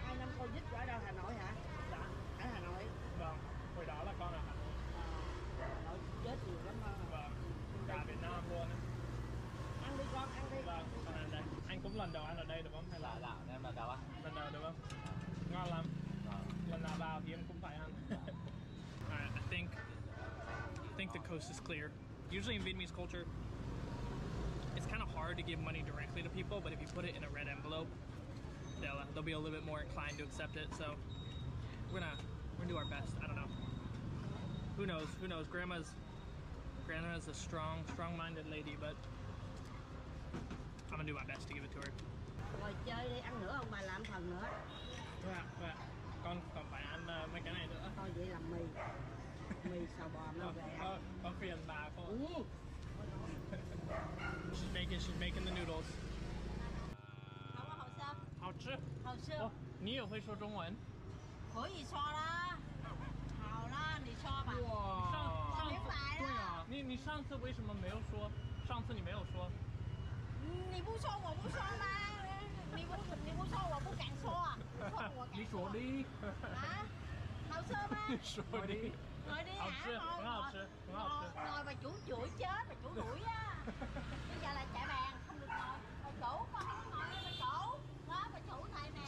2 năm Covid ở đâu, Hà Nội hả? Dạ. Ở Hà Nội. Vâng, hồi đó là con ở Hà Nội. Hà Nội chết nhiều lắm ha. Vâng, cả Việt Nam luôn. Ăn đi con, ăn đi. Vâng, con ăn đây. Anh cũng lần đầu ăn ở đây được không? Hay là em lần đầu á? Lần đầu được không? Ngon lắm. Lần nào vào thì em cũng phải ăn. Alright, I think the coast is clear. Usually in Vietnamese culture, it's kind of hard to give money directly to people, but if you put it in a red envelope, they'll be a little bit more inclined to accept it. So we're gonna do our best. I don't know. Who knows? Grandma's a strong-minded lady, but I'm gonna do my best to give it to her. Rồi chơi đi, ăn nữa không? Bà làm phần nữa. Dạ. Con còn phải ăn mấy cái này nữa. Thôi vậy làm mì xào bò nó về. Con phiền bà không? She's making the noodles. 好吃。好吃。哦，你也会说中文？可以说啦。好啦，你说吧。哇。明白了。对啊，你上次为什么没有说？上次你没有说。你不说我不说吗？你不说我不敢说，不说我敢说。啊，好吃吗？说的。Ngồi đi好吃，hả? 很好吃，很好吃。 Ngồi mà chủ chửi chết, mà chủ đuổi á. Bây giờ là chạy bàn, không được ngồi. Ngồi chủ, con không có ngồi đâu mà chủ. Đó, mà chủ thầy nè.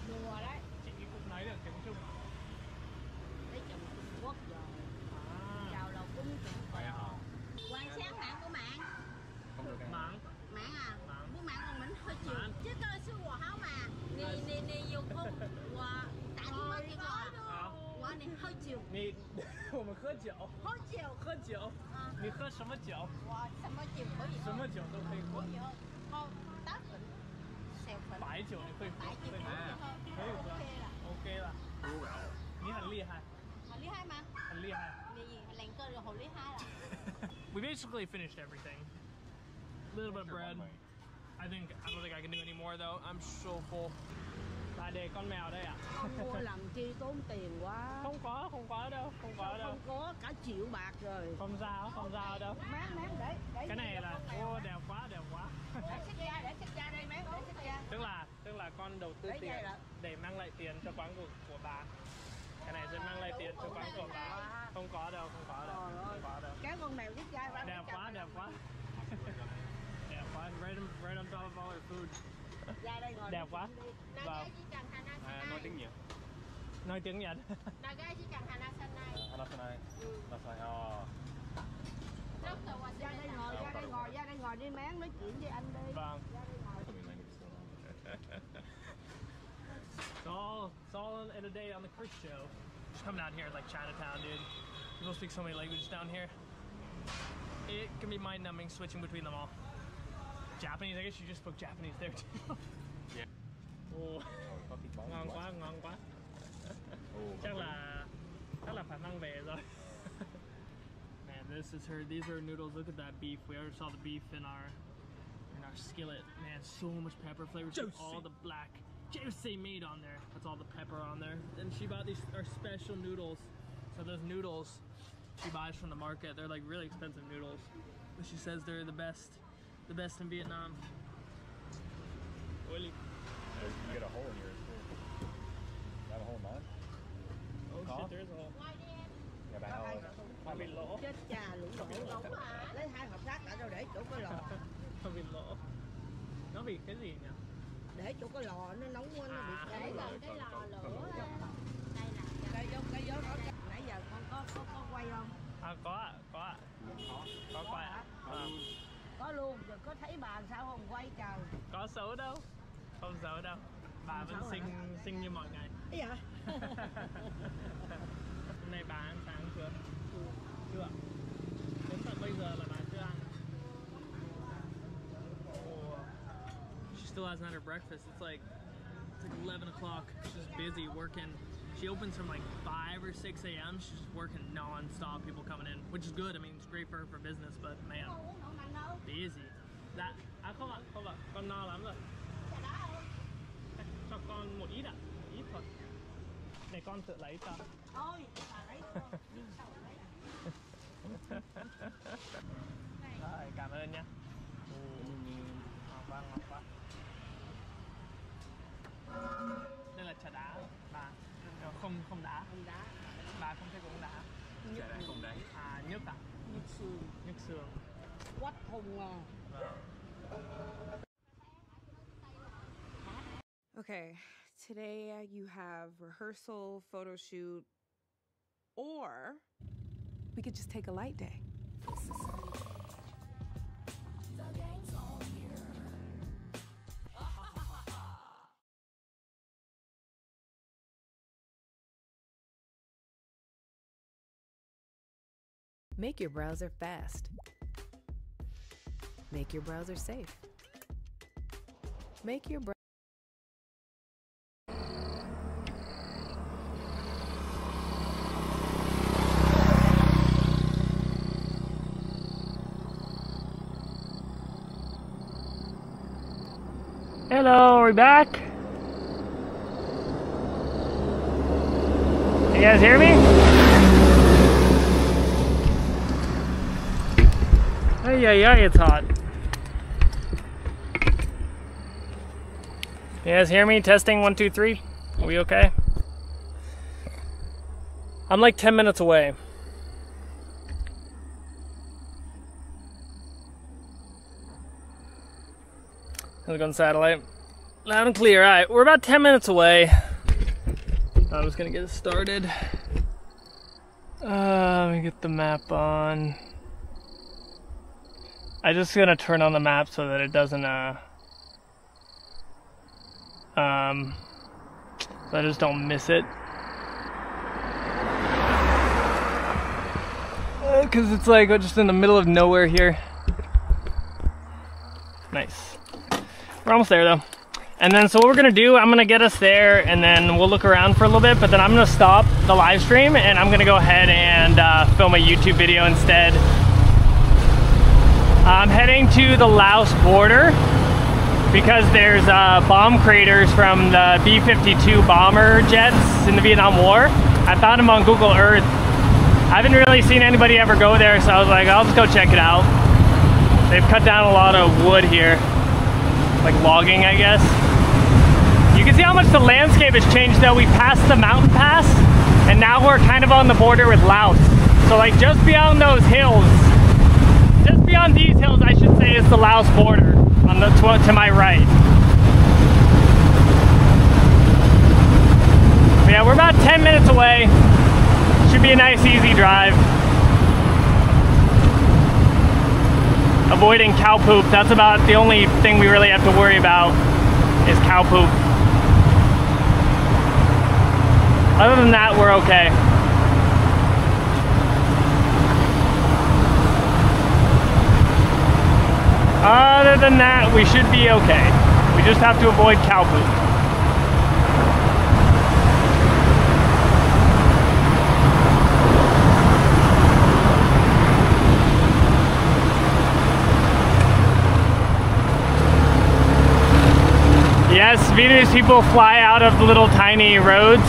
Đùa đấy. Chị cũng nói được tiếng Trung à? Lấy chồng Trung Quốc rồi. Chào đầu cúng Trung Quốc. Quan sát mạng của mạng. Không được mạng. Mạng à? Của mạng còn mình hơi chịu. Chứ cơ sư của háo mà. Nì yêu không. Của tại Trung Quốc kìa rồi. 你喝酒？你我们喝酒。喝酒。喝酒。你喝什么酒？我什么酒可以喝？什么酒都可以喝。喝单粉、小粉。白酒你会喝？白酒可以喝。OK 了。你很厉害。很厉害吗？很厉害。你两个人好厉害了。We basically finished everything. A little bit of bread. I don't think I can do any more though. I'm so full. Là để con mèo đây à? Không mua làm chi tốn tiền quá. Không có đâu, không có đâu. Không có cả triệu bạc rồi. Không sao đâu. Máng để cái này là ô đẹp quá. Để xích ra đây máng, để xích ra. Tức là con đầu tư tiền để mang lại tiền cho quán của bà. Cái này sẽ mang lại tiền cho quán của bà. Không có đâu. Cái con mèo xích ra ra. Đẹp quá. Đẹp quá. Right on top of all our food. Đẹp quá. Vâng. Nói tiếng Nhật. Nói tiếng Nhật. Nagai chỉ cần Hanasanai. Hanasanai. Ra đây ngồi đi máng nói chuyện với anh đi. Vâng. It's all in a day on the cruise show. Just coming out here at like Chinatown, dude. People speak so many languages down here. It can be mind-numbing switching between them all. Japanese, I guess you just spoke Japanese there too. Yeah. Oh, ngon quá. Chắc là phải mang về rồi. Man, these are noodles. Look at that beef. We already saw the beef in our skillet. Man, so much pepper flavor. All the black juicy meat on there. That's all the pepper on there. And she bought these are special noodles. So those noodles she buys from the market. They're like really expensive noodles. But she says they're the best in Vietnam. Oily. You get a hole in yours too. You have a hole in mine? Oh shit, there's a hole. Yeah, but how? Nó bị lỗ. Chết cha lũ lỗ. Lấy 2 hộp sắt ở đâu để chỗ cái lò. Nó bị lỗ. Nó bị cái gì nhỉ? Để chỗ cái lò nó nóng quá nó bị để gần cái lò lửa. Đây là cây gió đó. Nãy giờ con có quay không? Có ạ. Có quay ạ. Có luôn, rồi có thấy bà sao không quay trời. Có xấu đâu. Không xấu đâu. Bà vẫn xinh như mọi ngày. Dạ. Hôm nay bà ăn sáng chưa? Chưa ạ. Đến tận bây giờ là bà chưa ăn. Oh. She still hasn't had her breakfast. It's like 11 o'clock. She's busy working. She opens from like 5 or 6 a.m. She's just working non-stop, people coming in, which is good. I mean, it's great for her for business, but man, busy. Dạ, không ạ, con no lắm rồi. Cho con một ít ạ, ít thôi. Để con tự lấy cho. Thôi, bà lấy thôi. Rồi, cảm ơn nhá. Ngon quá. Đây là trà đá bà. Không đá. Bà không thích uống đá. Trà đá không đá. À, nước à? Nước xương. Quách thùng à. Okay, today you have rehearsal, photo shoot, or we could just take a light day. Make your browser fast. Make your browser safe. Make your browser Hello, are we back? You guys hear me? Hey yeah, yeah, it's hot. You guys hear me? Testing 1, 2, 3. Are we okay? I'm like 10 minutes away. How's it going, satellite? Loud and clear. All right, we're about 10 minutes away. I'm just gonna get it started. Let me get the map on. I'm just gonna turn on the map so that it doesn't, so I just don't miss it. Cause it's like just in the middle of nowhere here. Nice. We're almost there though. And then so what we're gonna do, I'm gonna get us there and then we'll look around for a little bit, but then I'm gonna stop the live stream and I'm gonna go ahead and film a YouTube video instead. I'm heading to the Laos border because there's bomb craters from the B-52 bomber jets in the Vietnam War. I found them on Google Earth. I haven't really seen anybody ever go there, so I was like, I'll just go check it out. They've cut down a lot of wood here, like logging, I guess. You can see how much the landscape has changed though. We passed the mountain pass, and now we're kind of on the border with Laos. So like just beyond those hills, just beyond these hills, I should say, is the Laos border on the to my right. But yeah, we're about 10 minutes away. Should be a nice, easy drive. Avoiding cow poop. That's about the only thing we really have to worry about is cow poop. Other than that, we're okay. Other than that, we should be okay. We just have to avoid cow poop. Yes, Vietnamese people fly out of little tiny roads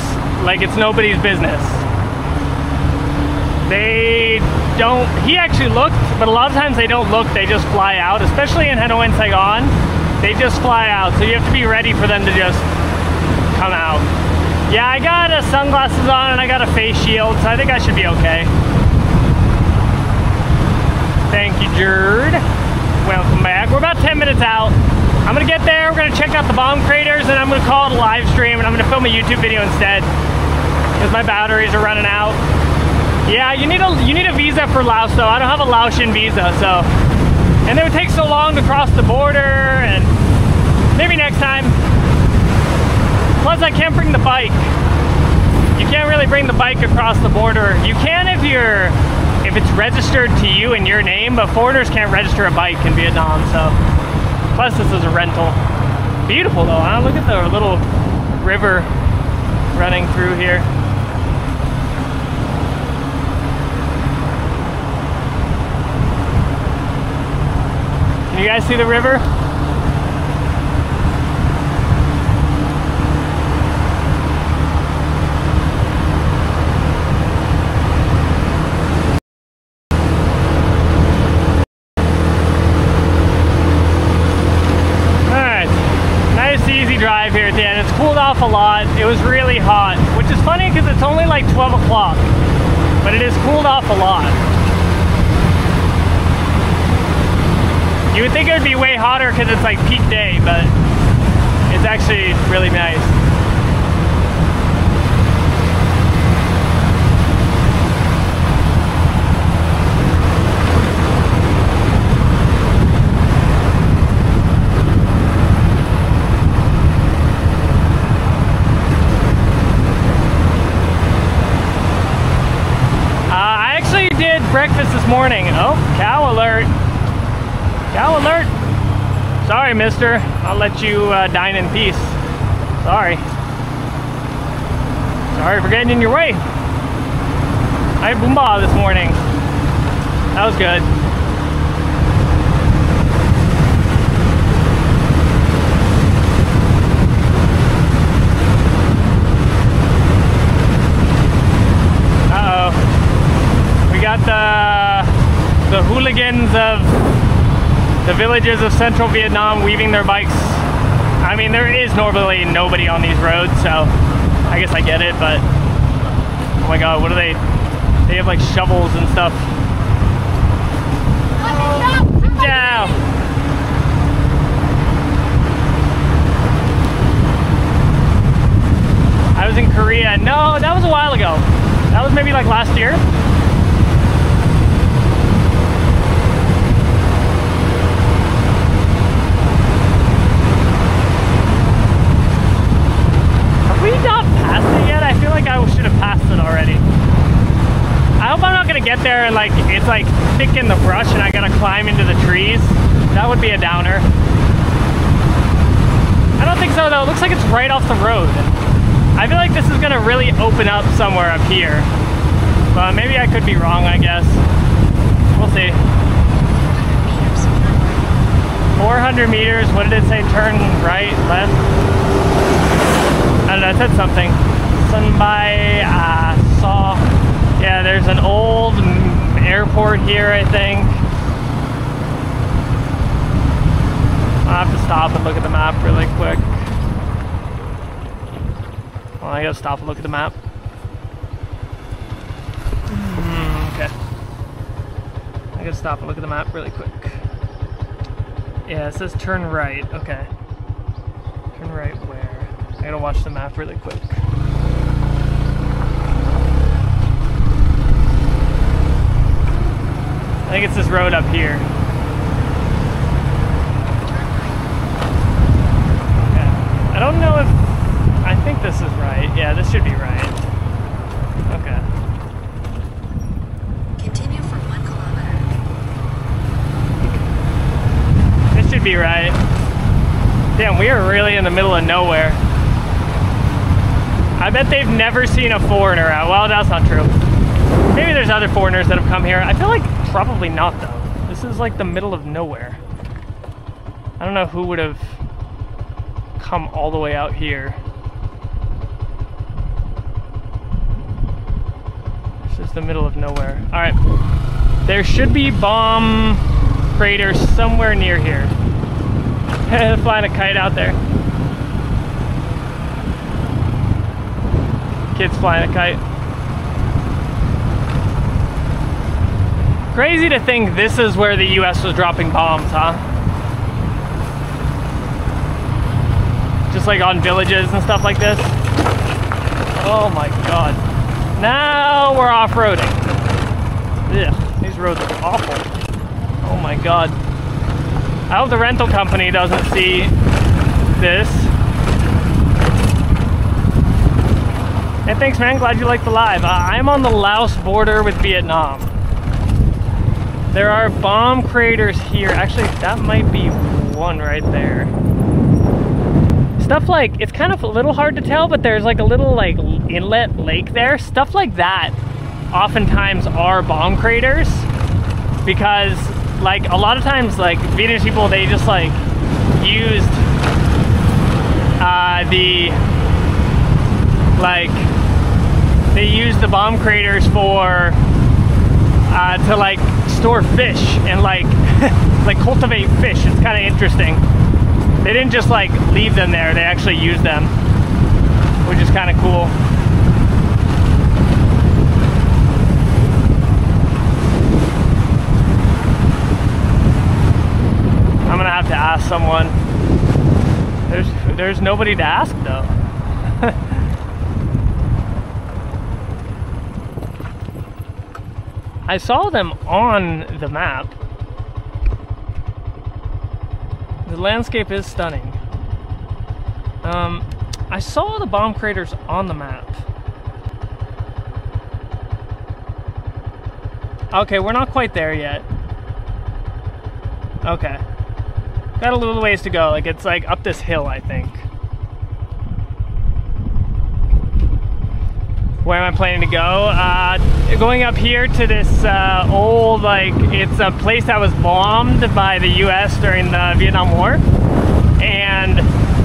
like it's nobody's business. They don't, he actually looked, but a lot of times they don't look, they just fly out, especially in Hanoi and Saigon. They just fly out, so you have to be ready for them to just come out. Yeah, I got sunglasses on and I got a face shield, so I think I should be okay. Thank you, Jerd. Welcome back. We're about 10 minutes out. I'm gonna get there, we're gonna check out the bomb craters, and I'm gonna call it a live stream, and I'm gonna film a YouTube video instead, because my batteries are running out. Yeah, you need a visa for Laos though. I don't have a Laotian visa, so. And it would take so long to cross the border, and maybe next time. Plus I can't bring the bike. You can't really bring the bike across the border. You can if it's registered to you in your name, but foreigners can't register a bike in Vietnam, so. Plus this is a rental. Beautiful though, huh? Look at the little river running through here. Can you guys see the river? Drive here at the end. It's cooled off a lot. It was really hot, which is funny because it's only like 12 o'clock, but it has cooled off a lot. You would think it would be way hotter because it's like peak day, but it's actually really nice. Breakfast this morning. Oh, cow alert. Cow alert. Sorry, mister. I'll let you dine in peace. Sorry. Sorry for getting in your way. I had boomba this morning. That was good. Uh-oh. We got the hooligans of The villages of central Vietnam weaving their bikes. I mean, there is normally nobody on these roads, so I guess I get it, but oh my god, what are they? They have like shovels and stuff. Down. I was in Korea. No, that was a while ago. That was maybe like last year. Have we not passed it yet? I feel like I should have passed it already. I hope I'm not gonna get there and like it's like thick in the brush and I gotta climb into the trees. That would be a downer. I don't think so though. It looks like it's right off the road. I feel like this is gonna really open up somewhere up here. But maybe I could be wrong, I guess. We'll see. 400 meters, what did it say? Turn right, left? I don't know, it said something. Sunbai, saw. Yeah, there's an old airport here, I think. I'll have to stop and look at the map really quick. Well, I gotta stop and look at the map. Okay. I gotta stop and look at the map really quick. Yeah, it says turn right. Okay. Turn right where? I gotta watch the map really quick. I think it's this road up here. Okay. I don't know if... I think this is right. Yeah, this should be right. Okay. Continue for 1 kilometer. This should be right. Damn, we are really in the middle of nowhere. I bet they've never seen a foreigner out. Well, that's not true. Maybe there's other foreigners that have come here. I feel like probably not though. This is like the middle of nowhere. I don't know who would have come all the way out here. This is the middle of nowhere. All right, there should be bomb craters somewhere near here. Flying a kite out there. Kids flying a kite. Crazy to think this is where the US was dropping bombs, huh? Just like on villages and stuff like this. Oh my god. Now we're off-roading. Ugh, these roads are awful. Oh my god. I hope the rental company doesn't see this. Hey, thanks man, glad you liked the live. I'm on the Laos border with Vietnam. There are bomb craters here. Actually, that might be one right there. Stuff like, it's kind of a little hard to tell, but there's like a little like inlet lake there. Stuff like that oftentimes are bomb craters because like a lot of times like Vietnamese people, they just like used they used the bomb craters for to like store fish and like like cultivate fish. It's kind of interesting. They didn't just like leave them there, they actually used them, which is kind of cool. I'm gonna have to ask someone. There's nobody to ask though. I saw them on the map. The landscape is stunning. I saw the bomb craters on the map. Okay, we're not quite there yet. Okay. Got a little ways to go. Like, it's like up this hill, I think. Where am I planning to go? Going up here to this old, like, it's a place that was bombed by the US during the Vietnam War. And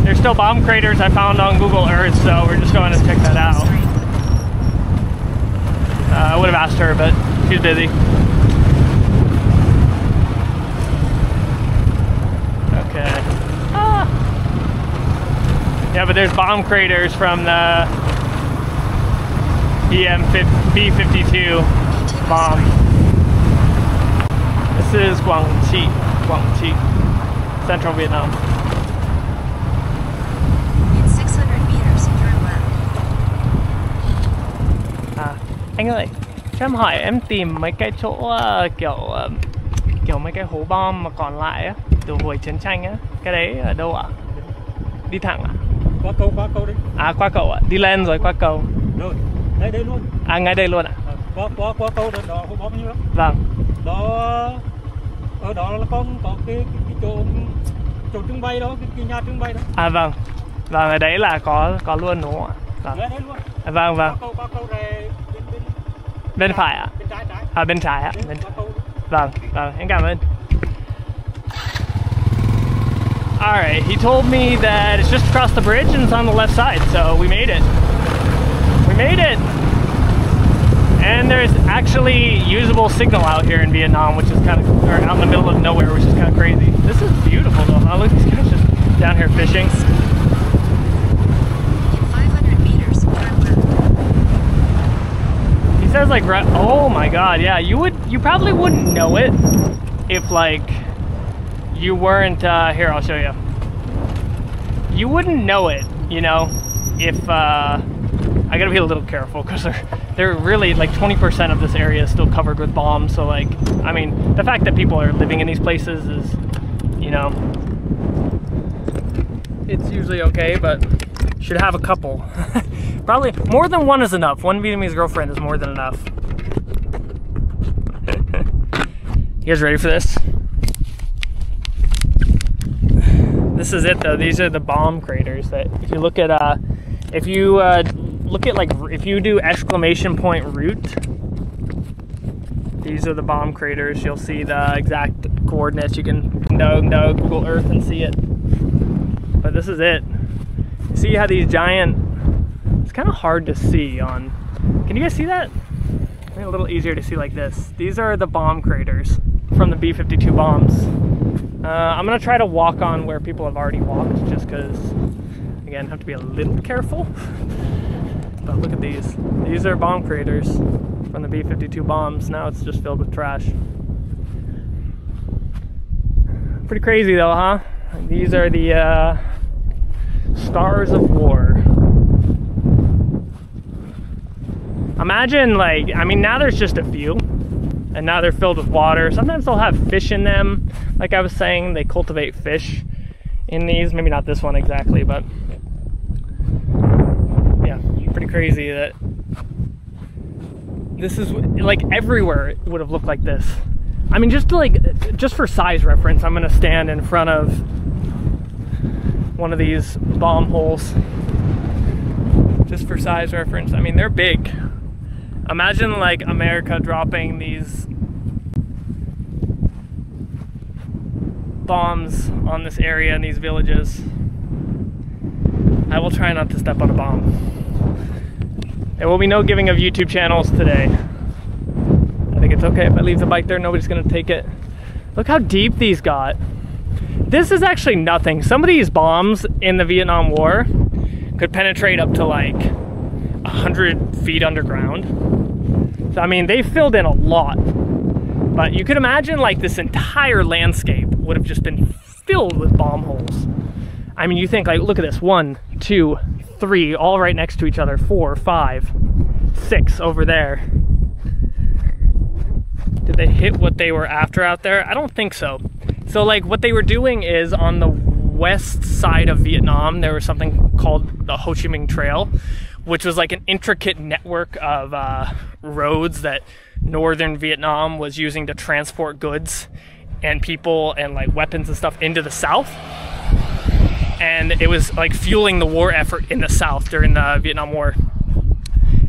there's still bomb craters I found on Google Earth, so we're just going to check that out. I would have asked her, but she's busy. Yeah, but there's bomb craters from the B-52 bomb. This is Guangxi, Central Vietnam. In 600 meters, turn left. À, anh ơi, cho em hỏi em tìm mấy cái chỗ kiểu mấy cái hố bom mà còn lại á, từ hồi chiến tranh á, cái đấy ở đâu ạ? Đi thẳng à? Qua câu đi. À, qua cầu ạ, đi lên rồi qua cầu. Rồi, đây luôn. À, ngay đây luôn ạ? Qua câu đó hố bom nhiêu đó. Vâng. Đó, ở đó là có cái chỗ trưng bày đó, cái nhà trưng bày đó. À vâng, vâng, ở đấy là có luôn đúng không ạ? Vâng. Đấy luôn. À, vâng vâng. Qua câu này bên phải ạ? Bên trái. À, bên trái ạ. Vâng, em cảm ơn. Alright, he told me that it's just across the bridge and it's on the left side, so we made it. We made it! And there's actually usable signal out here in Vietnam, which is kind of, or out in the middle of nowhere, which is kind of crazy. This is beautiful though, huh? Look, these guys just down here fishing. In 500 meters, turn left. He says like, oh my god, yeah, you probably wouldn't know it if like, you weren't, here, I'll show you. You wouldn't know it, you know, if, I gotta be a little careful because they're really, like 20% of this area is still covered with bombs. So like, I mean, the fact that people are living in these places is, you know, it's usually okay, but should have a couple. Probably more than one is enough. One Vietnamese girlfriend is more than enough. You guys ready for this? This is it though. These are the bomb craters that if you look at if you do exclamation point route, these are the bomb craters. You'll see the exact coordinates. You can Google Earth and see it. But this is it. You see how these giant, it's kind of hard to see on, can you guys see that? Maybe a little easier to see like this. These are the bomb craters from the B-52 bombs. I'm gonna try to walk on where people have already walked, just because, again, have to be a little careful. But look at these. These are bomb craters from the B-52 bombs. Now it's just filled with trash. Pretty crazy though, huh? These are the stars of war. Imagine like, I mean, now there's just a few. And now they're filled with water. Sometimes they'll have fish in them. Like I was saying, they cultivate fish in these. Maybe not this one exactly, but yeah, pretty crazy that this is like everywhere it would have looked like this. I mean, just for size reference, I'm gonna stand in front of one of these bomb holes. Just for size reference. I mean, they're big. Imagine like America dropping these bombs on this area and these villages. I will try not to step on a bomb. There will be no giving of YouTube channels today. I think it's okay if I leave the bike there, nobody's gonna take it. Look how deep these got. This is actually nothing. Some of these bombs in the Vietnam War could penetrate up to like 100 feet underground. So, I mean, they filled in a lot. But you could imagine like this entire landscape would have just been filled with bomb holes. I mean, you think like, look at this, 1, 2, 3, all right next to each other, 4, 5, 6 over there. Did they hit what they were after out there? I don't think so. So like what they were doing is on the west side of Vietnam, there was something called the Ho Chi Minh Trail, which was like an intricate network of roads that northern Vietnam was using to transport goods and people and like weapons and stuff into the south. And it was like fueling the war effort in the south during the Vietnam War.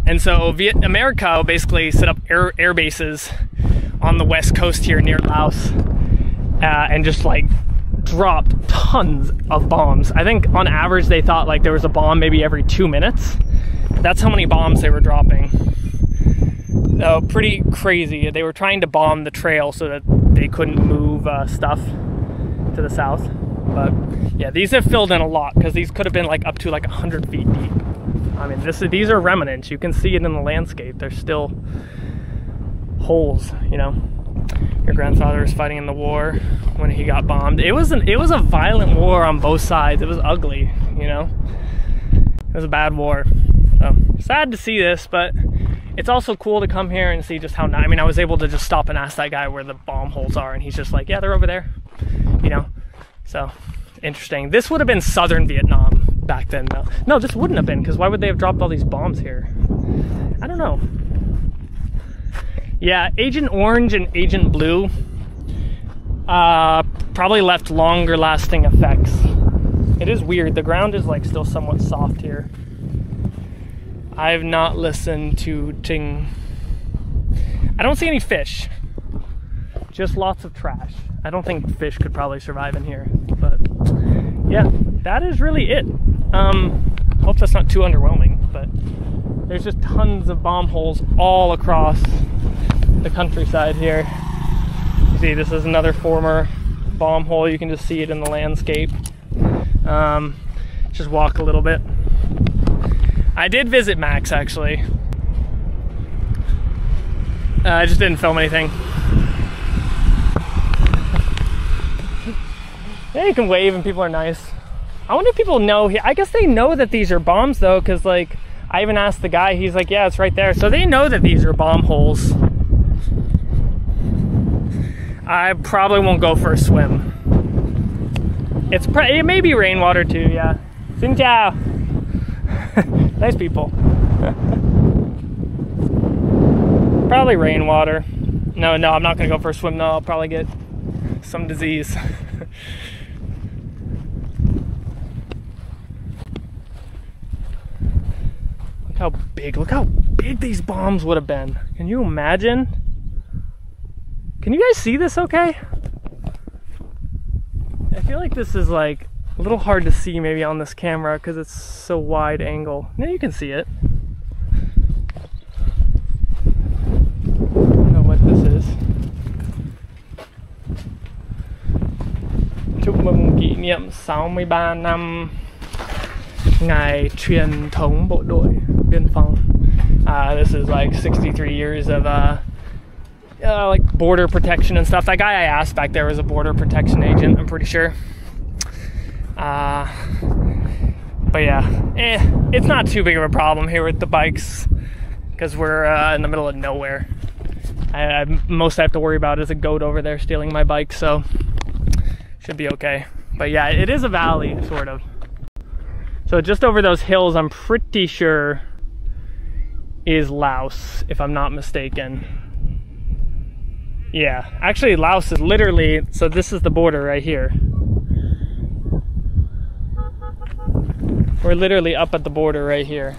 And so America basically set up air bases on the west coast here near Laos and just like dropped tons of bombs. I think on average they thought like there was a bomb maybe every 2 minutes. That's how many bombs they were dropping. Pretty crazy. They were trying to bomb the trail so that they couldn't move stuff to the south. But yeah, these have filled in a lot because these could have been like up to like 100 feet deep. I mean, these are remnants. You can see it in the landscape. There's still holes, you know. Your grandfather was fighting in the war when he got bombed. It was a violent war on both sides. It was ugly, you know. It was a bad war. So sad to see this, but it's also cool to come here and see just how nice. I mean, I was able to just stop and ask that guy where the bomb holes are, and he's just like, yeah, they're over there, you know. So interesting. This would have been southern Vietnam back then, though. No, this wouldn't have been, because why would they have dropped all these bombs here? I don't know. Yeah, Agent Orange and Agent Blue probably left longer lasting effects. It is weird. The ground is like still somewhat soft here. I have not listened to Ting. I don't see any fish. Just lots of trash. I don't think fish could probably survive in here. But yeah, that is really it. Hope that's not too underwhelming, but there's just tons of bomb holes all across the countryside here. You see, this is another former bomb hole. You can just see it in the landscape. Just walk a little bit. I did visit Max, actually. I just didn't film anything. Yeah, you can wave and people are nice. I wonder if people know here. I guess they know that these are bombs though, because like I even asked the guy, he's like, yeah, it's right there. So they know that these are bomb holes. I probably won't go for a swim. It may be rainwater too, yeah. Xin chào. Nice people. Probably rainwater. No, I'm not gonna go for a swim though. I'll probably get some disease. Look how big these bombs would have been. Can you imagine? Can you guys see this okay? I feel like this is like a little hard to see maybe on this camera because it's so wide angle. Yeah, you can see it. I don't know what this is. Chúc mừng kỷ niệm 63 năm ngày truyền thống bộ đội biên phòng. This is like 63 years of like border protection and stuff. That guy I asked back there was a border protection agent, I'm pretty sure. But yeah, it's not too big of a problem here with the bikes because we're in the middle of nowhere. Most I have to worry about is a goat over there stealing my bike, so should be okay. But yeah, it is a valley, sort of. So just over those hills, I'm pretty sure is Laos, if I'm not mistaken. Yeah, actually Laos is literally, so this is the border right here. We're literally up at the border right here.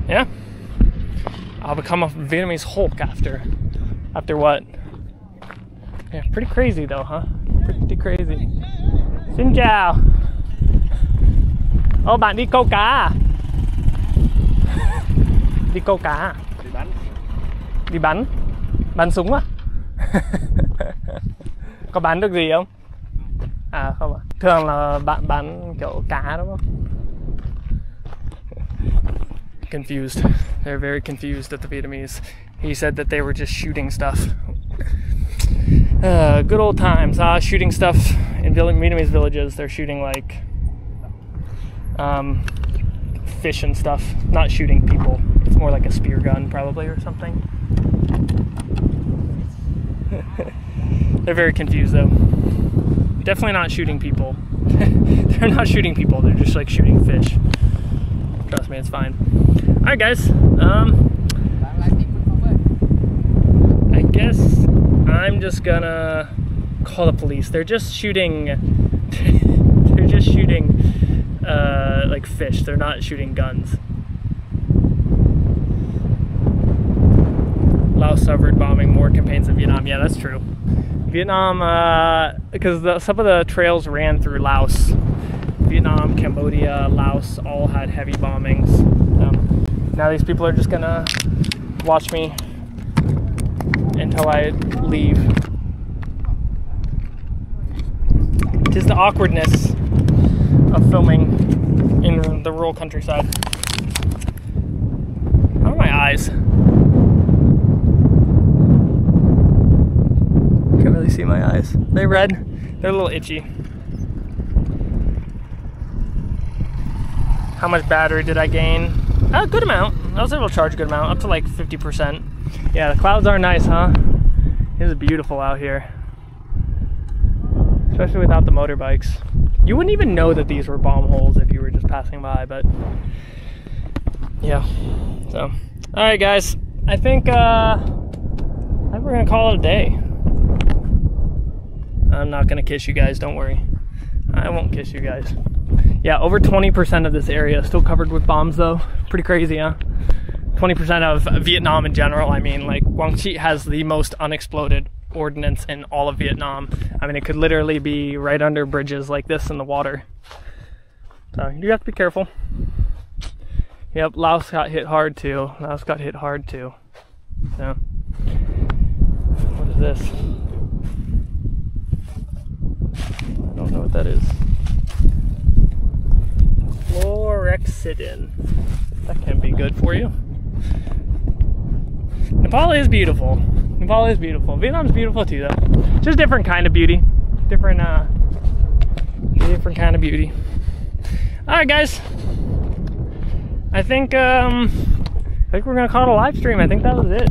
Yeah. I'll become a Vietnamese Hulk after what? Yeah, pretty crazy though, huh? Pretty crazy. Xin chào. Ô, bạn đi câu cá à? Đi câu cá à? Đi bắn. Đi bắn? Bắn súng à? Có bán được gì không? À không ạ. Thường là bạn bán kiểu cá đúng không? Confused. They're very confused at the Vietnamese. He said that they were just shooting stuff. Good old times. Shooting stuff in Vietnamese villages. They're shooting like fish and stuff. Not shooting people. It's more like a spear gun probably or something. They're very confused though. Definitely not shooting people. They're not shooting people. They're just like shooting fish. Trust me, it's fine. Alright guys, I guess I'm just gonna call the police. They're just shooting they're just shooting like fish. They're not shooting guns. Laos suffered bombing more campaigns in Vietnam. Yeah, that's true. Vietnam, because some of the trails ran through Laos. Vietnam, Cambodia, Laos all had heavy bombings. Now these people are just gonna watch me until I leave. It is the awkwardness of filming in the rural countryside. How are my eyes? Can't really see my eyes. They red? They're a little itchy. How much battery did I gain? A good amount. I was able to charge a good amount, up to like 50%. Yeah, the clouds are nice, huh? It is beautiful out here. Especially without the motorbikes. You wouldn't even know that these were bomb holes if you were just passing by, but yeah. So, all right, guys. I think we're gonna call it a day. I'm not gonna kiss you guys. Don't worry. I won't kiss you guys. Yeah, over 20% of this area is still covered with bombs, though. Pretty crazy, huh? 20% of Vietnam in general. I mean, like, Quang Tri has the most unexploded ordnance in all of Vietnam. I mean, it could literally be right under bridges like this in the water. So you have to be careful. Yep, Laos got hit hard too. Laos got hit hard too. So, what is this? I don't know what that is. Fluorexidin. That can be good for you. Nepal is beautiful. Nepal is beautiful. Vietnam's beautiful too, though. Just different kind of beauty. Different kind of beauty. All right, guys. I think we're gonna call it a live stream. I think that was it.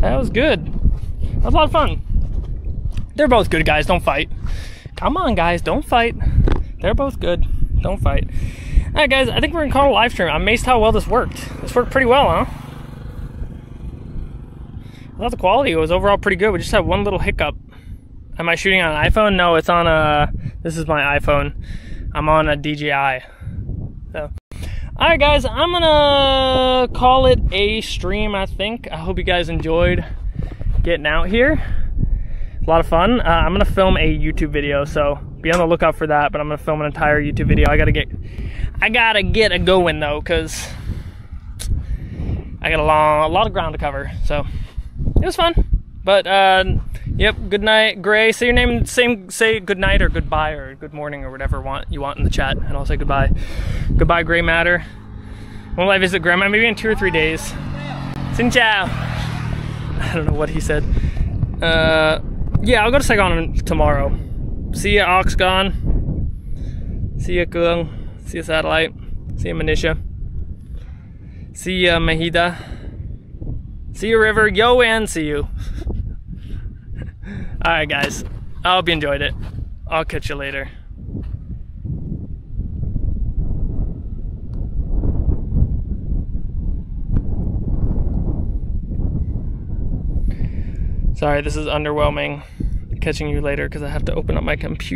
That was good. That was a lot of fun. They're both good, guys. Don't fight. Come on, guys. Don't fight. They're both good. Don't fight. All right, guys. I think we're gonna call it a live stream. I'm amazed how well this worked. This worked pretty well, huh? I thought the quality was overall pretty good. We just had one little hiccup. Am I shooting on an iPhone? No, it's on a... This is my iPhone. I'm on a DJI. So, all right, guys. I'm gonna call it a stream, I think. I hope you guys enjoyed getting out here. A lot of fun. I'm gonna film a YouTube video, so be on the lookout for that. But I'm gonna film an entire YouTube video. I gotta get a going though, cause I got a lot of ground to cover. So it was fun. But yep. Good night, Gray. Say your name. Say good night or goodbye or good morning or whatever you want in the chat, and I'll say goodbye. Goodbye, Gray Matter. When will I visit Grandma? Maybe in 2 or 3 days. Xin chào. I don't know what he said. Yeah, I'll go to Saigon tomorrow. See ya, Oxgon. See ya, Kung. See ya, Satellite. See ya, Manisha. See ya, Mahida. See you, River. Yo, and see you. Alright, guys. I hope you enjoyed it. I'll catch you later. Sorry, this is underwhelming. Catching you later because I have to open up my computer.